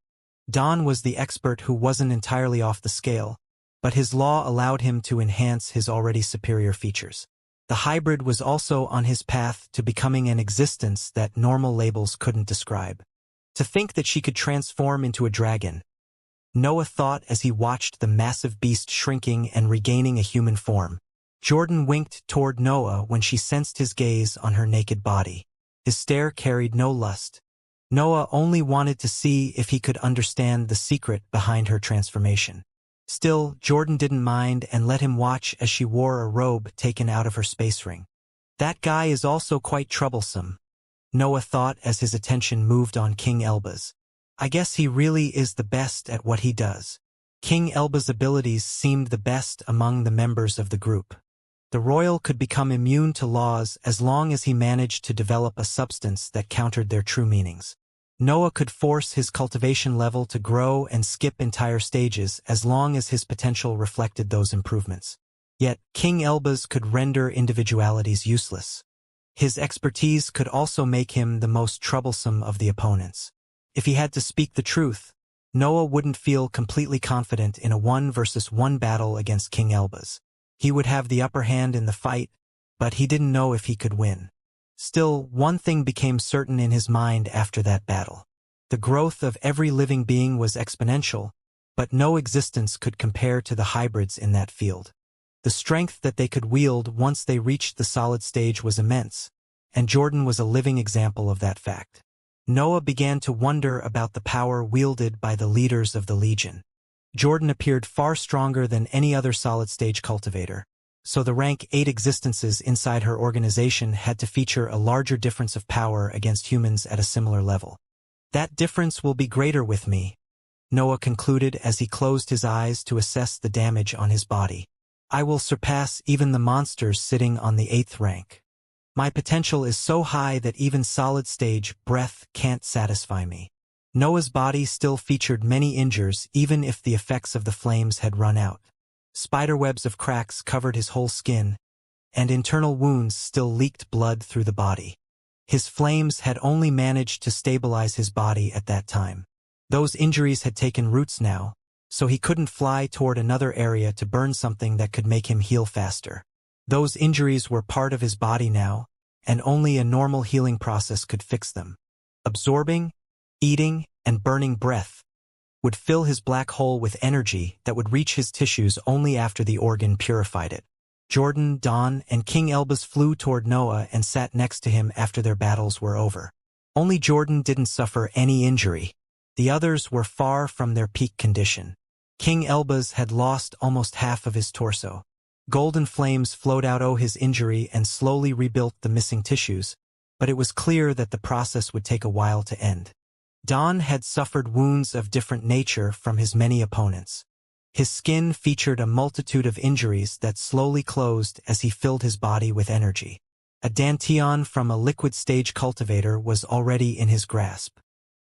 Don was the expert who wasn't entirely off the scale, but his law allowed him to enhance his already superior features. The hybrid was also on his path to becoming an existence that normal labels couldn't describe. To think that she could transform into a dragon, Noah thought as he watched the massive beast shrinking and regaining a human form. Jordan winked toward Noah when she sensed his gaze on her naked body. His stare carried no lust. Noah only wanted to see if he could understand the secret behind her transformation. Still, Jordan didn't mind and let him watch as she wore a robe taken out of her space ring. That guy is also quite troublesome, Noah thought as his attention moved on King Elbaz. I guess he really is the best at what he does. King Elbaz's abilities seemed the best among the members of the group. The royal could become immune to laws as long as he managed to develop a substance that countered their true meanings. Noah could force his cultivation level to grow and skip entire stages as long as his potential reflected those improvements. Yet, King Elbaz could render individualities useless. His expertise could also make him the most troublesome of the opponents. If he had to speak the truth, Noah wouldn't feel completely confident in a 1-versus-1 battle against King Elbaz. He would have the upper hand in the fight, but he didn't know if he could win. Still, one thing became certain in his mind after that battle. The growth of every living being was exponential, but no existence could compare to the hybrids in that field. The strength that they could wield once they reached the solid stage was immense, and Jordan was a living example of that fact. Noah began to wonder about the power wielded by the leaders of the Legion. Jordan appeared far stronger than any other solid-stage cultivator, so the rank 8 existences inside her organization had to feature a larger difference of power against humans at a similar level. That difference will be greater with me, Noah concluded as he closed his eyes to assess the damage on his body. I will surpass even the monsters sitting on the 8th rank. My potential is so high that even solid-stage breath can't satisfy me. Noah's body still featured many injuries even if the effects of the flames had run out. Spiderwebs of cracks covered his whole skin, and internal wounds still leaked blood through the body. His flames had only managed to stabilize his body at that time. Those injuries had taken roots now, so he couldn't fly toward another area to burn something that could make him heal faster. Those injuries were part of his body now, and only a normal healing process could fix them. Absorbing, eating, and burning breath would fill his black hole with energy that would reach his tissues only after the organ purified it. Jordan, Don, and King Elbaz flew toward Noah and sat next to him after their battles were over. Only Jordan didn't suffer any injury. The others were far from their peak condition. King Elbaz had lost almost half of his torso. Golden flames flowed out of his injury and slowly rebuilt the missing tissues, but it was clear that the process would take a while to end. Don had suffered wounds of different nature from his many opponents. His skin featured a multitude of injuries that slowly closed as he filled his body with energy. A dantian from a liquid-stage cultivator was already in his grasp.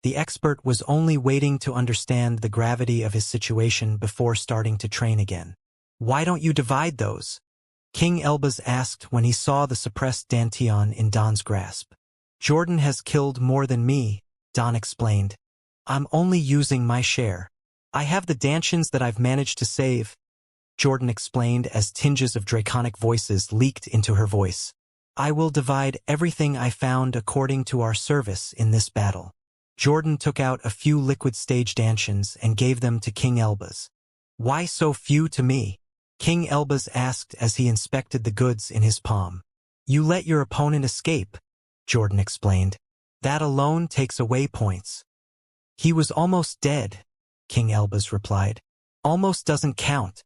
The expert was only waiting to understand the gravity of his situation before starting to train again. Why don't you divide those? King Elbaz asked when he saw the suppressed dantian in Don's grasp. Jordan has killed more than me, Don explained. I'm only using my share. I have the dantians that I've managed to save, Jordan explained as tinges of draconic voices leaked into her voice. I will divide everything I found according to our service in this battle. Jordan took out a few liquid-stage dantians and gave them to King Elbaz. Why so few to me? King Elbaz asked as he inspected the goods in his palm. You let your opponent escape, Jordan explained. That alone takes away points. He was almost dead, King Elbaz replied. Almost doesn't count,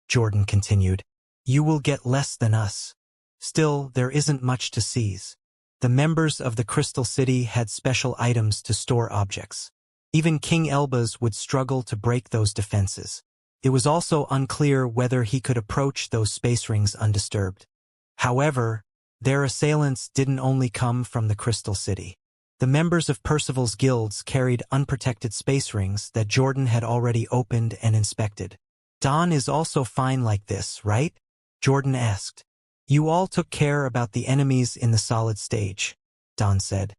Jordan continued. You will get less than us. Still, there isn't much to seize. The members of the Crystal City had special items to store objects. Even King Elbaz would struggle to break those defenses. It was also unclear whether he could approach those space rings undisturbed. However, their assailants didn't only come from the Crystal City. The members of Percival's guilds carried unprotected space rings that Jordan had already opened and inspected. Don is also fine like this, right? Jordan asked. You all took care about the enemies in the solid stage, Don said.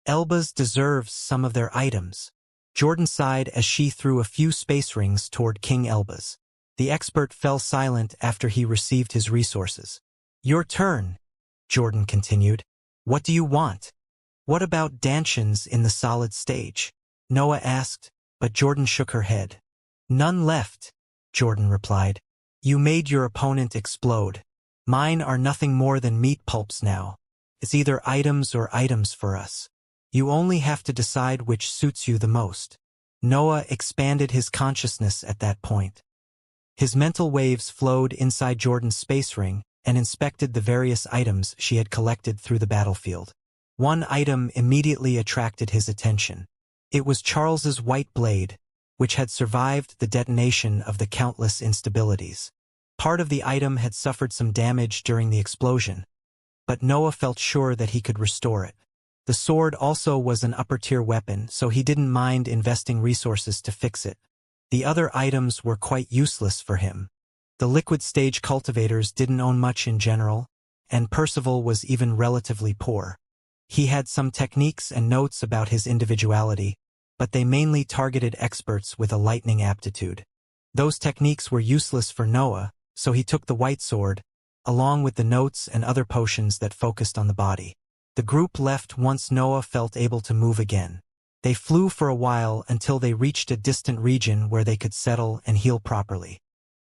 Elbaz deserves some of their items. Jordan sighed as she threw a few space rings toward King Elbaz. The expert fell silent after he received his resources. Your turn, Jordan continued. What do you want? What about dantians in the solid stage? Noah asked, but Jordan shook her head. None left, Jordan replied. You made your opponent explode. Mine are nothing more than meat pulps now. It's either items or items for us. You only have to decide which suits you the most. Noah expanded his consciousness at that point. His mental waves flowed inside Jordan's space ring and inspected the various items she had collected through the battlefield. One item immediately attracted his attention. It was Charles's white blade, which had survived the detonation of the countless instabilities. Part of the item had suffered some damage during the explosion, but Noah felt sure that he could restore it. The sword also was an upper-tier weapon, so he didn't mind investing resources to fix it. The other items were quite useless for him. The liquid-stage cultivators didn't own much in general, and Percival was even relatively poor. He had some techniques and notes about his individuality, but they mainly targeted experts with a lightning aptitude. Those techniques were useless for Noah, so he took the white sword, along with the notes and other potions that focused on the body. The group left once Noah felt able to move again. They flew for a while until they reached a distant region where they could settle and heal properly.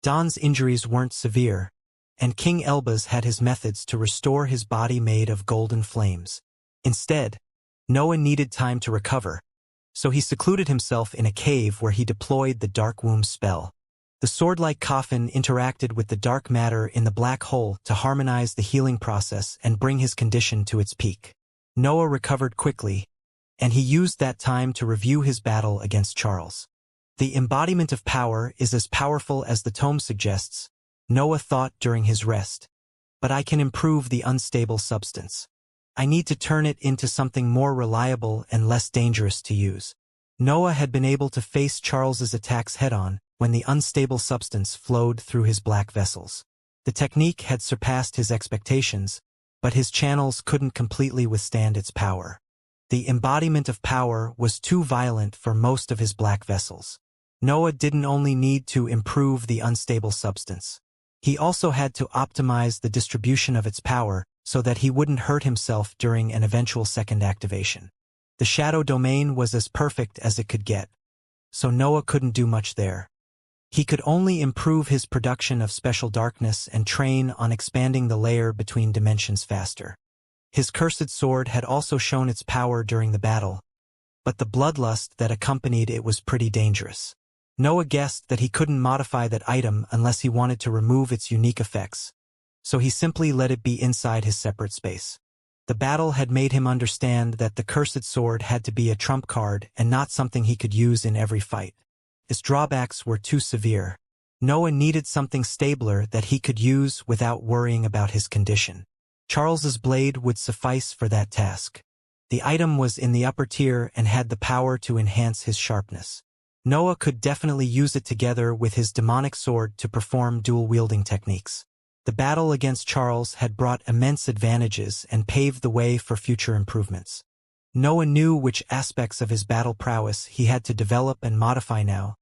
Don's injuries weren't severe, and King Elbaz had his methods to restore his body made of golden flames. Instead, Noah needed time to recover, so he secluded himself in a cave where he deployed the Dark Womb spell. The sword-like coffin interacted with the dark matter in the black hole to harmonize the healing process and bring his condition to its peak. Noah recovered quickly, and he used that time to review his battle against Charles. The embodiment of power is as powerful as the tome suggests, Noah thought during his rest. But I can improve the unstable substance. I need to turn it into something more reliable and less dangerous to use. Noah had been able to face Charles's attacks head-on when the unstable substance flowed through his black vessels. The technique had surpassed his expectations, but his channels couldn't completely withstand its power. The embodiment of power was too violent for most of his black vessels. Noah didn't only need to improve the unstable substance. He also had to optimize the distribution of its power so that he wouldn't hurt himself during an eventual second activation. The shadow domain was as perfect as it could get, so Noah couldn't do much there. He could only improve his production of special darkness and train on expanding the layer between dimensions faster. His cursed sword had also shown its power during the battle, but the bloodlust that accompanied it was pretty dangerous. Noah guessed that he couldn't modify that item unless he wanted to remove its unique effects, so he simply let it be inside his separate space. The battle had made him understand that the cursed sword had to be a trump card and not something he could use in every fight. Its drawbacks were too severe. Noah needed something stabler that he could use without worrying about his condition. Charles's blade would suffice for that task. The item was in the upper tier and had the power to enhance his sharpness. Noah could definitely use it together with his demonic sword to perform dual-wielding techniques. The battle against Charles had brought immense advantages and paved the way for future improvements. Noah knew which aspects of his battle prowess he had to develop and modify now,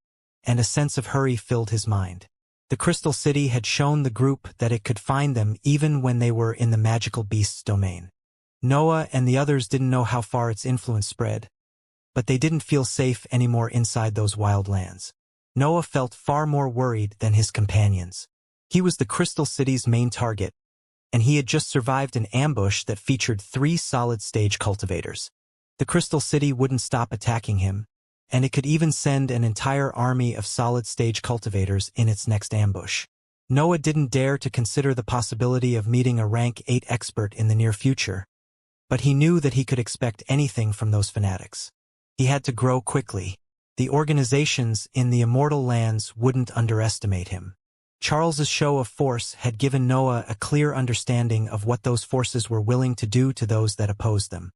and a sense of hurry filled his mind. The Crystal City had shown the group that it could find them even when they were in the magical beast's domain. Noah and the others didn't know how far its influence spread, but they didn't feel safe anymore inside those wild lands. Noah felt far more worried than his companions. He was the Crystal City's main target, and he had just survived an ambush that featured 3 solid-stage cultivators. The Crystal City wouldn't stop attacking him, and it could even send an entire army of solid-stage cultivators in its next ambush. Noah didn't dare to consider the possibility of meeting a rank 8 expert in the near future, but he knew that he could expect anything from those fanatics. He had to grow quickly. The organizations in the Immortal lands wouldn't underestimate him. Charles's show of force had given Noah a clear understanding of what those forces were willing to do to those that opposed them.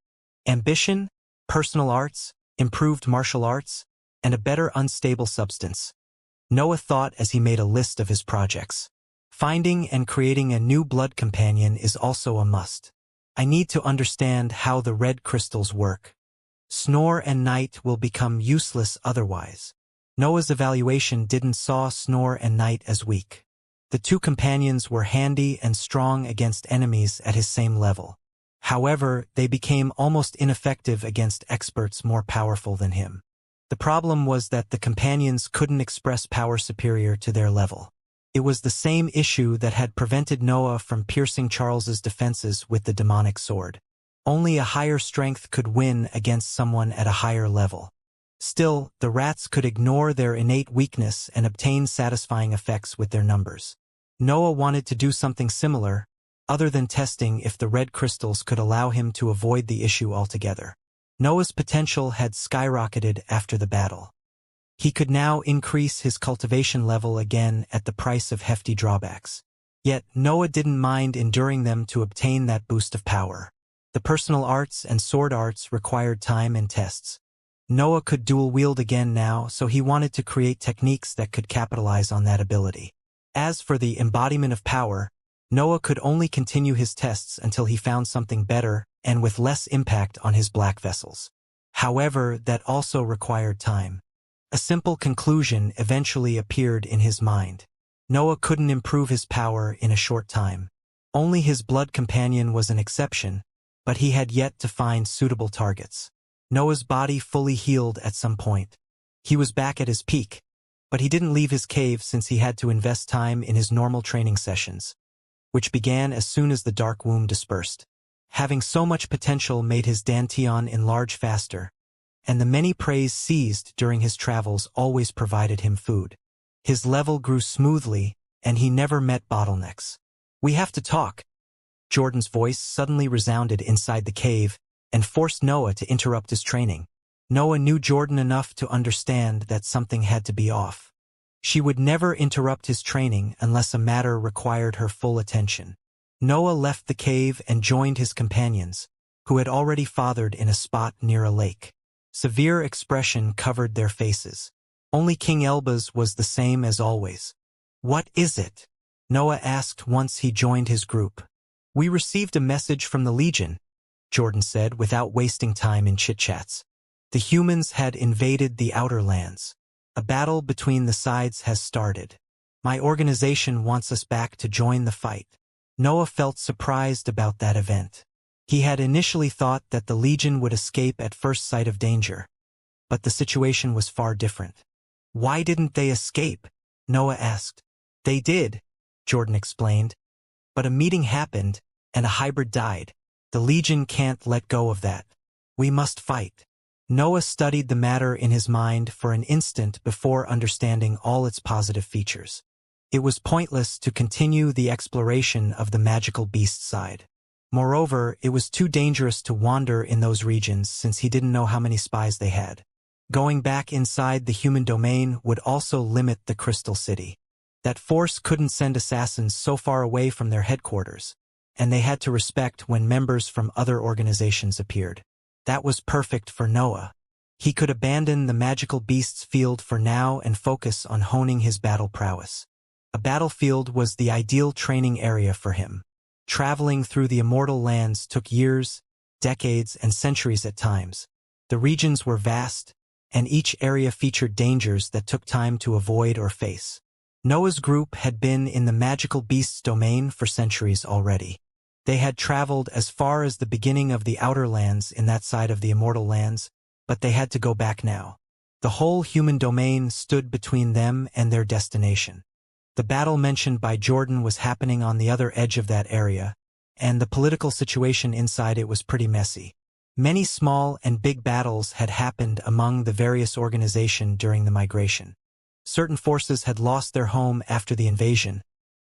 Ambition, personal arts, improved martial arts, and a better unstable substance. Noah thought as he made a list of his projects. Finding and creating a new blood companion is also a must. I need to understand how the red crystals work. Snore and Night will become useless otherwise. Noah's evaluation didn't saw Snore and Night as weak. The 2 companions were handy and strong against enemies at his same level. However, they became almost ineffective against experts more powerful than him. The problem was that the companions couldn't express power superior to their level. It was the same issue that had prevented Noah from piercing Charles's defenses with the demonic sword. Only a higher strength could win against someone at a higher level. Still, the rats could ignore their innate weakness and obtain satisfying effects with their numbers. Noah wanted to do something similar, other than testing if the red crystals could allow him to avoid the issue altogether. Noah's potential had skyrocketed after the battle. He could now increase his cultivation level again at the price of hefty drawbacks. Yet, Noah didn't mind enduring them to obtain that boost of power. The personal arts and sword arts required time and tests. Noah could dual-wield again now, so he wanted to create techniques that could capitalize on that ability. As for the embodiment of power, Noah could only continue his tests until he found something better and with less impact on his black vessels. However, that also required time. A simple conclusion eventually appeared in his mind. Noah couldn't improve his power in a short time. Only his blood companion was an exception, but he had yet to find suitable targets. Noah's body fully healed at some point. He was back at his peak, but he didn't leave his cave since he had to invest time in his normal training sessions, which began as soon as the dark womb dispersed. Having so much potential made his dantian enlarge faster, and the many preys seized during his travels always provided him food. His level grew smoothly, and he never met bottlenecks. "We have to talk." Jordan's voice suddenly resounded inside the cave and forced Noah to interrupt his training. Noah knew Jordan enough to understand that something had to be off. She would never interrupt his training unless a matter required her full attention. Noah left the cave and joined his companions, who had already fathered in a spot near a lake. Severe expression covered their faces. Only King Elbaz was the same as always. "What is it?" Noah asked once he joined his group. "We received a message from the Legion," Jordan said without wasting time in chit-chats. "The humans had invaded the Outer Lands. A battle between the sides has started. My organization wants us back to join the fight." Noah felt surprised about that event. He had initially thought that the Legion would escape at first sight of danger, but the situation was far different. "Why didn't they escape?" Noah asked. "They did," Jordan explained, "but a meeting happened, and a hybrid died. The Legion can't let go of that. We must fight." Noah studied the matter in his mind for an instant before understanding all its positive features. It was pointless to continue the exploration of the magical beast side. Moreover, it was too dangerous to wander in those regions since he didn't know how many spies they had. Going back inside the human domain would also limit the Crystal City. That force couldn't send assassins so far away from their headquarters, and they had to respect when members from other organizations appeared. That was perfect for Noah. He could abandon the magical beast's field for now and focus on honing his battle prowess. A battlefield was the ideal training area for him. Traveling through the Immortal lands took years, decades, and centuries at times. The regions were vast, and each area featured dangers that took time to avoid or face. Noah's group had been in the magical beast's domain for centuries already. They had traveled as far as the beginning of the Outer Lands in that side of the Immortal lands, but they had to go back now. The whole human domain stood between them and their destination. The battle mentioned by Jordan was happening on the other edge of that area, and the political situation inside it was pretty messy. Many small and big battles had happened among the various organizations during the migration. Certain forces had lost their home after the invasion,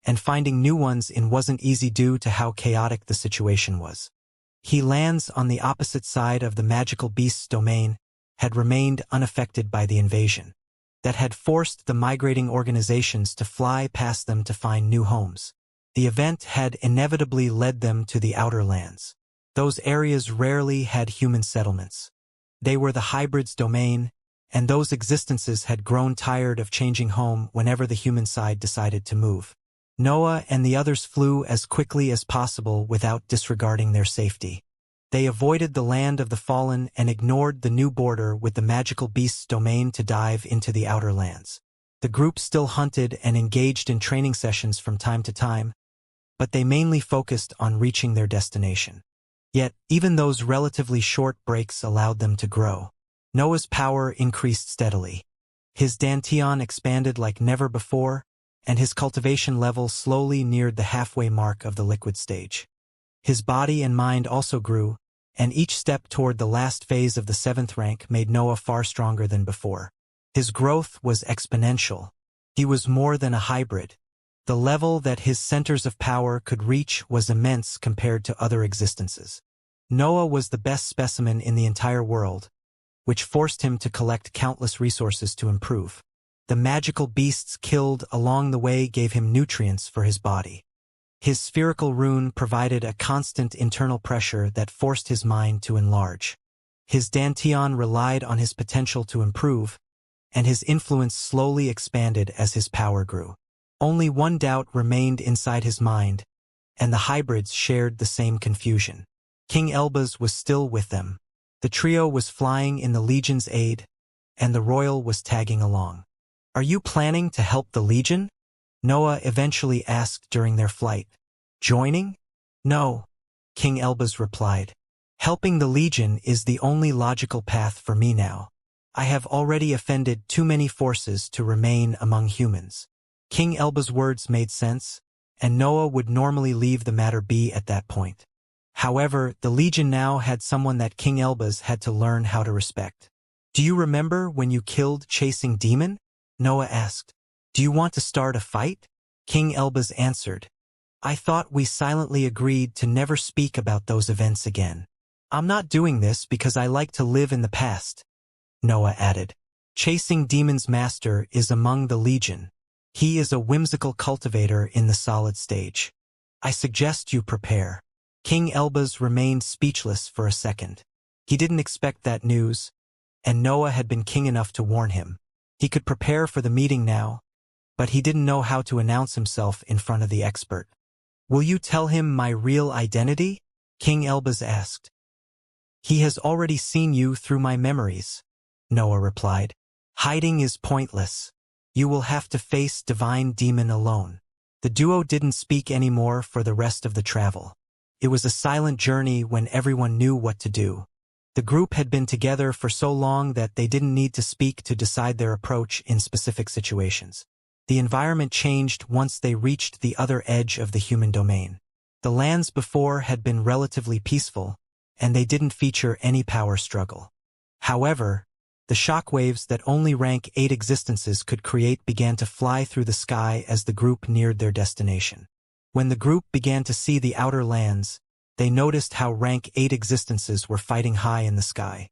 and finding new ones in wasn't easy due to how chaotic the situation was. He lands on the opposite side of the magical beast's domain had remained unaffected by the invasion. That had forced the migrating organizations to fly past them to find new homes. The event had inevitably led them to the Outer Lands. Those areas rarely had human settlements. They were the hybrid's domain, and those existences had grown tired of changing home whenever the human side decided to move. Noah and the others flew as quickly as possible without disregarding their safety. They avoided the land of the fallen and ignored the new border with the magical beast's domain to dive into the Outer Lands. The group still hunted and engaged in training sessions from time to time, but they mainly focused on reaching their destination. Yet, even those relatively short breaks allowed them to grow. Noah's power increased steadily. His dantian expanded like never before, and his cultivation level slowly neared the halfway mark of the liquid stage. His body and mind also grew, and each step toward the last phase of the 7th rank made Noah far stronger than before. His growth was exponential. He was more than a hybrid. The level that his centers of power could reach was immense compared to other existences. Noah was the best specimen in the entire world, which forced him to collect countless resources to improve. The magical beasts killed along the way gave him nutrients for his body. His spherical rune provided a constant internal pressure that forced his mind to enlarge. His dantian relied on his potential to improve, and his influence slowly expanded as his power grew. Only one doubt remained inside his mind, and the hybrids shared the same confusion. King Elbaz was still with them. The trio was flying in the Legion's aid, and the Royal was tagging along. "Are you planning to help the Legion?" Noah eventually asked during their flight. "Joining? No," King Elbaz replied. "Helping the Legion is the only logical path for me now. I have already offended too many forces to remain among humans." King Elbaz's words made sense, and Noah would normally leave the matter be at that point. However, the Legion now had someone that King Elbaz had to learn how to respect. "Do you remember when you killed Chasing Demon?" Noah asked. "Do you want to start a fight?" King Elbaz answered. "I thought we silently agreed to never speak about those events again. I'm not doing this because I like to live in the past," Noah added. "Chasing Demon's master is among the Legion. He is a whimsical cultivator in the solid stage. I suggest you prepare." King Elbaz remained speechless for a second. He didn't expect that news, and Noah had been king enough to warn him. He could prepare for the meeting now, but he didn't know how to announce himself in front of the expert. "Will you tell him my real identity?" King Elbaz asked. "He has already seen you through my memories," Noah replied. "Hiding is pointless. You will have to face Divine Demon alone." The duo didn't speak anymore for the rest of the travel. It was a silent journey when everyone knew what to do. The group had been together for so long that they didn't need to speak to decide their approach in specific situations. The environment changed once they reached the other edge of the human domain. The lands before had been relatively peaceful, and they didn't feature any power struggle. However, the shockwaves that only rank 8 existences could create began to fly through the sky as the group neared their destination. When the group began to see the outer lands, they noticed how rank 8 existences were fighting high in the sky.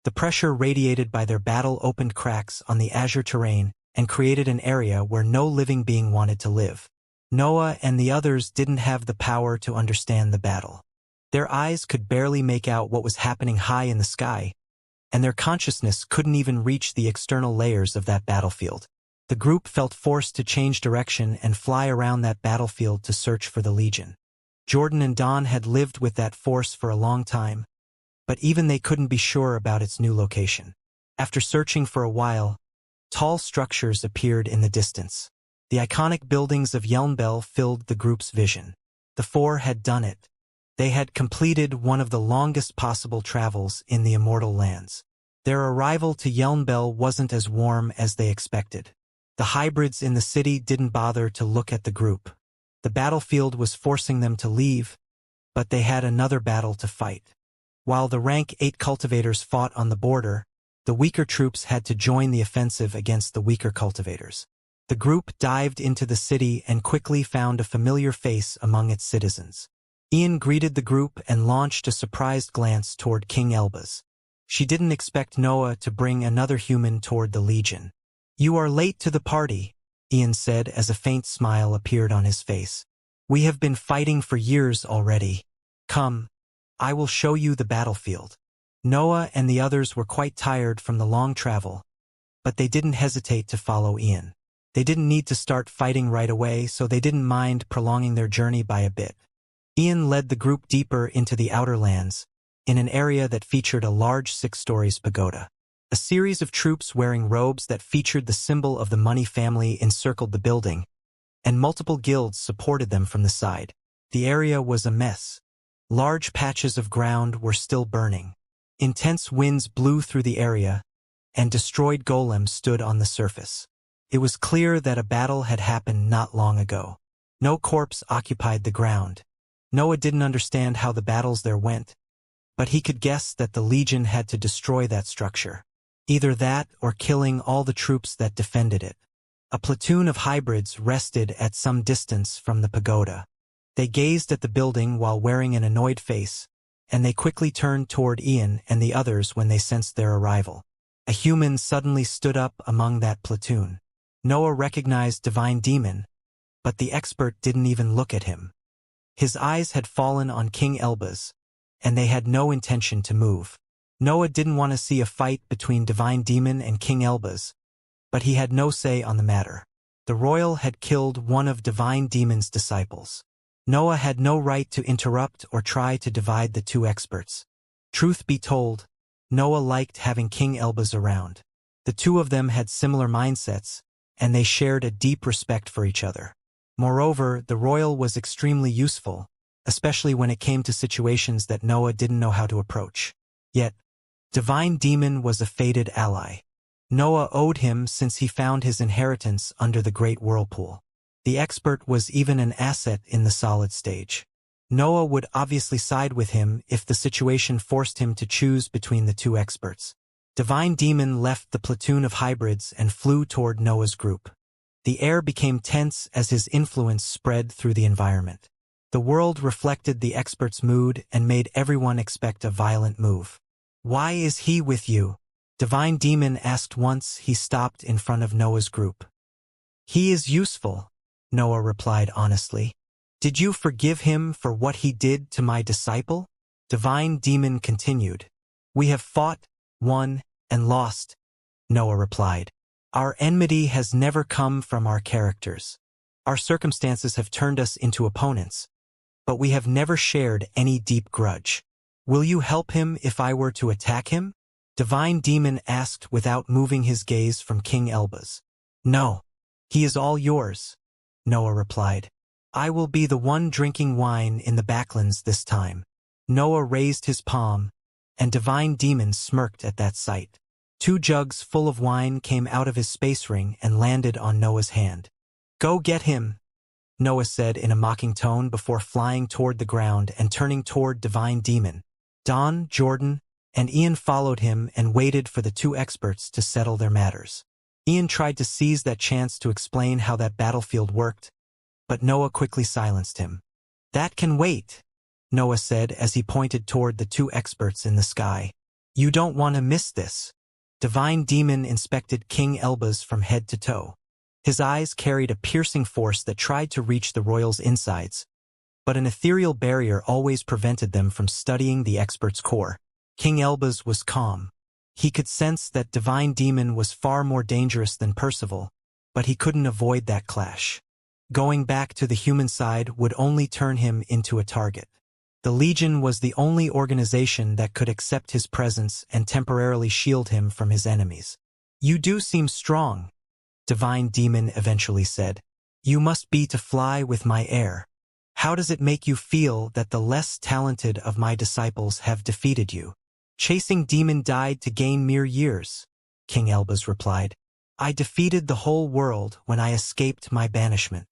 The pressure radiated by their battle opened cracks on the azure terrain and created an area where no living being wanted to live. Noah and the others didn't have the power to understand the battle. Their eyes could barely make out what was happening high in the sky, and their consciousness couldn't even reach the external layers of that battlefield. The group felt forced to change direction and fly around that battlefield to search for the Legion. Jordan and Don had lived with that force for a long time, but even they couldn't be sure about its new location. After searching for a while, tall structures appeared in the distance. The iconic buildings of Yelnbel filled the group's vision. The 4 had done it. They had completed one of the longest possible travels in the Immortal lands. Their arrival to Yelnbel wasn't as warm as they expected. The hybrids in the city didn't bother to look at the group. The battlefield was forcing them to leave, but they had another battle to fight. While the rank 8 cultivators fought on the border, the weaker troops had to join the offensive against the weaker cultivators. The group dived into the city and quickly found a familiar face among its citizens. Ian greeted the group and launched a surprised glance toward King Elbaz. She didn't expect Noah to bring another human toward the Legion. "You are late to the party," Ian said as a faint smile appeared on his face. "We have been fighting for years already. Come, I will show you the battlefield." Noah and the others were quite tired from the long travel, but they didn't hesitate to follow Ian. They didn't need to start fighting right away, so they didn't mind prolonging their journey by a bit. Ian led the group deeper into the outer lands, in an area that featured a large 6-story pagoda. A series of troops wearing robes that featured the symbol of the Money family encircled the building, and multiple guilds supported them from the side. The area was a mess. Large patches of ground were still burning. Intense winds blew through the area, and destroyed golems stood on the surface. It was clear that a battle had happened not long ago. No corpse occupied the ground. Noah didn't understand how the battles there went, but he could guess that the Legion had to destroy that structure. Either that or killing all the troops that defended it. A platoon of hybrids rested at some distance from the pagoda. They gazed at the building while wearing an annoyed face, and they quickly turned toward Ian and the others when they sensed their arrival. A human suddenly stood up among that platoon. Noah recognized Divine Demon, but the expert didn't even look at him. His eyes had fallen on King Elbaz, and they had no intention to move. Noah didn't want to see a fight between Divine Demon and King Elbaz, but he had no say on the matter. The Royal had killed one of Divine Demon's disciples. Noah had no right to interrupt or try to divide the two experts. Truth be told, Noah liked having King Elbaz around. The two of them had similar mindsets, and they shared a deep respect for each other. Moreover, the royal was extremely useful, especially when it came to situations that Noah didn't know how to approach. Yet, Divine Demon was a fated ally. Noah owed him since he found his inheritance under the Great Whirlpool. The expert was even an asset in the solid stage. Noah would obviously side with him if the situation forced him to choose between the two experts. Divine Demon left the platoon of hybrids and flew toward Noah's group. The air became tense as his influence spread through the environment. The world reflected the expert's mood and made everyone expect a violent move. "Why is he with you?" Divine Demon asked once he stopped in front of Noah's group. "He is useful," Noah replied honestly. "Did you forgive him for what he did to my disciple?" Divine Demon continued. "We have fought, won, and lost," Noah replied. "Our enmity has never come from our characters. Our circumstances have turned us into opponents, but we have never shared any deep grudge. Will you help him if I were to attack him?" Divine Demon asked without moving his gaze from King Elbaz. "No. He is all yours," Noah replied. "I will be the one drinking wine in the backlands this time." Noah raised his palm, and Divine Demon smirked at that sight. 2 jugs full of wine came out of his space ring and landed on Noah's hand. "Go get him," Noah said in a mocking tone before flying toward the ground and turning toward Divine Demon. Don, Jordan, and Ian followed him and waited for the 2 experts to settle their matters. Ian tried to seize that chance to explain how that battlefield worked, but Noah quickly silenced him. "That can wait," Noah said as he pointed toward the 2 experts in the sky. "You don't want to miss this." Divine Demon inspected King Elbaz from head to toe. His eyes carried a piercing force that tried to reach the royal's insides, but an ethereal barrier always prevented them from studying the expert's core. King Elbaz was calm. He could sense that Divine Demon was far more dangerous than Percival, but he couldn't avoid that clash. Going back to the human side would only turn him into a target. The Legion was the only organization that could accept his presence and temporarily shield him from his enemies. "You do seem strong," Divine Demon eventually said. "You must be to fly with my air. How does it make you feel that the less talented of my disciples have defeated you?" "Chasing Demon died to gain mere years," King Elbaz replied. "I defeated the whole world when I escaped my banishment.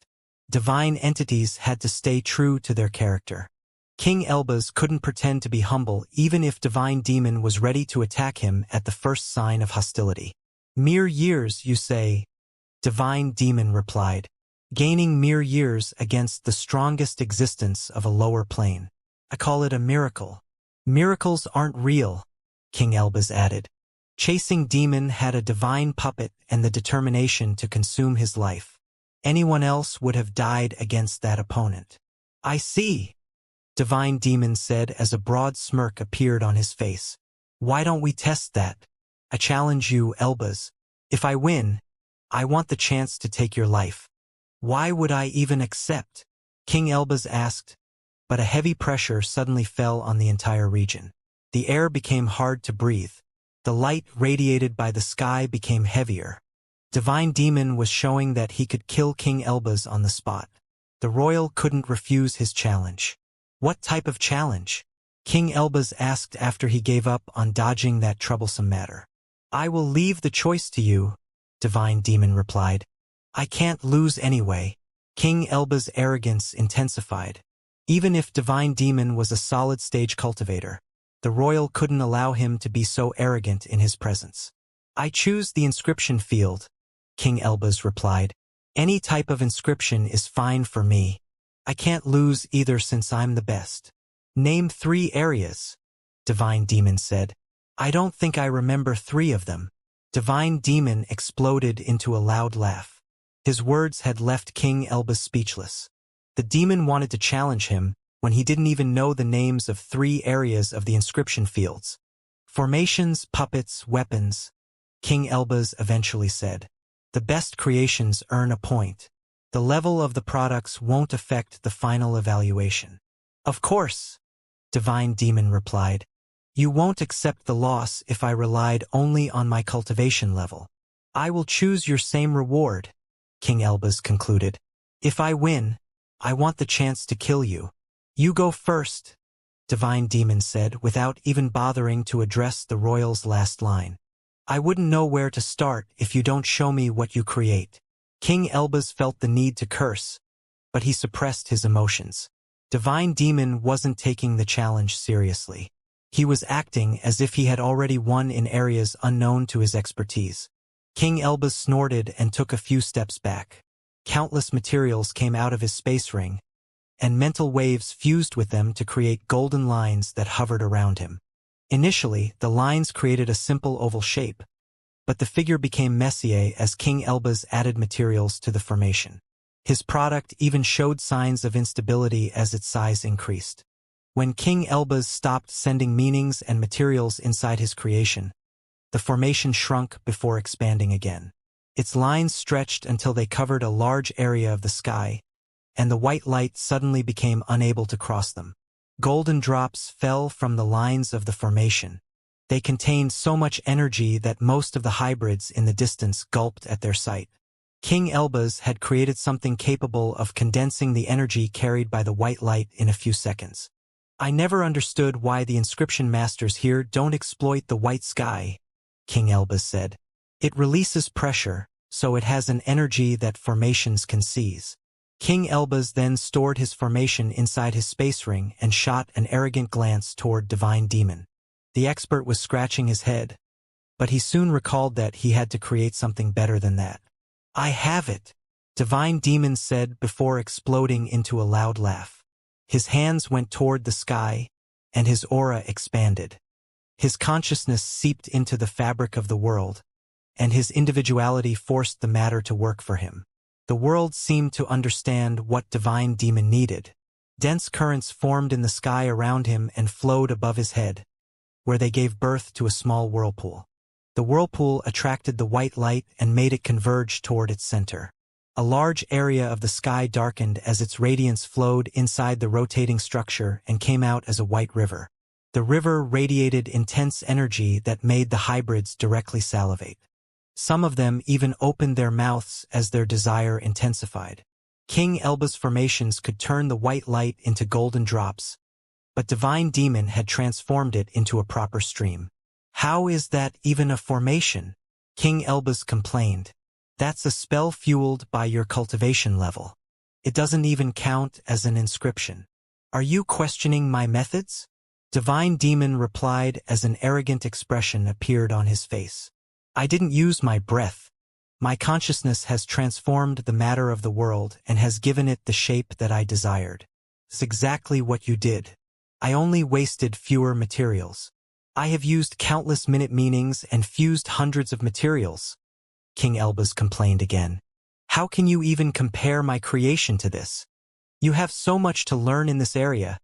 Divine entities had to stay true to their character." King Elbaz couldn't pretend to be humble even if Divine Demon was ready to attack him at the first sign of hostility. "Mere years, you say?" Divine Demon replied. "Gaining mere years against the strongest existence of a lower plane. I call it a miracle." "Miracles aren't real," King Elbaz added. "Chasing Demon had a divine puppet and the determination to consume his life. Anyone else would have died against that opponent." "I see," Divine Demon said as a broad smirk appeared on his face. "Why don't we test that? I challenge you, Elbaz. If I win, I want the chance to take your life." "Why would I even accept?" King Elbaz asked, but a heavy pressure suddenly fell on the entire region. The air became hard to breathe. The light radiated by the sky became heavier. Divine Demon was showing that he could kill King Elbaz on the spot. The royal couldn't refuse his challenge. "What type of challenge?" King Elbaz asked after he gave up on dodging that troublesome matter. "I will leave the choice to you," Divine Demon replied. "I can't lose anyway." King Elbaz's arrogance intensified. Even if Divine Demon was a solid-stage cultivator, the royal couldn't allow him to be so arrogant in his presence. "I choose the inscription field," King Elbaz replied. "Any type of inscription is fine for me. I can't lose either since I'm the best." "Name 3 areas," Divine Demon said. "I don't think I remember 3 of them." Divine Demon exploded into a loud laugh. His words had left King Elbaz speechless. The demon wanted to challenge him when he didn't even know the names of 3 areas of the inscription fields. "Formations, puppets, weapons," King Elbaz eventually said. "The best creations earn a point. The level of the products won't affect the final evaluation." "Of course," Divine Demon replied. You won't accept the loss if I relied only on my cultivation level. I will choose your same reward, King Elbaz concluded. If I win, I want the chance to kill you. You go first, Divine Demon said without even bothering to address the royal's last line. I wouldn't know where to start if you don't show me what you create. King Elbaz felt the need to curse, but he suppressed his emotions. Divine Demon wasn't taking the challenge seriously. He was acting as if he had already won in areas unknown to his expertise. King Elbaz snorted and took a few steps back. Countless materials came out of his space ring, and mental waves fused with them to create golden lines that hovered around him. Initially, the lines created a simple oval shape, but the figure became messier as King Elbaz added materials to the formation. His product even showed signs of instability as its size increased. When King Elbaz stopped sending meanings and materials inside his creation, the formation shrunk before expanding again. Its lines stretched until they covered a large area of the sky, and the white light suddenly became unable to cross them. Golden drops fell from the lines of the formation. They contained so much energy that most of the hybrids in the distance gulped at their sight. King Elbaz had created something capable of condensing the energy carried by the white light in a few seconds. I never understood why the inscription masters here don't exploit the white sky, King Elbaz said. It releases pressure, so it has an energy that formations can seize. King Elbaz then stored his formation inside his space ring and shot an arrogant glance toward Divine Demon. The expert was scratching his head, but he soon recalled that he had to create something better than that. I have it, Divine Demon said before exploding into a loud laugh. His hands went toward the sky, and his aura expanded. His consciousness seeped into the fabric of the world, and his individuality forced the matter to work for him. The world seemed to understand what Divine Demon needed. Dense currents formed in the sky around him and flowed above his head, where they gave birth to a small whirlpool. The whirlpool attracted the white light and made it converge toward its center. A large area of the sky darkened as its radiance flowed inside the rotating structure and came out as a white river. The river radiated intense energy that made the hybrids directly salivate. Some of them even opened their mouths as their desire intensified. King Elbaz formations could turn the white light into golden drops, but Divine Demon had transformed it into a proper stream. How is that even a formation? King Elbaz complained. That's a spell fueled by your cultivation level. It doesn't even count as an inscription. Are you questioning my methods? Divine Demon replied as an arrogant expression appeared on his face. I didn't use my breath. My consciousness has transformed the matter of the world and has given it the shape that I desired. It's exactly what you did. I only wasted fewer materials. I have used countless minute meanings and fused hundreds of materials. King Elbaz complained again. How can you even compare my creation to this? You have so much to learn in this area.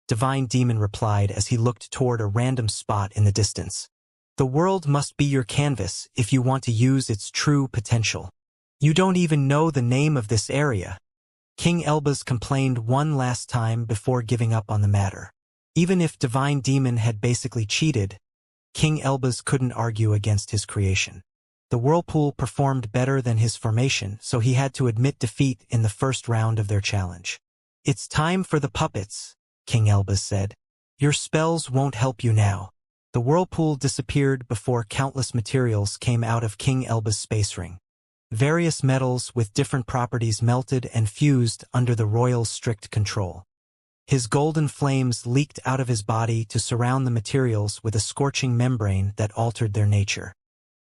Divine Demon replied as he looked toward a random spot in the distance. The world must be your canvas if you want to use its true potential. You don't even know the name of this area. King Elbaz complained one last time before giving up on the matter. Even if Divine Demon had basically cheated, King Elbaz couldn't argue against his creation. The whirlpool performed better than his formation, so he had to admit defeat in the first round of their challenge. It's time for the puppets, King Elbaz said. Your spells won't help you now. The whirlpool disappeared before countless materials came out of King Elbaz's space ring. Various metals with different properties melted and fused under the royal's strict control. His golden flames leaked out of his body to surround the materials with a scorching membrane that altered their nature.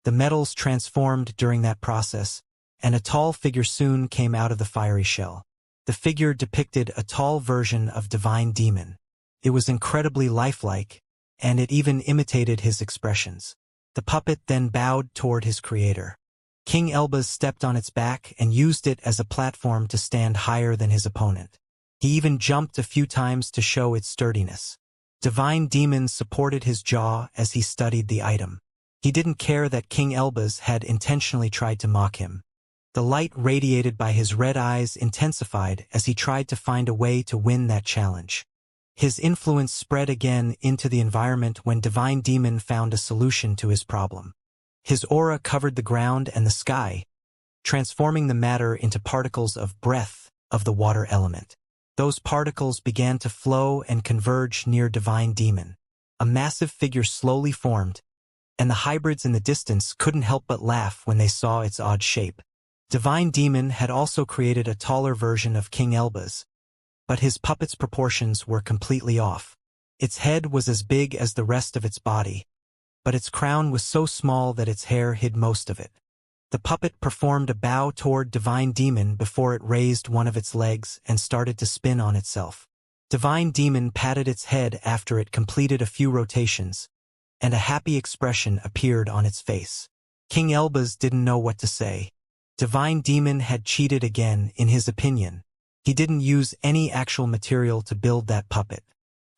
The metals transformed during that process, and a tall figure soon came out of the fiery shell. The figure depicted a tall version of Divine Demon. It was incredibly lifelike, and it even imitated his expressions. The puppet then bowed toward his creator. King Elbaz stepped on its back and used it as a platform to stand higher than his opponent. He even jumped a few times to show its sturdiness. Divine Demon supported his jaw as he studied the item. He didn't care that King Elbaz had intentionally tried to mock him. The light radiated by his red eyes intensified as he tried to find a way to win that challenge. His influence spread again into the environment when Divine Demon found a solution to his problem. His aura covered the ground and the sky, transforming the matter into particles of breath of the water element. Those particles began to flow and converge near Divine Demon. A massive figure slowly formed, and the hybrids in the distance couldn't help but laugh when they saw its odd shape. Divine Demon had also created a taller version of King Elbaz, but his puppet's proportions were completely off. Its head was as big as the rest of its body, but its crown was so small that its hair hid most of it. The puppet performed a bow toward Divine Demon before it raised one of its legs and started to spin on itself. Divine Demon patted its head after it completed a few rotations, and a happy expression appeared on its face. King Elbaz didn't know what to say. Divine Demon had cheated again, in his opinion. He didn't use any actual material to build that puppet.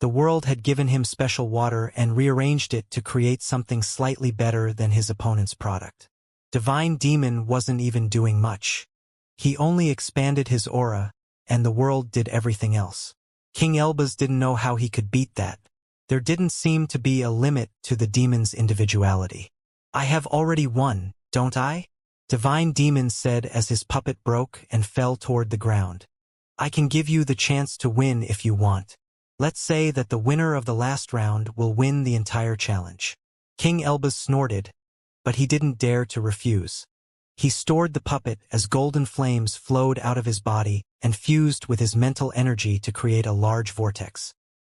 The world had given him special water and rearranged it to create something slightly better than his opponent's product. Divine Demon wasn't even doing much. He only expanded his aura, and the world did everything else. King Elbaz didn't know how he could beat that. There didn't seem to be a limit to the demon's individuality. "I have already won, don't I?" Divine Demon said as his puppet broke and fell toward the ground. "I can give you the chance to win if you want. Let's say that the winner of the last round will win the entire challenge." King Elbaz snorted, but he didn't dare to refuse. He stored the puppet as golden flames flowed out of his body and fused with his mental energy to create a large vortex.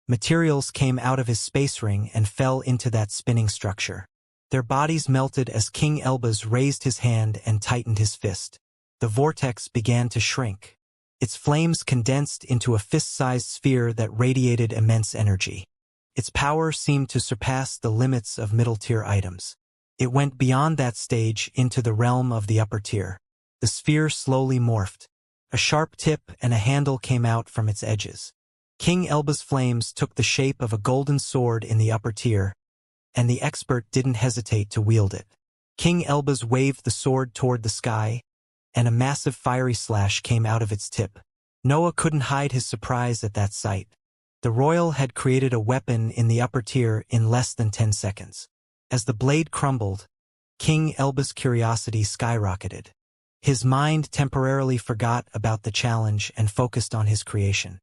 Materials came out of his space ring and fell into that spinning structure. Their bodies melted as King Elbaz raised his hand and tightened his fist. The vortex began to shrink. Its flames condensed into a fist-sized sphere that radiated immense energy. Its power seemed to surpass the limits of middle-tier items. It went beyond that stage into the realm of the upper tier. The sphere slowly morphed. A sharp tip and a handle came out from its edges. King Elbaz' flames took the shape of a golden sword in the upper tier, and the expert didn't hesitate to wield it. King Elbaz waved the sword toward the sky, and a massive fiery slash came out of its tip. Noah couldn't hide his surprise at that sight. The royal had created a weapon in the upper tier in less than 10 seconds. As the blade crumbled, King Elbaz' curiosity skyrocketed. His mind temporarily forgot about the challenge and focused on his creation.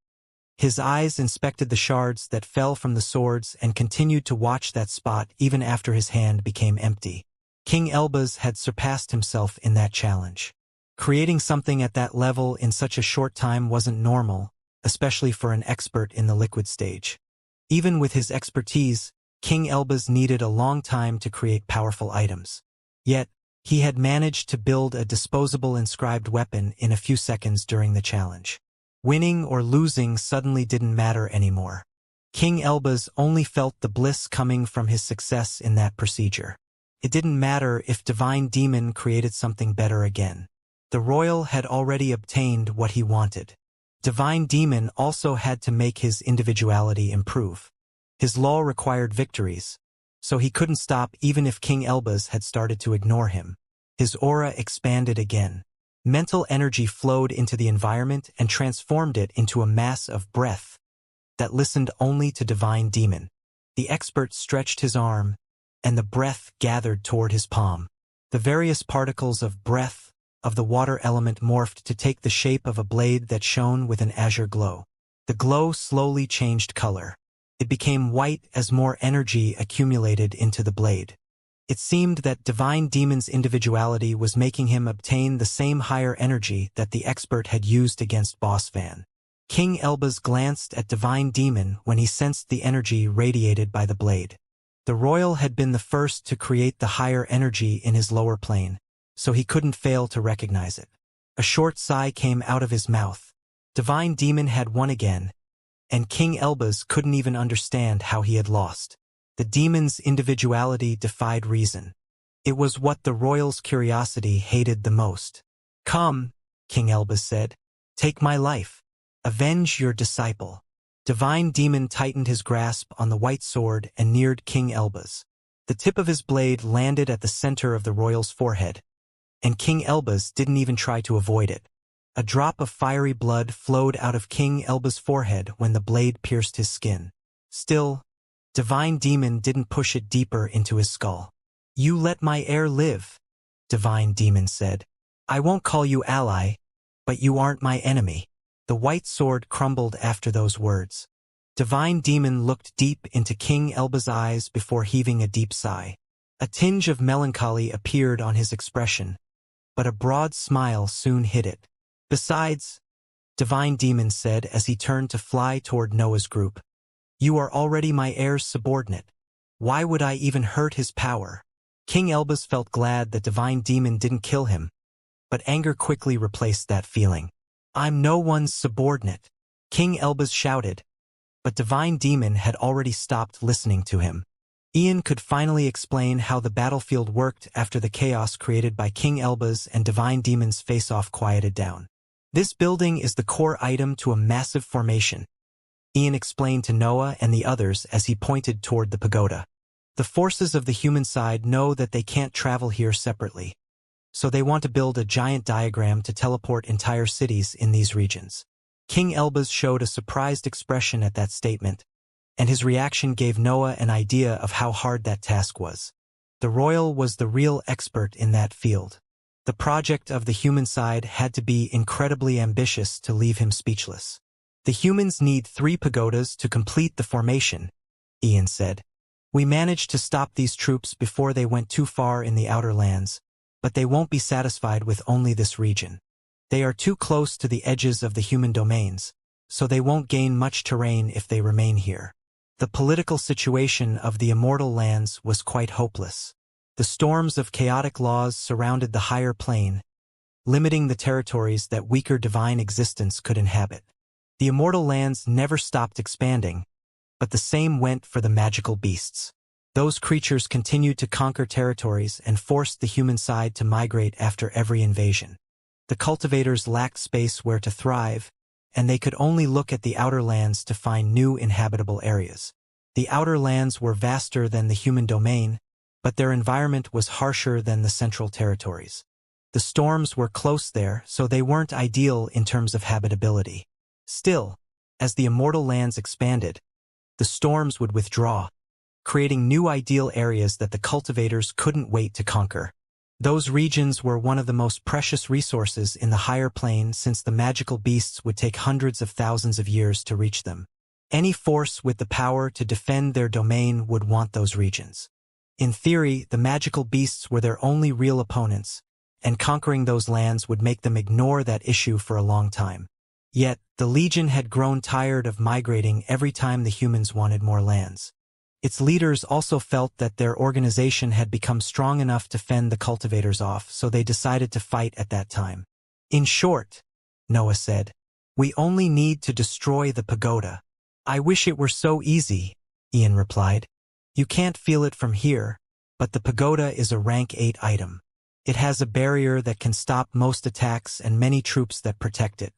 His eyes inspected the shards that fell from the swords and continued to watch that spot even after his hand became empty. King Elbaz had surpassed himself in that challenge. Creating something at that level in such a short time wasn't normal, especially for an expert in the liquid stage. Even with his expertise, King Elbaz needed a long time to create powerful items. Yet, he had managed to build a disposable inscribed weapon in a few seconds during the challenge. Winning or losing suddenly didn't matter anymore. King Elbaz only felt the bliss coming from his success in that procedure. It didn't matter if Divine Demon created something better again. The royal had already obtained what he wanted. Divine Demon also had to make his individuality improve. His law required victories, so he couldn't stop even if King Elbaz had started to ignore him. His aura expanded again. Mental energy flowed into the environment and transformed it into a mass of breath that listened only to Divine Demon. The expert stretched his arm, and the breath gathered toward his palm. The various particles of breath of the water element morphed to take the shape of a blade that shone with an azure glow. The glow slowly changed color. It became white as more energy accumulated into the blade. It seemed that Divine Demon's individuality was making him obtain the same higher energy that the expert had used against Boss Van. King Elbaz glanced at Divine Demon when he sensed the energy radiated by the blade. The royal had been the first to create the higher energy in his lower plane, so he couldn't fail to recognize it. A short sigh came out of his mouth. Divine Demon had won again, and King Elbaz couldn't even understand how he had lost. The demon's individuality defied reason. It was what the royal's curiosity hated the most. "Come," King Elbaz said. "Take my life. Avenge your disciple." Divine Demon tightened his grasp on the white sword and neared King Elbaz. The tip of his blade landed at the center of the royal's forehead, and King Elbaz didn't even try to avoid it. A drop of fiery blood flowed out of King Elba's forehead when the blade pierced his skin. Still, Divine Demon didn't push it deeper into his skull. "You let my heir live," Divine Demon said. "I won't call you ally, but you aren't my enemy." The white sword crumbled after those words. Divine Demon looked deep into King Elba's eyes before heaving a deep sigh. A tinge of melancholy appeared on his expression, but a broad smile soon hid it. "Besides," Divine Demon said as he turned to fly toward Noah's group, "you are already my heir's subordinate. Why would I even hurt his power?" King Elbas felt glad that Divine Demon didn't kill him, but anger quickly replaced that feeling. "I'm no one's subordinate," King Elbas shouted, but Divine Demon had already stopped listening to him. Ian could finally explain how the battlefield worked after the chaos created by King Elbas and Divine Demon's face-off quieted down. "This building is the core item to a massive formation," Ian explained to Noah and the others as he pointed toward the pagoda. "The forces of the human side know that they can't travel here separately, so they want to build a giant diagram to teleport entire cities in these regions." King Elbas showed a surprised expression at that statement, and his reaction gave Noah an idea of how hard that task was. The royal was the real expert in that field. The project of the human side had to be incredibly ambitious to leave him speechless. "The humans need 3 pagodas to complete the formation," Ian said. "We managed to stop these troops before they went too far in the outer lands, but they won't be satisfied with only this region. They are too close to the edges of the human domains, so they won't gain much terrain if they remain here." The political situation of the Immortal lands was quite hopeless. The storms of chaotic laws surrounded the higher plane, limiting the territories that weaker divine existence could inhabit. The Immortal lands never stopped expanding, but the same went for the magical beasts. Those creatures continued to conquer territories and forced the human side to migrate after every invasion. The cultivators lacked space where to thrive, and they could only look at the outer lands to find new inhabitable areas. The outer lands were vaster than the human domain, but their environment was harsher than the central territories. The storms were close there, so they weren't ideal in terms of habitability. Still, as the Immortal lands expanded, the storms would withdraw, creating new ideal areas that the cultivators couldn't wait to conquer. Those regions were one of the most precious resources in the higher plane, since the magical beasts would take hundreds of thousands of years to reach them. Any force with the power to defend their domain would want those regions. In theory, the magical beasts were their only real opponents, and conquering those lands would make them ignore that issue for a long time. Yet, the Legion had grown tired of migrating every time the humans wanted more lands. Its leaders also felt that their organization had become strong enough to fend the cultivators off, so they decided to fight at that time. "In short," Noah said, "we only need to destroy the pagoda." "I wish it were so easy," Ian replied. "You can't feel it from here, but the pagoda is a rank 8 item. It has a barrier that can stop most attacks and many troops that protect it.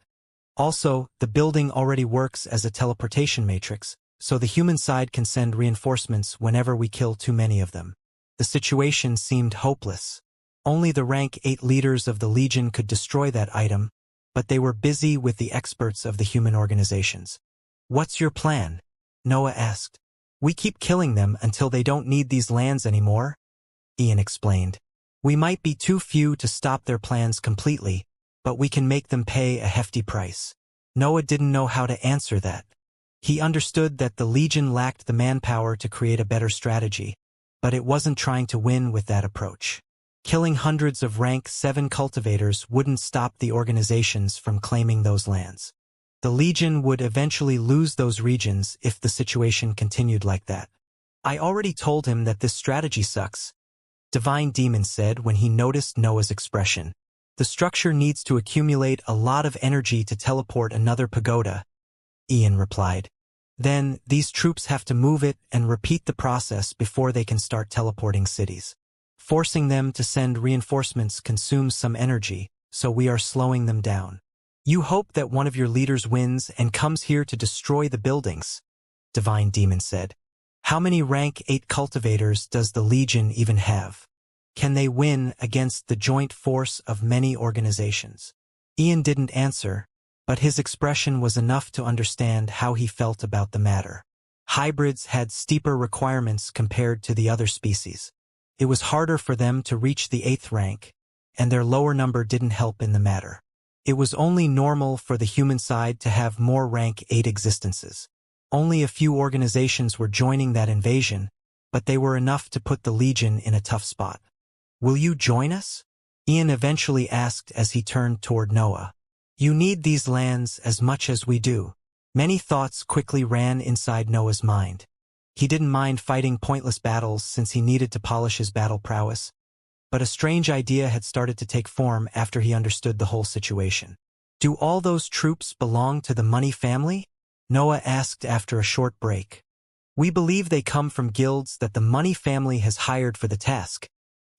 Also, the building already works as a teleportation matrix, so the human side can send reinforcements whenever we kill too many of them." The situation seemed hopeless. Only the rank 8 leaders of the Legion could destroy that item, but they were busy with the experts of the human organizations. "What's your plan?" Noah asked. "We keep killing them until they don't need these lands anymore," Ian explained. "We might be too few to stop their plans completely, but we can make them pay a hefty price." Noah didn't know how to answer that. He understood that the Legion lacked the manpower to create a better strategy, but it wasn't trying to win with that approach. Killing hundreds of rank 7 cultivators wouldn't stop the organizations from claiming those lands. The Legion would eventually lose those regions if the situation continued like that. "I already told him that this strategy sucks," Divine Demon said when he noticed Noah's expression. "The structure needs to accumulate a lot of energy to teleport another pagoda," Ian replied. "Then, these troops have to move it and repeat the process before they can start teleporting cities. Forcing them to send reinforcements consumes some energy, so we are slowing them down. You hope that one of your leaders wins and comes here to destroy the buildings," Divine Demon said. "How many rank 8 cultivators does the Legion even have? Can they win against the joint force of many organizations?" Ian didn't answer, but his expression was enough to understand how he felt about the matter. Hybrids had steeper requirements compared to the other species. It was harder for them to reach the 8th rank, and their lower number didn't help in the matter. It was only normal for the human side to have more rank 8 existences. Only a few organizations were joining that invasion, but they were enough to put the Legion in a tough spot. "Will you join us?" Ian eventually asked as he turned toward Noah. "You need these lands as much as we do." Many thoughts quickly ran inside Noah's mind. He didn't mind fighting pointless battles since he needed to polish his battle prowess, but a strange idea had started to take form after he understood the whole situation. "Do all those troops belong to the Money family?" Noah asked after a short break. "We believe they come from guilds that the Money family has hired for the task,"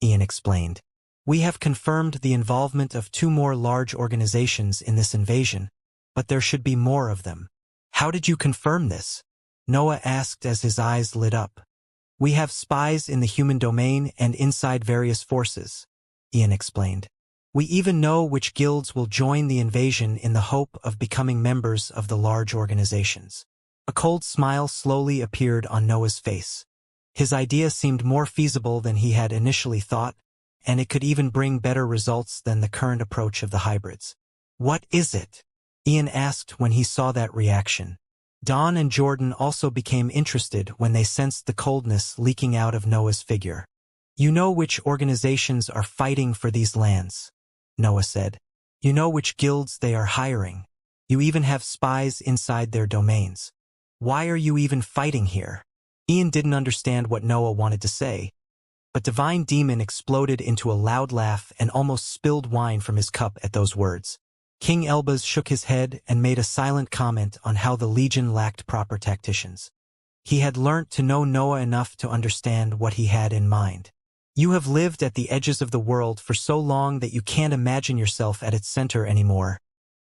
Ian explained. "We have confirmed the involvement of 2 more large organizations in this invasion, but there should be more of them." "How did you confirm this?" Noah asked as his eyes lit up. "We have spies in the human domain and inside various forces," Ian explained. "We even know which guilds will join the invasion in the hope of becoming members of the large organizations." A cold smile slowly appeared on Noah's face. His idea seemed more feasible than he had initially thought, and it could even bring better results than the current approach of the hybrids. "What is it?" Ian asked when he saw that reaction. Dawn and Jordan also became interested when they sensed the coldness leaking out of Noah's figure. "You know which organizations are fighting for these lands," Noah said. "You know which guilds they are hiring. You even have spies inside their domains. Why are you even fighting here?" Ian didn't understand what Noah wanted to say, but Divine Demon exploded into a loud laugh and almost spilled wine from his cup at those words. King Elbaz shook his head and made a silent comment on how the Legion lacked proper tacticians. He had learnt to know Noah enough to understand what he had in mind. "You have lived at the edges of the world for so long that you can't imagine yourself at its center anymore,"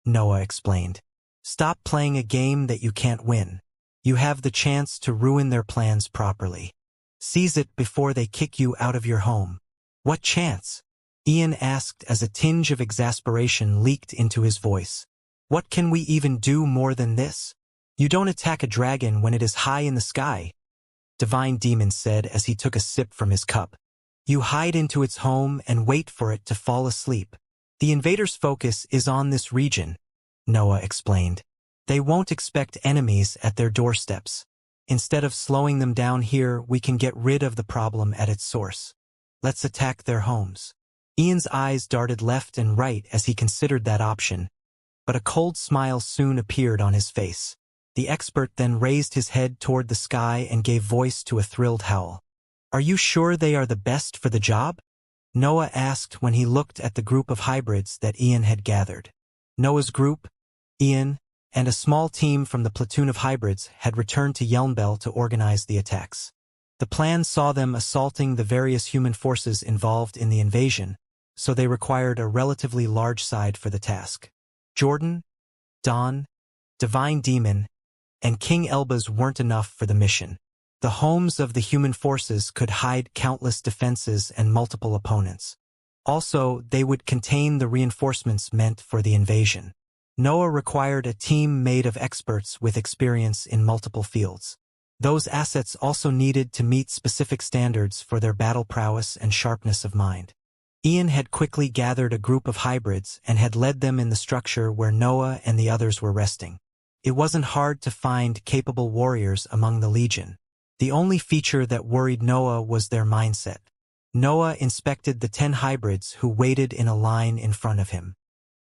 Noah explained. "Stop playing a game that you can't win. You have the chance to ruin their plans properly. Seize it before they kick you out of your home." "What chance?" Ian asked as a tinge of exasperation leaked into his voice. "What can we even do more than this? You don't attack a dragon when it is high in the sky," Divine Demon said as he took a sip from his cup. "You hide into its home and wait for it to fall asleep. The invaders' focus is on this region," Noah explained. "They won't expect enemies at their doorsteps. Instead of slowing them down here, we can get rid of the problem at its source. Let's attack their homes." Ian's eyes darted left and right as he considered that option, but a cold smile soon appeared on his face. The expert then raised his head toward the sky and gave voice to a thrilled howl. "Are you sure they are the best for the job?" Noah asked when he looked at the group of hybrids that Ian had gathered. Noah's group, Ian, and a small team from the platoon of hybrids had returned to Yelnbel to organize the attacks. The plan saw them assaulting the various human forces involved in the invasion, so they required a relatively large side for the task. Jordan, Dawn, Divine Demon, and King Elbaz weren't enough for the mission. The homes of the human forces could hide countless defenses and multiple opponents. Also, they would contain the reinforcements meant for the invasion. Noah required a team made of experts with experience in multiple fields. Those assets also needed to meet specific standards for their battle prowess and sharpness of mind. Ian had quickly gathered a group of hybrids and had led them in the structure where Noah and the others were resting. It wasn't hard to find capable warriors among the Legion. The only feature that worried Noah was their mindset. Noah inspected the 10 hybrids who waited in a line in front of him.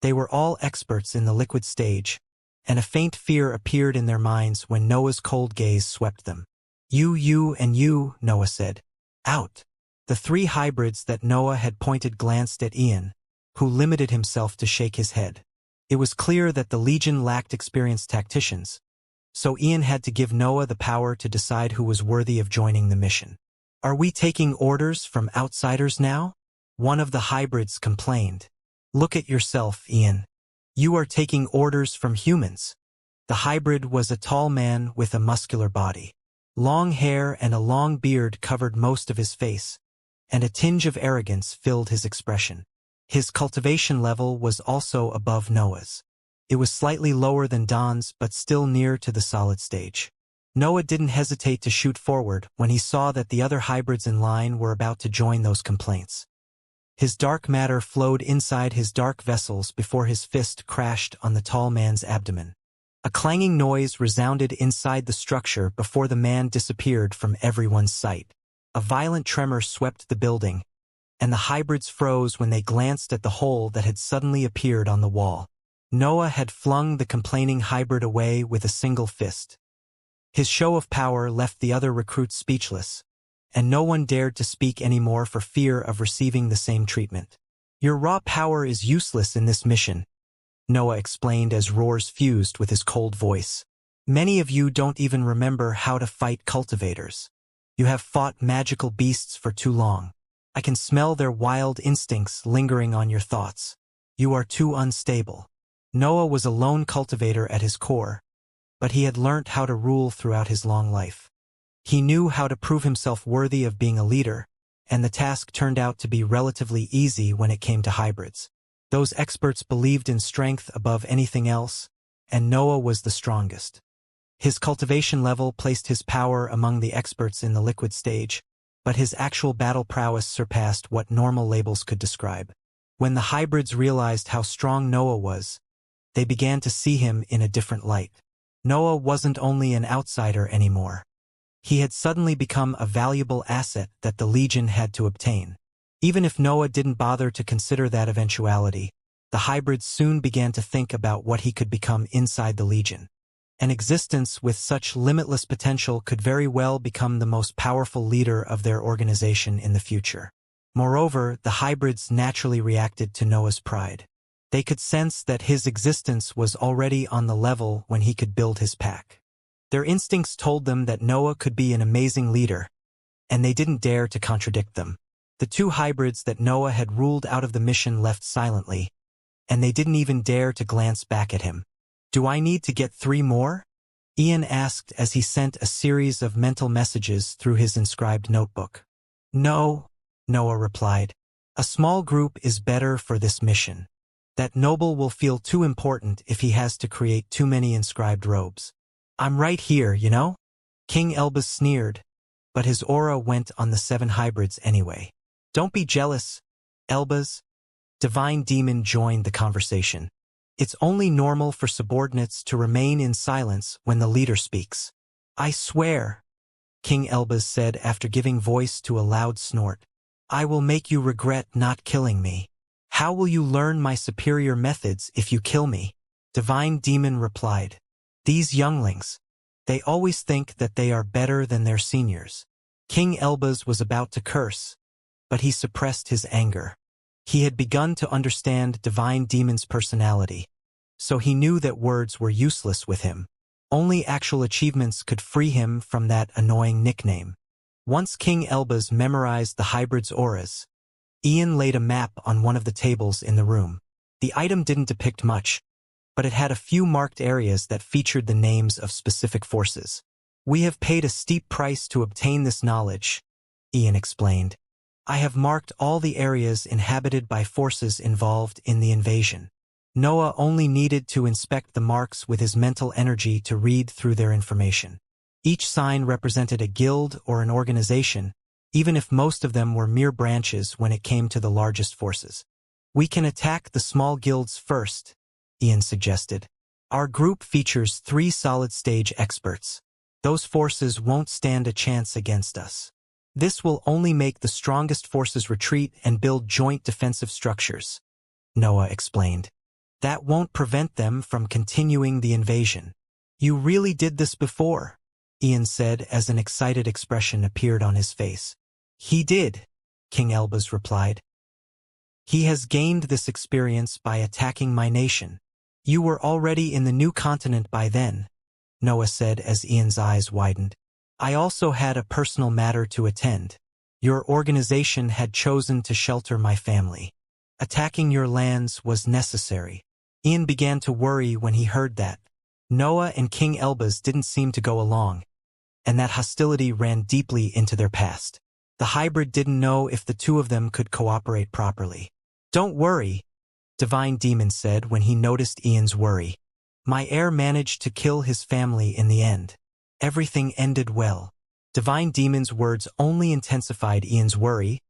They were all experts in the liquid stage, and a faint fear appeared in their minds when Noah's cold gaze swept them. You, and you," Noah said. "Out." The 3 hybrids that Noah had pointed glanced at Ian, who limited himself to shake his head. It was clear that the Legion lacked experienced tacticians, so Ian had to give Noah the power to decide who was worthy of joining the mission. "Are we taking orders from outsiders now?" one of the hybrids complained. "Look at yourself, Ian. You are taking orders from humans." The hybrid was a tall man with a muscular body. Long hair and a long beard covered most of his face, and a tinge of arrogance filled his expression. His cultivation level was also above Noah's. It was slightly lower than Don's but still near to the solid stage. Noah didn't hesitate to shoot forward when he saw that the other hybrids in line were about to join those complaints. His dark matter flowed inside his dark vessels before his fist crashed on the tall man's abdomen. A clanging noise resounded inside the structure before the man disappeared from everyone's sight. A violent tremor swept the building, and the hybrids froze when they glanced at the hole that had suddenly appeared on the wall. Noah had flung the complaining hybrid away with a single fist. His show of power left the other recruits speechless, and no one dared to speak anymore for fear of receiving the same treatment. "Your raw power is useless in this mission," Noah explained as roars fused with his cold voice. "Many of you don't even remember how to fight cultivators. You have fought magical beasts for too long. I can smell their wild instincts lingering on your thoughts. You are too unstable." Noah was a lone cultivator at his core, but he had learnt how to rule throughout his long life. He knew how to prove himself worthy of being a leader, and the task turned out to be relatively easy when it came to hybrids. Those experts believed in strength above anything else, and Noah was the strongest. His cultivation level placed his power among the experts in the liquid stage, but his actual battle prowess surpassed what normal labels could describe. When the hybrids realized how strong Noah was, they began to see him in a different light. Noah wasn't only an outsider anymore. He had suddenly become a valuable asset that the Legion had to obtain. Even if Noah didn't bother to consider that eventuality, the hybrids soon began to think about what he could become inside the Legion. An existence with such limitless potential could very well become the most powerful leader of their organization in the future. Moreover, the hybrids naturally reacted to Noah's pride. They could sense that his existence was already on the level when he could build his pack. Their instincts told them that Noah could be an amazing leader, and they didn't dare to contradict them. The two hybrids that Noah had ruled out of the mission left silently, and they didn't even dare to glance back at him. "Do I need to get 3 more?" Ian asked as he sent a series of mental messages through his inscribed notebook. "No," Noah replied. "A small group is better for this mission. That noble will feel too important if he has to create too many inscribed robes. I'm right here, you know?" King Elbas sneered, but his aura went on the 7 hybrids anyway. "Don't be jealous, Elbas." Divine Demon joined the conversation. "It's only normal for subordinates to remain in silence when the leader speaks." "I swear," King Elbas said after giving voice to a loud snort, "I will make you regret not killing me." "How will you learn my superior methods if you kill me?" Divine Demon replied. "These younglings, they always think that they are better than their seniors." King Elbas was about to curse, but he suppressed his anger. He had begun to understand Divine Demon's personality, so he knew that words were useless with him. Only actual achievements could free him from that annoying nickname. Once King Elbas memorized the hybrid's auras, Ian laid a map on one of the tables in the room. The item didn't depict much, but it had a few marked areas that featured the names of specific forces. "We have paid a steep price to obtain this knowledge," Ian explained. "I have marked all the areas inhabited by forces involved in the invasion." Noah only needed to inspect the marks with his mental energy to read through their information. Each sign represented a guild or an organization, even if most of them were mere branches when it came to the largest forces. "We can attack the small guilds first," Ian suggested. "Our group features 3 solid-stage experts. Those forces won't stand a chance against us. This will only make the strongest forces retreat and build joint defensive structures," Noah explained. "That won't prevent them from continuing the invasion." "You really did this before," Ian said as an excited expression appeared on his face. "He did," King Elbas replied. "He has gained this experience by attacking my nation." "You were already in the new continent by then," Noah said as Ian's eyes widened. "I also had a personal matter to attend. Your organization had chosen to shelter my family. Attacking your lands was necessary." Ian began to worry when he heard that. Noah and King Elbas didn't seem to go along, and that hostility ran deeply into their past. The hybrid didn't know if the two of them could cooperate properly. Don't worry, Divine Demon said when he noticed Ian's worry. My heir managed to kill his family in the end. Everything ended well. Divine Demon's words only intensified Ian's worry,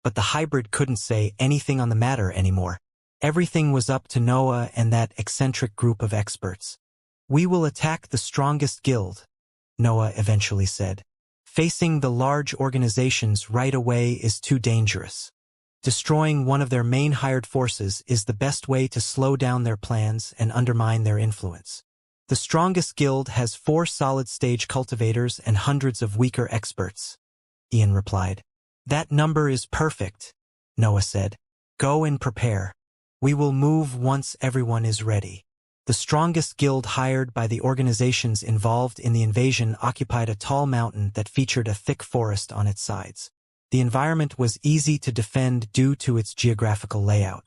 but the hybrid couldn't say anything on the matter anymore. Everything was up to Noah and that eccentric group of experts. We will attack the strongest guild, Noah eventually said. Facing the large organizations right away is too dangerous. Destroying one of their main hired forces is the best way to slow down their plans and undermine their influence. The strongest guild has 4 solid-stage cultivators and hundreds of weaker experts, Ian replied. That number is perfect, Noah said. Go and prepare. We will move once everyone is ready. The strongest guild hired by the organizations involved in the invasion occupied a tall mountain that featured a thick forest on its sides. The environment was easy to defend due to its geographical layout.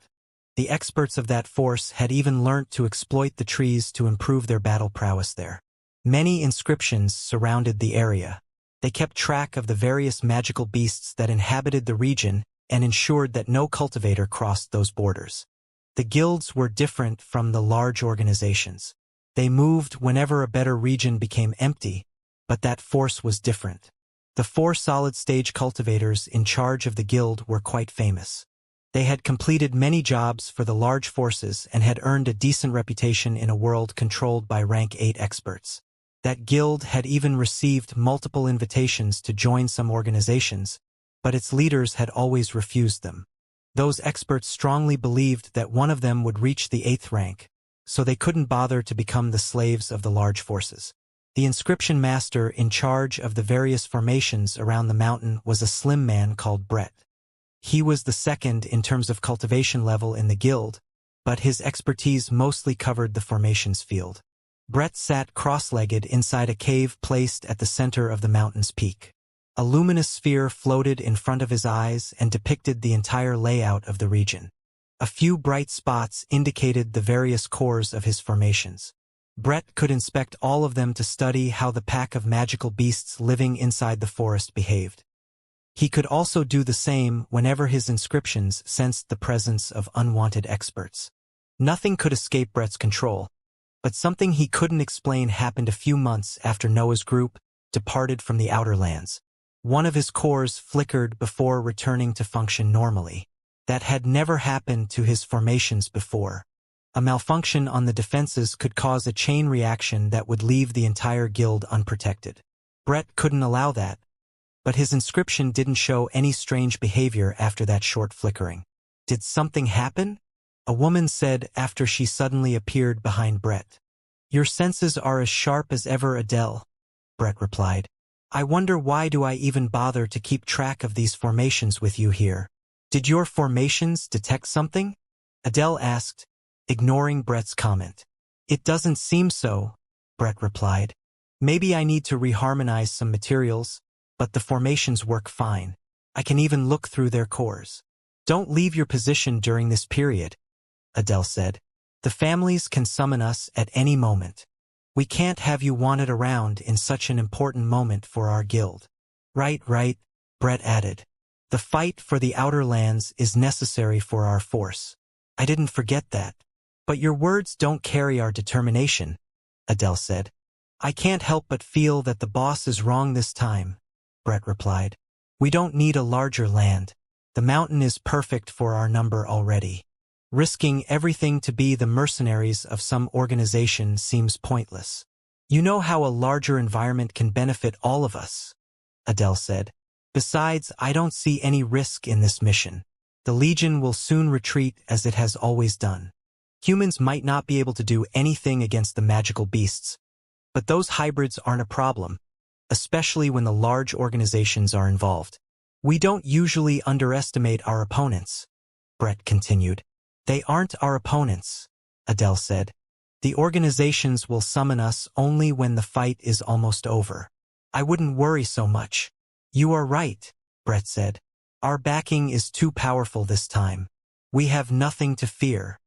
The experts of that force had even learnt to exploit the trees to improve their battle prowess there. Many inscriptions surrounded the area. They kept track of the various magical beasts that inhabited the region and ensured that no cultivator crossed those borders. The guilds were different from the large organizations. They moved whenever a better region became empty, but that force was different. The 4 solid-stage cultivators in charge of the guild were quite famous. They had completed many jobs for the large forces and had earned a decent reputation in a world controlled by rank 8 experts. That guild had even received multiple invitations to join some organizations, but its leaders had always refused them. Those experts strongly believed that one of them would reach the 8th rank, so they couldn't bother to become the slaves of the large forces. The inscription master in charge of the various formations around the mountain was a slim man called Brett. He was the second in terms of cultivation level in the guild, but his expertise mostly covered the formations field. Brett sat cross-legged inside a cave placed at the center of the mountain's peak. A luminous sphere floated in front of his eyes and depicted the entire layout of the region. A few bright spots indicated the various cores of his formations. Brett could inspect all of them to study how the pack of magical beasts living inside the forest behaved. He could also do the same whenever his inscriptions sensed the presence of unwanted experts. Nothing could escape Brett's control, but something he couldn't explain happened a few months after Noah's group departed from the Outer Lands. One of his cores flickered before returning to function normally. That had never happened to his formations before. A malfunction on the defenses could cause a chain reaction that would leave the entire guild unprotected. Brett couldn't allow that, but his inscription didn't show any strange behavior after that short flickering. Did something happen? A woman said after she suddenly appeared behind Brett. Your senses are as sharp as ever, Adele, Brett replied. I wonder why do I even bother to keep track of these formations with you here? Did your formations detect something? Adele asked, ignoring Brett's comment. It doesn't seem so, Brett replied. Maybe I need to reharmonize some materials, but the formations work fine. I can even look through their cores. Don't leave your position during this period, Adele said. The families can summon us at any moment. We can't have you wanted around in such an important moment for our guild. Right, Brett added. The fight for the Outer Lands is necessary for our force. I didn't forget that. But your words don't carry our determination, Adele said. I can't help but feel that the boss is wrong this time, Brett replied. We don't need a larger land. The mountain is perfect for our number already. Risking everything to be the mercenaries of some organization seems pointless. You know how a larger environment can benefit all of us, Adele said. Besides, I don't see any risk in this mission. The Legion will soon retreat as it has always done. Humans might not be able to do anything against the magical beasts, but those hybrids aren't a problem, especially when the large organizations are involved. We don't usually underestimate our opponents, Brett continued. They aren't our opponents, Adele said. The organizations will summon us only when the fight is almost over. I wouldn't worry so much. You are right, Brett said. Our backing is too powerful this time. We have nothing to fear.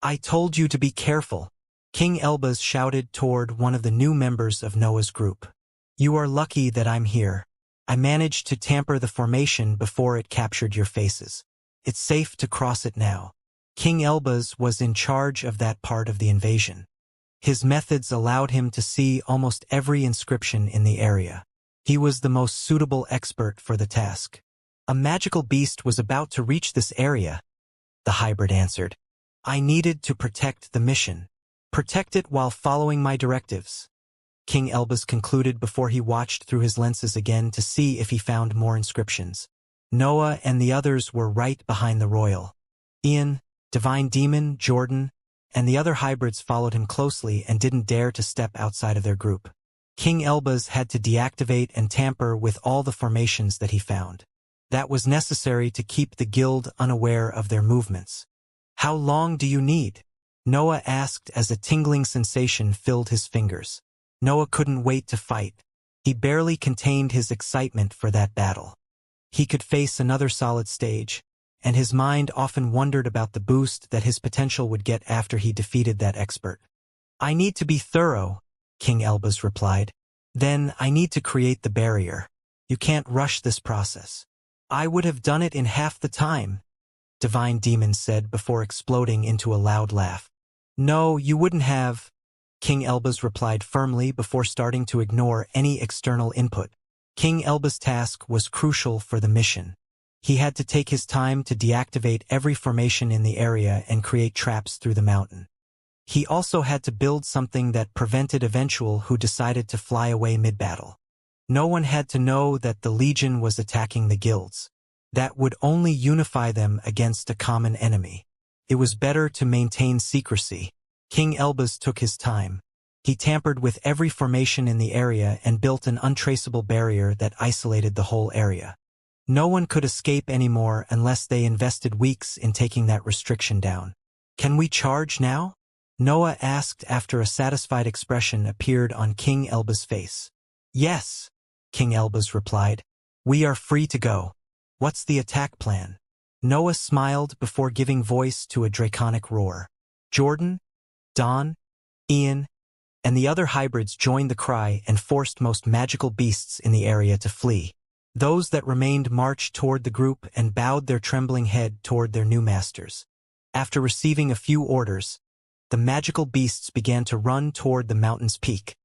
I told you to be careful, King Elbaz shouted toward one of the new members of Noah's group. You are lucky that I'm here. I managed to tamper the formation before it captured your faces. It's safe to cross it now. King Elbaz was in charge of that part of the invasion. His methods allowed him to see almost every inscription in the area. He was the most suitable expert for the task. A magical beast was about to reach this area, the hybrid answered. I needed to protect the mission. Protect it while following my directives. King Elbaz concluded before he watched through his lenses again to see if he found more inscriptions. Noah and the others were right behind the royal. Ian, Divine Demon, Jordan, and the other hybrids followed him closely and didn't dare to step outside of their group. King Elbaz had to deactivate and tamper with all the formations that he found. That was necessary to keep the guild unaware of their movements. How long do you need? Noah asked as a tingling sensation filled his fingers. Noah couldn't wait to fight. He barely contained his excitement for that battle. He could face another solid stage, and his mind often wondered about the boost that his potential would get after he defeated that expert. I need to be thorough, King Elbaz replied. Then I need to create the barrier. You can't rush this process. I would have done it in half the time, Divine Demon said before exploding into a loud laugh. No, you wouldn't have, King Elbaz replied firmly before starting to ignore any external input. King Elbaz's task was crucial for the mission. He had to take his time to deactivate every formation in the area and create traps through the mountain. He also had to build something that prevented eventual who decided to fly away mid-battle. No one had to know that the Legion was attacking the guilds. That would only unify them against a common enemy. It was better to maintain secrecy. King Elbaz took his time. He tampered with every formation in the area and built an untraceable barrier that isolated the whole area. No one could escape anymore unless they invested weeks in taking that restriction down. Can we charge now? Noah asked after a satisfied expression appeared on King Elbaz's face. Yes, King Elbaz replied. We are free to go. What's the attack plan? Noah smiled before giving voice to a draconic roar. Jordan, Don, Ian, and the other hybrids joined the cry and forced most magical beasts in the area to flee. Those that remained marched toward the group and bowed their trembling head toward their new masters. After receiving a few orders, the magical beasts began to run toward the mountain's peak,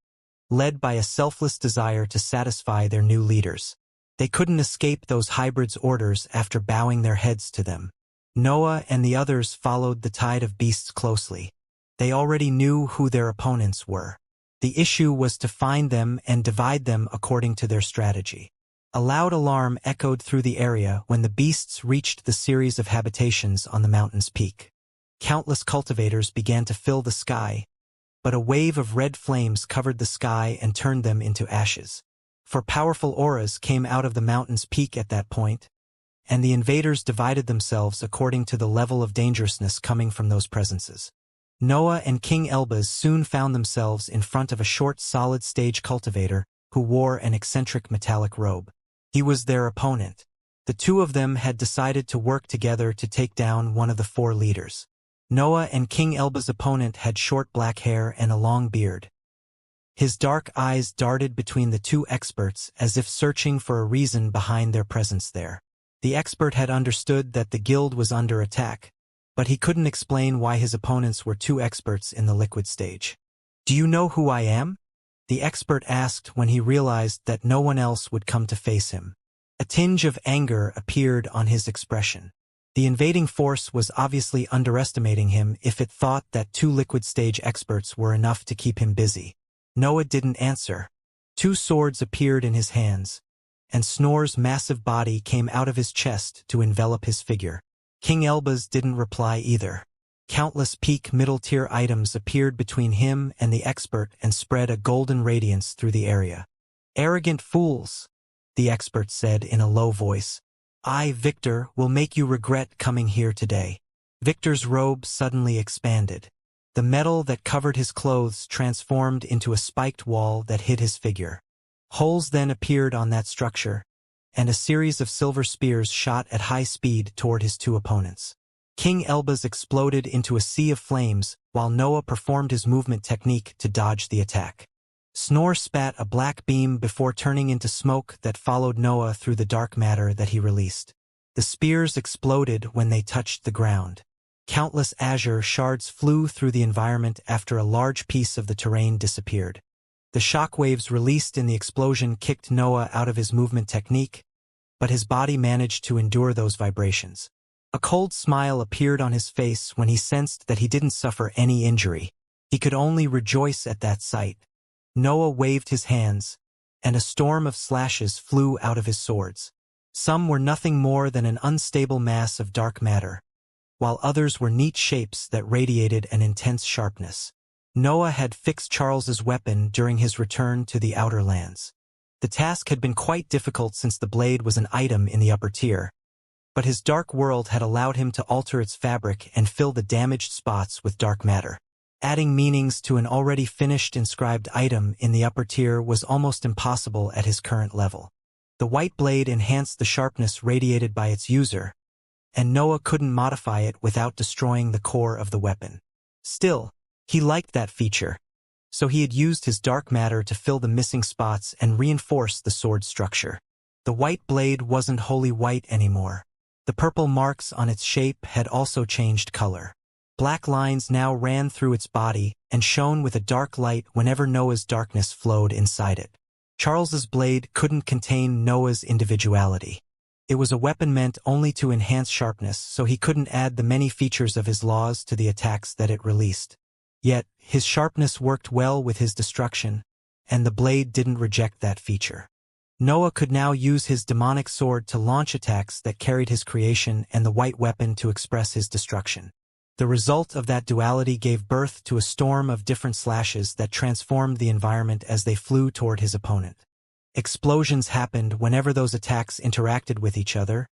led by a selfless desire to satisfy their new leaders. They couldn't escape those hybrids' orders after bowing their heads to them. Noah and the others followed the tide of beasts closely. They already knew who their opponents were. The issue was to find them and divide them according to their strategy. A loud alarm echoed through the area when the beasts reached the series of habitations on the mountain's peak. Countless cultivators began to fill the sky, but a wave of red flames covered the sky and turned them into ashes. For powerful auras came out of the mountain's peak at that point, and the invaders divided themselves according to the level of dangerousness coming from those presences. Noah and King Elbaz soon found themselves in front of a short solid-stage cultivator who wore an eccentric metallic robe. He was their opponent. The two of them had decided to work together to take down one of the four leaders. Noah and King Elbaz's opponent had short black hair and a long beard. His dark eyes darted between the two experts as if searching for a reason behind their presence there. The expert had understood that the guild was under attack, but he couldn't explain why his opponents were two experts in the liquid stage. Do you know who I am? The expert asked when he realized that no one else would come to face him. A tinge of anger appeared on his expression. The invading force was obviously underestimating him if it thought that two liquid stage experts were enough to keep him busy. Noah didn't answer. Two swords appeared in his hands, and Snor's massive body came out of his chest to envelop his figure. King Elbaz didn't reply either. Countless peak middle-tier items appeared between him and the expert and spread a golden radiance through the area. Arrogant fools, the expert said in a low voice. I, Victor, will make you regret coming here today. Victor's robe suddenly expanded. The metal that covered his clothes transformed into a spiked wall that hid his figure. Holes then appeared on that structure, and a series of silver spears shot at high speed toward his two opponents. King Elbaz exploded into a sea of flames while Noah performed his movement technique to dodge the attack. Snor spat a black beam before turning into smoke that followed Noah through the dark matter that he released. The The spears exploded when they touched the ground. Countless azure shards flew through the environment after a large piece of the terrain disappeared. The shockwaves released in the explosion kicked Noah out of his movement technique, but his body managed to endure those vibrations. A cold smile appeared on his face when he sensed that he didn't suffer any injury. He could only rejoice at that sight. Noah waved his hands, and a storm of slashes flew out of his swords. Some were nothing more than an unstable mass of dark matter, while others were neat shapes that radiated an intense sharpness. Noah had fixed Charles's weapon during his return to the Outer Lands. The task had been quite difficult since the blade was an item in the upper tier, but his dark world had allowed him to alter its fabric and fill the damaged spots with dark matter. Adding meanings to an already finished inscribed item in the upper tier was almost impossible at his current level. The white blade enhanced the sharpness radiated by its user, and Noah couldn't modify it without destroying the core of the weapon. Still, he liked that feature, so he had used his dark matter to fill the missing spots and reinforce the sword structure. The white blade wasn't wholly white anymore. The purple marks on its shape had also changed color. Black lines now ran through its body and shone with a dark light whenever Noah's darkness flowed inside it. Charles's blade couldn't contain Noah's individuality. It was a weapon meant only to enhance sharpness, so he couldn't add the many features of his laws to the attacks that it released. Yet, his sharpness worked well with his destruction, and the blade didn't reject that feature. Noah could now use his demonic sword to launch attacks that carried his creation and the white weapon to express his destruction. The result of that duality gave birth to a storm of different slashes that transformed the environment as they flew toward his opponent. Explosions happened whenever those attacks interacted with each other,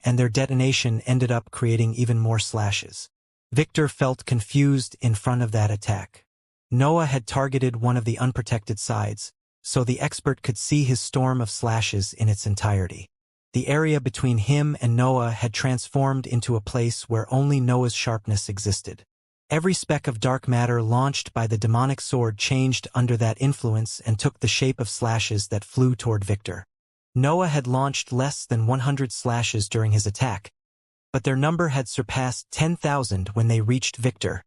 and their detonation ended up creating even more slashes. Victor felt confused in front of that attack. Noah had targeted one of the unprotected sides, so the expert could see his storm of slashes in its entirety. The area between him and Noah had transformed into a place where only Noah's sharpness existed. Every speck of dark matter launched by the demonic sword changed under that influence and took the shape of slashes that flew toward Victor. Noah had launched less than 100 slashes during his attack, but their number had surpassed 10,000 when they reached Victor.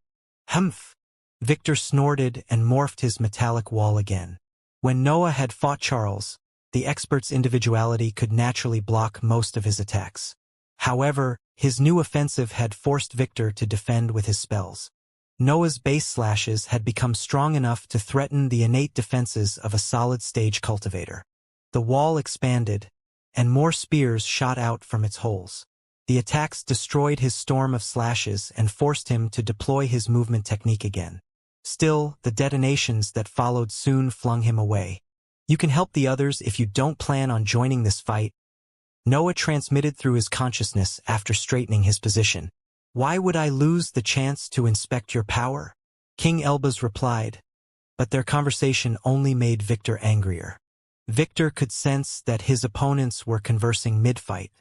Humph! Victor snorted and morphed his metallic wall again. When Noah had fought Charles, the expert's individuality could naturally block most of his attacks. However, his new offensive had forced Victor to defend with his spells. Noah's base slashes had become strong enough to threaten the innate defenses of a solid-stage cultivator. The wall expanded, and more spears shot out from its holes. The attacks destroyed his storm of slashes and forced him to deploy his movement technique again. Still, the detonations that followed soon flung him away. "You can help the others if you don't plan on joining this fight," Noah transmitted through his consciousness after straightening his position. "Why would I lose the chance to inspect your power?" King Elbaz replied, but their conversation only made Victor angrier. Victor could sense that his opponents were conversing mid-fight.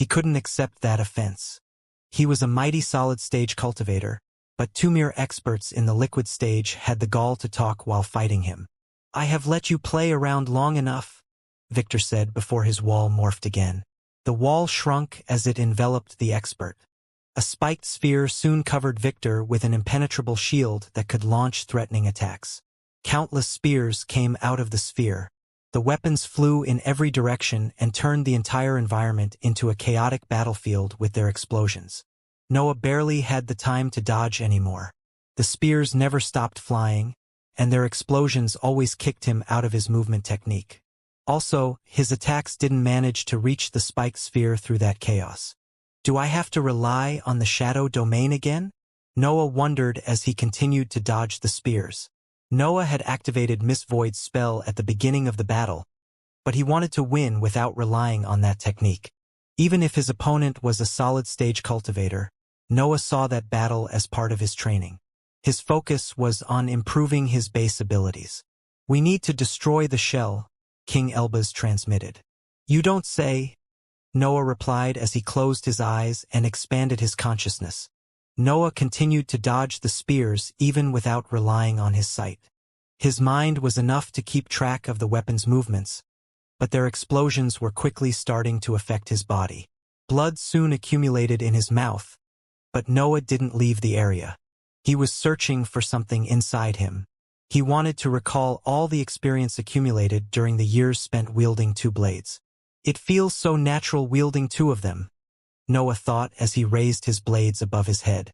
He couldn't accept that offense. He was a mighty solid-stage cultivator, but two mere experts in the liquid stage had the gall to talk while fighting him. "I have let you play around long enough," Victor said before his wall morphed again. The wall shrunk as it enveloped the expert. A spiked sphere soon covered Victor with an impenetrable shield that could launch threatening attacks. Countless spears came out of the sphere. The weapons flew in every direction and turned the entire environment into a chaotic battlefield with their explosions. Noah barely had the time to dodge anymore. The spears never stopped flying, and their explosions always kicked him out of his movement technique. Also, his attacks didn't manage to reach the spiked sphere through that chaos. "Do I have to rely on the shadow domain again?" Noah wondered as he continued to dodge the spears. Noah had activated Miss Void's spell at the beginning of the battle, but he wanted to win without relying on that technique. Even if his opponent was a solid-stage cultivator, Noah saw that battle as part of his training. His focus was on improving his base abilities. "We need to destroy the shell," King Elbaz transmitted. "You don't say," Noah replied as he closed his eyes and expanded his consciousness. Noah continued to dodge the spears even without relying on his sight. His mind was enough to keep track of the weapon's movements, but their explosions were quickly starting to affect his body. Blood soon accumulated in his mouth, but Noah didn't leave the area. He was searching for something inside him. He wanted to recall all the experience accumulated during the years spent wielding two blades. It feels so natural wielding two of them, Noah thought as he raised his blades above his head.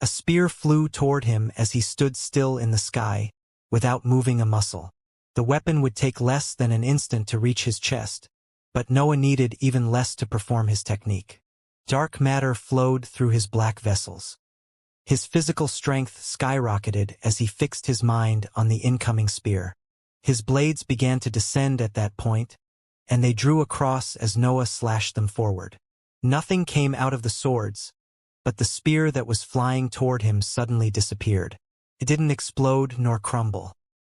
A spear flew toward him as he stood still in the sky, without moving a muscle. The weapon would take less than an instant to reach his chest, but Noah needed even less to perform his technique. Dark matter flowed through his black vessels. His physical strength skyrocketed as he fixed his mind on the incoming spear. His blades began to descend at that point, and they drew across as Noah slashed them forward. Nothing came out of the swords, but the spear that was flying toward him suddenly disappeared. It didn't explode nor crumble.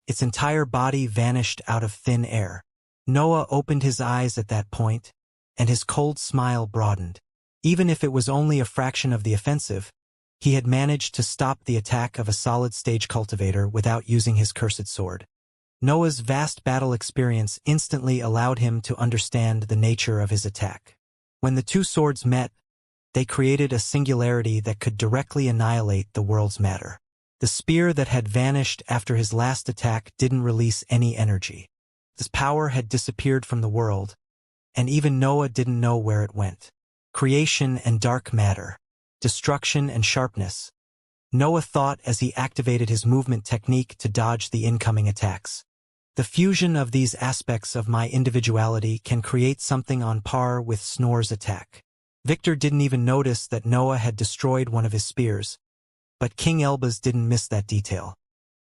Its entire body vanished out of thin air. Noah opened his eyes at that point, and his cold smile broadened. Even if it was only a fraction of the offensive, he had managed to stop the attack of a solid-stage cultivator without using his cursed sword. Noah's vast battle experience instantly allowed him to understand the nature of his attack. When the two swords met, they created a singularity that could directly annihilate the world's matter. The spear that had vanished after his last attack didn't release any energy. This power had disappeared from the world, and even Noah didn't know where it went. Creation and dark matter, destruction and sharpness. Noah thought as he activated his movement technique to dodge the incoming attacks. The fusion of these aspects of my individuality can create something on par with Snor's attack. Victor didn't even notice that Noah had destroyed one of his spears, but King Elbaz didn't miss that detail.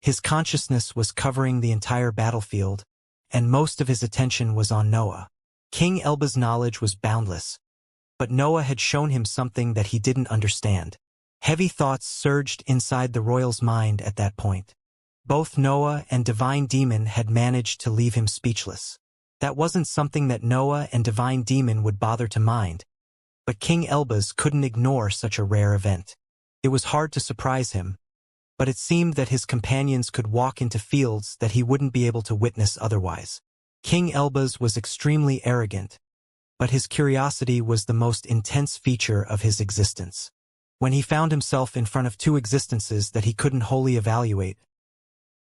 His consciousness was covering the entire battlefield, and most of his attention was on Noah. King Elbaz's knowledge was boundless, but Noah had shown him something that he didn't understand. Heavy thoughts surged inside the royal's mind at that point. Both Noah and Divine Demon had managed to leave him speechless. That wasn't something that Noah and Divine Demon would bother to mind, but King Elbaz couldn't ignore such a rare event. It was hard to surprise him, but it seemed that his companions could walk into fields that he wouldn't be able to witness otherwise. King Elbaz was extremely arrogant, but his curiosity was the most intense feature of his existence. When he found himself in front of two existences that he couldn't wholly evaluate,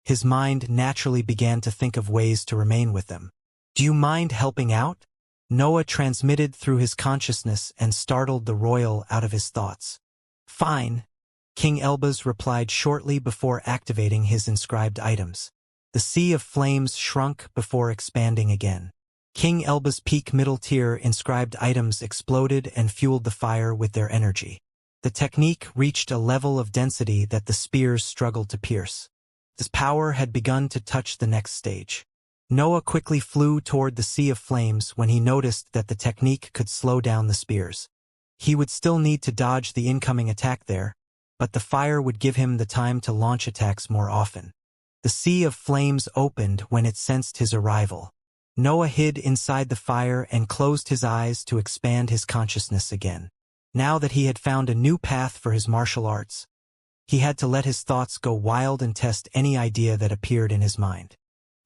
his mind naturally began to think of ways to remain with them. "Do you mind helping out?" Noah transmitted through his consciousness and startled the royal out of his thoughts. "Fine," King Elbaz replied shortly before activating his inscribed items. The sea of flames shrunk before expanding again. King Elbaz's peak middle tier inscribed items exploded and fueled the fire with their energy. The technique reached a level of density that the spears struggled to pierce. This power had begun to touch the next stage. Noah quickly flew toward the sea of flames when he noticed that the technique could slow down the spears. He would still need to dodge the incoming attack there, but the fire would give him the time to launch attacks more often. The sea of flames opened when it sensed his arrival. Noah hid inside the fire and closed his eyes to expand his consciousness again. Now that he had found a new path for his martial arts, he had to let his thoughts go wild and test any idea that appeared in his mind.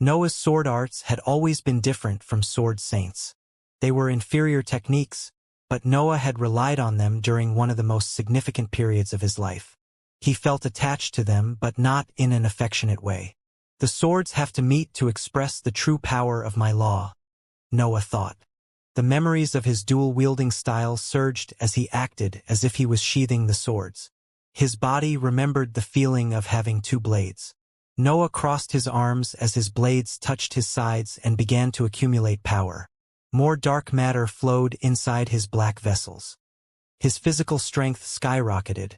Noah's sword arts had always been different from sword saints. They were inferior techniques, but Noah had relied on them during one of the most significant periods of his life. He felt attached to them, but not in an affectionate way. "The swords have to meet to express the true power of my law," Noah thought. The memories of his dual-wielding style surged as he acted as if he was sheathing the swords. His body remembered the feeling of having two blades. Noah crossed his arms as his blades touched his sides and began to accumulate power. More dark matter flowed inside his black vessels. His physical strength skyrocketed,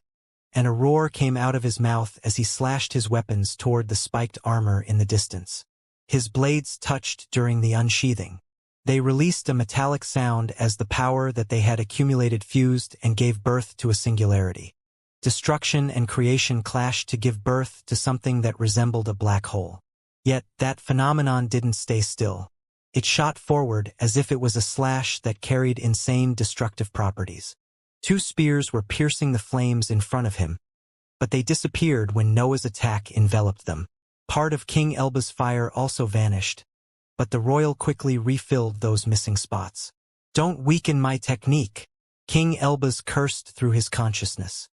and a roar came out of his mouth as he slashed his weapons toward the spiked armor in the distance. His blades touched during the unsheathing. They released a metallic sound as the power that they had accumulated fused and gave birth to a singularity. Destruction and creation clashed to give birth to something that resembled a black hole. Yet that phenomenon didn't stay still. It shot forward as if it was a slash that carried insane destructive properties. Two spears were piercing the flames in front of him, but they disappeared when Noah's attack enveloped them. Part of King Elbaz's fire also vanished, but the royal quickly refilled those missing spots. "Don't weaken my technique," King Elbaz cursed through his consciousness.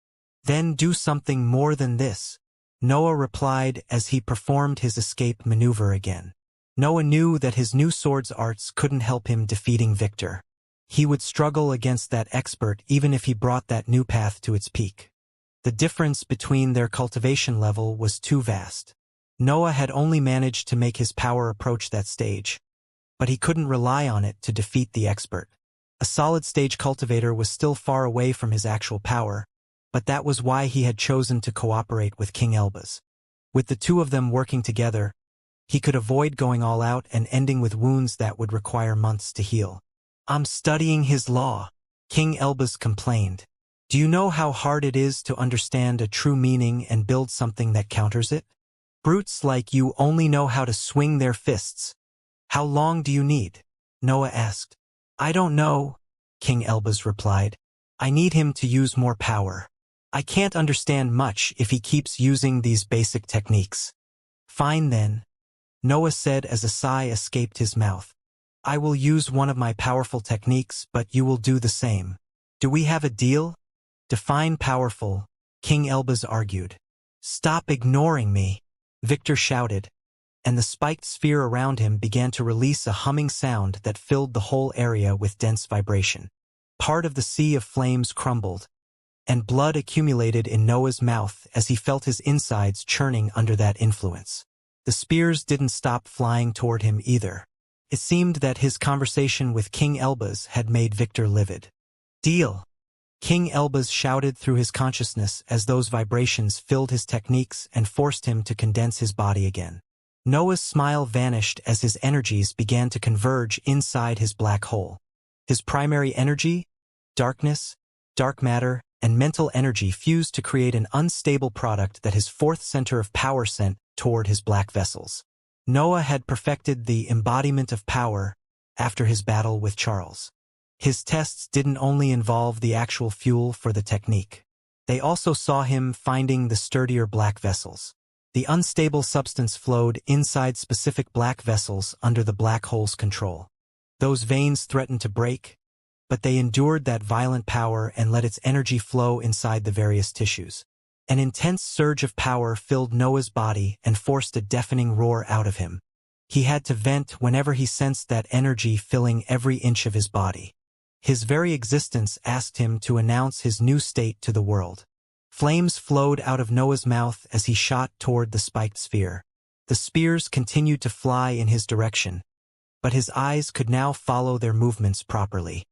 Then do something more than this, Noah replied as he performed his escape maneuver again. Noah knew that his new sword's arts couldn't help him defeating Victor. He would struggle against that expert even if he brought that new path to its peak. The difference between their cultivation level was too vast. Noah had only managed to make his power approach that stage, but he couldn't rely on it to defeat the expert. A solid-stage cultivator was still far away from his actual power, but that was why he had chosen to cooperate with King Elbaz. With the two of them working together, he could avoid going all out and ending with wounds that would require months to heal. I'm studying his law, King Elbaz complained. Do you know how hard it is to understand a true meaning and build something that counters it? Brutes like you only know how to swing their fists. How long do you need? Noah asked. I don't know, King Elbaz replied. I need him to use more power. I can't understand much if he keeps using these basic techniques. Fine then, Noah said as a sigh escaped his mouth. I will use one of my powerful techniques, but you will do the same. Do we have a deal? Define powerful, King Elbaz argued. Stop ignoring me, Victor shouted, and the spiked sphere around him began to release a humming sound that filled the whole area with dense vibration. Part of the sea of flames crumbled, and blood accumulated in Noah's mouth as he felt his insides churning under that influence. The spears didn't stop flying toward him either. It seemed that his conversation with King Elbaz had made Victor livid. Deal! King Elbaz shouted through his consciousness as those vibrations filled his techniques and forced him to condense his body again. Noah's smile vanished as his energies began to converge inside his black hole. His primary energy, darkness, dark matter, and mental energy fused to create an unstable product that his fourth center of power sent toward his black vessels. Noah had perfected the embodiment of power after his battle with Charles. His tests didn't only involve the actual fuel for the technique. They also saw him finding the sturdier black vessels. The unstable substance flowed inside specific black vessels under the black hole's control. Those veins threatened to break, but they endured that violent power and let its energy flow inside the various tissues. An intense surge of power filled Noah's body and forced a deafening roar out of him. He had to vent whenever he sensed that energy filling every inch of his body. His very existence asked him to announce his new state to the world. Flames flowed out of Noah's mouth as he shot toward the spiked sphere. The spears continued to fly in his direction, but his eyes could now follow their movements properly.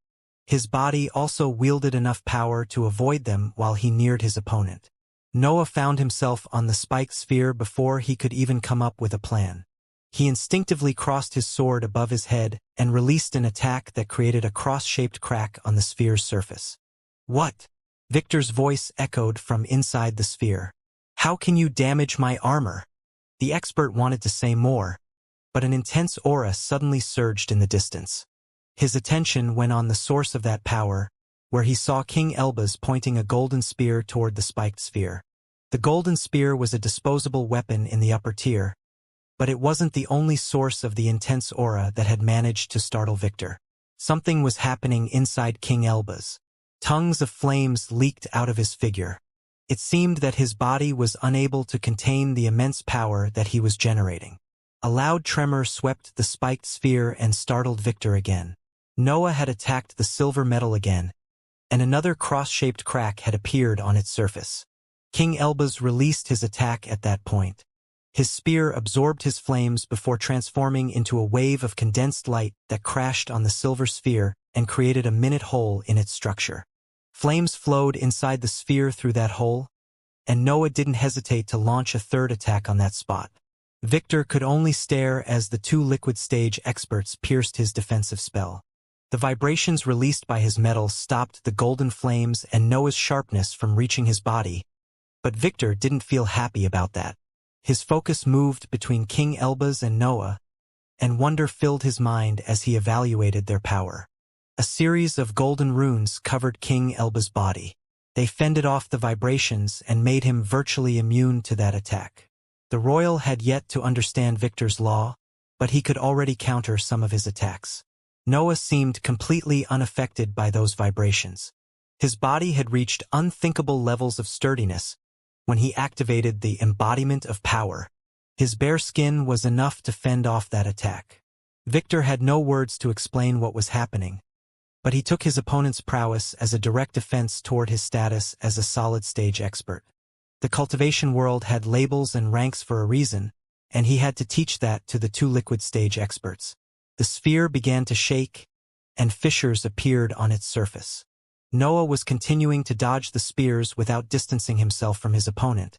His body also wielded enough power to avoid them while he neared his opponent. Noah found himself on the spiked sphere before he could even come up with a plan. He instinctively crossed his sword above his head and released an attack that created a cross-shaped crack on the sphere's surface. What? Victor's voice echoed from inside the sphere. How can you damage my armor? The expert wanted to say more, but an intense aura suddenly surged in the distance. His attention went on the source of that power, where he saw King Elbaz pointing a golden spear toward the spiked sphere. The golden spear was a disposable weapon in the upper tier, but it wasn't the only source of the intense aura that had managed to startle Victor. Something was happening inside King Elbaz. Tongues of flames leaked out of his figure. It seemed that his body was unable to contain the immense power that he was generating. A loud tremor swept the spiked sphere and startled Victor again. Noah had attacked the silver metal again, and another cross-shaped crack had appeared on its surface. King Elbaz released his attack at that point. His spear absorbed his flames before transforming into a wave of condensed light that crashed on the silver sphere and created a minute hole in its structure. Flames flowed inside the sphere through that hole, and Noah didn't hesitate to launch a third attack on that spot. Victor could only stare as the two liquid stage experts pierced his defensive spell. The vibrations released by his metal stopped the golden flames and Noah's sharpness from reaching his body, but Victor didn't feel happy about that. His focus moved between King Elbaz and Noah, and wonder filled his mind as he evaluated their power. A series of golden runes covered King Elbaz's body. They fended off the vibrations and made him virtually immune to that attack. The royal had yet to understand Victor's law, but he could already counter some of his attacks. Noah seemed completely unaffected by those vibrations. His body had reached unthinkable levels of sturdiness when he activated the embodiment of power. His bare skin was enough to fend off that attack. Victor had no words to explain what was happening, but he took his opponent's prowess as a direct defense toward his status as a solid-stage expert. The cultivation world had labels and ranks for a reason, and he had to teach that to the two liquid-stage experts. The sphere began to shake, and fissures appeared on its surface. Noah was continuing to dodge the spears without distancing himself from his opponent,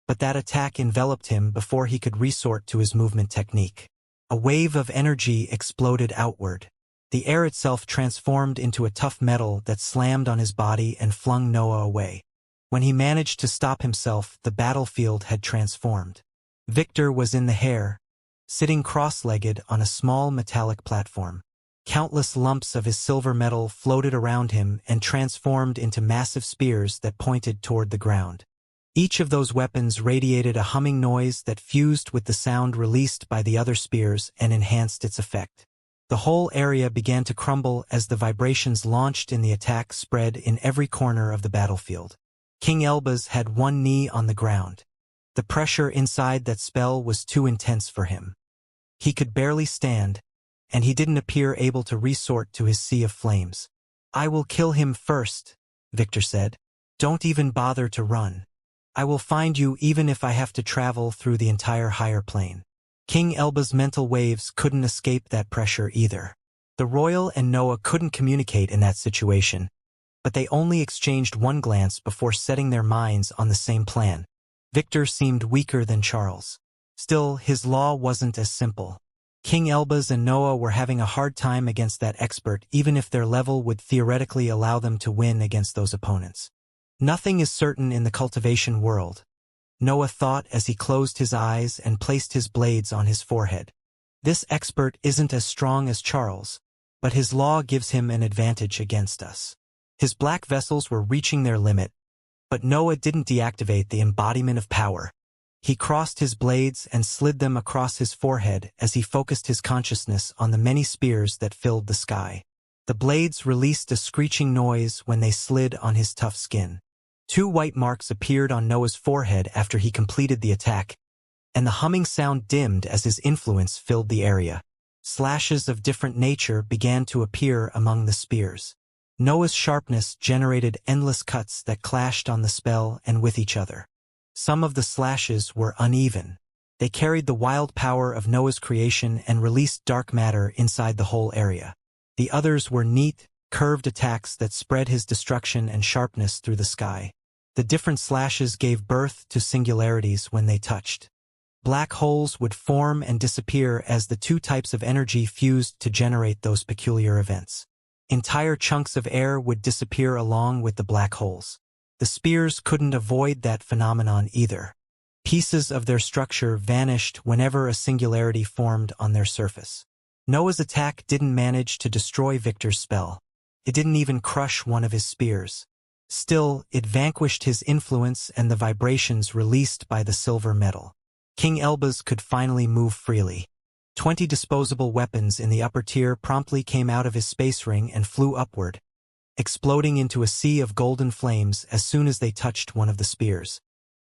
but that attack enveloped him before he could resort to his movement technique. A wave of energy exploded outward. The air itself transformed into a tough metal that slammed on his body and flung Noah away. When he managed to stop himself, the battlefield had transformed. Victor was in the hair, sitting cross-legged on a small metallic platform. Countless lumps of his silver metal floated around him and transformed into massive spears that pointed toward the ground. Each of those weapons radiated a humming noise that fused with the sound released by the other spears and enhanced its effect. The whole area began to crumble as the vibrations launched in the attack spread in every corner of the battlefield. King Elbaz had one knee on the ground. The pressure inside that spell was too intense for him. He could barely stand, and he didn't appear able to resort to his sea of flames. "I will kill him first," Victor said. "Don't even bother to run. I will find you even if I have to travel through the entire higher plane." King Elbaz's mental waves couldn't escape that pressure either. The royal and Noah couldn't communicate in that situation, but they only exchanged one glance before setting their minds on the same plan. Victor seemed weaker than Charles. Still, his law wasn't as simple. King Elbaz and Noah were having a hard time against that expert, even if their level would theoretically allow them to win against those opponents. Nothing is certain in the cultivation world, Noah thought as he closed his eyes and placed his blades on his forehead. This expert isn't as strong as Charles, but his law gives him an advantage against us. His black vessels were reaching their limit, but Noah didn't deactivate the embodiment of power. He crossed his blades and slid them across his forehead as he focused his consciousness on the many spears that filled the sky. The blades released a screeching noise when they slid on his tough skin. 2 white marks appeared on Noah's forehead after he completed the attack, and the humming sound dimmed as his influence filled the area. Slashes of different nature began to appear among the spears. Noah's sharpness generated endless cuts that clashed on the spell and with each other. Some of the slashes were uneven. They carried the wild power of Noah's creation and released dark matter inside the whole area. The others were neat, curved attacks that spread his destruction and sharpness through the sky. The different slashes gave birth to singularities when they touched. Black holes would form and disappear as the 2 types of energy fused to generate those peculiar events. Entire chunks of air would disappear along with the black holes. The spears couldn't avoid that phenomenon either. Pieces of their structure vanished whenever a singularity formed on their surface. Noah's attack didn't manage to destroy Victor's spell. It didn't even crush one of his spears. Still, it vanquished his influence and the vibrations released by the silver metal. King Elbaz could finally move freely. 20 disposable weapons in the upper tier promptly came out of his space ring and flew upward, exploding into a sea of golden flames as soon as they touched one of the spears.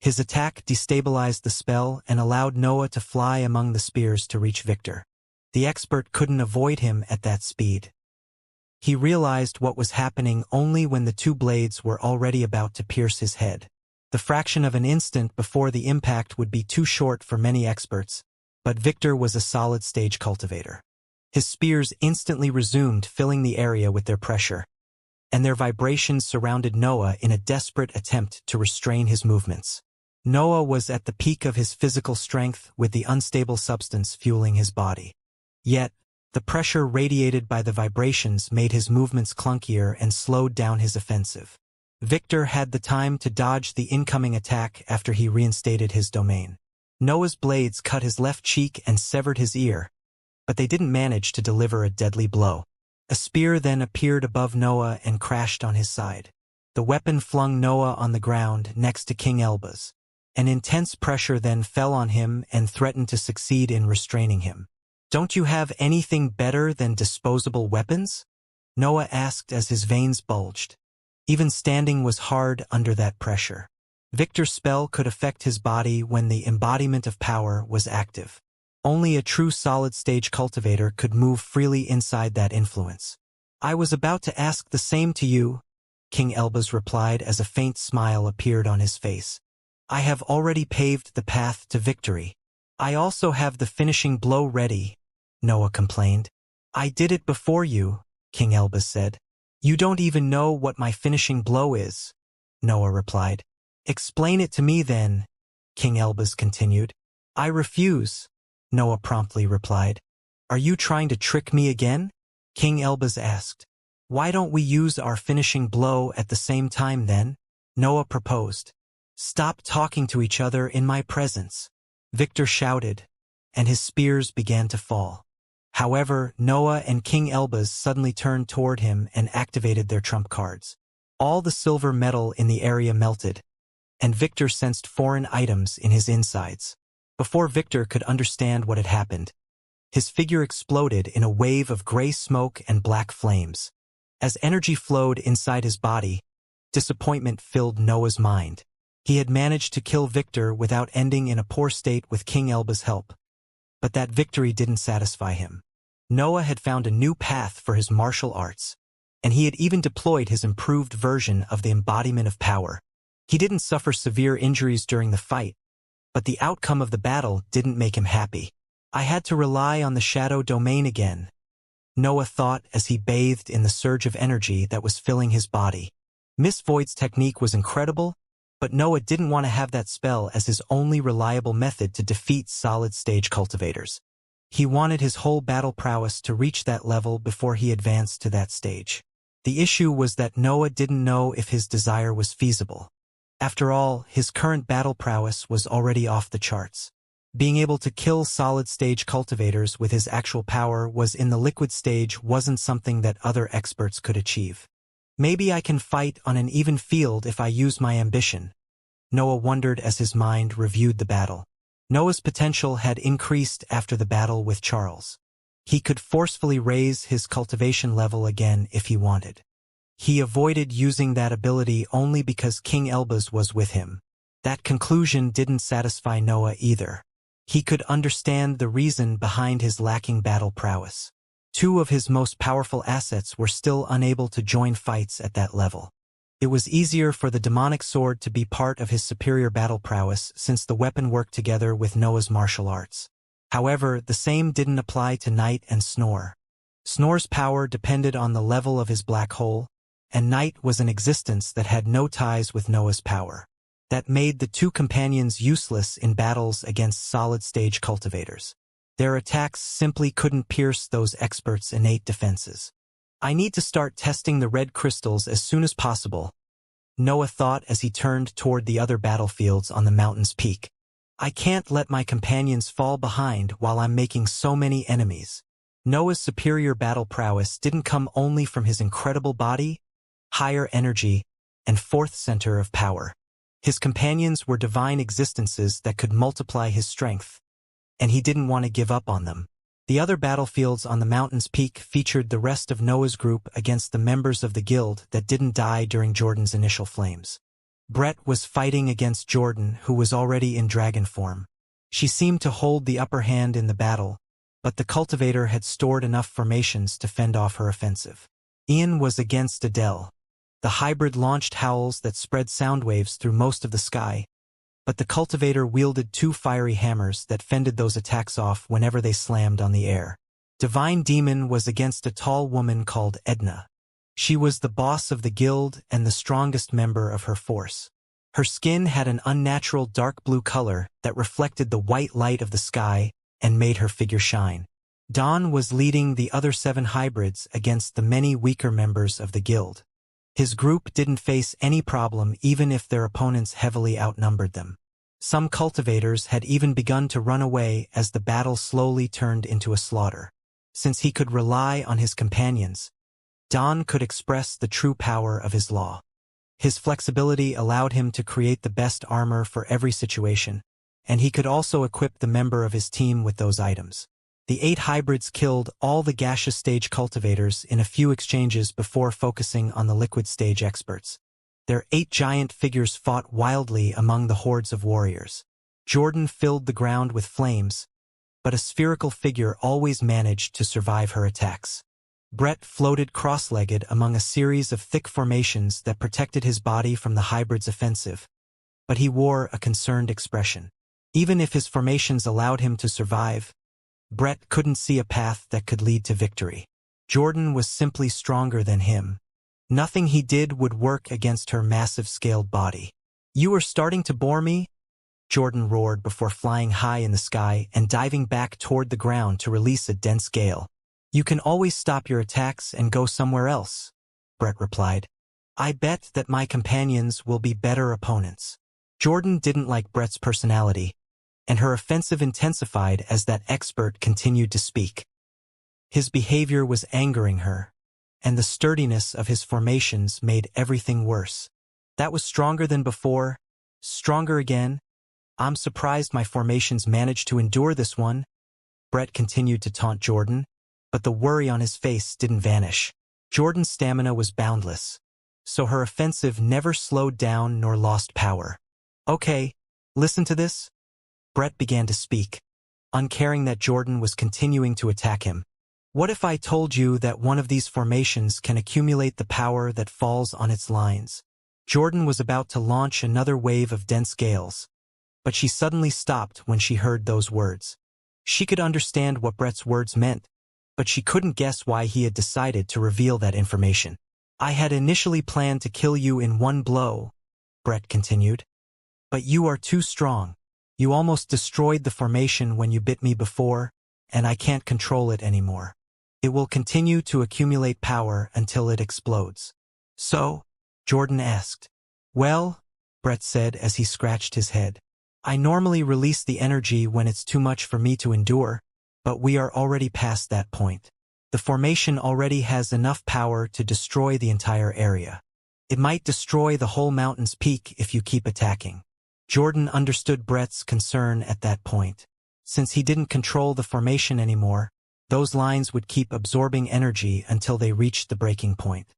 His attack destabilized the spell and allowed Noah to fly among the spears to reach Victor. The expert couldn't avoid him at that speed. He realized what was happening only when the 2 blades were already about to pierce his head. The fraction of an instant before the impact would be too short for many experts, but Victor was a solid-stage cultivator. His spears instantly resumed filling the area with their pressure, and their vibrations surrounded Noah in a desperate attempt to restrain his movements. Noah was at the peak of his physical strength with the unstable substance fueling his body. Yet, the pressure radiated by the vibrations made his movements clunkier and slowed down his offensive. Victor had the time to dodge the incoming attack after he reinstated his domain. Noah's blades cut his left cheek and severed his ear, but they didn't manage to deliver a deadly blow. A spear then appeared above Noah and crashed on his side. The weapon flung Noah on the ground next to King Elbaz. An intense pressure then fell on him and threatened to succeed in restraining him. "Don't you have anything better than disposable weapons?" Noah asked as his veins bulged. Even standing was hard under that pressure. Victor's spell could affect his body when the embodiment of power was active. Only a true solid-stage cultivator could move freely inside that influence. "I was about to ask the same to you," King Elbaz replied as a faint smile appeared on his face. "I have already paved the path to victory." "I also have the finishing blow ready," Noah complained. "I did it before you," King Elbaz said. "You don't even know what my finishing blow is," Noah replied. "Explain it to me then," King Elbaz continued. "I refuse," Noah promptly replied. "Are you trying to trick me again?" King Elbaz asked. "Why don't we use our finishing blow at the same time then?" Noah proposed. "Stop talking to each other in my presence," Victor shouted, and his spears began to fall. However, Noah and King Elbaz suddenly turned toward him and activated their trump cards. All the silver metal in the area melted, and Victor sensed foreign items in his insides. Before Victor could understand what had happened, his figure exploded in a wave of gray smoke and black flames. As energy flowed inside his body, disappointment filled Noah's mind. He had managed to kill Victor without ending in a poor state with King Elbaz's help. But that victory didn't satisfy him. Noah had found a new path for his martial arts, and he had even deployed his improved version of the embodiment of power. He didn't suffer severe injuries during the fight, but the outcome of the battle didn't make him happy. "I had to rely on the shadow domain again," Noah thought as he bathed in the surge of energy that was filling his body. Miss Void's technique was incredible, but Noah didn't want to have that spell as his only reliable method to defeat solid-stage cultivators. He wanted his whole battle prowess to reach that level before he advanced to that stage. The issue was that Noah didn't know if his desire was feasible. After all, his current battle prowess was already off the charts. Being able to kill solid-stage cultivators with his actual power was in the liquid stage wasn't something that other experts could achieve. "Maybe I can fight on an even field if I use my ambition," Noah wondered as his mind reviewed the battle. Noah's potential had increased after the battle with Charles. He could forcefully raise his cultivation level again if he wanted. He avoided using that ability only because King Elbaz was with him. That conclusion didn't satisfy Noah either. He could understand the reason behind his lacking battle prowess. Two of his most powerful assets were still unable to join fights at that level. It was easier for the demonic sword to be part of his superior battle prowess since the weapon worked together with Noah's martial arts. However, the same didn't apply to Night and Snore. Snore's power depended on the level of his black hole, and Night was an existence that had no ties with Noah's power. That made the two companions useless in battles against solid-stage cultivators. Their attacks simply couldn't pierce those experts' innate defenses. "I need to start testing the red crystals as soon as possible," Noah thought as he turned toward the other battlefields on the mountain's peak. "I can't let my companions fall behind while I'm making so many enemies." Noah's superior battle prowess didn't come only from his incredible body, higher energy, and fourth center of power. His companions were divine existences that could multiply his strength, and he didn't want to give up on them. The other battlefields on the mountain's peak featured the rest of Noah's group against the members of the guild that didn't die during Jordan's initial flames. Brett was fighting against Jordan, who was already in dragon form. She seemed to hold the upper hand in the battle, but the cultivator had stored enough formations to fend off her offensive. Ian was against Adele. The hybrid launched howls that spread sound waves through most of the sky, but the cultivator wielded two fiery hammers that fended those attacks off whenever they slammed on the air. Divine Demon was against a tall woman called Edna. She was the boss of the guild and the strongest member of her force. Her skin had an unnatural dark blue color that reflected the white light of the sky and made her figure shine. Dawn was leading the other 7 hybrids against the many weaker members of the guild. His group didn't face any problem even if their opponents heavily outnumbered them. Some cultivators had even begun to run away as the battle slowly turned into a slaughter. Since he could rely on his companions, Dawn could express the true power of his law. His flexibility allowed him to create the best armor for every situation, and he could also equip the member of his team with those items. The 8 hybrids killed all the gaseous stage cultivators in a few exchanges before focusing on the liquid stage experts. Their 8 giant figures fought wildly among the hordes of warriors. Jordan filled the ground with flames, but a spherical figure always managed to survive her attacks. Brett floated cross-legged among a series of thick formations that protected his body from the hybrid's offensive, but he wore a concerned expression. Even if his formations allowed him to survive, Brett couldn't see a path that could lead to victory. Jordan was simply stronger than him. Nothing he did would work against her massive-scaled body. "You are starting to bore me?" Jordan roared before flying high in the sky and diving back toward the ground to release a dense gale. "You can always stop your attacks and go somewhere else," Brett replied. "I bet that my companions will be better opponents." Jordan didn't like Brett's personality, and her offensive intensified as that expert continued to speak. His behavior was angering her, and the sturdiness of his formations made everything worse. "That was stronger than before, stronger again. I'm surprised my formations managed to endure this one." Brett continued to taunt Jordan, but the worry on his face didn't vanish. Jordan's stamina was boundless, so her offensive never slowed down nor lost power. "Okay, listen to this." Brett began to speak, uncaring that Jordan was continuing to attack him. "What if I told you that one of these formations can accumulate the power that falls on its lines?" Jordan was about to launch another wave of dense gales, but she suddenly stopped when she heard those words. She could understand what Brett's words meant, but she couldn't guess why he had decided to reveal that information. "I had initially planned to kill you in one blow," Brett continued. "But you are too strong. You almost destroyed the formation when you bit me before, and I can't control it anymore. It will continue to accumulate power until it explodes." "So?" Jordan asked. "Well," Brett said as he scratched his head, "I normally release the energy when it's too much for me to endure, but we are already past that point. The formation already has enough power to destroy the entire area. It might destroy the whole mountain's peak if you keep attacking." Jordan understood Brett's concern at that point. Since he didn't control the formation anymore, those lines would keep absorbing energy until they reached the breaking point.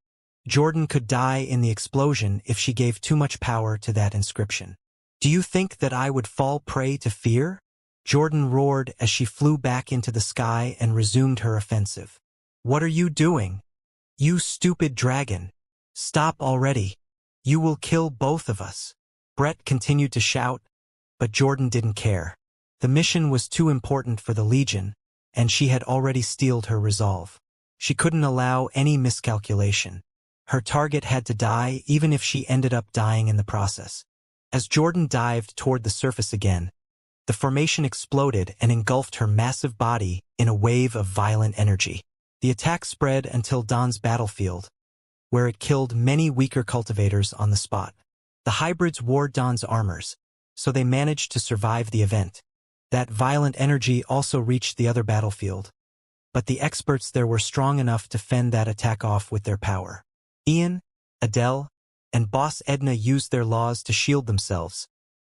Jordan could die in the explosion if she gave too much power to that inscription. "Do you think that I would fall prey to fear?" Jordan roared as she flew back into the sky and resumed her offensive. "What are you doing? You stupid dragon! Stop already! You will kill both of us!" Brett continued to shout, but Jordan didn't care. The mission was too important for the Legion, and she had already steeled her resolve. She couldn't allow any miscalculation. Her target had to die even if she ended up dying in the process. As Jordan dived toward the surface again, the formation exploded and engulfed her massive body in a wave of violent energy. The attack spread until Dawn's battlefield, where it killed many weaker cultivators on the spot. The hybrids wore Dawn's armors, so they managed to survive the event. That violent energy also reached the other battlefield, but the experts there were strong enough to fend that attack off with their power. Ian, Adele, and Boss Edna used their laws to shield themselves,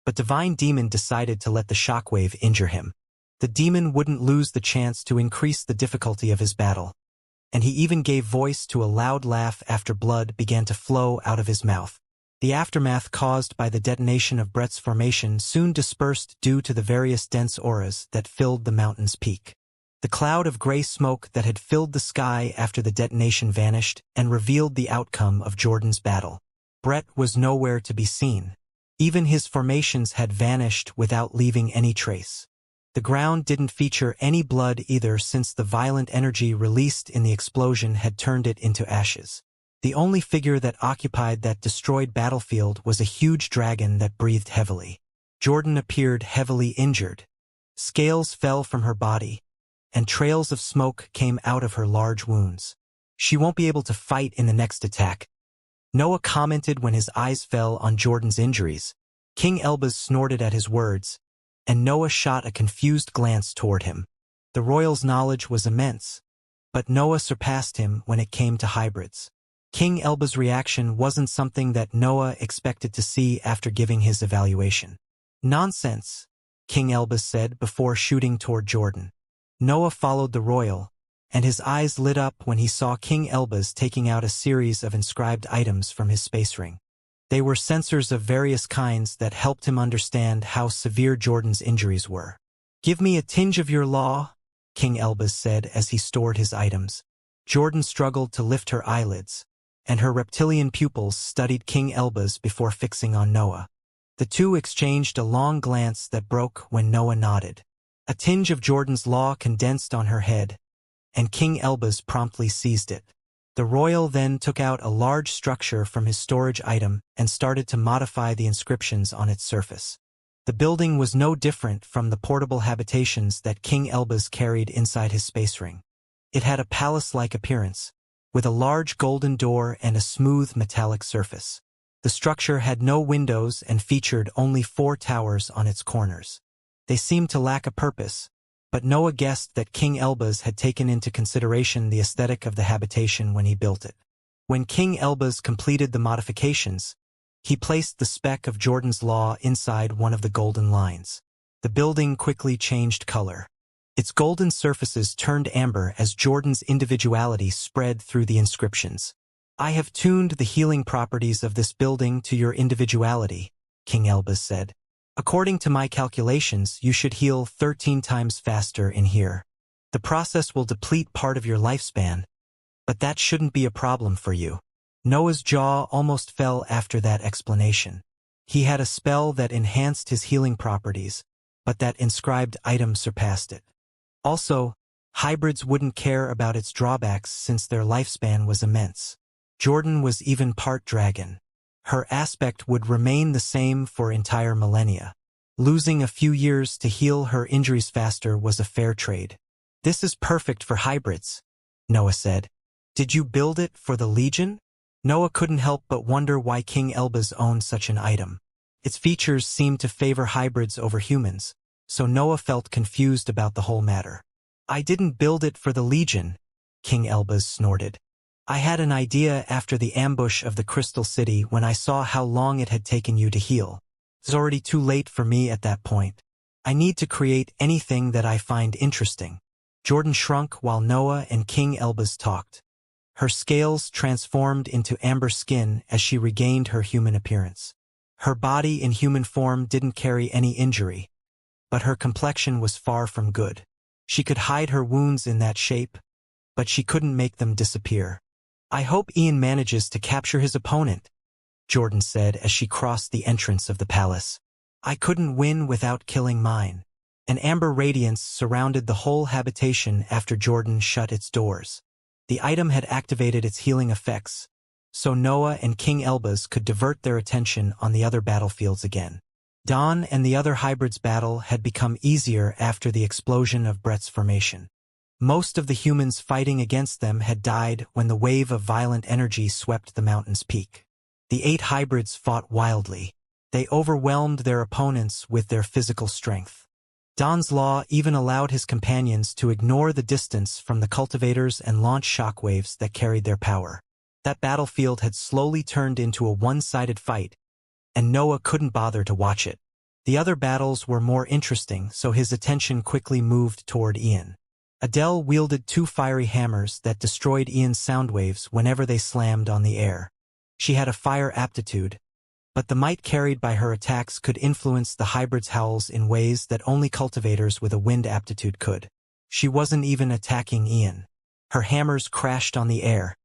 but Divine Demon decided to let the shockwave injure him. The demon wouldn't lose the chance to increase the difficulty of his battle, and he even gave voice to a loud laugh after blood began to flow out of his mouth. The aftermath caused by the detonation of Brett's formation soon dispersed due to the various dense auras that filled the mountain's peak. The cloud of gray smoke that had filled the sky after the detonation vanished and revealed the outcome of Jordan's battle. Brett was nowhere to be seen. Even his formations had vanished without leaving any trace. The ground didn't feature any blood either, since the violent energy released in the explosion had turned it into ashes. The only figure that occupied that destroyed battlefield was a huge dragon that breathed heavily. Jordan appeared heavily injured. Scales fell from her body, and trails of smoke came out of her large wounds. "She won't be able to fight in the next attack," Noah commented when his eyes fell on Jordan's injuries. King Elbaz snorted at his words, and Noah shot a confused glance toward him. The royal's knowledge was immense, but Noah surpassed him when it came to hybrids. King Elbaz's reaction wasn't something that Noah expected to see after giving his evaluation. "Nonsense," King Elbaz said before shooting toward Jordan. Noah followed the royal, and his eyes lit up when he saw King Elbaz taking out a series of inscribed items from his space ring. They were sensors of various kinds that helped him understand how severe Jordan's injuries were. "Give me a tinge of your law," King Elbaz said as he stored his items. Jordan struggled to lift her eyelids, and her reptilian pupils studied King Elbaz before fixing on Noah. The two exchanged a long glance that broke when Noah nodded. A tinge of Jordan's law condensed on her head, and King Elbaz promptly seized it. The royal then took out a large structure from his storage item and started to modify the inscriptions on its surface. The building was no different from the portable habitations that King Elbaz carried inside his space ring. It had a palace-like appearance, with a large golden door and a smooth metallic surface. The structure had no windows and featured only 4 towers on its corners. They seemed to lack a purpose, but Noah guessed that King Elbaz had taken into consideration the aesthetic of the habitation when he built it. When King Elbaz completed the modifications, he placed the speck of Jordan's law inside one of the golden lines. The building quickly changed color. Its golden surfaces turned amber as Jordan's individuality spread through the inscriptions. "I have tuned the healing properties of this building to your individuality," King Elbaz said. "According to my calculations, you should heal 13 times faster in here. The process will deplete part of your lifespan, but that shouldn't be a problem for you." Noah's jaw almost fell after that explanation. He had a spell that enhanced his healing properties, but that inscribed item surpassed it. Also, hybrids wouldn't care about its drawbacks since their lifespan was immense. Jordan was even part dragon. Her aspect would remain the same for entire millennia. Losing a few years to heal her injuries faster was a fair trade. "This is perfect for hybrids," Noah said. "Did you build it for the Legion?" Noah couldn't help but wonder why King Elbaz owned such an item. Its features seemed to favor hybrids over humans, so Noah felt confused about the whole matter. "I didn't build it for the Legion," King Elbaz snorted. "I had an idea after the ambush of the Crystal City when I saw how long it had taken you to heal. It's already too late for me at that point. I need to create anything that I find interesting." Jordan shrunk while Noah and King Elbaz talked. Her scales transformed into amber skin as she regained her human appearance. Her body in human form didn't carry any injury, but her complexion was far from good. She could hide her wounds in that shape, but she couldn't make them disappear. "I hope Ian manages to capture his opponent," Jordan said as she crossed the entrance of the palace. "I couldn't win without killing mine." An amber radiance surrounded the whole habitation after Jordan shut its doors. The item had activated its healing effects, so Noah and King Elbaz could divert their attention on the other battlefields again. Dawn and the other hybrids' battle had become easier after the explosion of Brett's formation. Most of the humans fighting against them had died when the wave of violent energy swept the mountain's peak. The 8 hybrids fought wildly. They overwhelmed their opponents with their physical strength. Dawn's law even allowed his companions to ignore the distance from the cultivators and launch shockwaves that carried their power. That battlefield had slowly turned into a one-sided fight, and Noah couldn't bother to watch it. The other battles were more interesting, so his attention quickly moved toward Ian. Adele wielded 2 fiery hammers that destroyed Ian's sound waves whenever they slammed on the air. She had a fire aptitude, but the might carried by her attacks could influence the hybrid's howls in ways that only cultivators with a wind aptitude could. She wasn't even attacking Ian. Her hammers crashed on the air,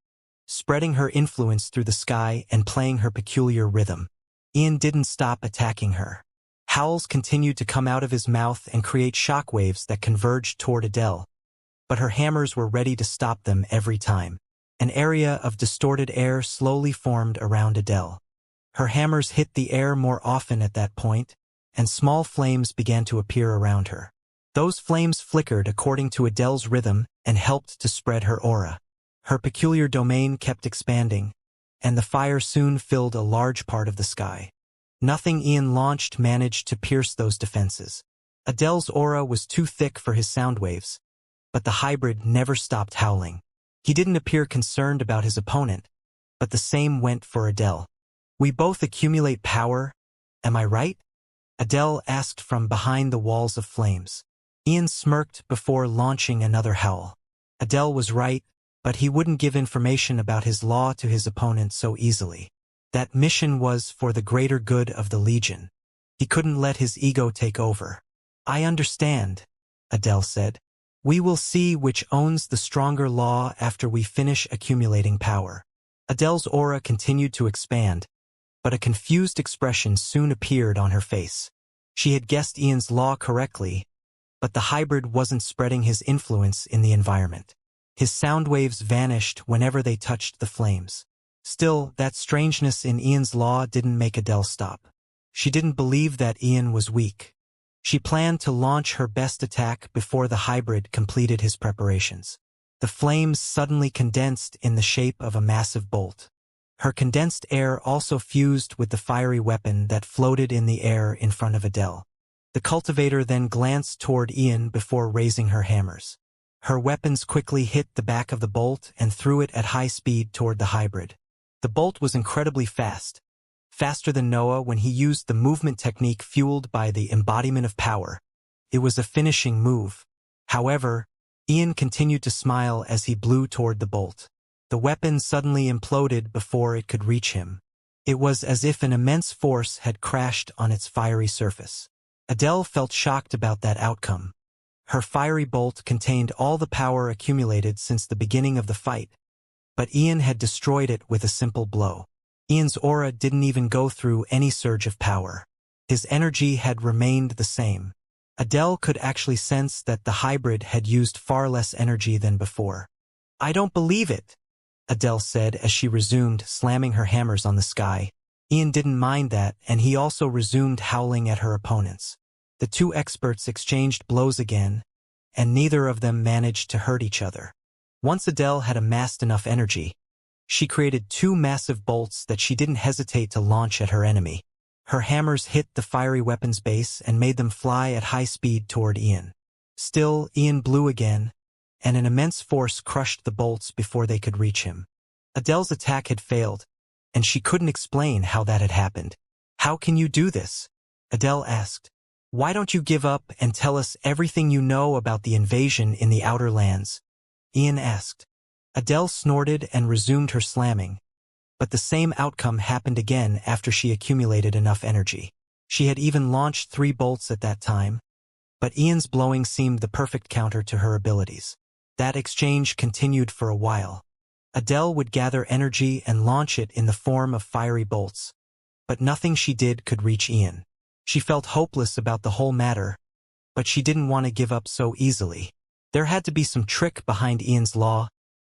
spreading her influence through the sky and playing her peculiar rhythm. Ian didn't stop attacking her. Howls continued to come out of his mouth and create shockwaves that converged toward Adele, but her hammers were ready to stop them every time. An area of distorted air slowly formed around Adele. Her hammers hit the air more often at that point, and small flames began to appear around her. Those flames flickered according to Adele's rhythm and helped to spread her aura. Her peculiar domain kept expanding, and the fire soon filled a large part of the sky. Nothing Ian launched managed to pierce those defenses. Adele's aura was too thick for his sound waves, but the hybrid never stopped howling. He didn't appear concerned about his opponent, but the same went for Adele. "We both accumulate power, am I right?" Adele asked from behind the walls of flames. Ian smirked before launching another howl. Adele was right, but he wouldn't give information about his law to his opponent so easily. That mission was for the greater good of the Legion. He couldn't let his ego take over. I understand, Adele said. We will see which owns the stronger law after we finish accumulating power. Adele's aura continued to expand, but a confused expression soon appeared on her face. She had guessed Ian's law correctly, but the hybrid wasn't spreading his influence in the environment. His sound waves vanished whenever they touched the flames. Still, that strangeness in Ian's law didn't make Adele stop. She didn't believe that Ian was weak. She planned to launch her best attack before the hybrid completed his preparations. The flames suddenly condensed in the shape of a massive bolt. Her condensed air also fused with the fiery weapon that floated in the air in front of Adele. The cultivator then glanced toward Ian before raising her hammers. Her weapons quickly hit the back of the bolt and threw it at high speed toward the hybrid. The bolt was incredibly fast, faster than Noah when he used the movement technique fueled by the embodiment of power. It was a finishing move. However, Ian continued to smile as he blew toward the bolt. The weapon suddenly imploded before it could reach him. It was as if an immense force had crashed on its fiery surface. Adele felt shocked about that outcome. Her fiery bolt contained all the power accumulated since the beginning of the fight, but Ian had destroyed it with a simple blow. Ian's aura didn't even go through any surge of power. His energy had remained the same. Adele could actually sense that the hybrid had used far less energy than before. I don't believe it, Adele said as she resumed slamming her hammers on the sky. Ian didn't mind that, and he also resumed howling at her opponents. The two experts exchanged blows again, and neither of them managed to hurt each other. Once Adele had amassed enough energy, she created two massive bolts that she didn't hesitate to launch at her enemy. Her hammers hit the fiery weapon's base and made them fly at high speed toward Ian. Still, Ian blew again, and an immense force crushed the bolts before they could reach him. Adele's attack had failed, and she couldn't explain how that had happened. How can you do this? Adele asked. Why don't you give up and tell us everything you know about the invasion in the Outer Lands? Ian asked. Adele snorted and resumed her slamming, but the same outcome happened again after she accumulated enough energy. She had even launched 3 bolts at that time, but Ian's blowing seemed the perfect counter to her abilities. That exchange continued for a while. Adele would gather energy and launch it in the form of fiery bolts, but nothing she did could reach Ian. She felt hopeless about the whole matter, but she didn't want to give up so easily. There had to be some trick behind Ian's law,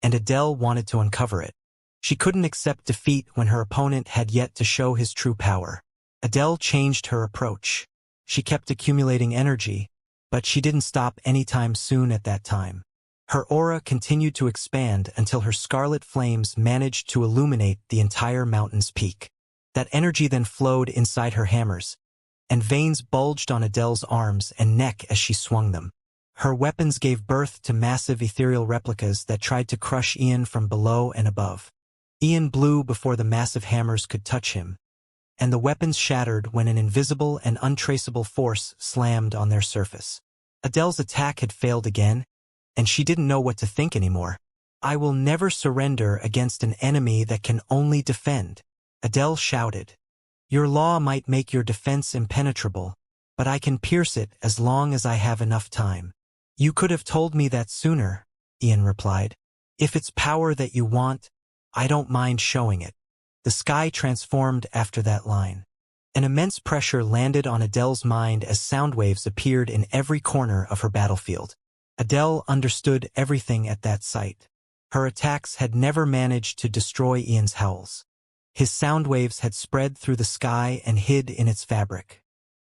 and Adele wanted to uncover it. She couldn't accept defeat when her opponent had yet to show his true power. Adele changed her approach. She kept accumulating energy, but she didn't stop anytime soon at that time. Her aura continued to expand until her scarlet flames managed to illuminate the entire mountain's peak. That energy then flowed inside her hammers, and veins bulged on Adele's arms and neck as she swung them. Her weapons gave birth to massive ethereal replicas that tried to crush Ian from below and above. Ian blew before the massive hammers could touch him, and the weapons shattered when an invisible and untraceable force slammed on their surface. Adele's attack had failed again, and she didn't know what to think anymore. I will never surrender against an enemy that can only defend, Adele shouted. Your law might make your defense impenetrable, but I can pierce it as long as I have enough time. You could have told me that sooner, Ian replied. If it's power that you want, I don't mind showing it. The sky transformed after that line. An immense pressure landed on Adele's mind as sound waves appeared in every corner of her battlefield. Adele understood everything at that sight. Her attacks had never managed to destroy Ian's howls. His sound waves had spread through the sky and hid in its fabric.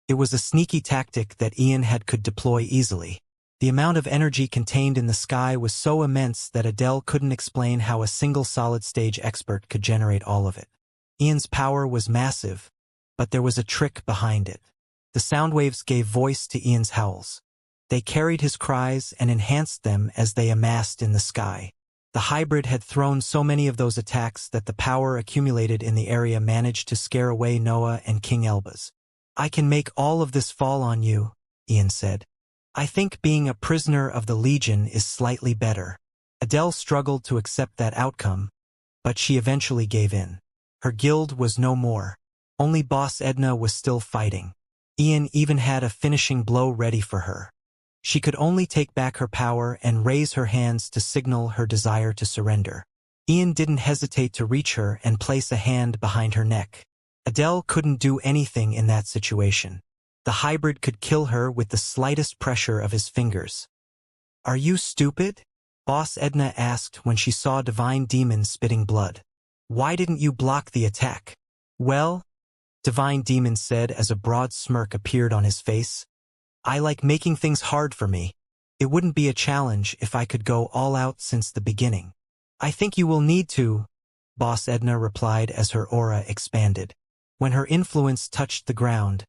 It was a sneaky tactic that Ian could deploy easily. The amount of energy contained in the sky was so immense that Adele couldn't explain how a single solid-stage expert could generate all of it. Ian's power was massive, but there was a trick behind it. The sound waves gave voice to Ian's howls. They carried his cries and enhanced them as they amassed in the sky. The hybrid had thrown so many of those attacks that the power accumulated in the area managed to scare away Noah and King Elbaz. I can make all of this fall on you, Ian said. I think being a prisoner of the Legion is slightly better. Adele struggled to accept that outcome, but she eventually gave in. Her guild was no more. Only Boss Edna was still fighting. Ian even had a finishing blow ready for her. She could only take back her power and raise her hands to signal her desire to surrender. Ian didn't hesitate to reach her and place a hand behind her neck. Adele couldn't do anything in that situation. The hybrid could kill her with the slightest pressure of his fingers. "Are you stupid?" Boss Edna asked when she saw Divine Demon spitting blood. "Why didn't you block the attack?" "Well," Divine Demon said as a broad smirk appeared on his face, "I like making things hard for me. It wouldn't be a challenge if I could go all out since the beginning." "I think you will need to," Boss Edna replied as her aura expanded. When her influence touched the ground,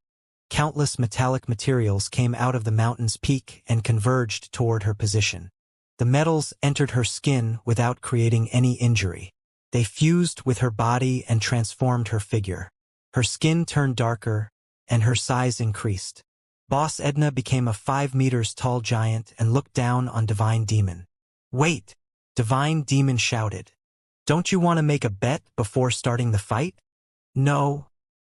countless metallic materials came out of the mountain's peak and converged toward her position. The metals entered her skin without creating any injury. They fused with her body and transformed her figure. Her skin turned darker, and her size increased. Boss Edna became a 5 meters tall giant and looked down on Divine Demon. "Wait!" Divine Demon shouted. "Don't you want to make a bet before starting the fight?" "No,"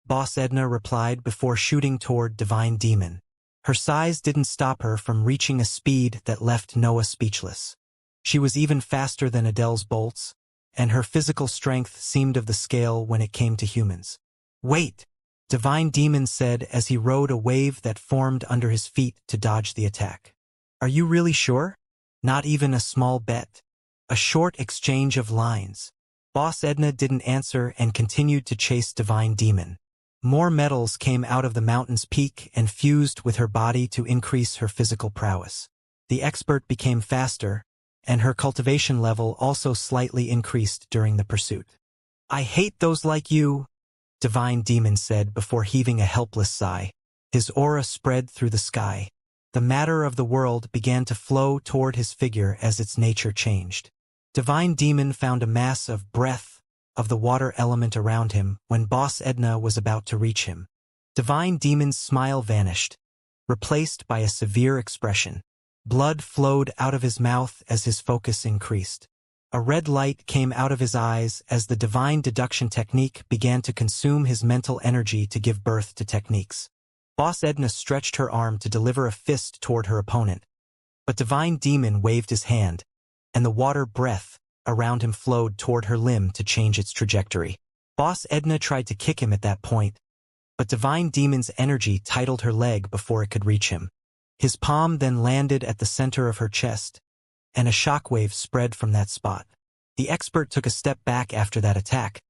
Boss Edna replied before shooting toward Divine Demon. Her size didn't stop her from reaching a speed that left Noah speechless. She was even faster than Adele's bolts, and her physical strength seemed of the scale when it came to humans. "Wait," Divine Demon said as he rode a wave that formed under his feet to dodge the attack. "Are you really sure? Not even a small bet?" A short exchange of lines. Boss Edna didn't answer and continued to chase Divine Demon. More metals came out of the mountain's peak and fused with her body to increase her physical prowess. The expert became faster, and her cultivation level also slightly increased during the pursuit. "I hate those like you," Divine Demon said before heaving a helpless sigh. His aura spread through the sky. The matter of the world began to flow toward his figure as its nature changed. Divine Demon found a mass of breath of the water element around him when Boss Edna was about to reach him. Divine Demon's smile vanished, replaced by a severe expression. Blood flowed out of his mouth as his focus increased. A red light came out of his eyes as the divine deduction technique began to consume his mental energy to give birth to techniques. Boss Edna stretched her arm to deliver a fist toward her opponent, but Divine Demon waved his hand, and the water breath around him flowed toward her limb to change its trajectory. Boss Edna tried to kick him at that point, but Divine Demon's energy tightened her leg before it could reach him. His palm then landed at the center of her chest, and a shockwave spread from that spot. The expert took a step back after that attack,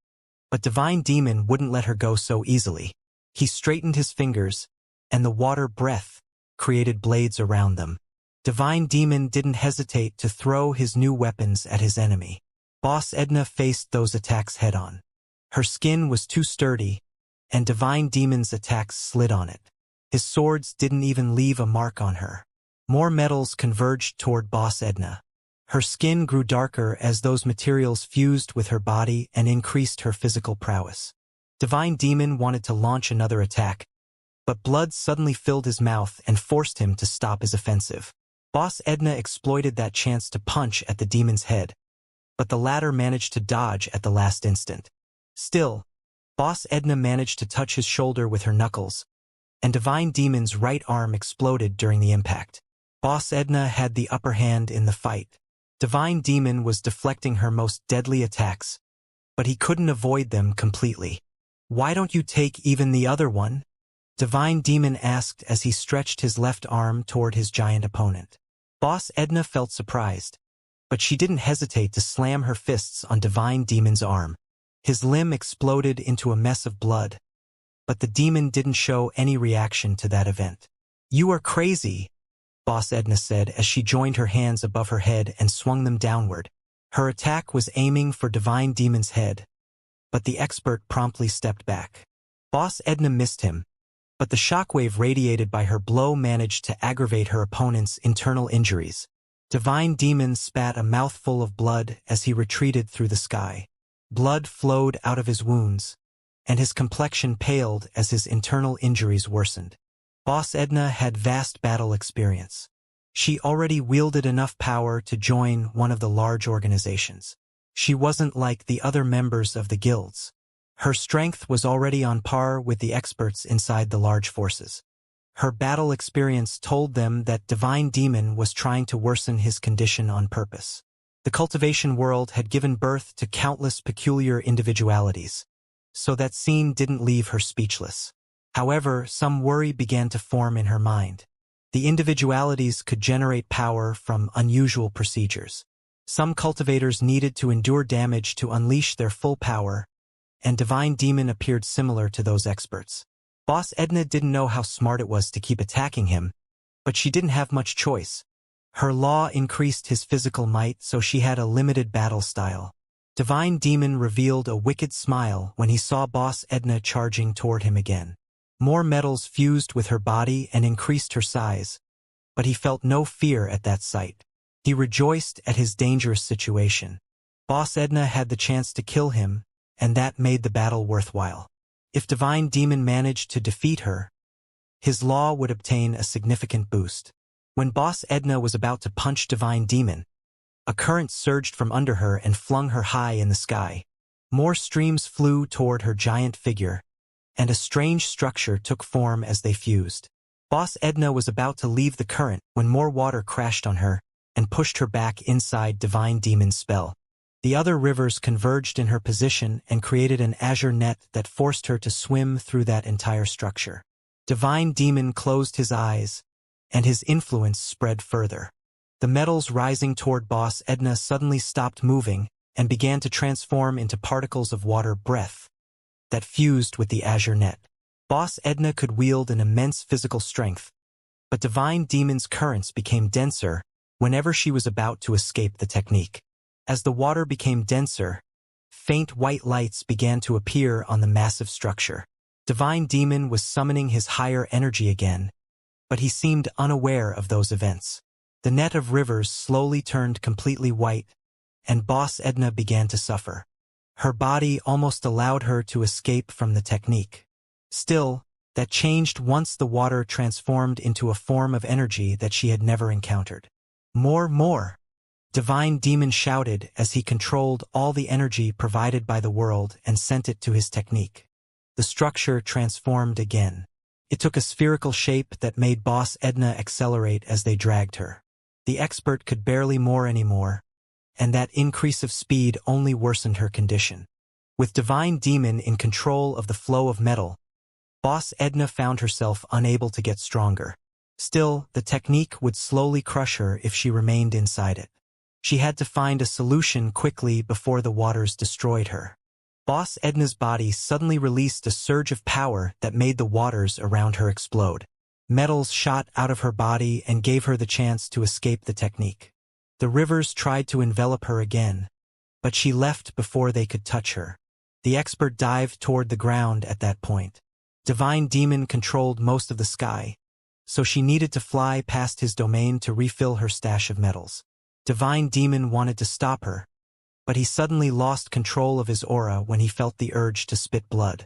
but Divine Demon wouldn't let her go so easily. He straightened his fingers, and the water breath created blades around them. Divine Demon didn't hesitate to throw his new weapons at his enemy. Boss Edna faced those attacks head-on. Her skin was too sturdy, and Divine Demon's attacks slid on it. His swords didn't even leave a mark on her. More metals converged toward Boss Edna. Her skin grew darker as those materials fused with her body and increased her physical prowess. Divine Demon wanted to launch another attack, but blood suddenly filled his mouth and forced him to stop his offensive. Boss Edna exploited that chance to punch at the demon's head, but the latter managed to dodge at the last instant. Still, Boss Edna managed to touch his shoulder with her knuckles, and Divine Demon's right arm exploded during the impact. Boss Edna had the upper hand in the fight. Divine Demon was deflecting her most deadly attacks, but he couldn't avoid them completely. "Why don't you take even the other one?" Divine Demon asked as he stretched his left arm toward his giant opponent. Boss Edna felt surprised, but she didn't hesitate to slam her fists on Divine Demon's arm. His limb exploded into a mess of blood, but the demon didn't show any reaction to that event. "You are crazy," Boss Edna said as she joined her hands above her head and swung them downward. Her attack was aiming for Divine Demon's head, but the expert promptly stepped back. Boss Edna missed him, but the shockwave radiated by her blow managed to aggravate her opponent's internal injuries. Divine Demon spat a mouthful of blood as he retreated through the sky. Blood flowed out of his wounds, and his complexion paled as his internal injuries worsened. Boss Edna had vast battle experience. She already wielded enough power to join one of the large organizations. She wasn't like the other members of the guilds. Her strength was already on par with the experts inside the large forces. Her battle experience told them that Divine Demon was trying to worsen his condition on purpose. The cultivation world had given birth to countless peculiar individualities, so that scene didn't leave her speechless. However, some worry began to form in her mind. The individualities could generate power from unusual procedures. Some cultivators needed to endure damage to unleash their full power, and Divine Demon appeared similar to those experts. Boss Edna didn't know how smart it was to keep attacking him, but she didn't have much choice. Her law increased his physical might, so she had a limited battle style. Divine Demon revealed a wicked smile when he saw Boss Edna charging toward him again. More metals fused with her body and increased her size, but he felt no fear at that sight. He rejoiced at his dangerous situation. Boss Edna had the chance to kill him, and that made the battle worthwhile. If Divine Demon managed to defeat her, his law would obtain a significant boost. When Boss Edna was about to punch Divine Demon, a current surged from under her and flung her high in the sky. More streams flew toward her giant figure, and a strange structure took form as they fused. Boss Edna was about to leave the current when more water crashed on her and pushed her back inside Divine Demon's spell. The other rivers converged in her position and created an azure net that forced her to swim through that entire structure. Divine Demon closed his eyes, and his influence spread further. The metals rising toward Boss Edna suddenly stopped moving and began to transform into particles of water breath that fused with the azure net. Boss Edna could wield an immense physical strength, but Divine Demon's currents became denser whenever she was about to escape the technique. As the water became denser, faint white lights began to appear on the massive structure. Divine Demon was summoning his higher energy again, but he seemed unaware of those events. The net of rivers slowly turned completely white, and Boss Edna began to suffer. Her body almost allowed her to escape from the technique. Still, that changed once the water transformed into a form of energy that she had never encountered. More! Divine Demon shouted as he controlled all the energy provided by the world and sent it to his technique. The structure transformed again. It took a spherical shape that made Boss Edna accelerate as they dragged her. The expert could barely more anymore, and that increase of speed only worsened her condition. With Divine Demon in control of the flow of metal, Boss Edna found herself unable to get stronger. Still, the technique would slowly crush her if she remained inside it. She had to find a solution quickly before the waters destroyed her. Boss Edna's body suddenly released a surge of power that made the waters around her explode. Metals shot out of her body and gave her the chance to escape the technique. The rivers tried to envelop her again, but she left before they could touch her. The expert dived toward the ground at that point. Divine Demon controlled most of the sky, so she needed to fly past his domain to refill her stash of metals. Divine Demon wanted to stop her, but he suddenly lost control of his aura when he felt the urge to spit blood.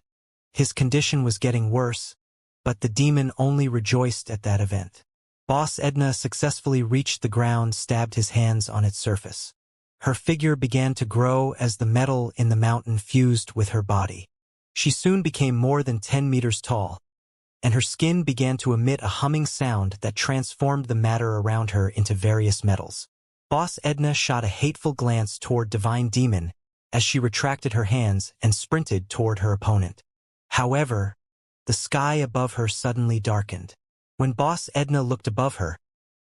His condition was getting worse, but the demon only rejoiced at that event. Boss Edna successfully reached the ground, stabbed his hands on its surface. Her figure began to grow as the metal in the mountain fused with her body. She soon became more than 10 meters tall, and her skin began to emit a humming sound that transformed the matter around her into various metals. Boss Edna shot a hateful glance toward Divine Demon as she retracted her hands and sprinted toward her opponent. However, the sky above her suddenly darkened. When Boss Edna looked above her,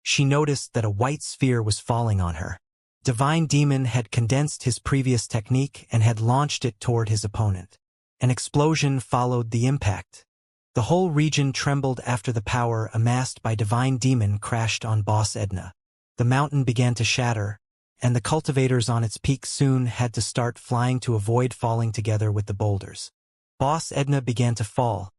she noticed that a white sphere was falling on her. Divine Demon had condensed his previous technique and had launched it toward his opponent. An explosion followed the impact. The whole region trembled after the power amassed by Divine Demon crashed on Boss Edna. The mountain began to shatter, and the cultivators on its peak soon had to start flying to avoid falling together with the boulders. Boss Edna began to fall,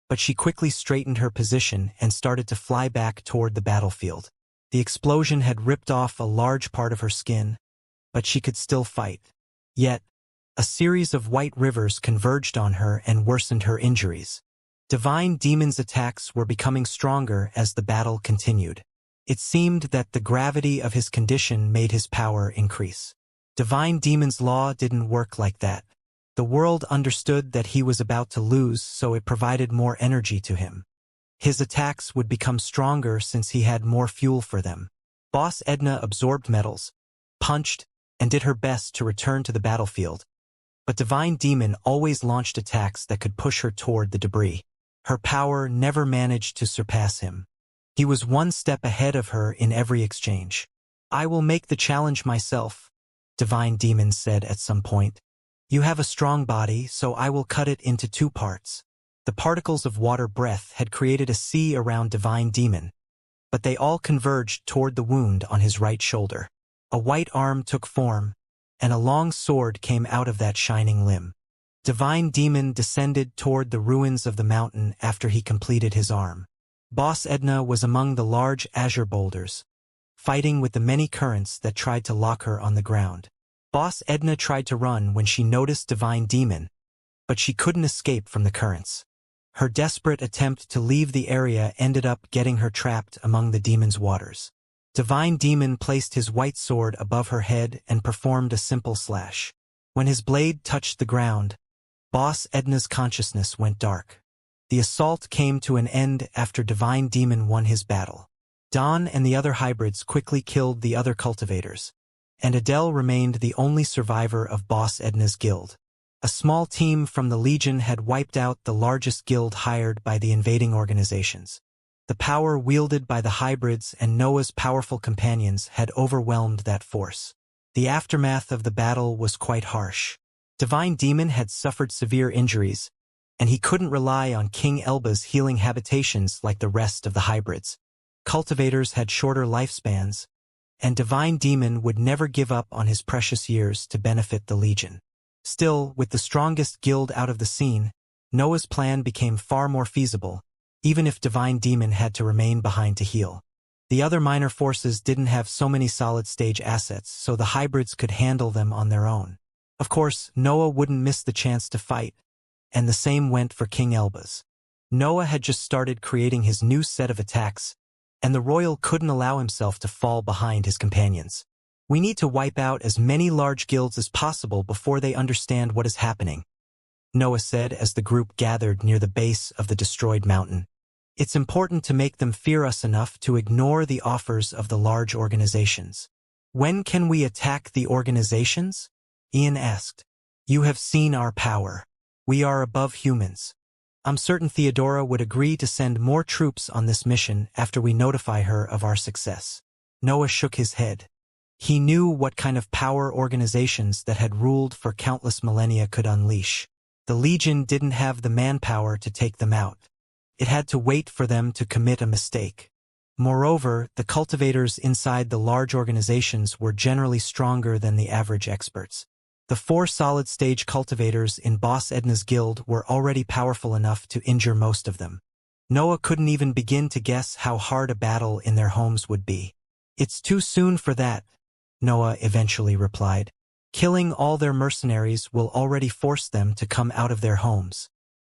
but she quickly straightened her position and started to fly back toward the battlefield. The explosion had ripped off a large part of her skin, but she could still fight. Yet, a series of white rivers converged on her and worsened her injuries. Divine Demon's attacks were becoming stronger as the battle continued. It seemed that the gravity of his condition made his power increase. Divine Demon's law didn't work like that. The world understood that he was about to lose, so it provided more energy to him. His attacks would become stronger since he had more fuel for them. Boss Edna absorbed metals, punched, and did her best to return to the battlefield. But Divine Demon always launched attacks that could push her toward the debris. Her power never managed to surpass him. He was one step ahead of her in every exchange. "I will make the challenge myself," Divine Demon said at some point. "You have a strong body, so I will cut it into 2 parts. The particles of water breath had created a sea around Divine Demon, but they all converged toward the wound on his right shoulder. A white arm took form, and a long sword came out of that shining limb. Divine Demon descended toward the ruins of the mountain after he completed his arm. Boss Edna was among the large azure boulders, fighting with the many currents that tried to lock her on the ground. Boss Edna tried to run when she noticed Divine Demon, but she couldn't escape from the currents. Her desperate attempt to leave the area ended up getting her trapped among the demon's waters. Divine Demon placed his white sword above her head and performed a simple slash. When his blade touched the ground, Boss Edna's consciousness went dark. The assault came to an end after Divine Demon won his battle. Dawn and the other hybrids quickly killed the other cultivators, and Adele remained the only survivor of Boss Edna's guild. A small team from the Legion had wiped out the largest guild hired by the invading organizations. The power wielded by the hybrids and Noah's powerful companions had overwhelmed that force. The aftermath of the battle was quite harsh. Divine Demon had suffered severe injuries, and he couldn't rely on King Elba's healing habitations like the rest of the hybrids. Cultivators had shorter lifespans, and Divine Demon would never give up on his precious years to benefit the Legion. Still, with the strongest guild out of the scene, Noah's plan became far more feasible, even if Divine Demon had to remain behind to heal. The other minor forces didn't have so many solid-stage assets, so the hybrids could handle them on their own. Of course, Noah wouldn't miss the chance to fight, and the same went for King Elbas. Noah had just started creating his new set of attacks, and the royal couldn't allow himself to fall behind his companions. "We need to wipe out as many large guilds as possible before they understand what is happening," Noah said as the group gathered near the base of the destroyed mountain. "It's important to make them fear us enough to ignore the offers of the large organizations." "When can we attack the organizations?" Ian asked. "You have seen our power. We are above humans. I'm certain Theodora would agree to send more troops on this mission after we notify her of our success." Noah shook his head. He knew what kind of power organizations that had ruled for countless millennia could unleash. The Legion didn't have the manpower to take them out. It had to wait for them to commit a mistake. Moreover, the cultivators inside the large organizations were generally stronger than the average experts. The 4 solid-stage cultivators in Boss Edna's guild were already powerful enough to injure most of them. Noah couldn't even begin to guess how hard a battle in their homes would be. "It's too soon for that," Noah eventually replied. "Killing all their mercenaries will already force them to come out of their homes.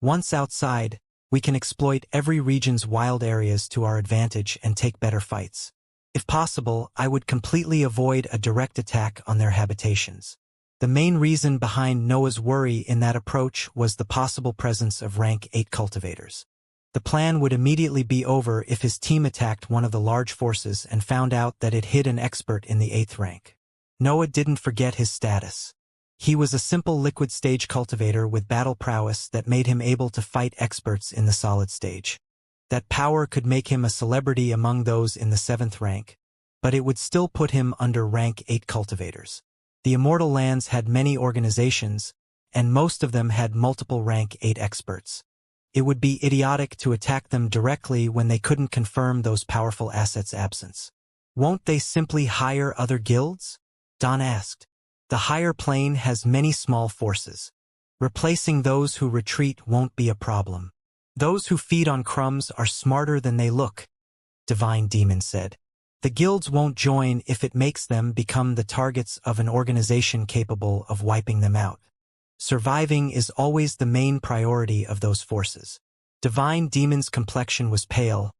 Once outside, we can exploit every region's wild areas to our advantage and take better fights. If possible, I would completely avoid a direct attack on their habitations." The main reason behind Noah's worry in that approach was the possible presence of rank 8 cultivators. The plan would immediately be over if his team attacked one of the large forces and found out that it hid an expert in the 8th rank. Noah didn't forget his status. He was a simple liquid stage cultivator with battle prowess that made him able to fight experts in the solid stage. That power could make him a celebrity among those in the 7th rank, but it would still put him under rank 8 cultivators. The Immortal lands had many organizations, and most of them had multiple rank 8 experts. It would be idiotic to attack them directly when they couldn't confirm those powerful assets' absence. "Won't they simply hire other guilds?" Don asked. "The higher plane has many small forces. Replacing those who retreat won't be a problem. Those who feed on crumbs are smarter than they look," Divine Demon said. "The guilds won't join if it makes them become the targets of an organization capable of wiping them out. Surviving is always the main priority of those forces." Divine Demon's complexion was pale,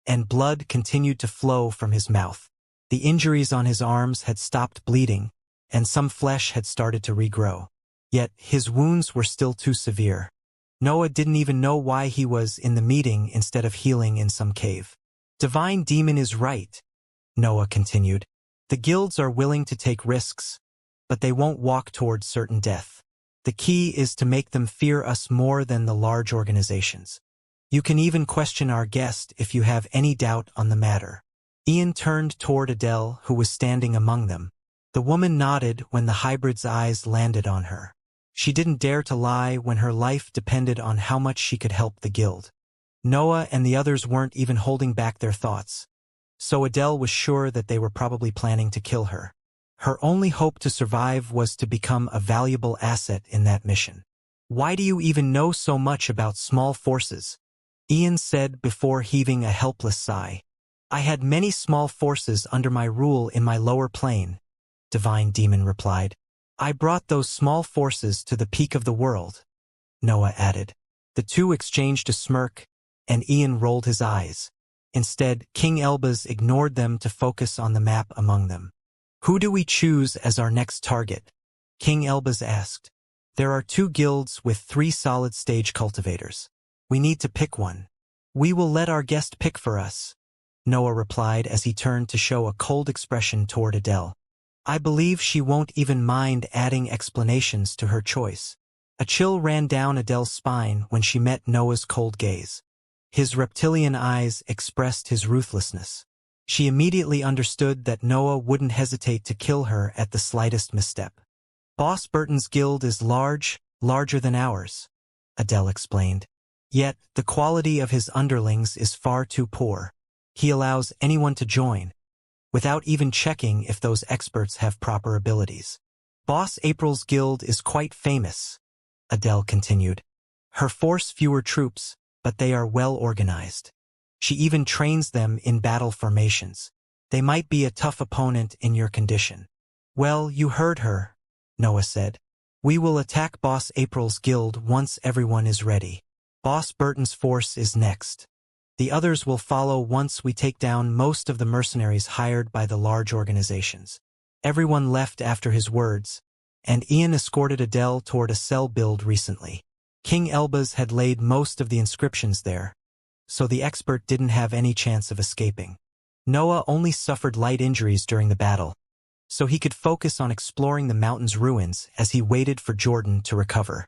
and blood continued to flow from his mouth. The injuries on his arms had stopped bleeding, and some flesh had started to regrow. Yet his wounds were still too severe. Noah didn't even know why he was in the meeting instead of healing in some cave. Divine Demon is right, Noah continued. The guilds are willing to take risks, but they won't walk towards certain death. The key is to make them fear us more than the large organizations. You can even question our guest if you have any doubt on the matter. Ian turned toward Adele, who was standing among them. The woman nodded when the hybrid's eyes landed on her. She didn't dare to lie when her life depended on how much she could help the guild. Noah and the others weren't even holding back their thoughts, so Adele was sure that they were probably planning to kill her. Her only hope to survive was to become a valuable asset in that mission. "Why do you even know so much about small forces?" Ian said before heaving a helpless sigh. "I had many small forces under my rule in my lower plane," Divine Demon replied. "I brought those small forces to the peak of the world," Noah added. The two exchanged a smirk, and Ian rolled his eyes. Instead, King Elbaz ignored them to focus on the map among them. "Who do we choose as our next target?" King Elbaz asked. "There are 2 guilds with 3 solid-stage cultivators. We need to pick one." "We will let our guest pick for us," Noah replied as he turned to show a cold expression toward Adele. "I believe she won't even mind adding explanations to her choice." A chill ran down Adele's spine when she met Noah's cold gaze. His reptilian eyes expressed his ruthlessness. She immediately understood that Noah wouldn't hesitate to kill her at the slightest misstep. "Boss Burton's guild is larger than ours," Adele explained. "Yet, the quality of his underlings is far too poor. He allows anyone to join, without even checking if those experts have proper abilities. Boss April's guild is quite famous," Adele continued. "Her force fewer troops, but they are well organized. She even trains them in battle formations. They might be a tough opponent in your condition." "Well, you heard her," Noah said. "We will attack Boss April's guild once everyone is ready. Boss Burton's force is next. The others will follow once we take down most of the mercenaries hired by the large organizations." Everyone left after his words, and Ian escorted Adele toward a cell build recently. King Elbaz had laid most of the inscriptions there, so the expert didn't have any chance of escaping. Noah only suffered light injuries during the battle, so he could focus on exploring the mountain's ruins as he waited for Jordan to recover.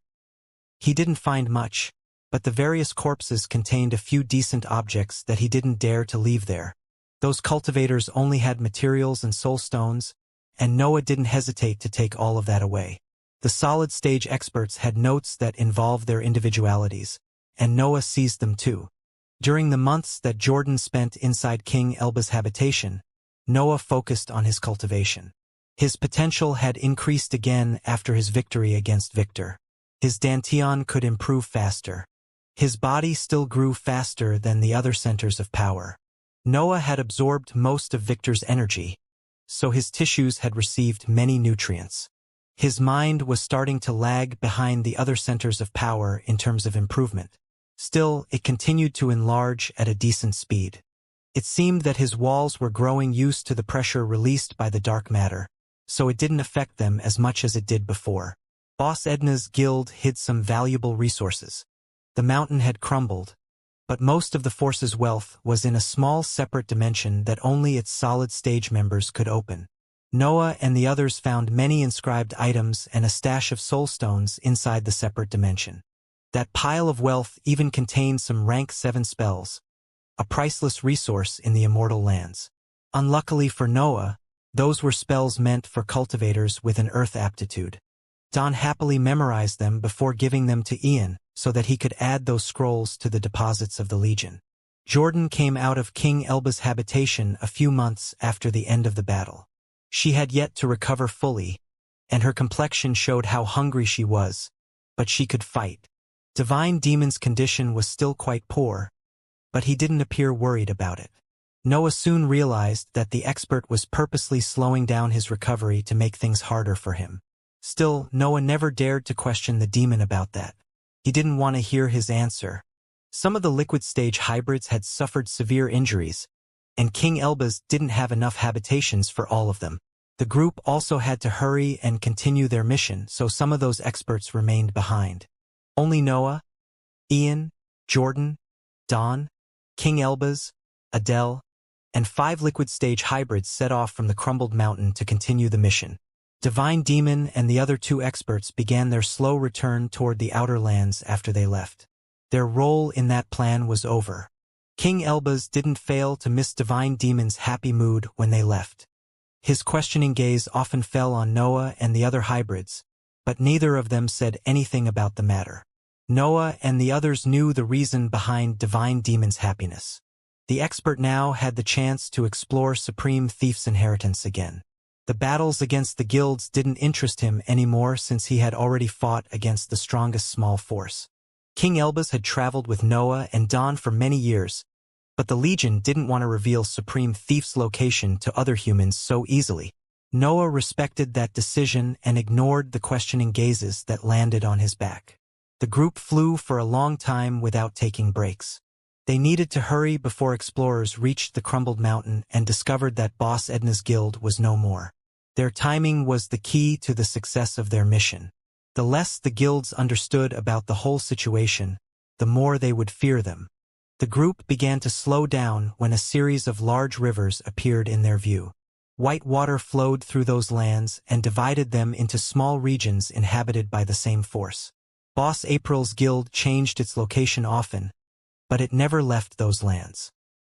He didn't find much, but the various corpses contained a few decent objects that he didn't dare to leave there. Those cultivators only had materials and soul stones, and Noah didn't hesitate to take all of that away. The solid-stage experts had notes that involved their individualities, and Noah seized them too. During the months that Jordan spent inside King Elbaz's habitation, Noah focused on his cultivation. His potential had increased again after his victory against Victor. His Danteon could improve faster. His body still grew faster than the other centers of power. Noah had absorbed most of Victor's energy, so his tissues had received many nutrients. His mind was starting to lag behind the other centers of power in terms of improvement. Still, it continued to enlarge at a decent speed. It seemed that his walls were growing used to the pressure released by the dark matter, so it didn't affect them as much as it did before. Boss Edna's guild hid some valuable resources. The mountain had crumbled, but most of the force's wealth was in a small separate dimension that only its solid stage members could open. Noah and the others found many inscribed items and a stash of soul stones inside the separate dimension. That pile of wealth even contained some rank 7 spells, a priceless resource in the Immortal lands. Unluckily for Noah, those were spells meant for cultivators with an earth aptitude. Don happily memorized them before giving them to Ian so that he could add those scrolls to the deposits of the Legion. Jordan came out of King Elbaz's habitation a few months after the end of the battle. She had yet to recover fully, and her complexion showed how hungry she was, but she could fight. Divine Demon's condition was still quite poor, but he didn't appear worried about it. Noah soon realized that the expert was purposely slowing down his recovery to make things harder for him. Still, Noah never dared to question the demon about that. He didn't want to hear his answer, Some of the liquid stage hybrids had suffered severe injuries, and King Elbaz didn't have enough habitations for all of them. The group also had to hurry and continue their mission, so some of those experts remained behind. Only Noah, Ian, Jordan, Don, King Elbaz, Adele, and 5 liquid stage hybrids set off from the crumbled mountain to continue the mission. Divine Demon and the other 2 experts began their slow return toward the outer lands after they left. Their role in that plan was over. King Elbaz didn't fail to miss Divine Demon's happy mood when they left. His questioning gaze often fell on Noah and the other hybrids, but neither of them said anything about the matter. Noah and the others knew the reason behind Divine Demon's happiness. The expert now had the chance to explore Supreme Thief's inheritance again. The battles against the guilds didn't interest him anymore since he had already fought against the strongest small force. King Elbaz had traveled with Noah and Don for many years, but the Legion didn't want to reveal Supreme Thief's location to other humans so easily. Noah respected that decision and ignored the questioning gazes that landed on his back. The group flew for a long time without taking breaks. They needed to hurry before explorers reached the crumbled mountain and discovered that Boss Edna's guild was no more. Their timing was the key to the success of their mission. The less the guilds understood about the whole situation, the more they would fear them. The group began to slow down when a series of large rivers appeared in their view. White water flowed through those lands and divided them into small regions inhabited by the same force. Boss April's guild changed its location often, but it never left those lands.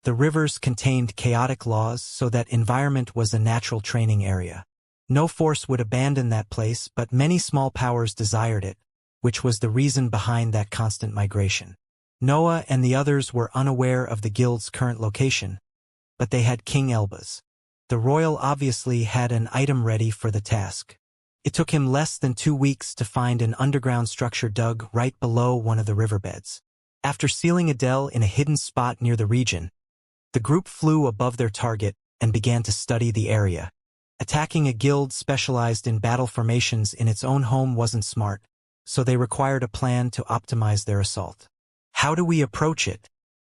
The rivers contained chaotic laws so that environment was a natural training area. No force would abandon that place, but many small powers desired it, which was the reason behind that constant migration. Noah and the others were unaware of the guild's current location, but they had King Elbaz. The royal obviously had an item ready for the task. It took him less than 2 weeks to find an underground structure dug right below one of the riverbeds. After sealing Adele in a hidden spot near the region, the group flew above their target and began to study the area. Attacking a guild specialized in battle formations in its own home wasn't smart, so they required a plan to optimize their assault. "How do we approach it?"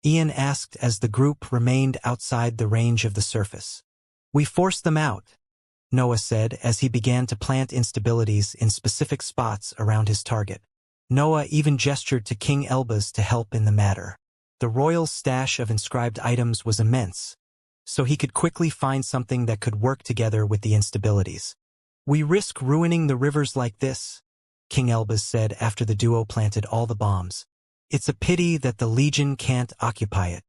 Ian asked as the group remained outside the range of the surface. "We force them out," Noah said as he began to plant instabilities in specific spots around his target. Noah even gestured to King Elbaz to help in the matter. The royal stash of inscribed items was immense, so he could quickly find something that could work together with the instabilities. "We risk ruining the rivers like this," King Elbaz said after the duo planted all the bombs. "It's a pity that the Legion can't occupy it."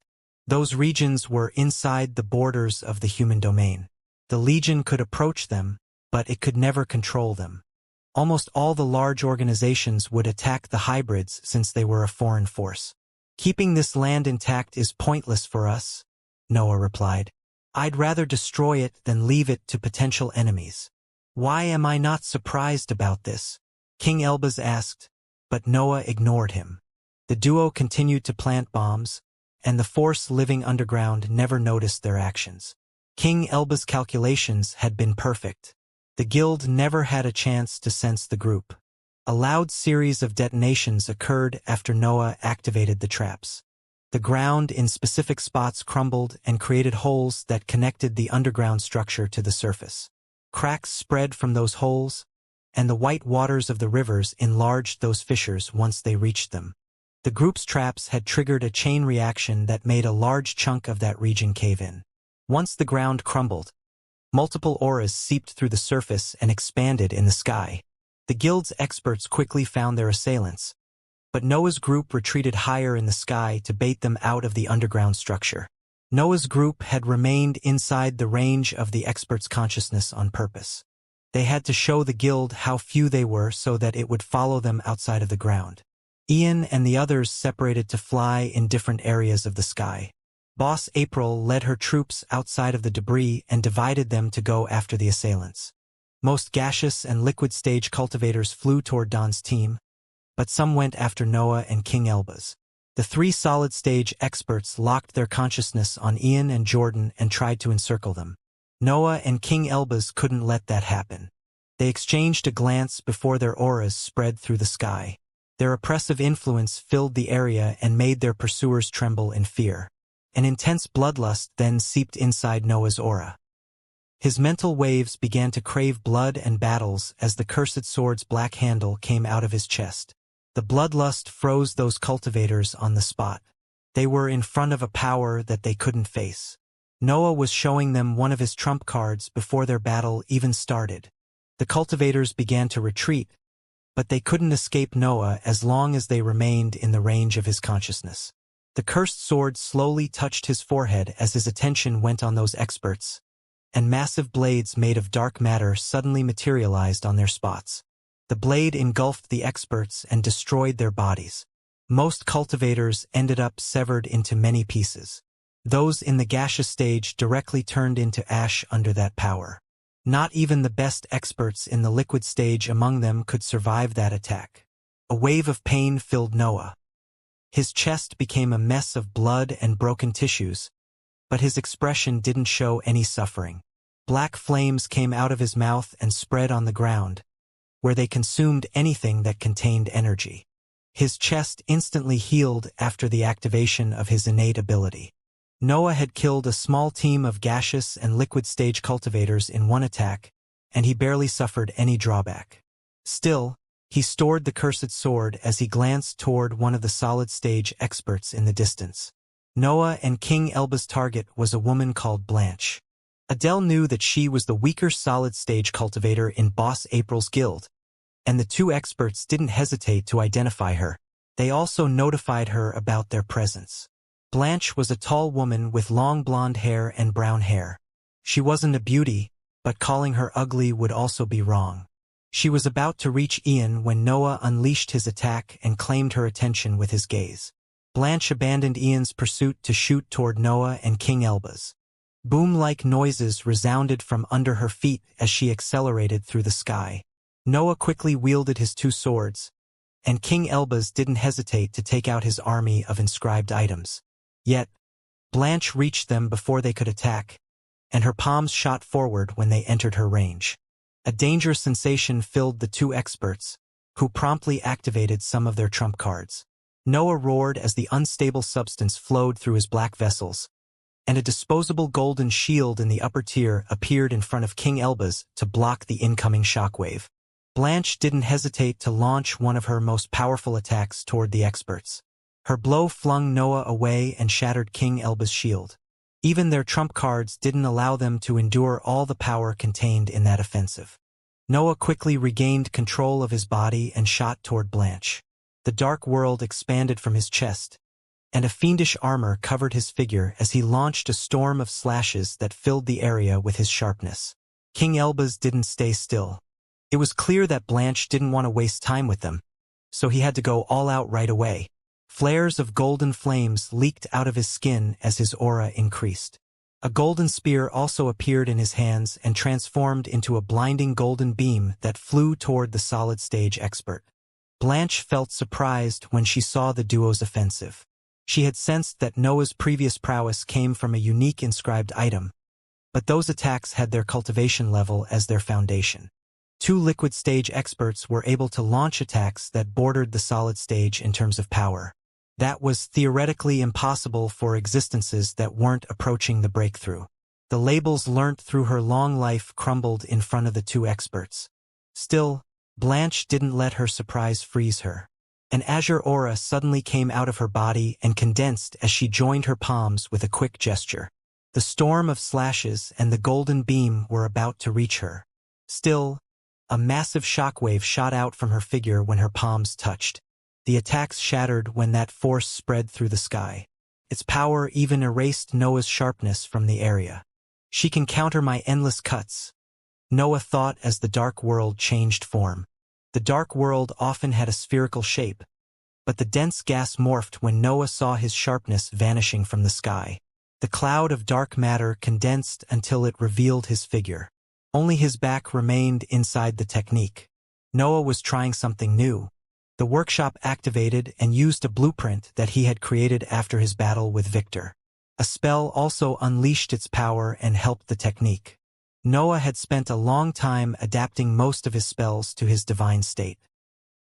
Those regions were inside the borders of the human domain. The Legion could approach them, but it could never control them. Almost all the large organizations would attack the hybrids since they were a foreign force. "Keeping this land intact is pointless for us," Noah replied. "I'd rather destroy it than leave it to potential enemies." "Why am I not surprised about this?" King Elbaz asked, but Noah ignored him. The duo continued to plant bombs, and the force living underground never noticed their actions. King Elbaz's calculations had been perfect. The guild never had a chance to sense the group. A loud series of detonations occurred after Noah activated the traps. The ground in specific spots crumbled and created holes that connected the underground structure to the surface. Cracks spread from those holes, and the white waters of the rivers enlarged those fissures once they reached them. The group's traps had triggered a chain reaction that made a large chunk of that region cave in. Once the ground crumbled, multiple auras seeped through the surface and expanded in the sky. The guild's experts quickly found their assailants, but Noah's group retreated higher in the sky to bait them out of the underground structure. Noah's group had remained inside the range of the experts' consciousness on purpose. They had to show the guild how few they were so that it would follow them outside of the ground. Ian and the others separated to fly in different areas of the sky. Boss April led her troops outside of the debris and divided them to go after the assailants. Most gaseous and liquid stage cultivators flew toward Don's team, but some went after Noah and King Elbaz. The 3 solid stage experts locked their consciousness on Ian and Jordan and tried to encircle them. Noah and King Elbaz couldn't let that happen. They exchanged a glance before their auras spread through the sky. Their oppressive influence filled the area and made their pursuers tremble in fear. An intense bloodlust then seeped inside Noah's aura. His mental waves began to crave blood and battles as the cursed sword's black handle came out of his chest. The bloodlust froze those cultivators on the spot. They were in front of a power that they couldn't face. Noah was showing them one of his trump cards before their battle even started. The cultivators began to retreat, but they couldn't escape Noah as long as they remained in the range of his consciousness. The cursed sword slowly touched his forehead as his attention went on those experts, and massive blades made of dark matter suddenly materialized on their spots. The blade engulfed the experts and destroyed their bodies. Most cultivators ended up severed into many pieces. Those in the gaseous stage directly turned into ash under that power. Not even the best experts in the liquid stage among them could survive that attack. A wave of pain filled Noah. His chest became a mess of blood and broken tissues, but his expression didn't show any suffering. Black flames came out of his mouth and spread on the ground, where they consumed anything that contained energy. His chest instantly healed after the activation of his innate ability. Noah had killed a small team of gaseous and liquid stage cultivators in one attack, and he barely suffered any drawback. Still, he stored the cursed sword as he glanced toward one of the solid stage experts in the distance. Noah and King Elba's target was a woman called Blanche. Adele knew that she was the weaker solid stage cultivator in Boss April's guild, and the two experts didn't hesitate to identify her. They also notified her about their presence. Blanche was a tall woman with long blonde hair and brown hair. She wasn't a beauty, but calling her ugly would also be wrong. She was about to reach Ian when Noah unleashed his attack and claimed her attention with his gaze. Blanche abandoned Ian's pursuit to shoot toward Noah and King Elba's. Boom-like noises resounded from under her feet as she accelerated through the sky. Noah quickly wielded his two swords, and King Elba's didn't hesitate to take out his army of inscribed items. Yet, Blanche reached them before they could attack, and her palms shot forward when they entered her range. A dangerous sensation filled the two experts, who promptly activated some of their trump cards. Noah roared as the unstable substance flowed through his black vessels, and a disposable golden shield in the upper tier appeared in front of King Elba's to block the incoming shockwave. Blanche didn't hesitate to launch one of her most powerful attacks toward the experts. Her blow flung Noah away and shattered King Elba's shield. Even their trump cards didn't allow them to endure all the power contained in that offensive. Noah quickly regained control of his body and shot toward Blanche. The dark world expanded from his chest, and a fiendish armor covered his figure as he launched a storm of slashes that filled the area with his sharpness. King Elba's didn't stay still. It was clear that Blanche didn't want to waste time with them, so he had to go all out right away. Flares of golden flames leaked out of his skin as his aura increased. A golden spear also appeared in his hands and transformed into a blinding golden beam that flew toward the solid stage expert. Blanche felt surprised when she saw the duo's offensive. She had sensed that Noah's previous prowess came from a unique inscribed item, but those attacks had their cultivation level as their foundation. Two liquid stage experts were able to launch attacks that bordered the solid stage in terms of power. That was theoretically impossible for existences that weren't approaching the breakthrough. The labels learnt through her long life crumbled in front of the two experts. Still, Blanche didn't let her surprise freeze her. An azure aura suddenly came out of her body and condensed as she joined her palms with a quick gesture. The storm of slashes and the golden beam were about to reach her. Still, a massive shockwave shot out from her figure when her palms touched. The attacks shattered when that force spread through the sky. Its power even erased Noah's sharpness from the area. She can counter my endless cuts, Noah thought as the dark world changed form. The dark world often had a spherical shape, but the dense gas morphed when Noah saw his sharpness vanishing from the sky. The cloud of dark matter condensed until it revealed his figure. Only his back remained inside the technique. Noah was trying something new. The workshop activated and used a blueprint that he had created after his battle with Victor. A spell also unleashed its power and helped the technique. Noah had spent a long time adapting most of his spells to his divine state.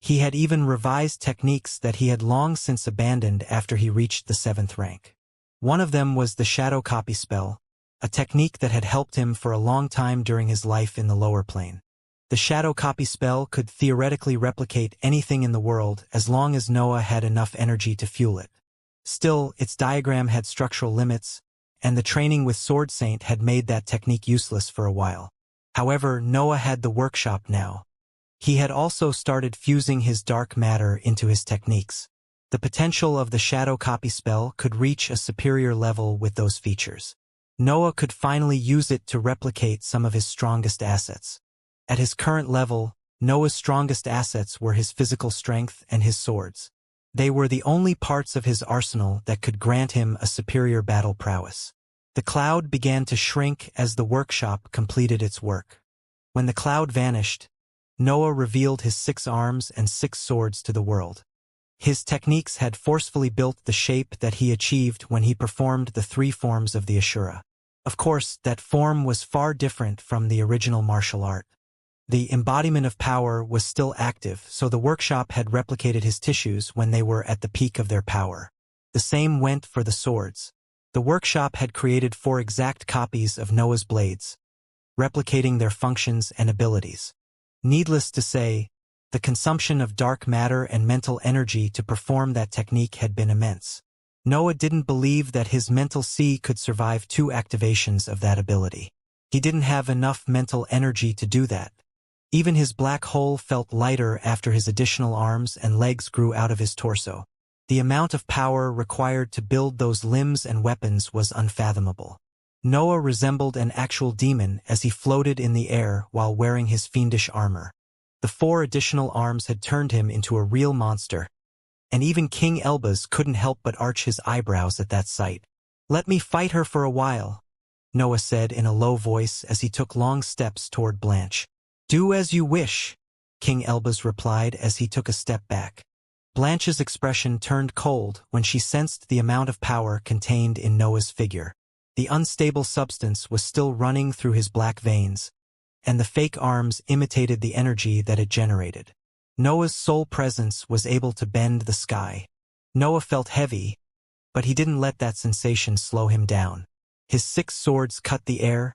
He had even revised techniques that he had long since abandoned after he reached the 7th rank. One of them was the shadow copy spell, a technique that had helped him for a long time during his life in the lower plane. The shadow copy spell could theoretically replicate anything in the world as long as Noah had enough energy to fuel it. Still, its diagram had structural limits, and the training with Sword Saint had made that technique useless for a while. However, Noah had the workshop now. He had also started fusing his dark matter into his techniques. The potential of the shadow copy spell could reach a superior level with those features. Noah could finally use it to replicate some of his strongest assets. At his current level, Noah's strongest assets were his physical strength and his swords. They were the only parts of his arsenal that could grant him a superior battle prowess. The cloud began to shrink as the workshop completed its work. When the cloud vanished, Noah revealed his 6 arms and 6 swords to the world. His techniques had forcefully built the shape that he achieved when he performed the 3 forms of the Ashura. Of course, that form was far different from the original martial art. The embodiment of power was still active, so the workshop had replicated his tissues when they were at the peak of their power. The same went for the swords. The workshop had created 4 exact copies of Noah's blades, replicating their functions and abilities. Needless to say, the consumption of dark matter and mental energy to perform that technique had been immense. Noah didn't believe that his mental sea could survive 2 activations of that ability. He didn't have enough mental energy to do that. Even his black hole felt lighter after his additional arms and legs grew out of his torso. The amount of power required to build those limbs and weapons was unfathomable. Noah resembled an actual demon as he floated in the air while wearing his fiendish armor. The 4 additional arms had turned him into a real monster, and even King Elbaz couldn't help but arch his eyebrows at that sight. "Let me fight her for a while," Noah said in a low voice as he took long steps toward Blanche. "Do as you wish," King Elbaz replied as he took a step back. Blanche's expression turned cold when she sensed the amount of power contained in Noah's figure. The unstable substance was still running through his black veins, and the fake arms imitated the energy that it generated. Noah's sole presence was able to bend the sky. Noah felt heavy, but he didn't let that sensation slow him down. His 6 swords cut the air,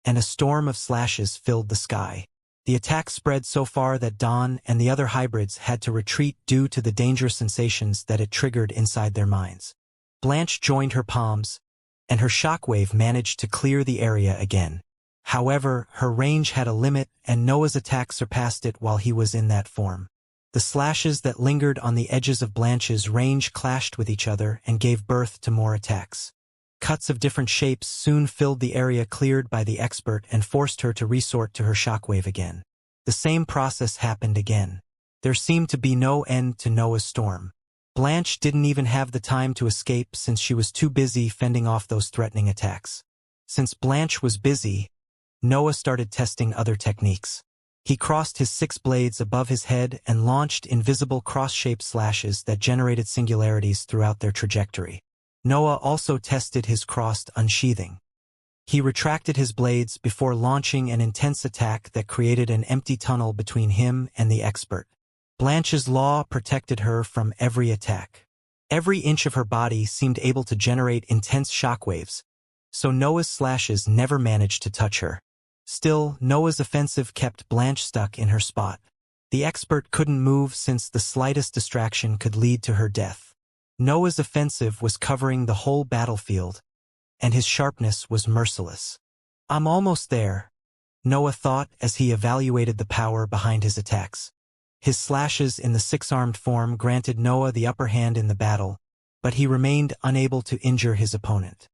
and a storm of slashes filled the sky. The attack spread so far that Dawn and the other hybrids had to retreat due to the dangerous sensations that it triggered inside their minds. Blanche joined her palms, and her shockwave managed to clear the area again. However, her range had a limit, and Noah's attack surpassed it while he was in that form. The slashes that lingered on the edges of Blanche's range clashed with each other and gave birth to more attacks. Cuts of different shapes soon filled the area cleared by the expert and forced her to resort to her shockwave again. The same process happened again. There seemed to be no end to Noah's storm. Blanche didn't even have the time to escape since she was too busy fending off those threatening attacks. Since Blanche was busy, Noah started testing other techniques. He crossed his 6 blades above his head and launched invisible cross-shaped slashes that generated singularities throughout their trajectory. Noah also tested his crossed unsheathing. He retracted his blades before launching an intense attack that created an empty tunnel between him and the expert. Blanche's law protected her from every attack. Every inch of her body seemed able to generate intense shockwaves, so Noah's slashes never managed to touch her. Still, Noah's offensive kept Blanche stuck in her spot. The expert couldn't move since the slightest distraction could lead to her death. Noah's offensive was covering the whole battlefield, and his sharpness was merciless. "I'm almost there," Noah thought as he evaluated the power behind his attacks. His slashes in the 6-armed form granted Noah the upper hand in the battle, but he remained unable to injure his opponent.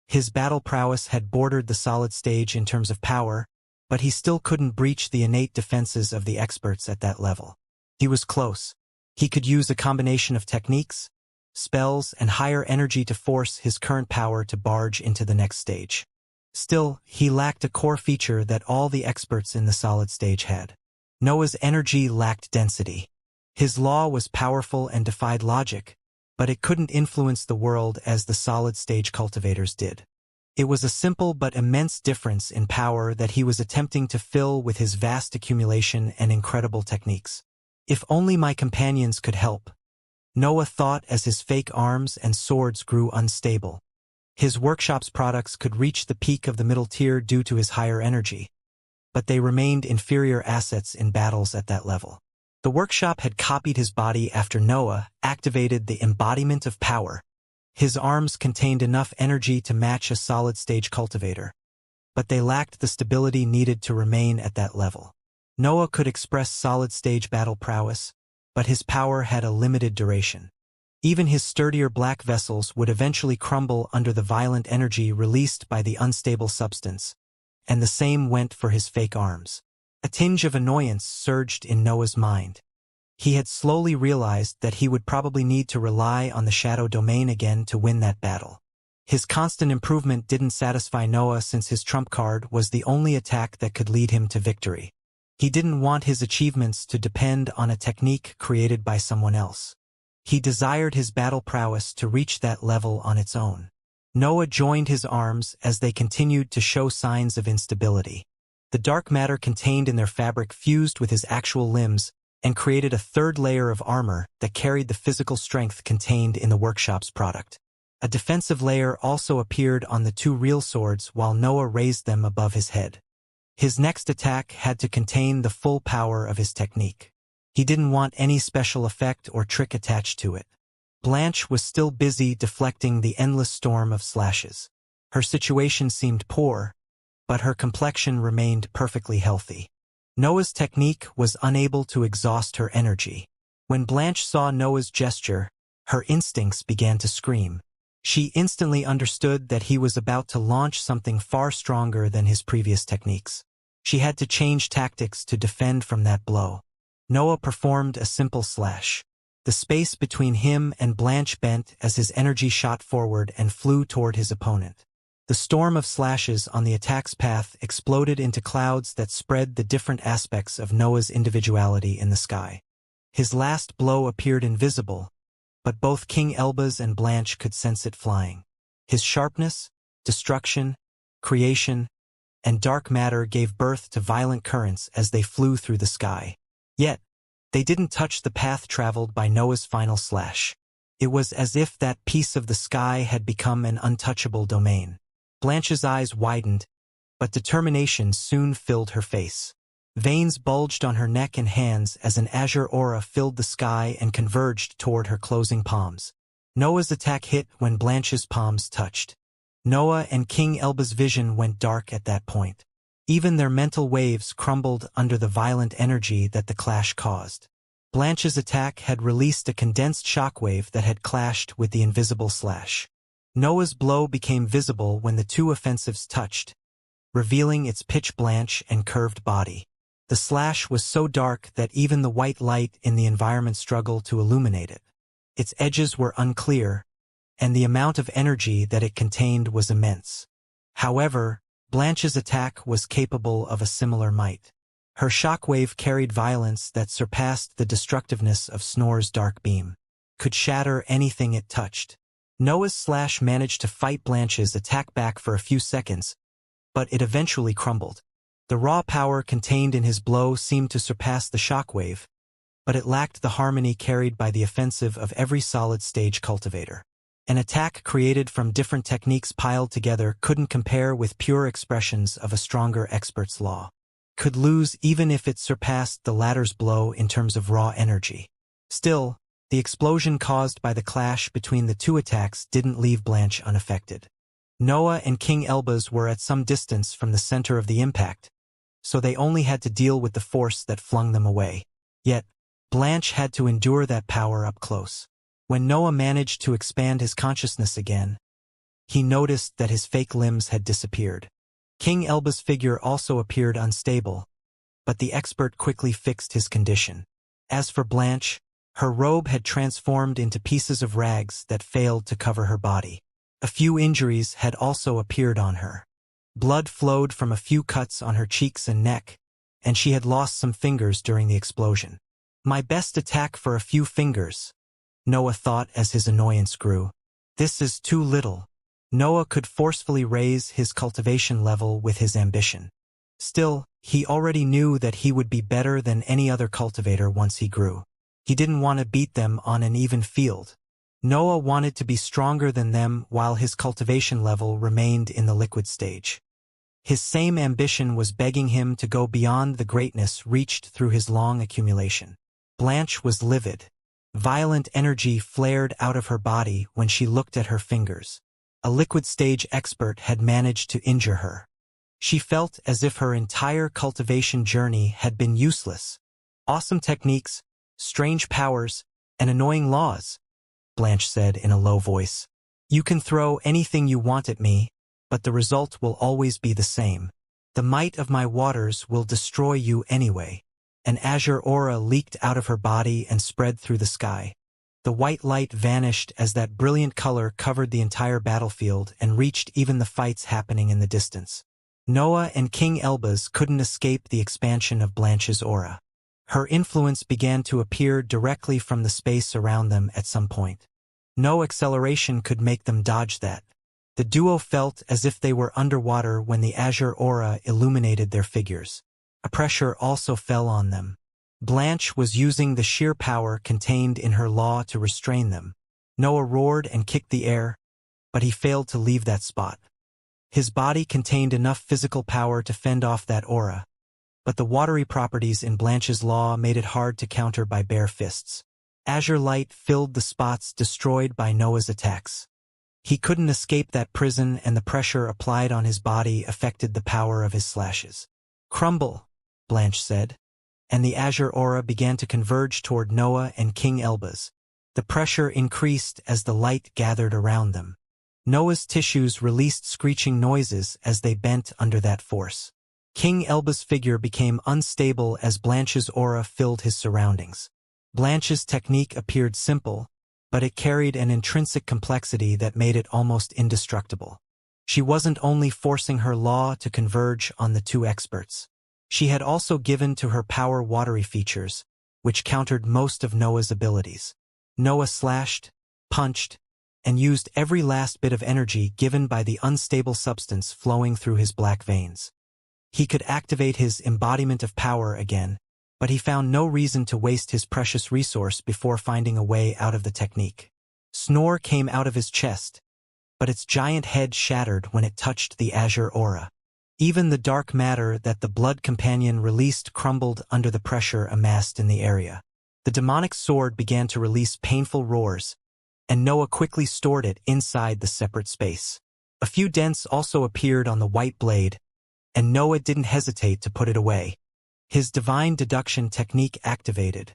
His battle prowess had bordered the solid stage in terms of power, but he still couldn't breach the innate defenses of the experts at that level. He was close. He could use a combination of techniques, spells, and higher energy to force his current power to barge into the next stage. Still, he lacked a core feature that all the experts in the solid stage had. Noah's energy lacked density. His law was powerful and defied logic, but it couldn't influence the world as the solid stage cultivators did. It was a simple but immense difference in power that he was attempting to fill with his vast accumulation and incredible techniques. If only my companions could help, Noah thought as his fake arms and swords grew unstable. His workshop's products could reach the peak of the middle tier due to his higher energy, but they remained inferior assets in battles at that level. The workshop had copied his body after Noah activated the embodiment of power. His arms contained enough energy to match a solid-stage cultivator, but they lacked the stability needed to remain at that level. Noah could express solid-stage battle prowess, but his power had a limited duration. Even his sturdier black vessels would eventually crumble under the violent energy released by the unstable substance, and the same went for his fake arms. A tinge of annoyance surged in Noah's mind. He had slowly realized that he would probably need to rely on the shadow domain again to win that battle. His constant improvement didn't satisfy Noah since his trump card was the only attack that could lead him to victory. He didn't want his achievements to depend on a technique created by someone else. He desired his battle prowess to reach that level on its own. Noah joined his arms as they continued to show signs of instability. The dark matter contained in their fabric fused with his actual limbs and created a third layer of armor that carried the physical strength contained in the workshop's product. A defensive layer also appeared on the two real swords while Noah raised them above his head. His next attack had to contain the full power of his technique. He didn't want any special effect or trick attached to it. Blanche was still busy deflecting the endless storm of slashes. Her situation seemed poor, but her complexion remained perfectly healthy. Noah's technique was unable to exhaust her energy. When Blanche saw Noah's gesture, her instincts began to scream. She instantly understood that he was about to launch something far stronger than his previous techniques. She had to change tactics to defend from that blow. Noah performed a simple slash. The space between him and Blanche bent as his energy shot forward and flew toward his opponent. The storm of slashes on the attack's path exploded into clouds that spread the different aspects of Noah's individuality in the sky. His last blow appeared invisible, but both King Elbaz and Blanche could sense it flying. His sharpness, destruction, creation, and dark matter gave birth to violent currents as they flew through the sky. Yet, they didn't touch the path traveled by Noah's final slash. It was as if that piece of the sky had become an untouchable domain. Blanche's eyes widened, but determination soon filled her face. Veins bulged on her neck and hands as an azure aura filled the sky and converged toward her closing palms. Noah's attack hit when Blanche's palms touched. Noah and King Elbaz's vision went dark at that point. Even their mental waves crumbled under the violent energy that the clash caused. Blanche's attack had released a condensed shockwave that had clashed with the invisible slash. Noah's blow became visible when the two offensives touched, revealing its pitch-blanche and curved body. The slash was so dark that even the white light in the environment struggled to illuminate it. Its edges were unclear, and the amount of energy that it contained was immense. However, Blanche's attack was capable of a similar might. Her shockwave carried violence that surpassed the destructiveness of Snor's dark beam, could shatter anything it touched. Noah's slash managed to fight Blanche's attack back for a few seconds, but it eventually crumbled. The raw power contained in his blow seemed to surpass the shockwave, but it lacked the harmony carried by the offensive of every solid-stage cultivator. An attack created from different techniques piled together couldn't compare with pure expressions of a stronger expert's law. Could lose even if it surpassed the latter's blow in terms of raw energy. Still, the explosion caused by the clash between the two attacks didn't leave Blanche unaffected. Noah and King Elbaz were at some distance from the center of the impact, so they only had to deal with the force that flung them away. Yet, Blanche had to endure that power up close. When Noah managed to expand his consciousness again, he noticed that his fake limbs had disappeared. King Elbaz's figure also appeared unstable, but the expert quickly fixed his condition. As for Blanche, her robe had transformed into pieces of rags that failed to cover her body. A few injuries had also appeared on her. Blood flowed from a few cuts on her cheeks and neck, and she had lost some fingers during the explosion. My best attack for a few fingers, Noah thought as his annoyance grew. This is too little. Noah could forcefully raise his cultivation level with his ambition. Still, He already knew that he would be better than any other cultivator once he grew. He didn't want to beat them on an even field. Noah wanted to be stronger than them while his cultivation level remained in the liquid stage. His same ambition was begging him to go beyond the greatness reached through his long accumulation. Blanche was livid. Violent energy flared out of her body when she looked at her fingers. A liquid stage expert had managed to injure her. She felt as if her entire cultivation journey had been useless. Awesome techniques, strange powers, and annoying laws, Blanche said in a low voice. You can throw anything you want at me, but the result will always be the same. The might of my waters will destroy you anyway. An azure aura leaked out of her body and spread through the sky. The white light vanished as that brilliant color covered the entire battlefield and reached even the fights happening in the distance. Noah and King Elbaz couldn't escape the expansion of Blanche's aura. Her influence began to appear directly from the space around them at some point. No acceleration could make them dodge that. The duo felt as if they were underwater when the azure aura illuminated their figures. A pressure also fell on them. Blanche was using the sheer power contained in her law to restrain them. Noah roared and kicked the air, but he failed to leave that spot. His body contained enough physical power to fend off that aura, but the watery properties in Blanche's law made it hard to counter by bare fists. Azure light filled the spots destroyed by Noah's attacks. He couldn't escape that prison, and the pressure applied on his body affected the power of his slashes. Crumble, Blanche said, and the azure aura began to converge toward Noah and King Elbaz. The pressure increased as the light gathered around them. Noah's tissues released screeching noises as they bent under that force. King Elbaz's figure became unstable as Blanche's aura filled his surroundings. Blanche's technique appeared simple, but it carried an intrinsic complexity that made it almost indestructible. She wasn't only forcing her law to converge on the two experts. She had also given to her power watery features, which countered most of Noah's abilities. Noah slashed, punched, and used every last bit of energy given by the unstable substance flowing through his black veins. He could activate his embodiment of power again, but he found no reason to waste his precious resource before finding a way out of the technique. Snore came out of his chest, but its giant head shattered when it touched the azure aura. Even the dark matter that the blood companion released crumbled under the pressure amassed in the area. The demonic sword began to release painful roars, and Noah quickly stored it inside the separate space. A few dents also appeared on the white blade, and Noah didn't hesitate to put it away. His divine deduction technique activated,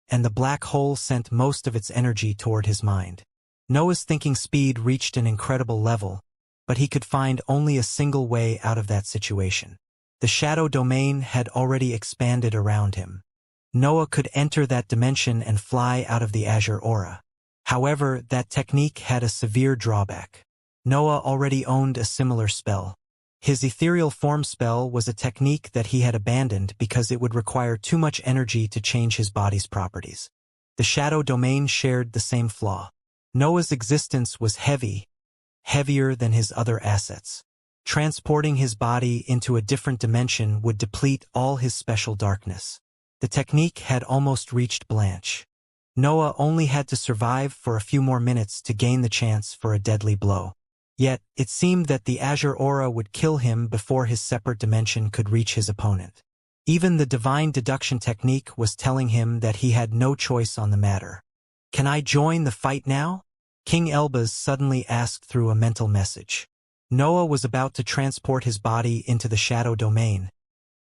and the black hole sent most of its energy toward his mind. Noah's thinking speed reached an incredible level, but he could find only a single way out of that situation. The shadow domain had already expanded around him. Noah could enter that dimension and fly out of the azure aura. However, that technique had a severe drawback. Noah already owned a similar spell. His ethereal form spell was a technique that he had abandoned because it would require too much energy to change his body's properties. The shadow domain shared the same flaw. Noah's existence was heavy, heavier than his other assets. Transporting his body into a different dimension would deplete all his special darkness. The technique had almost reached Blanche. Noah only had to survive for a few more minutes to gain the chance for a deadly blow. Yet, it seemed that the azure aura would kill him before his separate dimension could reach his opponent. Even the divine deduction technique was telling him that he had no choice on the matter. "Can I join the fight now?" King Elbaz suddenly asked through a mental message. Noah was about to transport his body into the shadow domain,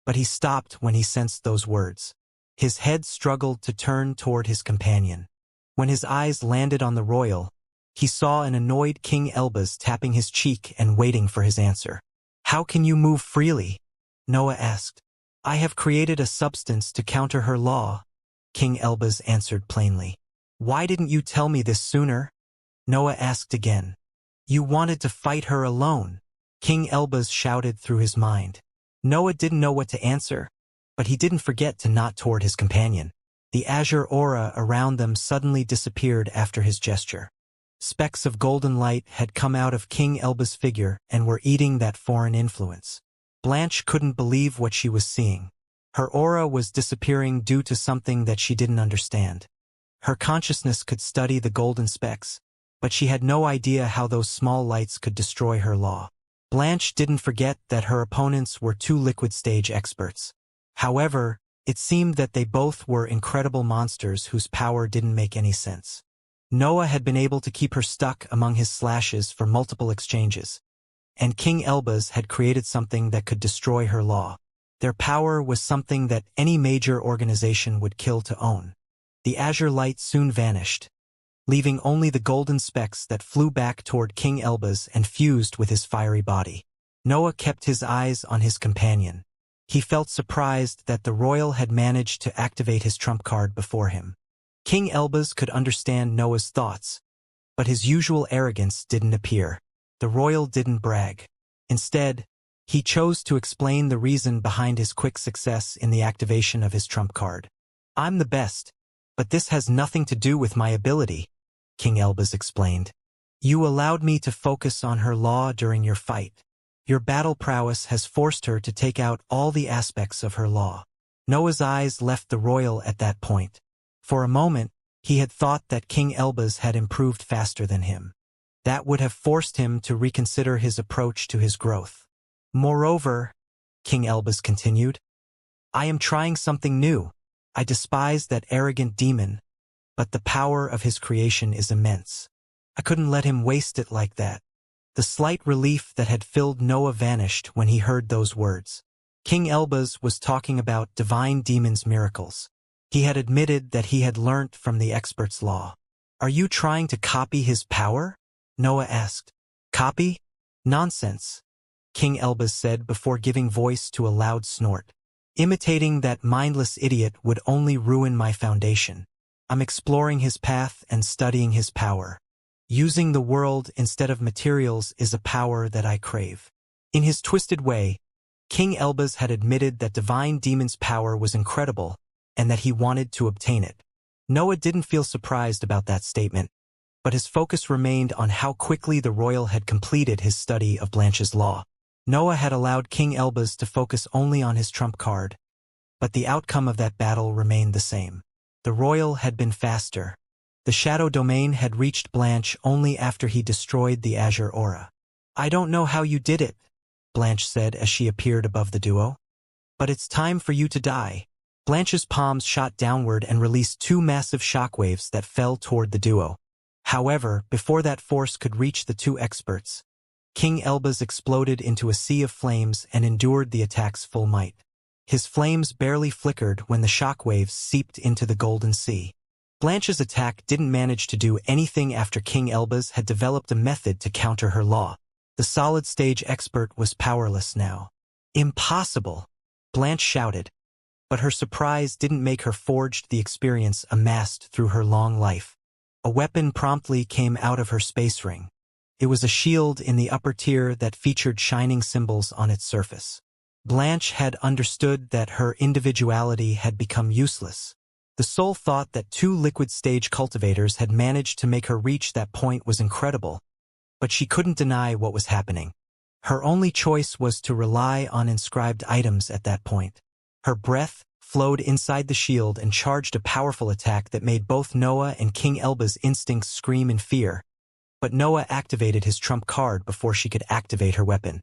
but he stopped when he sensed those words. His head struggled to turn toward his companion. When his eyes landed on the royal, he saw an annoyed King Elbaz tapping his cheek and waiting for his answer. "How can you move freely?" Noah asked. "I have created a substance to counter her law," King Elbaz answered plainly. "Why didn't you tell me this sooner?" Noah asked again. "You wanted to fight her alone," King Elbaz shouted through his mind. Noah didn't know what to answer, but he didn't forget to nod toward his companion. The azure aura around them suddenly disappeared after his gesture. Specks of golden light had come out of King Elbaz's figure and were eating that foreign influence. Blanche couldn't believe what she was seeing. Her aura was disappearing due to something that she didn't understand. Her consciousness could study the golden specks, but she had no idea how those small lights could destroy her law. Blanche didn't forget that her opponents were two liquid stage experts. However, it seemed that they both were incredible monsters whose power didn't make any sense. Noah had been able to keep her stuck among his slashes for multiple exchanges, and King Elbaz had created something that could destroy her law. Their power was something that any major organization would kill to own. The azure light soon vanished, leaving only the golden specks that flew back toward King Elbaz and fused with his fiery body. Noah kept his eyes on his companion. He felt surprised that the royal had managed to activate his trump card before him. King Elbaz could understand Noah's thoughts, but his usual arrogance didn't appear. The royal didn't brag. Instead, he chose to explain the reason behind his quick success in the activation of his trump card. "I'm the best, but this has nothing to do with my ability," King Elbaz explained. "You allowed me to focus on her law during your fight. Your battle prowess has forced her to take out all the aspects of her law." Noah's eyes left the royal at that point. For a moment, he had thought that King Elbaz had improved faster than him. That would have forced him to reconsider his approach to his growth. "Moreover," King Elbaz continued, "I am trying something new. I despise that arrogant demon, but the power of his creation is immense. I couldn't let him waste it like that." The slight relief that had filled Noah vanished when he heard those words. King Elbaz was talking about divine demons' miracles. He had admitted that he had learnt from the expert's law. "Are you trying to copy his power?" Noah asked. "Copy? Nonsense," King Elbaz said before giving voice to a loud snort. "Imitating that mindless idiot would only ruin my foundation. I'm exploring his path and studying his power. Using the world instead of materials is a power that I crave." In his twisted way, King Elbaz had admitted that divine demon's power was incredible and that he wanted to obtain it. Noah didn't feel surprised about that statement, but his focus remained on how quickly the royal had completed his study of Blanche's law. Noah had allowed King Elbaz to focus only on his trump card, but the outcome of that battle remained the same. The royal had been faster. The shadow domain had reached Blanche only after he destroyed the azure aura. "I don't know how you did it," Blanche said as she appeared above the duo, "but it's time for you to die." Blanche's palms shot downward and released two massive shockwaves that fell toward the duo. However, before that force could reach the two experts, King Elbaz exploded into a sea of flames and endured the attack's full might. His flames barely flickered when the shockwaves seeped into the golden sea. Blanche's attack didn't manage to do anything after King Elbaz had developed a method to counter her law. The solid stage expert was powerless now. "Impossible!" Blanche shouted, but her surprise didn't make her forged the experience amassed through her long life. A weapon promptly came out of her space ring. It was a shield in the upper tier that featured shining symbols on its surface. Blanche had understood that her individuality had become useless. The sole thought that two liquid stage cultivators had managed to make her reach that point was incredible, but she couldn't deny what was happening. Her only choice was to rely on inscribed items at that point. Her breath flowed inside the shield and charged a powerful attack that made both Noah and King Elbaz's instincts scream in fear, but Noah activated his trump card before she could activate her weapon.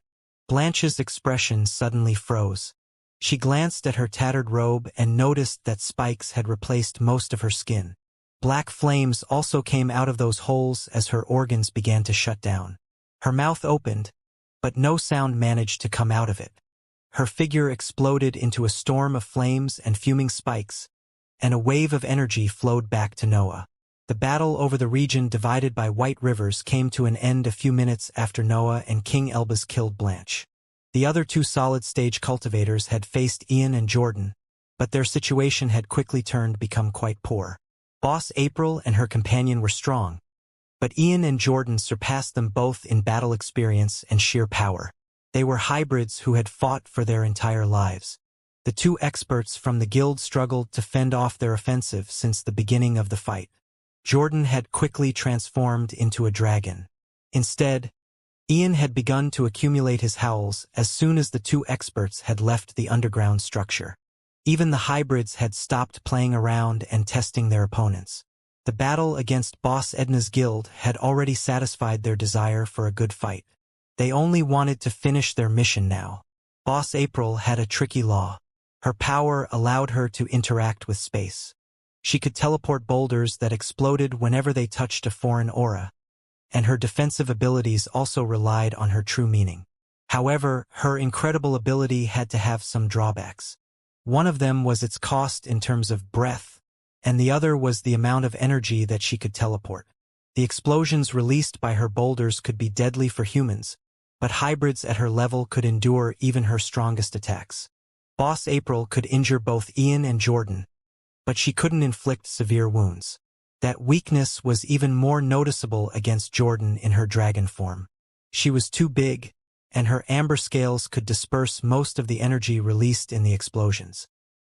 Blanche's expression suddenly froze. She glanced at her tattered robe and noticed that spikes had replaced most of her skin. Black flames also came out of those holes as her organs began to shut down. Her mouth opened, but no sound managed to come out of it. Her figure exploded into a storm of flames and fuming spikes, and a wave of energy flowed back to Noah. The battle over the region divided by white rivers came to an end a few minutes after Noah and King Elbaz killed Blanche. The other two solid-stage cultivators had faced Ian and Jordan, but their situation had quickly turned become quite poor. Boss April and her companion were strong, but Ian and Jordan surpassed them both in battle experience and sheer power. They were hybrids who had fought for their entire lives. The two experts from the guild struggled to fend off their offensive since the beginning of the fight. Jordan had quickly transformed into a dragon. Instead, Ian had begun to accumulate his howls as soon as the two experts had left the underground structure. Even the hybrids had stopped playing around and testing their opponents. The battle against Boss Edna's guild had already satisfied their desire for a good fight. They only wanted to finish their mission now. Boss April had a tricky law. Her power allowed her to interact with space. She could teleport boulders that exploded whenever they touched a foreign aura, and her defensive abilities also relied on her true meaning. However, her incredible ability had to have some drawbacks. One of them was its cost in terms of breath, and the other was the amount of energy that she could teleport. The explosions released by her boulders could be deadly for humans, but hybrids at her level could endure even her strongest attacks. Boss April could injure both Ian and Jordan, but she couldn't inflict severe wounds. That weakness was even more noticeable against Jordan in her dragon form. She was too big, and her amber scales could disperse most of the energy released in the explosions.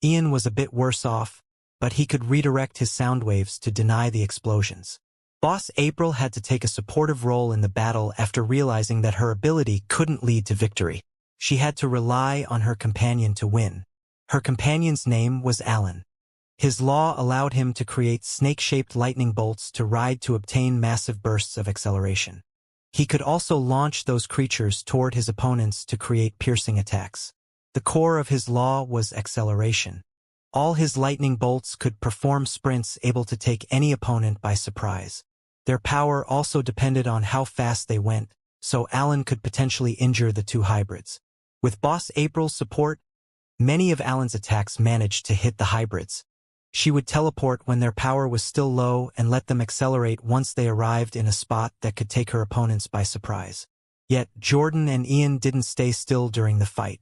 Ian was a bit worse off, but he could redirect his sound waves to deny the explosions. Boss April had to take a supportive role in the battle after realizing that her ability couldn't lead to victory. She had to rely on her companion to win. Her companion's name was Alan. His law allowed him to create snake-shaped lightning bolts to ride to obtain massive bursts of acceleration. He could also launch those creatures toward his opponents to create piercing attacks. The core of his law was acceleration. All his lightning bolts could perform sprints able to take any opponent by surprise. Their power also depended on how fast they went, so Alan could potentially injure the two hybrids. With Boss April's support, many of Alan's attacks managed to hit the hybrids. She would teleport when their power was still low and let them accelerate once they arrived in a spot that could take her opponents by surprise. Yet Jordan and Ian didn't stay still during the fight.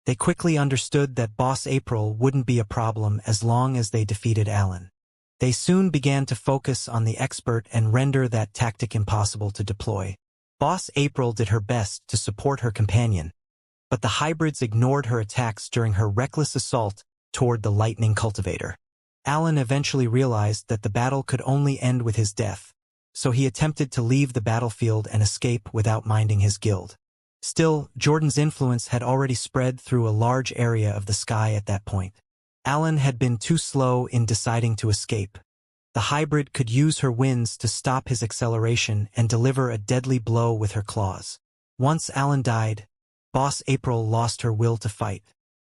They quickly understood that Boss April wouldn't be a problem as long as they defeated Alan. They soon began to focus on the expert and render that tactic impossible to deploy. Boss April did her best to support her companion, but the hybrids ignored her attacks during her reckless assault toward the lightning cultivator. Alan eventually realized that the battle could only end with his death, so he attempted to leave the battlefield and escape without minding his guild. Still, Jordan's influence had already spread through a large area of the sky at that point. Alan had been too slow in deciding to escape. The hybrid could use her winds to stop his acceleration and deliver a deadly blow with her claws. Once Alan died, Boss April lost her will to fight.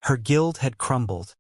Her guild had crumbled,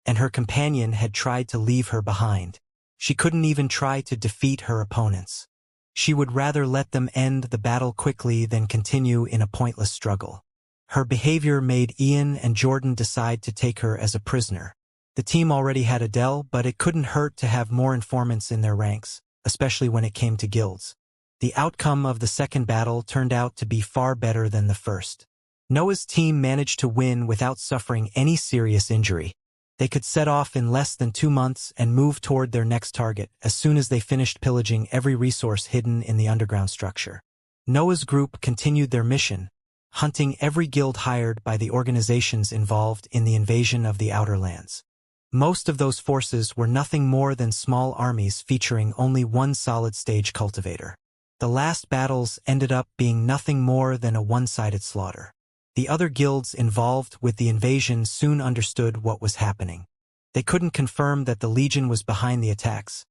and her companion had tried to leave her behind. She couldn't even try to defeat her opponents. She would rather let them end the battle quickly than continue in a pointless struggle. Her behavior made Ian and Jordan decide to take her as a prisoner. The team already had Adele, but it couldn't hurt to have more informants in their ranks, especially when it came to guilds. The outcome of the second battle turned out to be far better than the first. Noah's team managed to win without suffering any serious injury. They could set off in less than 2 months and move toward their next target as soon as they finished pillaging every resource hidden in the underground structure. Noah's group continued their mission, hunting every guild hired by the organizations involved in the invasion of the Outer Lands. Most of those forces were nothing more than small armies featuring only one solid-stage cultivator. The last battles ended up being nothing more than a one-sided slaughter. The other guilds involved with the invasion soon understood what was happening. They couldn't confirm that the Legion was behind the attacks,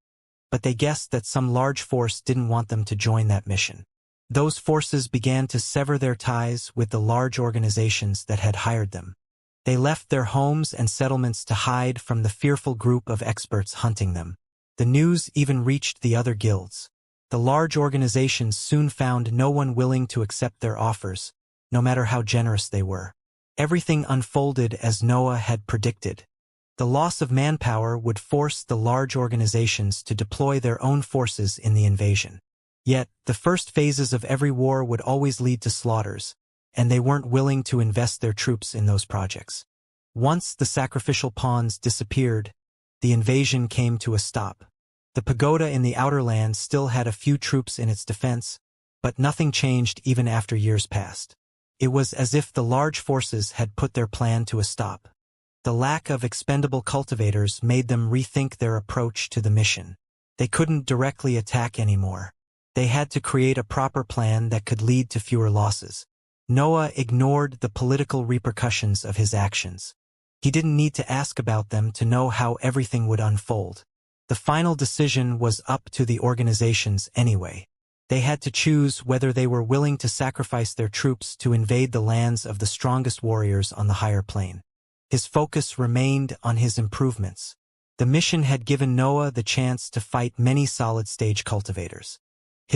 but they guessed that some large force didn't want them to join that mission. Those forces began to sever their ties with the large organizations that had hired them. They left their homes and settlements to hide from the fearful group of experts hunting them. The news even reached the other guilds. The large organizations soon found no one willing to accept their offers, no matter how generous they were. Everything unfolded as Noah had predicted. The loss of manpower would force the large organizations to deploy their own forces in the invasion. Yet, the first phases of every war would always lead to slaughters, and they weren't willing to invest their troops in those projects. Once the sacrificial pawns disappeared, the invasion came to a stop. The pagoda in the Outer Lands still had a few troops in its defense, but nothing changed even after years passed. It was as if the large forces had put their plan to a stop. The lack of expendable cultivators made them rethink their approach to the mission. They couldn't directly attack anymore. They had to create a proper plan that could lead to fewer losses. Noah ignored the political repercussions of his actions. He didn't need to ask about them to know how everything would unfold. The final decision was up to the organizations anyway. They had to choose whether they were willing to sacrifice their troops to invade the lands of the strongest warriors on the higher plane. His focus remained on his improvements. The mission had given Noah the chance to fight many solid-stage cultivators.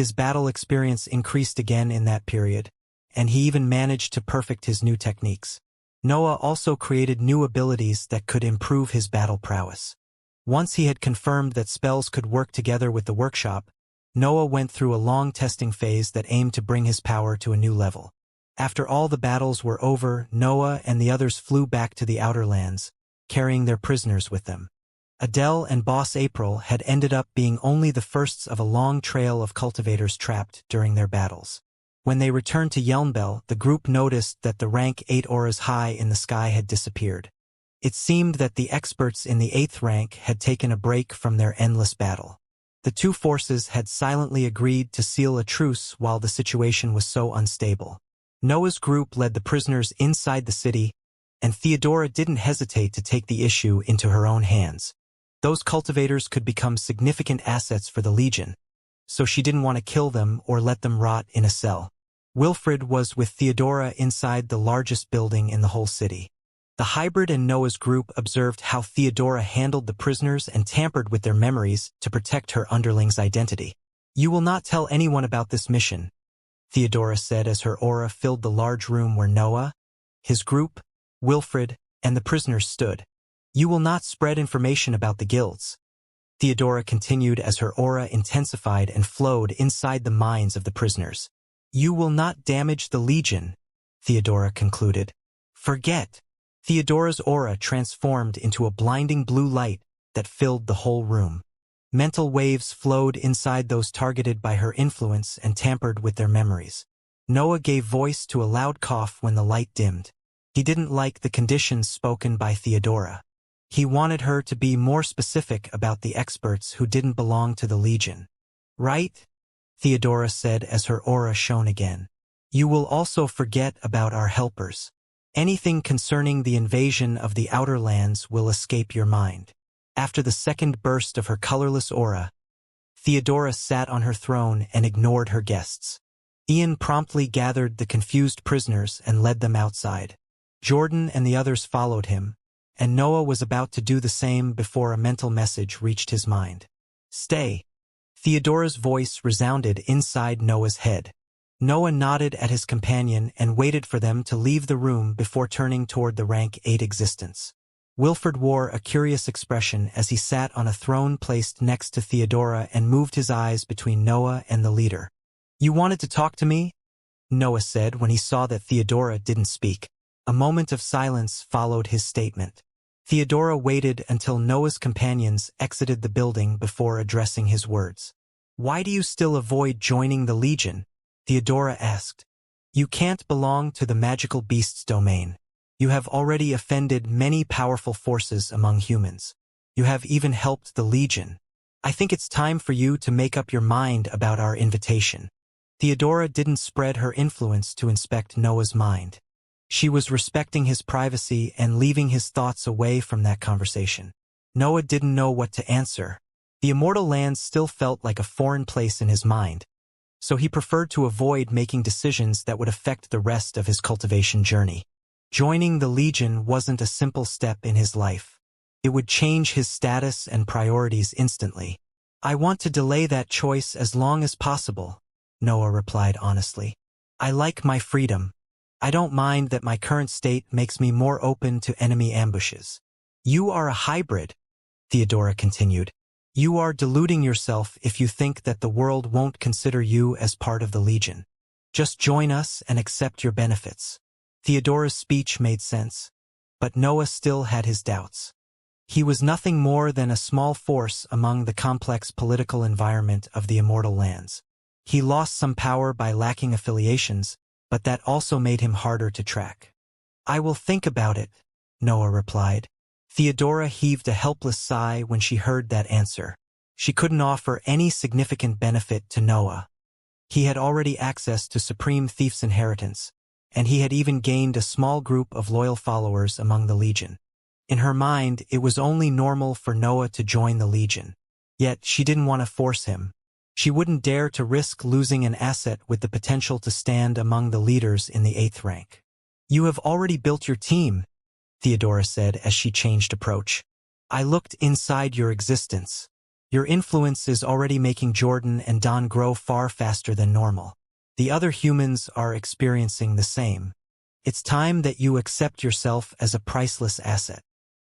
His battle experience increased again in that period, and he even managed to perfect his new techniques. Noah also created new abilities that could improve his battle prowess. Once he had confirmed that spells could work together with the workshop, Noah went through a long testing phase that aimed to bring his power to a new level. After all the battles were over, Noah and the others flew back to the Outer Lands, carrying their prisoners with them. Adele and Boss April had ended up being only the firsts of a long trail of cultivators trapped during their battles. When they returned to Yelnbel, the group noticed that the rank 8 auras high in the sky had disappeared. It seemed that the experts in the 8th rank had taken a break from their endless battle. The two forces had silently agreed to seal a truce while the situation was so unstable. Noah's group led the prisoners inside the city, and Theodora didn't hesitate to take the issue into her own hands. Those cultivators could become significant assets for the Legion, so she didn't want to kill them or let them rot in a cell. Wilfred was with Theodora inside the largest building in the whole city. The hybrid and Noah's group observed how Theodora handled the prisoners and tampered with their memories to protect her underling's identity. "You will not tell anyone about this mission," Theodora said as her aura filled the large room where Noah, his group, Wilfred, and the prisoners stood. "You will not spread information about the guilds," Theodora continued as her aura intensified and flowed inside the minds of the prisoners. "You will not damage the Legion," Theodora concluded. "Forget." Theodora's aura transformed into a blinding blue light that filled the whole room. Mental waves flowed inside those targeted by her influence and tampered with their memories. Noah gave voice to a loud cough when the light dimmed. He didn't like the conditions spoken by Theodora. He wanted her to be more specific about the experts who didn't belong to the Legion. "Right?" Theodora said as her aura shone again. "You will also forget about our helpers. Anything concerning the invasion of the Outer Lands will escape your mind." After the second burst of her colorless aura, Theodora sat on her throne and ignored her guests. Ian promptly gathered the confused prisoners and led them outside. Jordan and the others followed him, and Noah was about to do the same before a mental message reached his mind. "Stay." Theodora's voice resounded inside Noah's head. Noah nodded at his companion and waited for them to leave the room before turning toward the rank 8 existence. Wilfred wore a curious expression as he sat on a throne placed next to Theodora and moved his eyes between Noah and the leader. "You wanted to talk to me?" Noah said when he saw that Theodora didn't speak. A moment of silence followed his statement. Theodora waited until Noah's companions exited the building before addressing his words. "Why do you still avoid joining the Legion?" Theodora asked. "You can't belong to the magical beast's domain. You have already offended many powerful forces among humans. You have even helped the Legion. I think it's time for you to make up your mind about our invitation." Theodora didn't spread her influence to inspect Noah's mind. She was respecting his privacy and leaving his thoughts away from that conversation. Noah didn't know what to answer. The Immortal Lands still felt like a foreign place in his mind, so he preferred to avoid making decisions that would affect the rest of his cultivation journey. Joining the Legion wasn't a simple step in his life. It would change his status and priorities instantly. "I want to delay that choice as long as possible," Noah replied honestly. "I like my freedom. I don't mind that my current state makes me more open to enemy ambushes." "You are a hybrid," Theodora continued. "You are deluding yourself if you think that the world won't consider you as part of the Legion. Just join us and accept your benefits." Theodora's speech made sense, but Noah still had his doubts. He was nothing more than a small force among the complex political environment of the Immortal Lands. He lost some power by lacking affiliations, but that also made him harder to track. "I will think about it," Noah replied. Theodora heaved a helpless sigh when she heard that answer. She couldn't offer any significant benefit to Noah. He had already access to Supreme Thief's inheritance, and he had even gained a small group of loyal followers among the Legion. In her mind, it was only normal for Noah to join the Legion. Yet, she didn't want to force him. She wouldn't dare to risk losing an asset with the potential to stand among the leaders in the 8th rank. "You have already built your team," Theodora said as she changed approach. "I looked inside your existence. Your influence is already making Jordan and Don grow far faster than normal. The other humans are experiencing the same. It's time that you accept yourself as a priceless asset."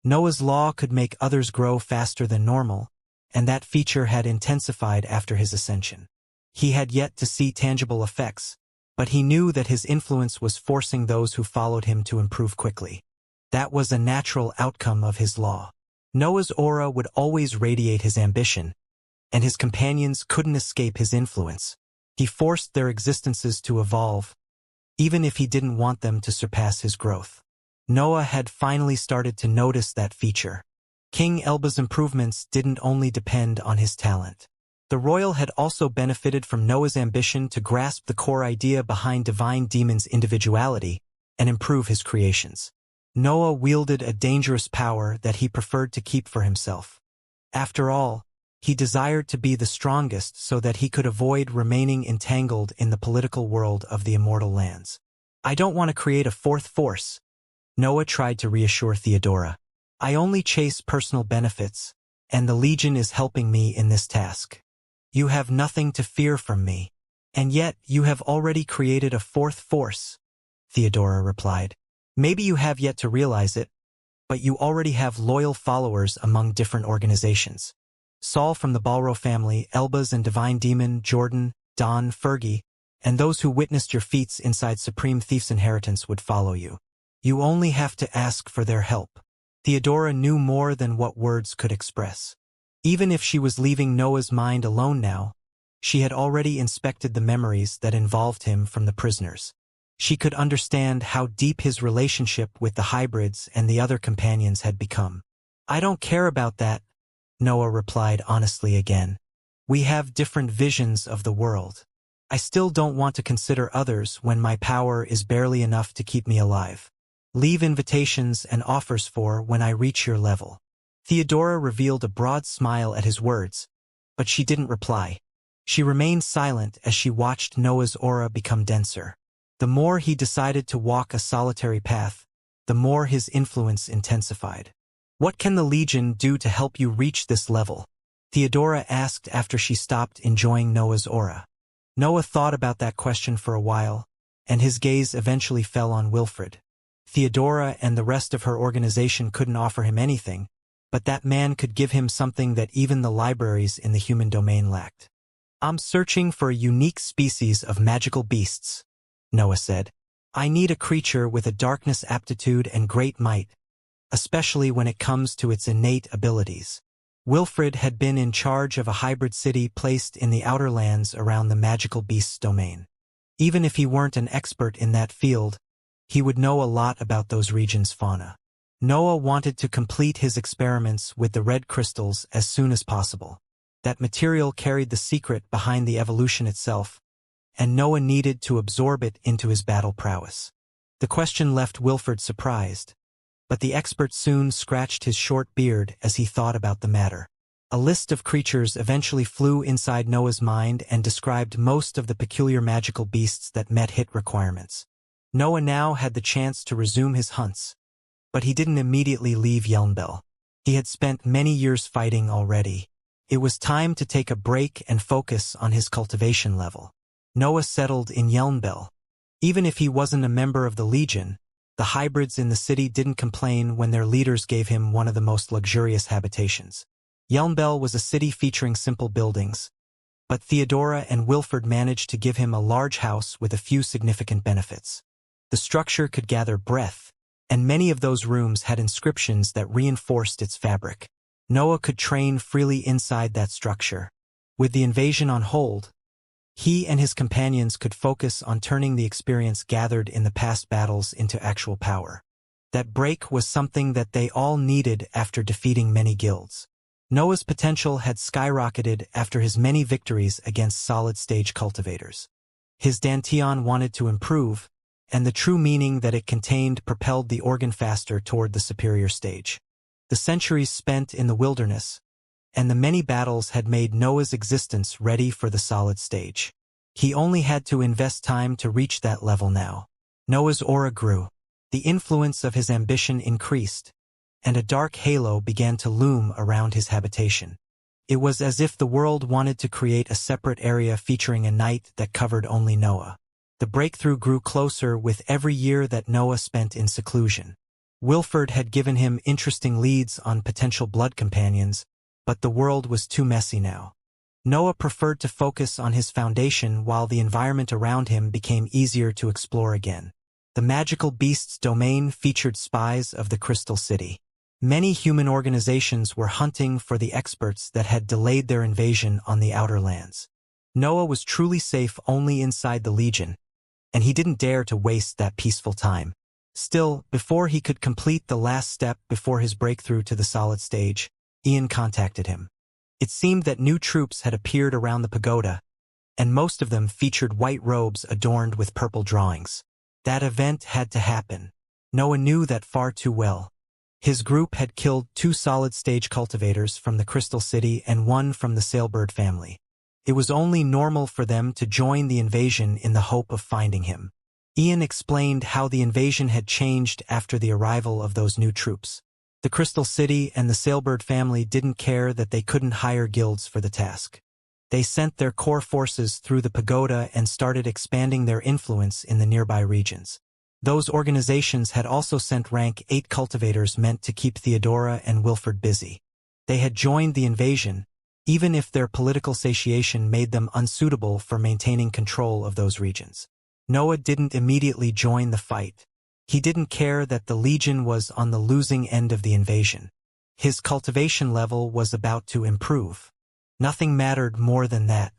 Noah's law could make others grow faster than normal, and that feature had intensified after his ascension. He had yet to see tangible effects, but he knew that his influence was forcing those who followed him to improve quickly. That was a natural outcome of his law. Noah's aura would always radiate his ambition, and his companions couldn't escape his influence. He forced their existences to evolve, even if he didn't want them to surpass his growth. Noah had finally started to notice that feature. King Elba's improvements didn't only depend on his talent. The royal had also benefited from Noah's ambition to grasp the core idea behind Divine Demon's individuality and improve his creations. Noah wielded a dangerous power that he preferred to keep for himself. After all, he desired to be the strongest so that he could avoid remaining entangled in the political world of the immortal lands. "I don't want to create a fourth force," Noah tried to reassure Theodora. "I only chase personal benefits, and the Legion is helping me in this task. You have nothing to fear from me. And yet you have already created a fourth force," Theodora replied. "Maybe you have yet to realize it, but you already have loyal followers among different organizations. Saul from the Balro family, Elbaz and Divine Demon, Jordan, Don, Fergie, and those who witnessed your feats inside Supreme Thief's inheritance would follow you. You only have to ask for their help." Theodora knew more than what words could express. Even if she was leaving Noah's mind alone now, she had already inspected the memories that involved him from the prisoners. She could understand how deep his relationship with the hybrids and the other companions had become. "I don't care about that," Noah replied honestly again. "We have different visions of the world. I still don't want to consider others when my power is barely enough to keep me alive. Leave invitations and offers for when I reach your level." Theodora revealed a broad smile at his words, but she didn't reply. She remained silent as she watched Noah's aura become denser. The more he decided to walk a solitary path, the more his influence intensified. "What can the Legion do to help you reach this level?" Theodora asked after she stopped enjoying Noah's aura. Noah thought about that question for a while, and his gaze eventually fell on Wilfred. Theodora and the rest of her organization couldn't offer him anything, but that man could give him something that even the libraries in the human domain lacked. "I'm searching for a unique species of magical beasts," Noah said. "I need a creature with a darkness aptitude and great might, especially when it comes to its innate abilities." Wilfred had been in charge of a hybrid city placed in the outer lands around the magical beasts domain. Even if he weren't an expert in that field, he would know a lot about those regions' fauna. Noah wanted to complete his experiments with the red crystals as soon as possible. That material carried the secret behind the evolution itself, and Noah needed to absorb it into his battle prowess. The question left Wilfred surprised, but the expert soon scratched his short beard as he thought about the matter. A list of creatures eventually flew inside Noah's mind and described most of the peculiar magical beasts that met hit requirements. Noah now had the chance to resume his hunts, but he didn't immediately leave Yelnbel. He had spent many years fighting already. It was time to take a break and focus on his cultivation level. Noah settled in Yelnbel. Even if he wasn't a member of the Legion, the hybrids in the city didn't complain when their leaders gave him one of the most luxurious habitations. Yelnbel was a city featuring simple buildings, but Theodora and Wilfred managed to give him a large house with a few significant benefits. The structure could gather breath, and many of those rooms had inscriptions that reinforced its fabric. Noah could train freely inside that structure. With the invasion on hold, he and his companions could focus on turning the experience gathered in the past battles into actual power. That break was something that they all needed after defeating many guilds. Noah's potential had skyrocketed after his many victories against solid-stage cultivators. His dantian wanted to improve, and the true meaning that it contained propelled the organ faster toward the superior stage. The centuries spent in the wilderness, and the many battles had made Noah's existence ready for the solid stage. He only had to invest time to reach that level now. Noah's aura grew. The influence of his ambition increased, and a dark halo began to loom around his habitation. It was as if the world wanted to create a separate area featuring a night that covered only Noah. The breakthrough grew closer with every year that Noah spent in seclusion. Wilford had given him interesting leads on potential blood companions, but the world was too messy now. Noah preferred to focus on his foundation while the environment around him became easier to explore again. The magical beasts domain featured spies of the Crystal City. Many human organizations were hunting for the experts that had delayed their invasion on the outer lands. Noah was truly safe only inside the Legion, and he didn't dare to waste that peaceful time. Still, before he could complete the last step before his breakthrough to the solid stage, Ian contacted him. It seemed that new troops had appeared around the pagoda, and most of them featured white robes adorned with purple drawings. That event had to happen. Noah knew that far too well. His group had killed 2 solid-stage cultivators from the Crystal City and 1 from the Sailbird family. It was only normal for them to join the invasion in the hope of finding him. Ian explained how the invasion had changed after the arrival of those new troops. The Crystal City and the Sailbird family didn't care that they couldn't hire guilds for the task. They sent their core forces through the pagoda and started expanding their influence in the nearby regions. Those organizations had also sent rank 8 cultivators meant to keep Theodora and Wilford busy. They had joined the invasion, even if their political satiation made them unsuitable for maintaining control of those regions. Noah didn't immediately join the fight. He didn't care that the Legion was on the losing end of the invasion. His cultivation level was about to improve. Nothing mattered more than that.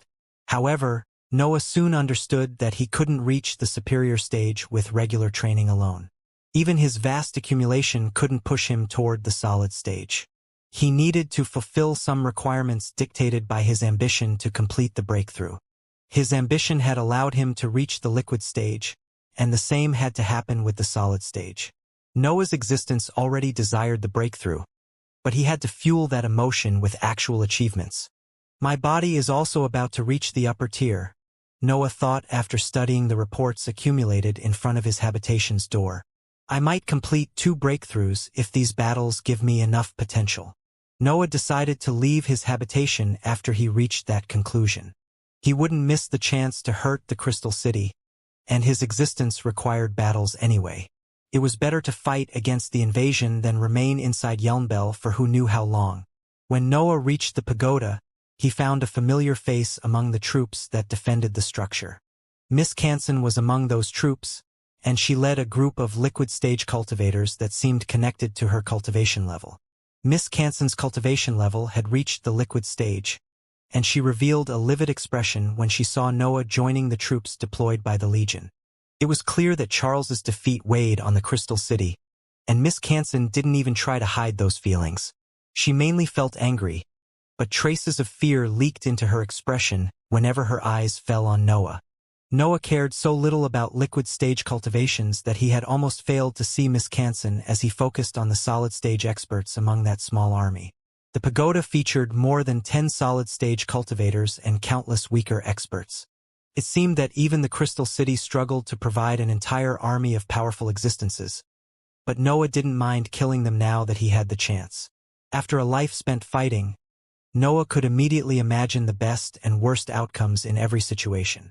However, Noah soon understood that he couldn't reach the superior stage with regular training alone. Even his vast accumulation couldn't push him toward the solid stage. He needed to fulfill some requirements dictated by his ambition to complete the breakthrough. His ambition had allowed him to reach the liquid stage, and the same had to happen with the solid stage. Noah's existence already desired the breakthrough, but he had to fuel that emotion with actual achievements. My body is also about to reach the upper tier, Noah thought after studying the reports accumulated in front of his habitation's door. I might complete 2 breakthroughs if these battles give me enough potential. Noah decided to leave his habitation after he reached that conclusion. He wouldn't miss the chance to hurt the Crystal City, and his existence required battles anyway. It was better to fight against the invasion than remain inside Yelnbel for who knew how long. When Noah reached the pagoda, he found a familiar face among the troops that defended the structure. Miss Canson was among those troops, and she led a group of liquid-stage cultivators that seemed connected to her cultivation level. Miss Canson's cultivation level had reached the liquid stage, and she revealed a livid expression when she saw Noah joining the troops deployed by the Legion. It was clear that Charles's defeat weighed on the Crystal City, and Miss Canson didn't even try to hide those feelings. She mainly felt angry, but traces of fear leaked into her expression whenever her eyes fell on Noah. Noah cared so little about liquid-stage cultivations that he had almost failed to see Miss Canson as he focused on the solid-stage experts among that small army. The pagoda featured more than 10 solid-stage cultivators and countless weaker experts. It seemed that even the Crystal City struggled to provide an entire army of powerful existences. But Noah didn't mind killing them now that he had the chance. After a life spent fighting, Noah could immediately imagine the best and worst outcomes in every situation.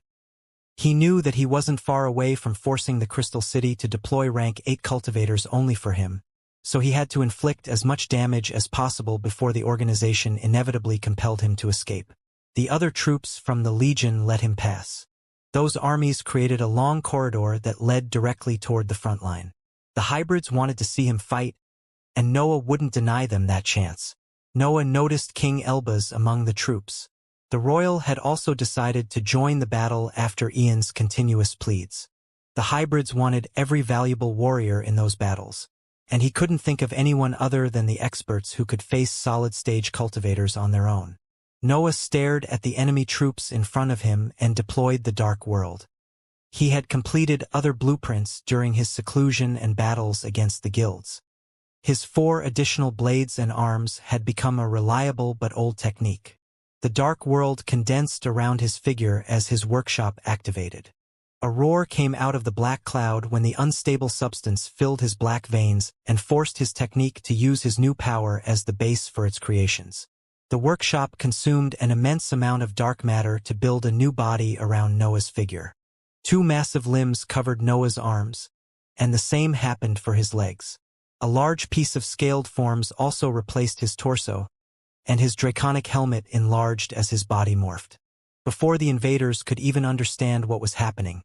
He knew that he wasn't far away from forcing the Crystal City to deploy rank 8 cultivators only for him, so he had to inflict as much damage as possible before the organization inevitably compelled him to escape. The other troops from the Legion let him pass. Those armies created a long corridor that led directly toward the front line. The hybrids wanted to see him fight, and Noah wouldn't deny them that chance. Noah noticed King Elbaz among the troops. The royal had also decided to join the battle after Ian's continuous pleads. The hybrids wanted every valuable warrior in those battles, and he couldn't think of anyone other than the experts who could face solid-stage cultivators on their own. Noah stared at the enemy troops in front of him and deployed the Dark World. He had completed other blueprints during his seclusion and battles against the guilds. His 4 additional blades and arms had become a reliable but old technique. The Dark World condensed around his figure as his workshop activated. A roar came out of the black cloud when the unstable substance filled his black veins and forced his technique to use his new power as the base for its creations. The workshop consumed an immense amount of dark matter to build a new body around Noah's figure. 2 massive limbs covered Noah's arms, and the same happened for his legs. A large piece of scaled forms also replaced his torso, and his draconic helmet enlarged as his body morphed. Before the invaders could even understand what was happening,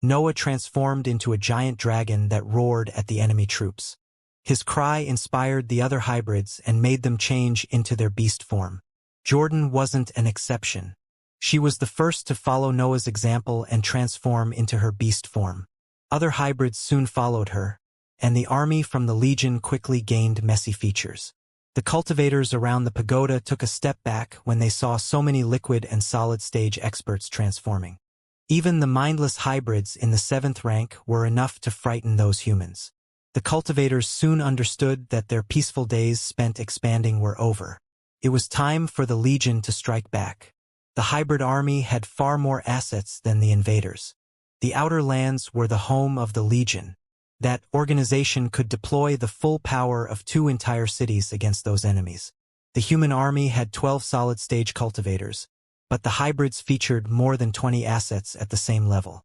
Noah transformed into a giant dragon that roared at the enemy troops. His cry inspired the other hybrids and made them change into their beast form. Jordan wasn't an exception. She was the first to follow Noah's example and transform into her beast form. Other hybrids soon followed her, and the army from the Legion quickly gained messy features. The cultivators around the pagoda took a step back when they saw so many liquid and solid-stage experts transforming. Even the mindless hybrids in the 7th rank were enough to frighten those humans. The cultivators soon understood that their peaceful days spent expanding were over. It was time for the Legion to strike back. The hybrid army had far more assets than the invaders. The Outer Lands were the home of the Legion. That organization could deploy the full power of 2 entire cities against those enemies. The human army had 12 solid-stage cultivators, but the hybrids featured more than 20 assets at the same level.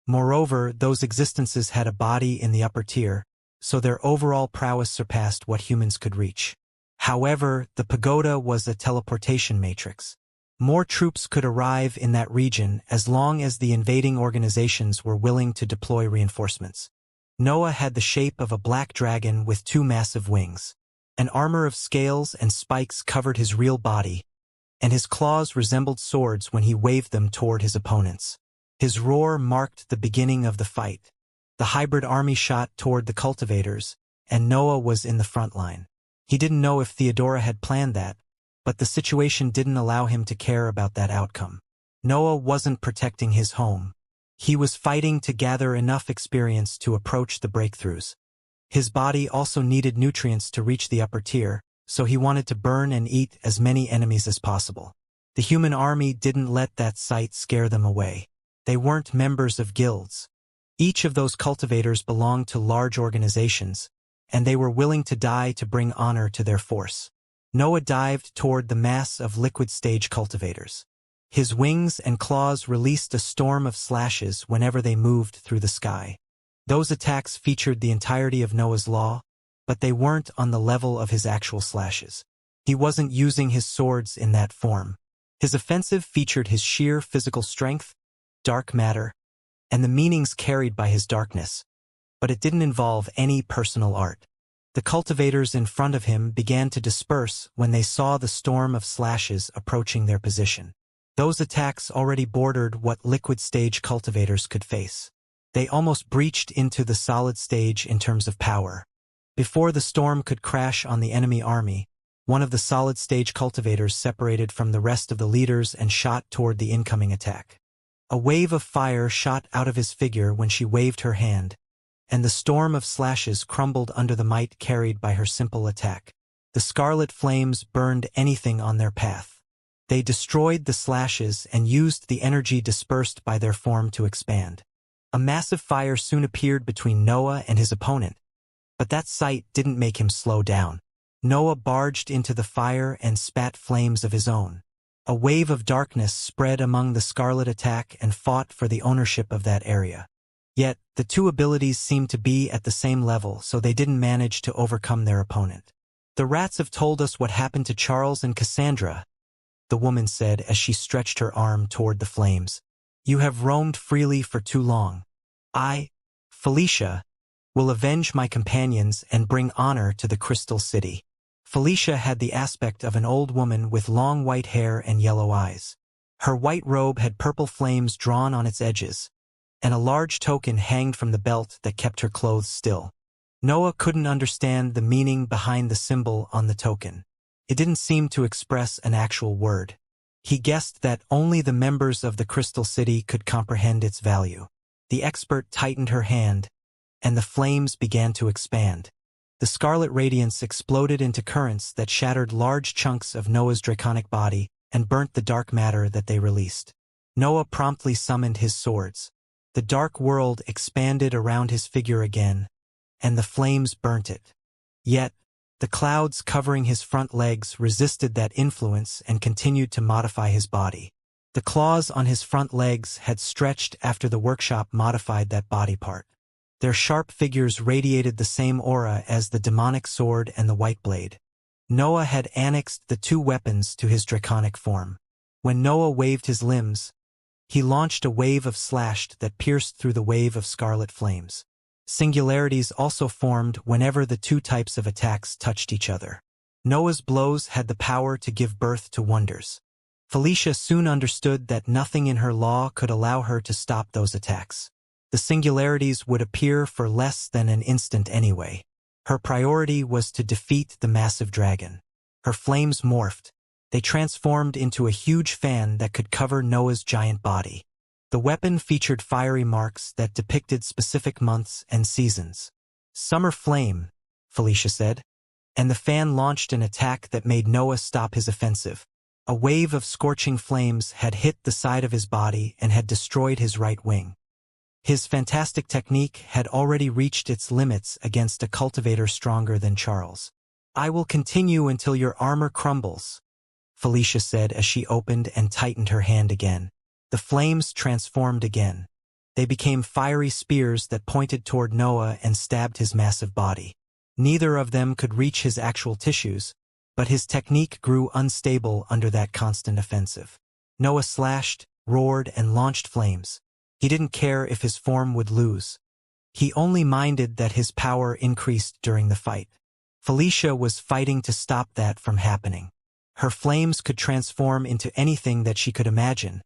Moreover, those existences had a body in the upper tier, so their overall prowess surpassed what humans could reach. However, the pagoda was a teleportation matrix. More troops could arrive in that region as long as the invading organizations were willing to deploy reinforcements. Noah had the shape of a black dragon with 2 massive wings. An armor of scales and spikes covered his real body, and his claws resembled swords when he waved them toward his opponents. His roar marked the beginning of the fight. The hybrid army shot toward the cultivators, and Noah was in the front line. He didn't know if Theodora had planned that, but the situation didn't allow him to care about that outcome. Noah wasn't protecting his home. He was fighting to gather enough experience to approach the breakthroughs. His body also needed nutrients to reach the upper tier, so he wanted to burn and eat as many enemies as possible. The human army didn't let that sight scare them away. They weren't members of guilds. Each of those cultivators belonged to large organizations, and they were willing to die to bring honor to their force. Noah dived toward the mass of liquid-stage cultivators. His wings and claws released a storm of slashes whenever they moved through the sky. Those attacks featured the entirety of Noah's law, but they weren't on the level of his actual slashes. He wasn't using his swords in that form. His offensive featured his sheer physical strength, dark matter, and the meanings carried by his darkness, but it didn't involve any personal art. The cultivators in front of him began to disperse when they saw the storm of slashes approaching their position. Those attacks already bordered what liquid-stage cultivators could face. They almost breached into the solid stage in terms of power. Before the storm could crash on the enemy army, one of the solid-stage cultivators separated from the rest of the leaders and shot toward the incoming attack. A wave of fire shot out of his figure when she waved her hand, and the storm of slashes crumbled under the might carried by her simple attack. The scarlet flames burned anything on their path. They destroyed the slashes and used the energy dispersed by their form to expand. A massive fire soon appeared between Noah and his opponent, but that sight didn't make him slow down. Noah barged into the fire and spat flames of his own. A wave of darkness spread among the scarlet attack and fought for the ownership of that area. Yet, the 2 abilities seemed to be at the same level, so they didn't manage to overcome their opponent. "The rats have told us what happened to Charles and Cassandra," the woman said as she stretched her arm toward the flames. "You have roamed freely for too long. I, Felicia, will avenge my companions and bring honor to the Crystal City." Felicia had the aspect of an old woman with long white hair and yellow eyes. Her white robe had purple flames drawn on its edges, and a large token hanged from the belt that kept her clothes still. Noah couldn't understand the meaning behind the symbol on the token. It didn't seem to express an actual word. He guessed that only the members of the Crystal City could comprehend its value. The expert tightened her hand, and the flames began to expand. The scarlet radiance exploded into currents that shattered large chunks of Noah's draconic body and burnt the dark matter that they released. Noah promptly summoned his swords. The dark world expanded around his figure again, and the flames burnt it. Yet, the clouds covering his front legs resisted that influence and continued to modify his body. The claws on his front legs had stretched after the workshop modified that body part. Their sharp figures radiated the same aura as the demonic sword and the white blade. Noah had annexed the two weapons to his draconic form. When Noah waved his limbs, he launched a wave of slashed that pierced through the wave of scarlet flames. Singularities also formed whenever the two types of attacks touched each other. Noah's blows had the power to give birth to wonders. Felicia soon understood that nothing in her law could allow her to stop those attacks. The singularities would appear for less than an instant anyway. Her priority was to defeat the massive dragon. Her flames morphed. They transformed into a huge fan that could cover Noah's giant body. The weapon featured fiery marks that depicted specific months and seasons. "Summer flame," Felicia said, and the fan launched an attack that made Noah stop his offensive. A wave of scorching flames had hit the side of his body and had destroyed his right wing. His fantastic technique had already reached its limits against a cultivator stronger than Charles. "I will continue until your armor crumbles," Felicia said as she opened and tightened her hand again. The flames transformed again. They became fiery spears that pointed toward Noah and stabbed his massive body. Neither of them could reach his actual tissues, but his technique grew unstable under that constant offensive. Noah slashed, roared, and launched flames. He didn't care if his form would lose. He only minded that his power increased during the fight. Felicia was fighting to stop that from happening. Her flames could transform into anything that she could imagine,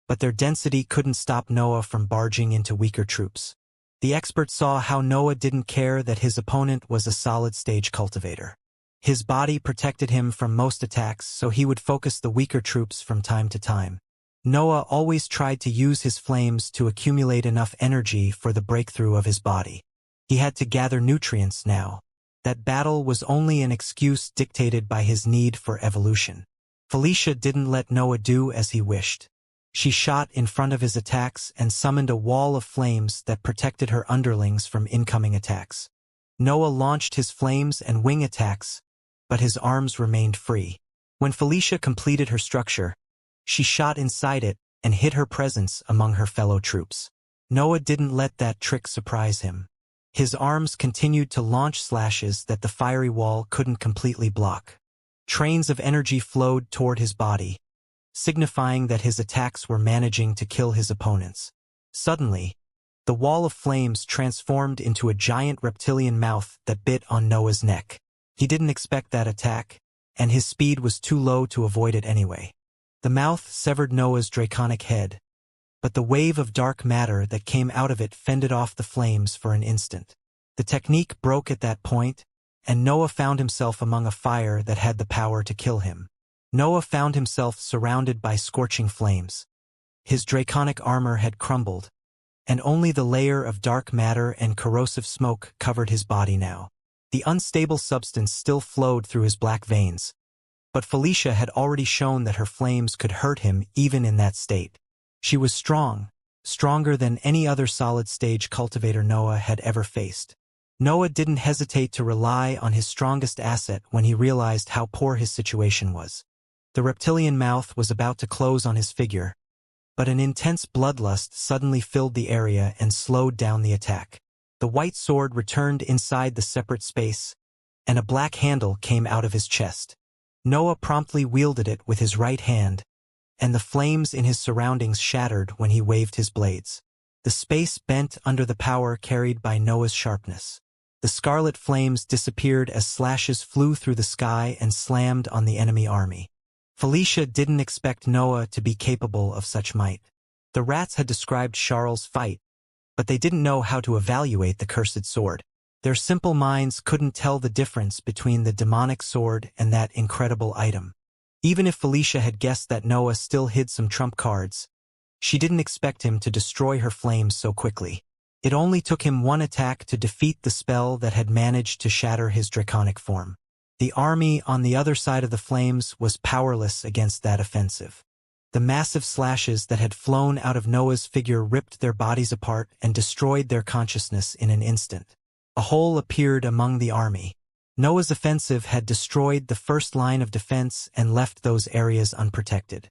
but their density couldn't stop Noah from barging into weaker troops. The expert saw how Noah didn't care that his opponent was a solid-stage cultivator. His body protected him from most attacks, so he would focus the weaker troops from time to time. Noah always tried to use his flames to accumulate enough energy for the breakthrough of his body. He had to gather nutrients now. That battle was only an excuse dictated by his need for evolution. Felicia didn't let Noah do as he wished. She shot in front of his attacks and summoned a wall of flames that protected her underlings from incoming attacks. Noah launched his flames and wing attacks, but his arms remained free. When Felicia completed her structure, she shot inside it and hid her presence among her fellow troops. Noah didn't let that trick surprise him. His arms continued to launch slashes that the fiery wall couldn't completely block. Trains of energy flowed toward his body, signifying that his attacks were managing to kill his opponents. Suddenly, the wall of flames transformed into a giant reptilian mouth that bit on Noah's neck. He didn't expect that attack, and his speed was too low to avoid it anyway. The mouth severed Noah's draconic head, but the wave of dark matter that came out of it fended off the flames for an instant. The technique broke at that point, and Noah found himself among a fire that had the power to kill him. Noah found himself surrounded by scorching flames. His draconic armor had crumbled, and only the layer of dark matter and corrosive smoke covered his body now. The unstable substance still flowed through his black veins, but Felicia had already shown that her flames could hurt him even in that state. She was strong, stronger than any other solid-stage cultivator Noah had ever faced. Noah didn't hesitate to rely on his strongest asset when he realized how poor his situation was. The reptilian mouth was about to close on his figure, but an intense bloodlust suddenly filled the area and slowed down the attack. The white sword returned inside the separate space, and a black handle came out of his chest. Noah promptly wielded it with his right hand, and the flames in his surroundings shattered when he waved his blades. The space bent under the power carried by Noah's sharpness. The scarlet flames disappeared as slashes flew through the sky and slammed on the enemy army. Felicia didn't expect Noah to be capable of such might. The rats had described Charles' fight, but they didn't know how to evaluate the cursed sword. Their simple minds couldn't tell the difference between the demonic sword and that incredible item. Even if Felicia had guessed that Noah still hid some trump cards, she didn't expect him to destroy her flames so quickly. It only took him one attack to defeat the spell that had managed to shatter his draconic form. The army on the other side of the flames was powerless against that offensive. The massive slashes that had flown out of Noah's figure ripped their bodies apart and destroyed their consciousness in an instant. A hole appeared among the army. Noah's offensive had destroyed the first line of defense and left those areas unprotected.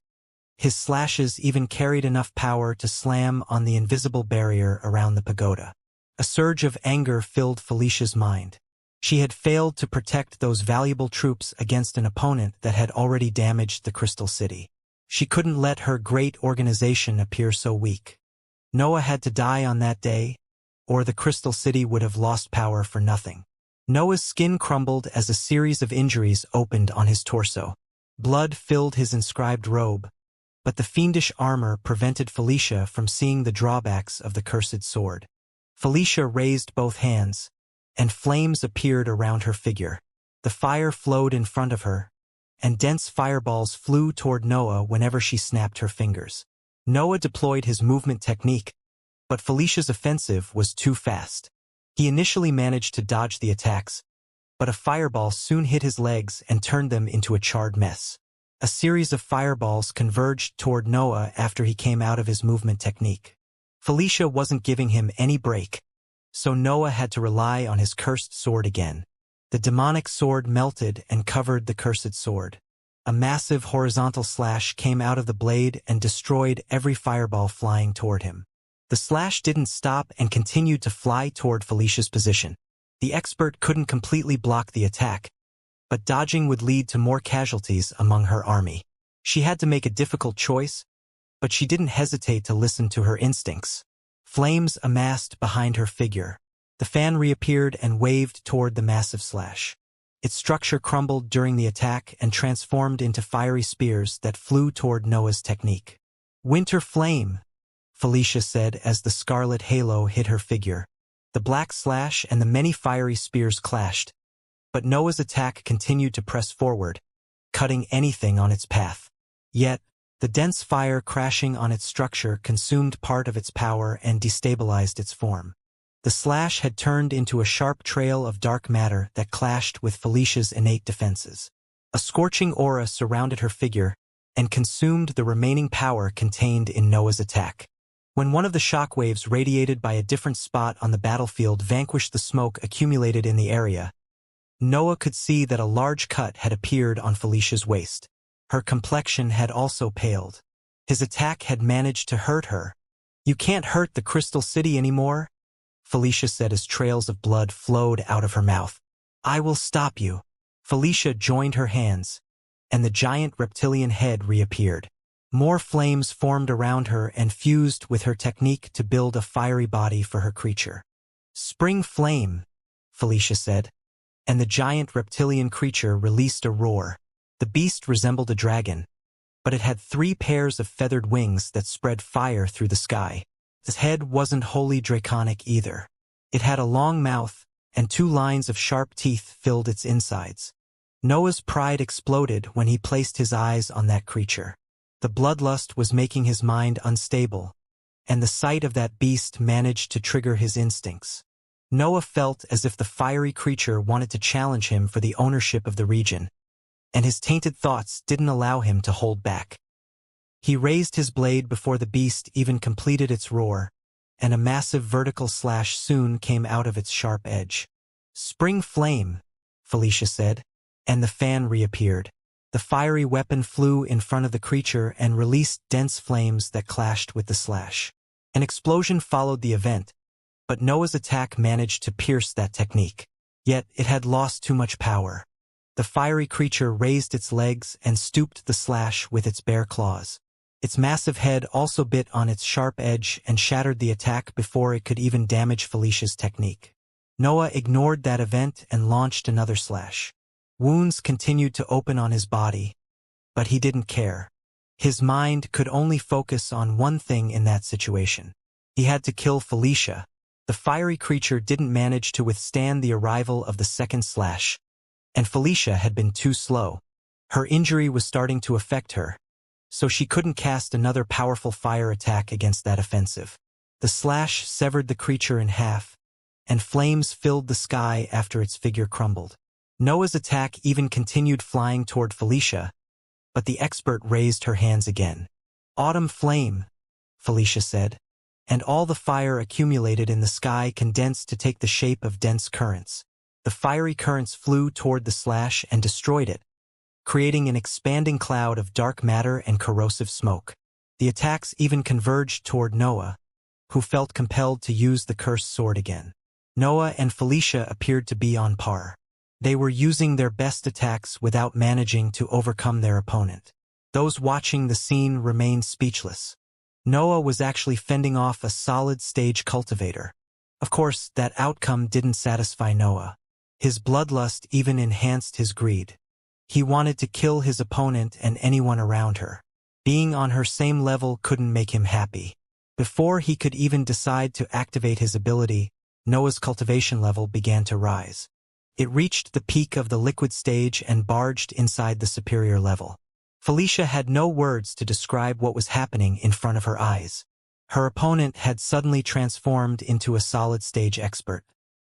His slashes even carried enough power to slam on the invisible barrier around the pagoda. A surge of anger filled Felicia's mind. She had failed to protect those valuable troops against an opponent that had already damaged the Crystal City. She couldn't let her great organization appear so weak. Noah had to die on that day, or the Crystal City would have lost power for nothing. Noah's skin crumbled as a series of injuries opened on his torso. Blood filled his inscribed robe, but the fiendish armor prevented Felicia from seeing the drawbacks of the cursed sword. Felicia raised both hands, and flames appeared around her figure. The fire flowed in front of her, and dense fireballs flew toward Noah whenever she snapped her fingers. Noah deployed his movement technique, but Felicia's offensive was too fast. He initially managed to dodge the attacks, but a fireball soon hit his legs and turned them into a charred mess. A series of fireballs converged toward Noah after he came out of his movement technique. Felicia wasn't giving him any break, so Noah had to rely on his cursed sword again. The demonic sword melted and covered the cursed sword. A massive horizontal slash came out of the blade and destroyed every fireball flying toward him. The slash didn't stop and continued to fly toward Felicia's position. The expert couldn't completely block the attack, but dodging would lead to more casualties among her army. She had to make a difficult choice, but she didn't hesitate to listen to her instincts. Flames amassed behind her figure. The fan reappeared and waved toward the massive slash. Its structure crumbled during the attack and transformed into fiery spears that flew toward Noah's technique. "Winter flame," Felicia said as the scarlet halo hit her figure. The black slash and the many fiery spears clashed, but Noah's attack continued to press forward, cutting anything on its path. Yet, the dense fire crashing on its structure consumed part of its power and destabilized its form. The slash had turned into a sharp trail of dark matter that clashed with Felicia's innate defenses. A scorching aura surrounded her figure and consumed the remaining power contained in Noah's attack. When one of the shockwaves radiated by a different spot on the battlefield vanquished the smoke accumulated in the area, Noah could see that a large cut had appeared on Felicia's waist. Her complexion had also paled. His attack had managed to hurt her. "You can't hurt the Crystal City anymore," Felicia said as trails of blood flowed out of her mouth. "I will stop you." Felicia joined her hands, and the giant reptilian head reappeared. More flames formed around her and fused with her technique to build a fiery body for her creature. "Spring flame," Felicia said, and the giant reptilian creature released a roar. The beast resembled a dragon, but it had 3 pairs of feathered wings that spread fire through the sky. Its head wasn't wholly draconic either. It had a long mouth, and 2 lines of sharp teeth filled its insides. Noah's pride exploded when he placed his eyes on that creature. The bloodlust was making his mind unstable, and the sight of that beast managed to trigger his instincts. Noah felt as if the fiery creature wanted to challenge him for the ownership of the region, and his tainted thoughts didn't allow him to hold back. He raised his blade before the beast even completed its roar, and a massive vertical slash soon came out of its sharp edge. "Spring flame," Felicia said, and the fan reappeared. The fiery weapon flew in front of the creature and released dense flames that clashed with the slash. An explosion followed the event, but Noah's attack managed to pierce that technique. Yet it had lost too much power. The fiery creature raised its legs and stooped the slash with its bare claws. Its massive head also bit on its sharp edge and shattered the attack before it could even damage Felicia's technique. Noah ignored that event and launched another slash. Wounds continued to open on his body, but he didn't care. His mind could only focus on one thing in that situation. He had to kill Felicia, The fiery creature didn't manage to withstand the arrival of the second slash, and Felicia had been too slow. Her injury was starting to affect her, so she couldn't cast another powerful fire attack against that offensive. The slash severed the creature in half, and flames filled the sky after its figure crumbled. Noah's attack even continued flying toward Felicia, but the expert raised her hands again. "Autumn flame," Felicia said, and all the fire accumulated in the sky condensed to take the shape of dense currents. The fiery currents flew toward the slash and destroyed it, creating an expanding cloud of dark matter and corrosive smoke. The attacks even converged toward Noah, who felt compelled to use the cursed sword again. Noah and Felicia appeared to be on par. They were using their best attacks without managing to overcome their opponent. Those watching the scene remained speechless. Noah was actually fending off a solid-stage cultivator. Of course, that outcome didn't satisfy Noah. His bloodlust even enhanced his greed. He wanted to kill his opponent and anyone around her. Being on her same level couldn't make him happy. Before he could even decide to activate his ability, Noah's cultivation level began to rise. It reached the peak of the liquid stage and barged inside the superior level. Felicia had no words to describe what was happening in front of her eyes. Her opponent had suddenly transformed into a solid-stage expert.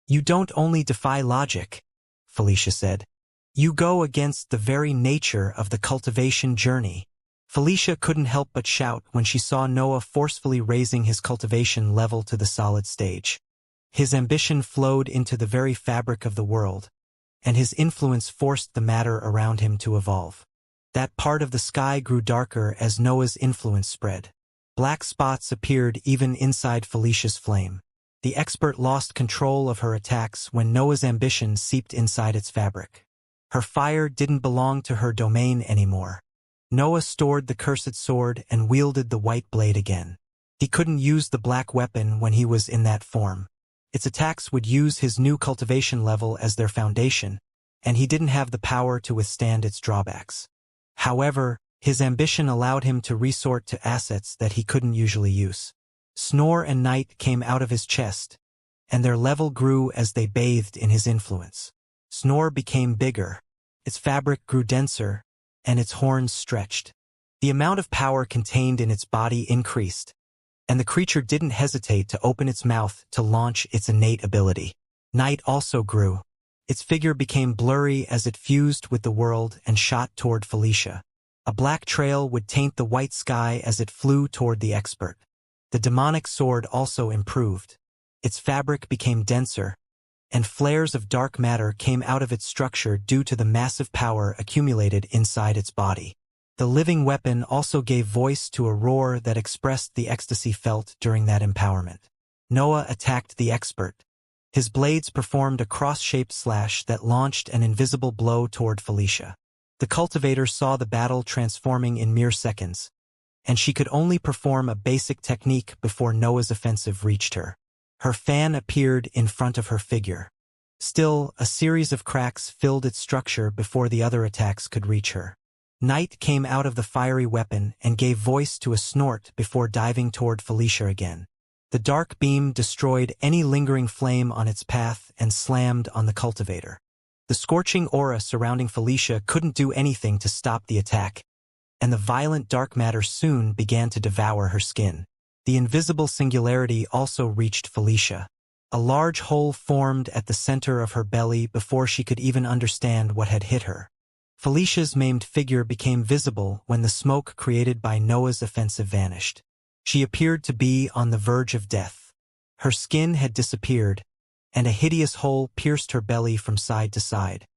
"You don't only defy logic," Felicia said. "You go against the very nature of the cultivation journey." Felicia couldn't help but shout when she saw Noah forcefully raising his cultivation level to the solid stage. His ambition flowed into the very fabric of the world, and his influence forced the matter around him to evolve. That part of the sky grew darker as Noah's influence spread. Black spots appeared even inside Felicia's flame. The expert lost control of her attacks when Noah's ambition seeped inside its fabric. Her fire didn't belong to her domain anymore. Noah stored the cursed sword and wielded the white blade again. He couldn't use the black weapon when he was in that form. Its attacks would use his new cultivation level as their foundation, and he didn't have the power to withstand its drawbacks. However, his ambition allowed him to resort to assets that he couldn't usually use. Snore and Night came out of his chest, and their level grew as they bathed in his influence. Snore became bigger, its fabric grew denser, and its horns stretched. The amount of power contained in its body increased, and the creature didn't hesitate to open its mouth to launch its innate ability. Night also grew. Its figure became blurry as it fused with the world and shot toward Felicia. A black trail would taint the white sky as it flew toward the expert. The demonic sword also improved. Its fabric became denser, and flares of dark matter came out of its structure due to the massive power accumulated inside its body. The living weapon also gave voice to a roar that expressed the ecstasy felt during that empowerment. Noah attacked the expert. His blades performed a cross-shaped slash that launched an invisible blow toward Felicia. The cultivator saw the battle transforming in mere seconds, and she could only perform a basic technique before Noah's offensive reached her. Her fan appeared in front of her figure. Still, a series of cracks filled its structure before the other attacks could reach her. Night came out of the fiery weapon and gave voice to a snort before diving toward Felicia again. The dark beam destroyed any lingering flame on its path and slammed on the cultivator. The scorching aura surrounding Felicia couldn't do anything to stop the attack, and the violent dark matter soon began to devour her skin. The invisible singularity also reached Felicia. A large hole formed at the center of her belly before she could even understand what had hit her. Felicia's maimed figure became visible when the smoke created by Noah's offensive vanished. She appeared to be on the verge of death. Her skin had disappeared, and a hideous hole pierced her belly from side to side.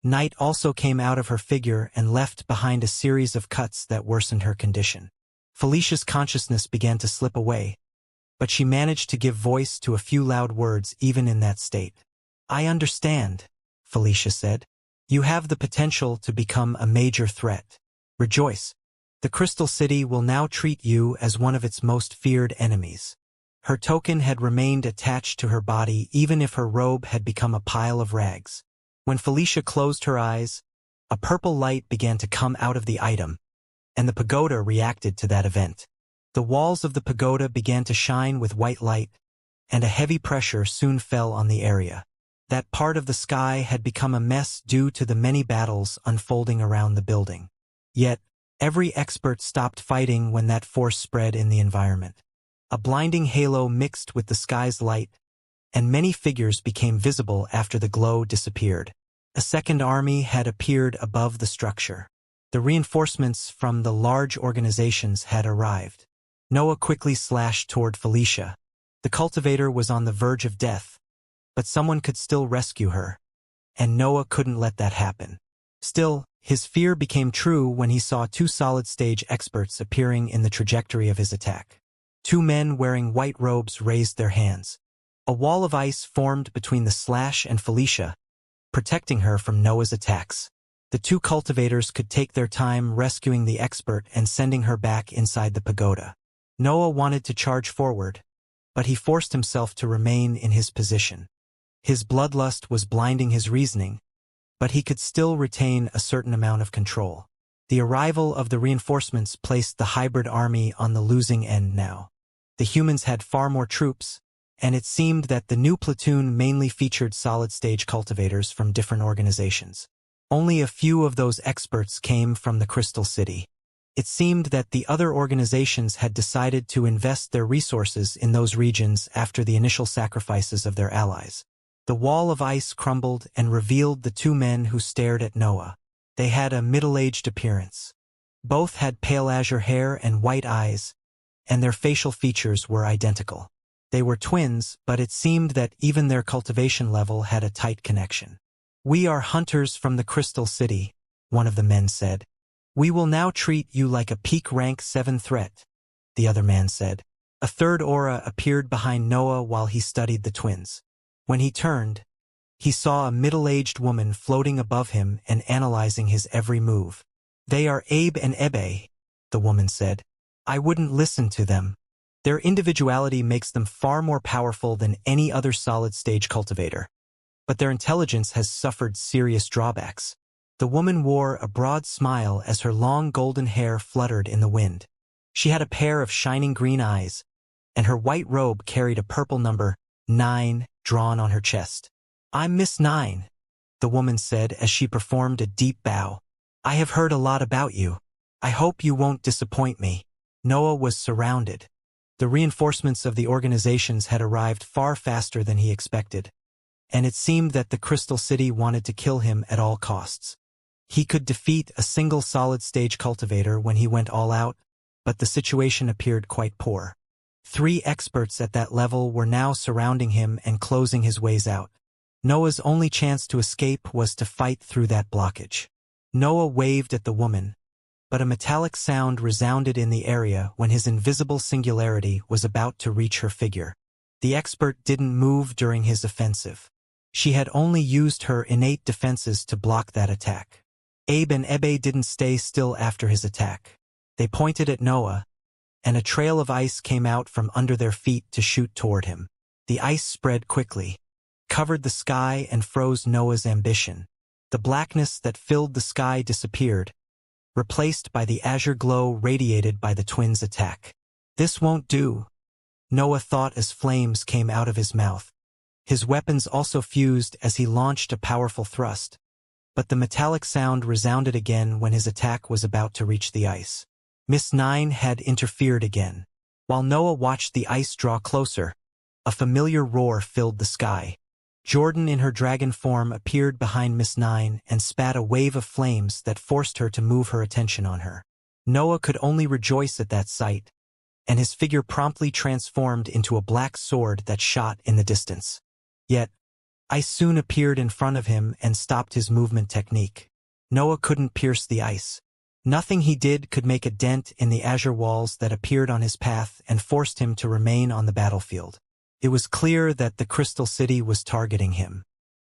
Night also came out of her figure and left behind a series of cuts that worsened her condition. Felicia's consciousness began to slip away, but she managed to give voice to a few loud words even in that state. "I understand," Felicia said. "You have the potential to become a major threat. Rejoice. The Crystal City will now treat you as one of its most feared enemies." Her token had remained attached to her body even if her robe had become a pile of rags. When Felicia closed her eyes, a purple light began to come out of the item, and the pagoda reacted to that event. The walls of the pagoda began to shine with white light, and a heavy pressure soon fell on the area. That part of the sky had become a mess due to the many battles unfolding around the building. Yet, every expert stopped fighting when that force spread in the environment. A blinding halo mixed with the sky's light, and many figures became visible after the glow disappeared. A second army had appeared above the structure. The reinforcements from the large organizations had arrived. Noah quickly slashed toward Felicia. The cultivator was on the verge of death, but someone could still rescue her, and Noah couldn't let that happen. Still, his fear became true when he saw two solid-stage experts appearing in the trajectory of his attack. Two men wearing white robes raised their hands. A wall of ice formed between the slash and Felicia, protecting her from Noah's attacks. The two cultivators could take their time rescuing the expert and sending her back inside the pagoda. Noah wanted to charge forward, but he forced himself to remain in his position. His bloodlust was blinding his reasoning, but he could still retain a certain amount of control. The arrival of the reinforcements placed the hybrid army on the losing end now. The humans had far more troops, and it seemed that the new platoon mainly featured solid-stage cultivators from different organizations. Only a few of those experts came from the Crystal City. It seemed that the other organizations had decided to invest their resources in those regions after the initial sacrifices of their allies. The wall of ice crumbled and revealed the two men who stared at Noah. They had a middle-aged appearance. Both had pale azure hair and white eyes, and their facial features were identical. They were twins, but it seemed that even their cultivation level had a tight connection. "We are hunters from the Crystal City," one of the men said. "We will now treat you like a peak rank 7 threat," the other man said. A third aura appeared behind Noah while he studied the twins. When he turned, he saw a middle-aged woman floating above him and analyzing his every move. "They are Abe and Ebe," the woman said. "I wouldn't listen to them. Their individuality makes them far more powerful than any other solid-stage cultivator. But their intelligence has suffered serious drawbacks." The woman wore a broad smile as her long golden hair fluttered in the wind. She had a pair of shining green eyes, and her white robe carried a purple number, 9, drawn on her chest. "I'm Miss 9, the woman said as she performed a deep bow. "I have heard a lot about you. I hope you won't disappoint me." Noah was surrounded. The reinforcements of the organizations had arrived far faster than he expected, and it seemed that the Crystal City wanted to kill him at all costs. He could defeat a single solid-stage cultivator when he went all out, but the situation appeared quite poor. 3 experts at that level were now surrounding him and closing his ways out. Noah's only chance to escape was to fight through that blockage. Noah waved at the woman, but a metallic sound resounded in the area when his invisible singularity was about to reach her figure. The expert didn't move during his offensive. She had only used her innate defenses to block that attack. Abe and Ebe didn't stay still after his attack. They pointed at Noah, and a trail of ice came out from under their feet to shoot toward him. The ice spread quickly, covered the sky, and froze Noah's ambition. The blackness that filled the sky disappeared, replaced by the azure glow radiated by the twins' attack. "This won't do," Noah thought as flames came out of his mouth. His weapons also fused as he launched a powerful thrust, but the metallic sound resounded again when his attack was about to reach the ice. Miss 9 had interfered again. While Noah watched the ice draw closer, a familiar roar filled the sky. Jordan in her dragon form appeared behind Miss 9 and spat a wave of flames that forced her to move her attention on her. Noah could only rejoice at that sight, and his figure promptly transformed into a black sword that shot in the distance. Yet, ice soon appeared in front of him and stopped his movement technique. Noah couldn't pierce the ice. Nothing he did could make a dent in the azure walls that appeared on his path and forced him to remain on the battlefield. It was clear that the Crystal City was targeting him.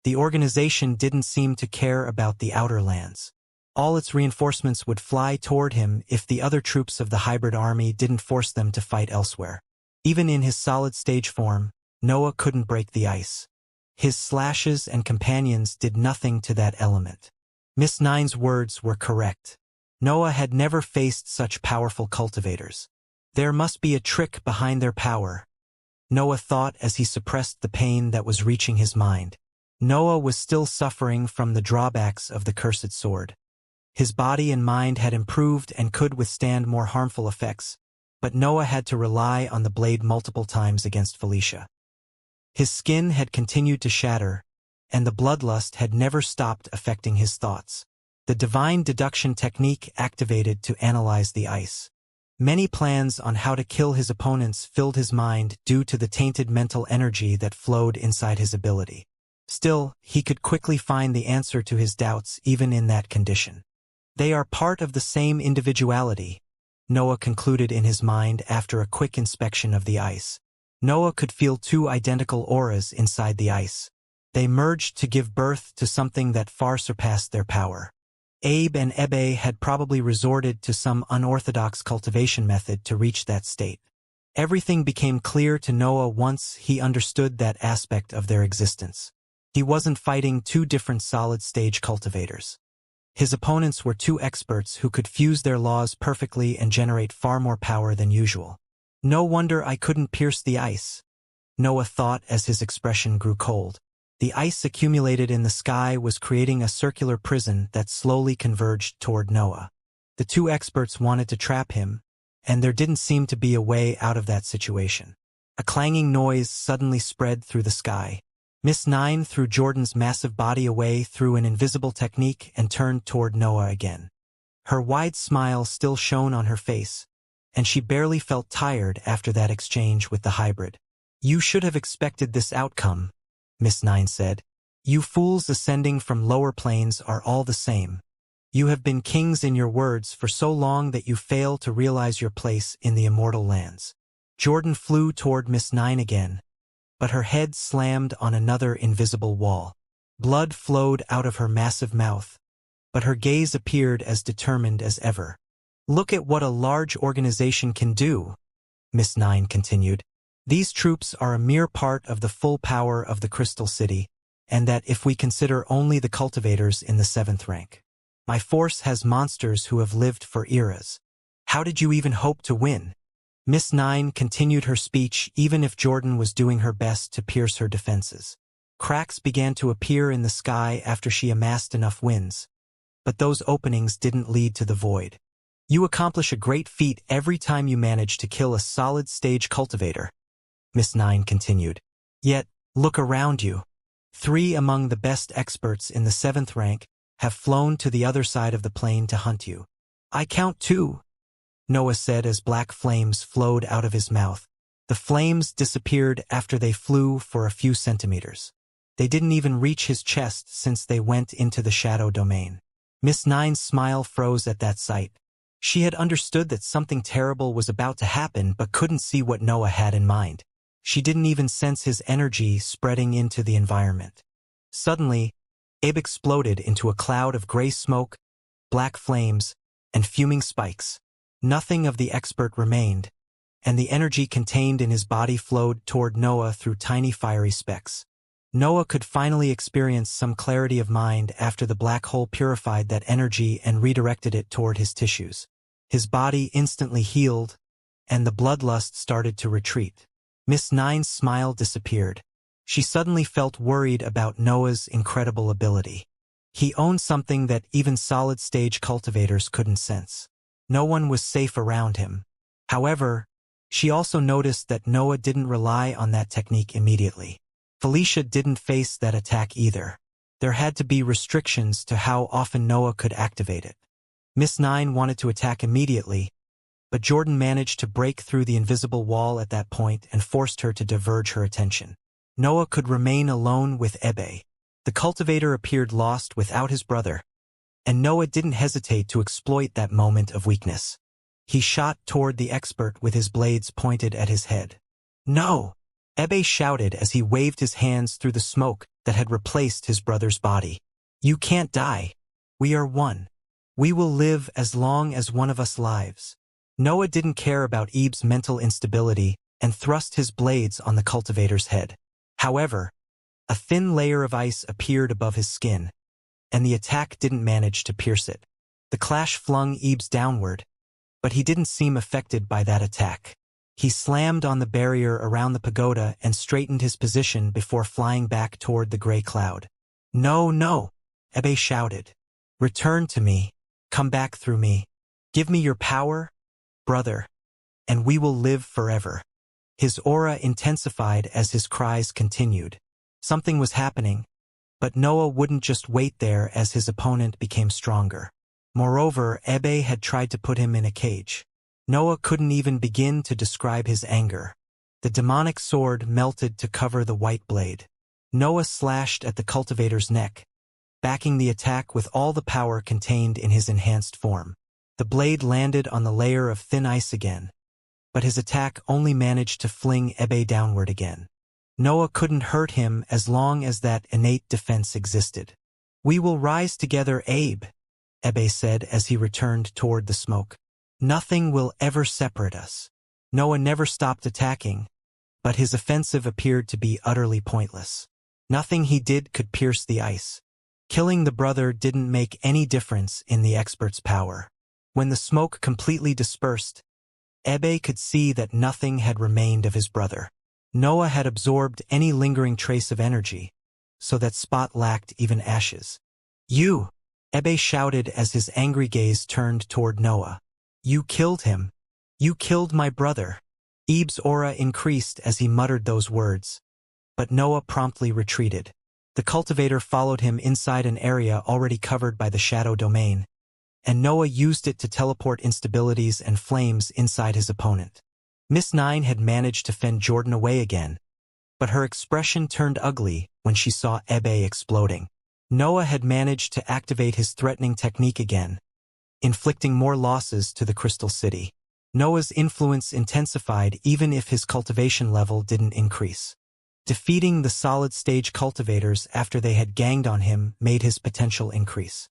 The organization didn't seem to care about the outer lands. All its reinforcements would fly toward him if the other troops of the hybrid army didn't force them to fight elsewhere. Even in his solid stage form, Noah couldn't break the ice. His slashes and companions did nothing to that element. Miss 9's words were correct. Noah had never faced such powerful cultivators. There must be a trick behind their power, Noah thought as he suppressed the pain that was reaching his mind. Noah was still suffering from the drawbacks of the cursed sword. His body and mind had improved and could withstand more harmful effects, but Noah had to rely on the blade multiple times against Felicia. His skin had continued to shatter, and the bloodlust had never stopped affecting his thoughts. The divine deduction technique activated to analyze the ice. Many plans on how to kill his opponents filled his mind due to the tainted mental energy that flowed inside his ability. Still, he could quickly find the answer to his doubts even in that condition. They are part of the same individuality, Noah concluded in his mind after a quick inspection of the ice. Noah could feel two identical auras inside the ice. They merged to give birth to something that far surpassed their power. Abe and Ebe had probably resorted to some unorthodox cultivation method to reach that state. Everything became clear to Noah once he understood that aspect of their existence. He wasn't fighting two different solid-stage cultivators. His opponents were two experts who could fuse their laws perfectly and generate far more power than usual. No wonder I couldn't pierce the ice, Noah thought as his expression grew cold. The ice accumulated in the sky was creating a circular prison that slowly converged toward Noah. The two experts wanted to trap him, and there didn't seem to be a way out of that situation. A clanging noise suddenly spread through the sky. Miss Nine threw Jordan's massive body away through an invisible technique and turned toward Noah again. Her wide smile still shone on her face, and she barely felt tired after that exchange with the hybrid. "You should have expected this outcome," Miss Nine said. "You fools ascending from lower planes are all the same. You have been kings in your words for so long that you fail to realize your place in the immortal lands." Jordan flew toward Miss Nine again, but her head slammed on another invisible wall. Blood flowed out of her massive mouth, but her gaze appeared as determined as ever. "Look at what a large organization can do," Miss Nine continued. "These troops are a mere part of the full power of the Crystal City, and that if we consider only the cultivators in the 7th rank. My force has monsters who have lived for eras. How did you even hope to win?" Miss Nine continued her speech even if Jordan was doing her best to pierce her defenses. Cracks began to appear in the sky after she amassed enough winds, but those openings didn't lead to the void. "You accomplish a great feat every time you manage to kill a solid-stage cultivator," Miss Nine continued. "Yet, look around you. 3 among the best experts in the 7th rank have flown to the other side of the plane to hunt you." "I count 2, Noah said as black flames flowed out of his mouth. The flames disappeared after they flew for a few centimeters. They didn't even reach his chest since they went into the shadow domain. Miss Nine's smile froze at that sight. She had understood that something terrible was about to happen but couldn't see what Noah had in mind. She didn't even sense his energy spreading into the environment. Suddenly, Abe exploded into a cloud of gray smoke, black flames, and fuming spikes. Nothing of the expert remained, and the energy contained in his body flowed toward Noah through tiny fiery specks. Noah could finally experience some clarity of mind after the black hole purified that energy and redirected it toward his tissues. His body instantly healed, and the bloodlust started to retreat. Miss Nine's smile disappeared. She suddenly felt worried about Noah's incredible ability. He owned something that even solid-stage cultivators couldn't sense. No one was safe around him. However, she also noticed that Noah didn't rely on that technique immediately. Felicia didn't face that attack either. There had to be restrictions to how often Noah could activate it. Miss Nine wanted to attack immediately, but Jordan managed to break through the invisible wall at that point and forced her to diverge her attention. Noah could remain alone with Ebe. The cultivator appeared lost without his brother, and Noah didn't hesitate to exploit that moment of weakness. He shot toward the expert with his blades pointed at his head. "No!" Ebe shouted as he waved his hands through the smoke that had replaced his brother's body. "You can't die. We are one. We will live as long as one of us lives." Noah didn't care about Ebe's mental instability and thrust his blades on the cultivator's head. However, a thin layer of ice appeared above his skin, and the attack didn't manage to pierce it. The clash flung Ebe's downward, but he didn't seem affected by that attack. He slammed on the barrier around the pagoda and straightened his position before flying back toward the gray cloud. "No, no," Ebe shouted. "Return to me. Come back through me. Give me your power, brother, and we will live forever." His aura intensified as his cries continued. Something was happening, but Noah wouldn't just wait there as his opponent became stronger. Moreover, Ebe had tried to put him in a cage. Noah couldn't even begin to describe his anger. The demonic sword melted to cover the white blade. Noah slashed at the cultivator's neck, backing the attack with all the power contained in his enhanced form. The blade landed on the layer of thin ice again, but his attack only managed to fling Ebe downward again. Noah couldn't hurt him as long as that innate defense existed. "We will rise together, Abe," Ebe said as he returned toward the smoke. "Nothing will ever separate us." Noah never stopped attacking, but his offensive appeared to be utterly pointless. Nothing he did could pierce the ice. Killing the brother didn't make any difference in the expert's power. When the smoke completely dispersed, Ebe could see that nothing had remained of his brother. Noah had absorbed any lingering trace of energy, so that spot lacked even ashes. "You!" Ebe shouted as his angry gaze turned toward Noah. "You killed him. You killed my brother." Ebe's aura increased as he muttered those words, but Noah promptly retreated. The cultivator followed him inside an area already covered by the shadow domain, and Noah used it to teleport instabilities and flames inside his opponent. Miss Nine had managed to fend Jordan away again, but her expression turned ugly when she saw Ebe exploding. Noah had managed to activate his threatening technique again, inflicting more losses to the Crystal City. Noah's influence intensified even if his cultivation level didn't increase. Defeating the solid-stage cultivators after they had ganged on him made his potential increase.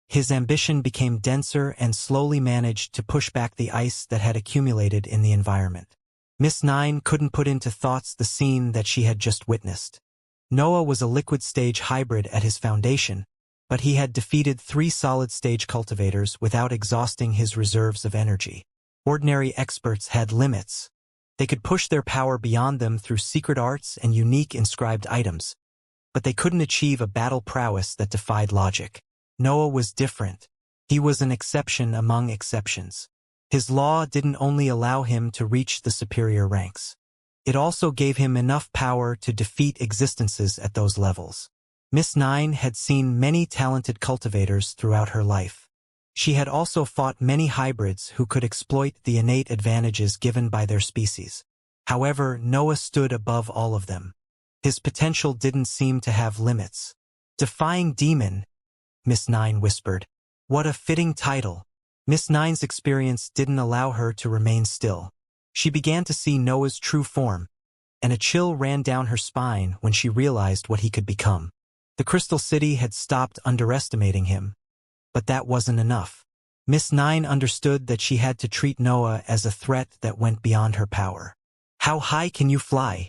His ambition became denser and slowly managed to push back the ice that had accumulated in the environment. Miss Nine couldn't put into thoughts the scene that she had just witnessed. Noah was a liquid-stage hybrid at his foundation, but he had defeated 3 solid-stage cultivators without exhausting his reserves of energy. Ordinary experts had limits. They could push their power beyond them through secret arts and unique inscribed items, but they couldn't achieve a battle prowess that defied logic. Noah was different. He was an exception among exceptions. His law didn't only allow him to reach the superior ranks. It also gave him enough power to defeat existences at those levels. Miss Nine had seen many talented cultivators throughout her life. She had also fought many hybrids who could exploit the innate advantages given by their species. However, Noah stood above all of them. His potential didn't seem to have limits. "Defying Demon," Miss Nine whispered. "What a fitting title." Miss Nine's experience didn't allow her to remain still. She began to see Noah's true form, and a chill ran down her spine when she realized what he could become. The Crystal City had stopped underestimating him, but that wasn't enough. Miss Nine understood that she had to treat Noah as a threat that went beyond her power. "How high can you fly?"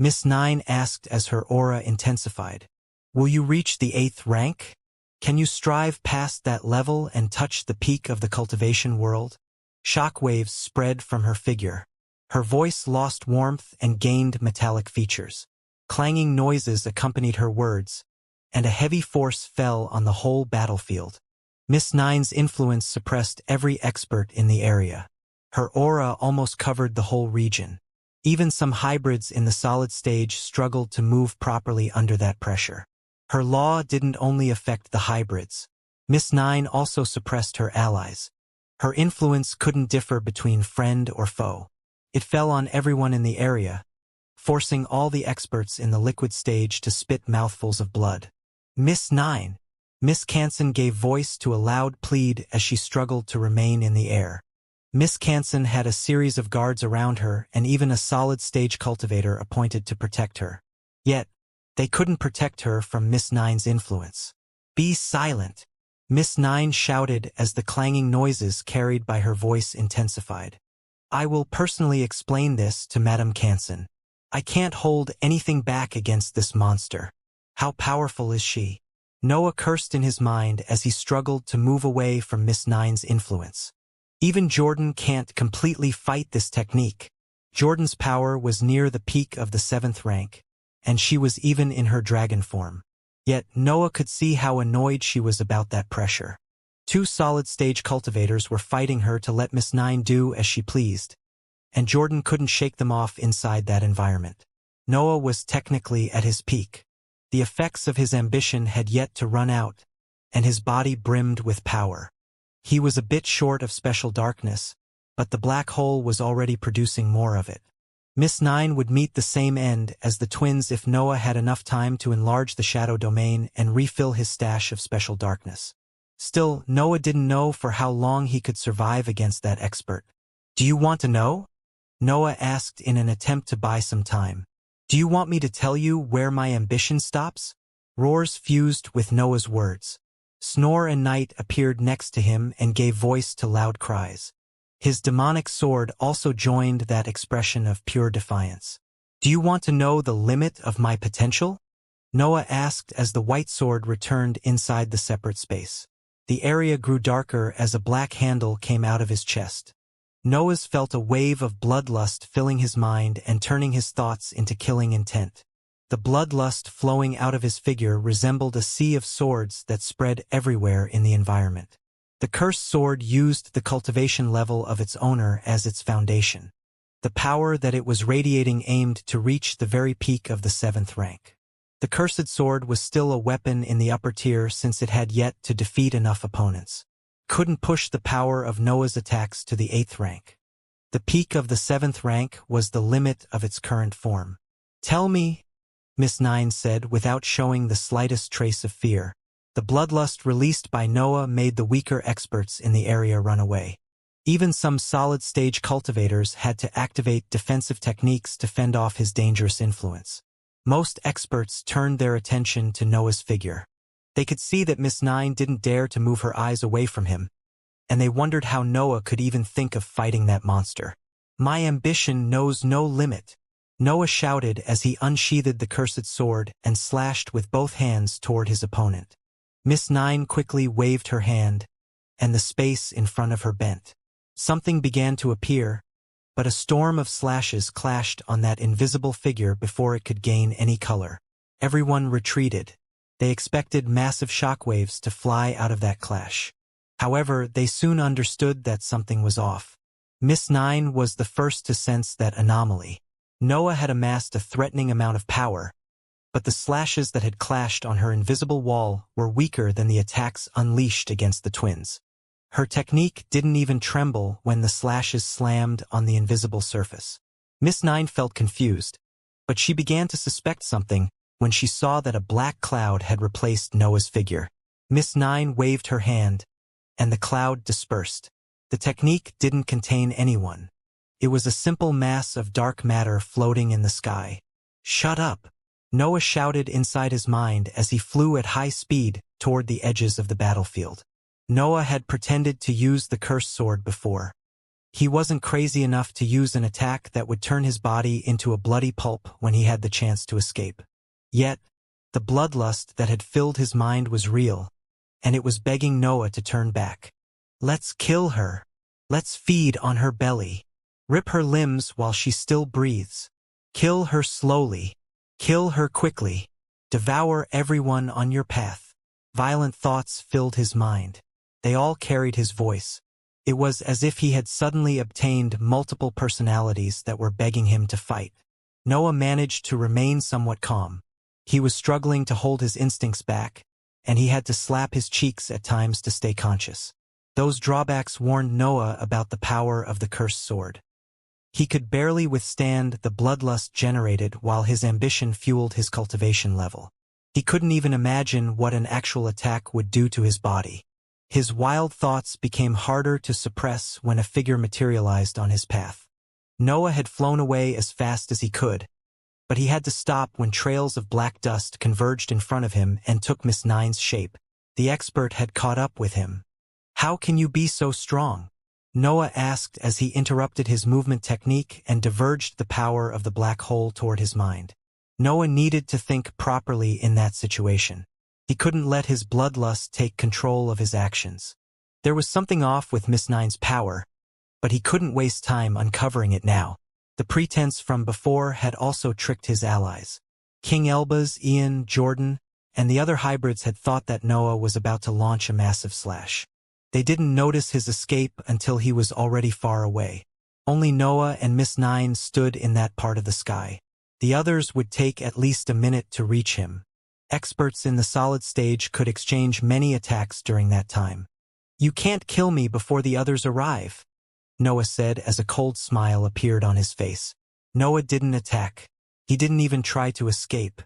Miss Nine asked as her aura intensified. "Will you reach the 8th rank? Can you strive past that level and touch the peak of the cultivation world?" Shockwaves spread from her figure. Her voice lost warmth and gained metallic features. Clanging noises accompanied her words, and a heavy force fell on the whole battlefield. Miss Nine's influence suppressed every expert in the area. Her aura almost covered the whole region. Even some hybrids in the solid stage struggled to move properly under that pressure. Her law didn't only affect the hybrids. Miss Nine also suppressed her allies. Her influence couldn't differ between friend or foe. It fell on everyone in the area, forcing all the experts in the liquid stage to spit mouthfuls of blood. "Miss Nine!" Miss Canson gave voice to a loud plead as she struggled to remain in the air. Miss Canson had a series of guards around her and even a solid-stage cultivator appointed to protect her. Yet, they couldn't protect her from Miss Nine's influence. "Be silent!" Miss Nine shouted as the clanging noises carried by her voice intensified. "I will personally explain this to Madame Canson. I can't hold anything back against this monster. How powerful is she?" Noah cursed in his mind as he struggled to move away from Miss Nine's influence. "Even Jordan can't completely fight this technique." Jordan's power was near the peak of the 7th rank, and she was even in her dragon form. Yet Noah could see how annoyed she was about that pressure. 2 solid-stage cultivators were fighting her to let Miss Nine do as she pleased, and Jordan couldn't shake them off inside that environment. Noah was technically at his peak. The effects of his ambition had yet to run out, and his body brimmed with power. He was a bit short of special darkness, but the black hole was already producing more of it. Miss Nine would meet the same end as the twins if Noah had enough time to enlarge the shadow domain and refill his stash of special darkness. Still, Noah didn't know for how long he could survive against that expert. "Do you want to know?" Noah asked in an attempt to buy some time. "Do you want me to tell you where my ambition stops?" Roars fused with Noah's words. Snore and Night appeared next to him and gave voice to loud cries. His demonic sword also joined that expression of pure defiance. "Do you want to know the limit of my potential?" Noah asked as the white sword returned inside the separate space. The area grew darker as a black handle came out of his chest. Noah's felt a wave of bloodlust filling his mind and turning his thoughts into killing intent. The bloodlust flowing out of his figure resembled a sea of swords that spread everywhere in the environment. The cursed sword used the cultivation level of its owner as its foundation. The power that it was radiating aimed to reach the very peak of the 7th rank. The cursed sword was still a weapon in the upper tier since it had yet to defeat enough opponents. Couldn't push the power of Noah's attacks to the 8th rank. The peak of the 7th rank was the limit of its current form. "Tell me," Miss Nine said without showing the slightest trace of fear. The bloodlust released by Noah made the weaker experts in the area run away. Even some solid-stage cultivators had to activate defensive techniques to fend off his dangerous influence. Most experts turned their attention to Noah's figure. They could see that Miss Nine didn't dare to move her eyes away from him, and they wondered how Noah could even think of fighting that monster. "My ambition knows no limit," Noah shouted as he unsheathed the cursed sword and slashed with both hands toward his opponent. Miss Nine quickly waved her hand, and the space in front of her bent. Something began to appear, but a storm of slashes clashed on that invisible figure before it could gain any color. Everyone retreated. They expected massive shockwaves to fly out of that clash. However, they soon understood that something was off. Miss Nine was the first to sense that anomaly. Noah had amassed a threatening amount of power, but the slashes that had clashed on her invisible wall were weaker than the attacks unleashed against the twins. Her technique didn't even tremble when the slashes slammed on the invisible surface. Miss Nine felt confused, but she began to suspect something when she saw that a black cloud had replaced Noah's figure. Miss Nine waved her hand, and the cloud dispersed. The technique didn't contain anyone. It was a simple mass of dark matter floating in the sky. "Shut up!" Noah shouted inside his mind as he flew at high speed toward the edges of the battlefield. Noah had pretended to use the cursed sword before. He wasn't crazy enough to use an attack that would turn his body into a bloody pulp when he had the chance to escape. Yet, the bloodlust that had filled his mind was real, and it was begging Noah to turn back. "Let's kill her. Let's feed on her belly. Rip her limbs while she still breathes. Kill her slowly. Kill her quickly. Devour everyone on your path." Violent thoughts filled his mind. They all carried his voice. It was as if he had suddenly obtained multiple personalities that were begging him to fight. Noah managed to remain somewhat calm. He was struggling to hold his instincts back, and he had to slap his cheeks at times to stay conscious. Those drawbacks warned Noah about the power of the cursed sword. He could barely withstand the bloodlust generated while his ambition fueled his cultivation level. He couldn't even imagine what an actual attack would do to his body. His wild thoughts became harder to suppress when a figure materialized on his path. Noah had flown away as fast as he could, but he had to stop when trails of black dust converged in front of him and took Miss Nine's shape. The expert had caught up with him. "How can you be so strong?" Noah asked as he interrupted his movement technique and diverged the power of the black hole toward his mind. Noah needed to think properly in that situation. He couldn't let his bloodlust take control of his actions. There was something off with Miss Nine's power, but he couldn't waste time uncovering it now. The pretense from before had also tricked his allies. King Elbaz, Ian, Jordan, and the other hybrids had thought that Noah was about to launch a massive slash. They didn't notice his escape until he was already far away. Only Noah and Miss Nine stood in that part of the sky. The others would take at least a minute to reach him. Experts in the solid stage could exchange many attacks during that time. "You can't kill me before the others arrive," Noah said as a cold smile appeared on his face. Noah didn't attack. He didn't even try to escape.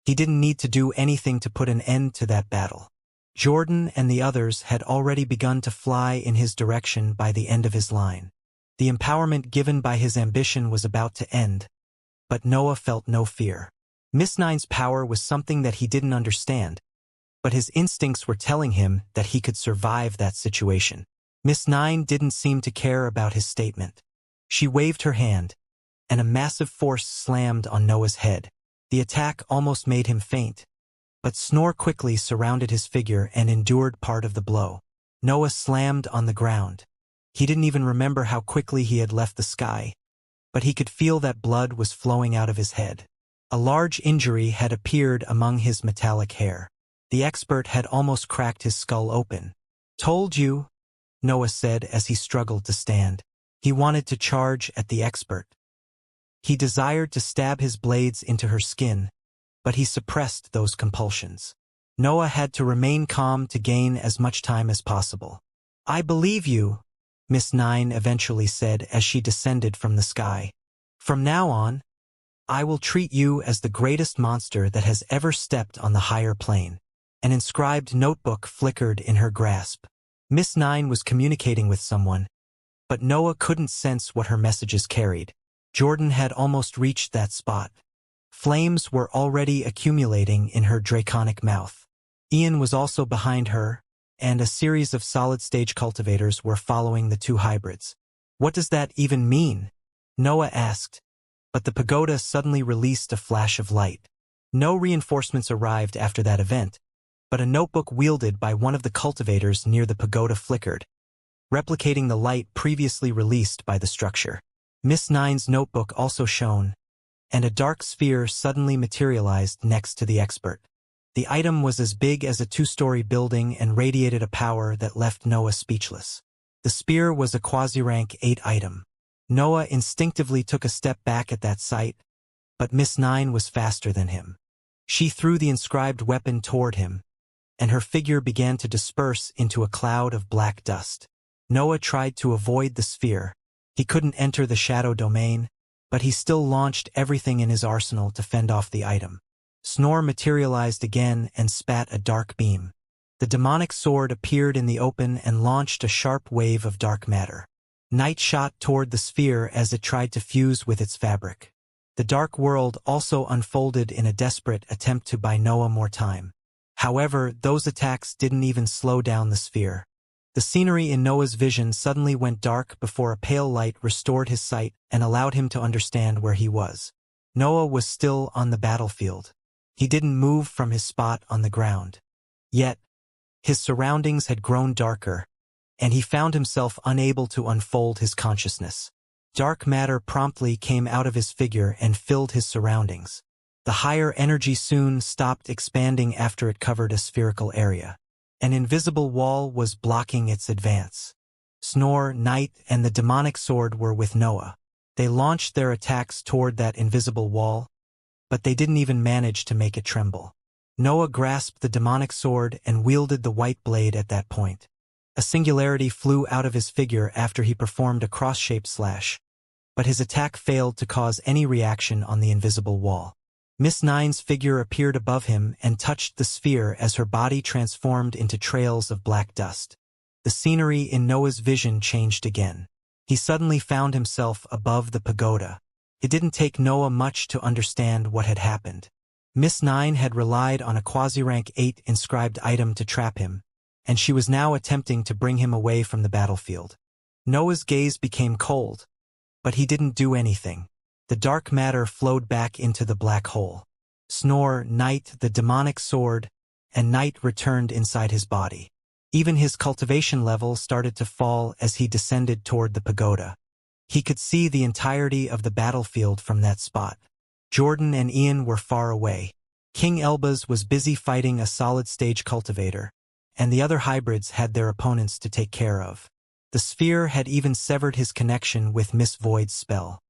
He didn't need to do anything to put an end to that battle. Jordan and the others had already begun to fly in his direction by the end of his line. The empowerment given by his ambition was about to end, but Noah felt no fear. Miss Nine's power was something that he didn't understand, but his instincts were telling him that he could survive that situation. Miss Nine didn't seem to care about his statement. She waved her hand, and a massive force slammed on Noah's head. The attack almost made him faint, but Snore quickly surrounded his figure and endured part of the blow. Noah slammed on the ground. He didn't even remember how quickly he had left the sky, but he could feel that blood was flowing out of his head. A large injury had appeared among his metallic hair. The expert had almost cracked his skull open. "Told you," Noah said as he struggled to stand. He wanted to charge at the expert. He desired to stab his blades into her skin, but he suppressed those compulsions. Noah had to remain calm to gain as much time as possible. "I believe you," Miss Nine eventually said as she descended from the sky. "From now on, I will treat you as the greatest monster that has ever stepped on the higher plane." An inscribed notebook flickered in her grasp. Miss Nine was communicating with someone, but Noah couldn't sense what her messages carried. Jordan had almost reached that spot. Flames were already accumulating in her draconic mouth. Ian was also behind her, and a series of solid-stage cultivators were following the two hybrids. "What does that even mean?" Noah asked, but the pagoda suddenly released a flash of light. No reinforcements arrived after that event, but a notebook wielded by one of the cultivators near the pagoda flickered, replicating the light previously released by the structure. Miss Nine's notebook also shone, and a dark sphere suddenly materialized next to the expert. The item was as big as a two-story building and radiated a power that left Noah speechless. The spear was a quasi-rank 8 item. Noah instinctively took a step back at that sight, but Miss Nine was faster than him. She threw the inscribed weapon toward him, and her figure began to disperse into a cloud of black dust. Noah tried to avoid the sphere. He couldn't enter the shadow domain, but he still launched everything in his arsenal to fend off the item. Snore materialized again and spat a dark beam. The demonic sword appeared in the open and launched a sharp wave of dark matter. Night shot toward the sphere as it tried to fuse with its fabric. The dark world also unfolded in a desperate attempt to buy Noah more time. However, those attacks didn't even slow down the sphere. The scenery in Noah's vision suddenly went dark before a pale light restored his sight and allowed him to understand where he was. Noah was still on the battlefield. He didn't move from his spot on the ground. Yet, his surroundings had grown darker, and he found himself unable to unfold his consciousness. Dark matter promptly came out of his figure and filled his surroundings. The higher energy soon stopped expanding after it covered a spherical area. An invisible wall was blocking its advance. Snore, Night, and the demonic sword were with Noah. They launched their attacks toward that invisible wall, but they didn't even manage to make it tremble. Noah grasped the demonic sword and wielded the white blade at that point. A singularity flew out of his figure after he performed a cross-shaped slash, but his attack failed to cause any reaction on the invisible wall. Miss Nine's figure appeared above him and touched the sphere as her body transformed into trails of black dust. The scenery in Noah's vision changed again. He suddenly found himself above the pagoda. It didn't take Noah much to understand what had happened. Miss Nine had relied on a quasi-rank 8 inscribed item to trap him, and she was now attempting to bring him away from the battlefield. Noah's gaze became cold, but he didn't do anything. The dark matter flowed back into the black hole. Snore, Night, the demonic sword, and Night returned inside his body. Even his cultivation level started to fall as he descended toward the pagoda. He could see the entirety of the battlefield from that spot. Jordan and Ian were far away. King Elbaz was busy fighting a solid-stage cultivator, and the other hybrids had their opponents to take care of. The sphere had even severed his connection with Miss Void's spell.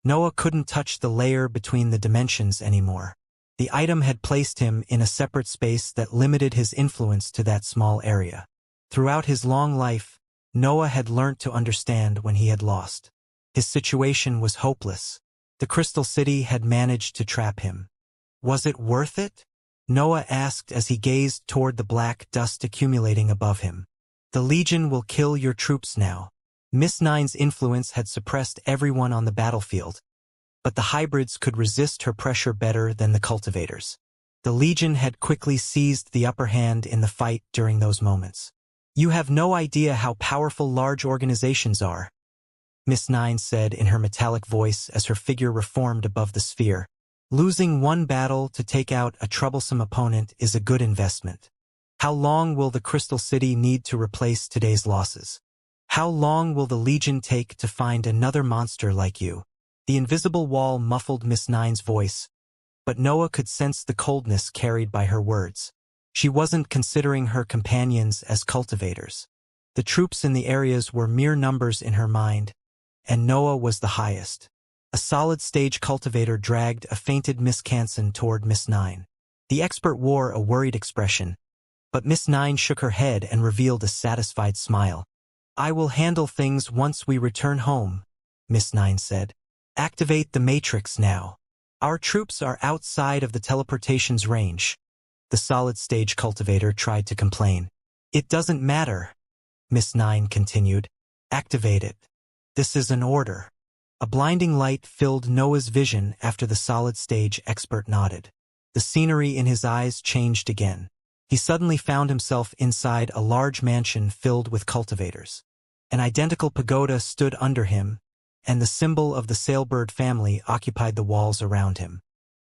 Noah couldn't touch the layer between the dimensions anymore. The item had placed him in a separate space that limited his influence to that small area. Throughout his long life, Noah had learnt to understand when he had lost. His situation was hopeless. The Crystal City had managed to trap him. Was it worth it? Noah asked as he gazed toward the black dust accumulating above him. The Legion will kill your troops now. Miss Nine's influence had suppressed everyone on the battlefield, but the hybrids could resist her pressure better than the cultivators. The Legion had quickly seized the upper hand in the fight during those moments. You have no idea how powerful large organizations are, Miss Nine said in her metallic voice as her figure reformed above the sphere. Losing one battle to take out a troublesome opponent is a good investment. How long will the Crystal City need to replace today's losses? How long will the Legion take to find another monster like you? The invisible wall muffled Miss Nine's voice, but Noah could sense the coldness carried by her words. She wasn't considering her companions as cultivators. The troops in the areas were mere numbers in her mind, and Noah was the highest. A solid-stage cultivator dragged a fainted Miss Canson toward Miss Nine. The expert wore a worried expression, but Miss Nine shook her head and revealed a satisfied smile. I will handle things once we return home, Miss Nine said. Activate the Matrix now. Our troops are outside of the teleportation's range. The solid-stage cultivator tried to complain. It doesn't matter, Miss Nine continued. Activate it. This is an order. A blinding light filled Noah's vision after the solid-stage expert nodded. The scenery in his eyes changed again. He suddenly found himself inside a large mansion filled with cultivators. An identical pagoda stood under him, and the symbol of the Sailbird family occupied the walls around him.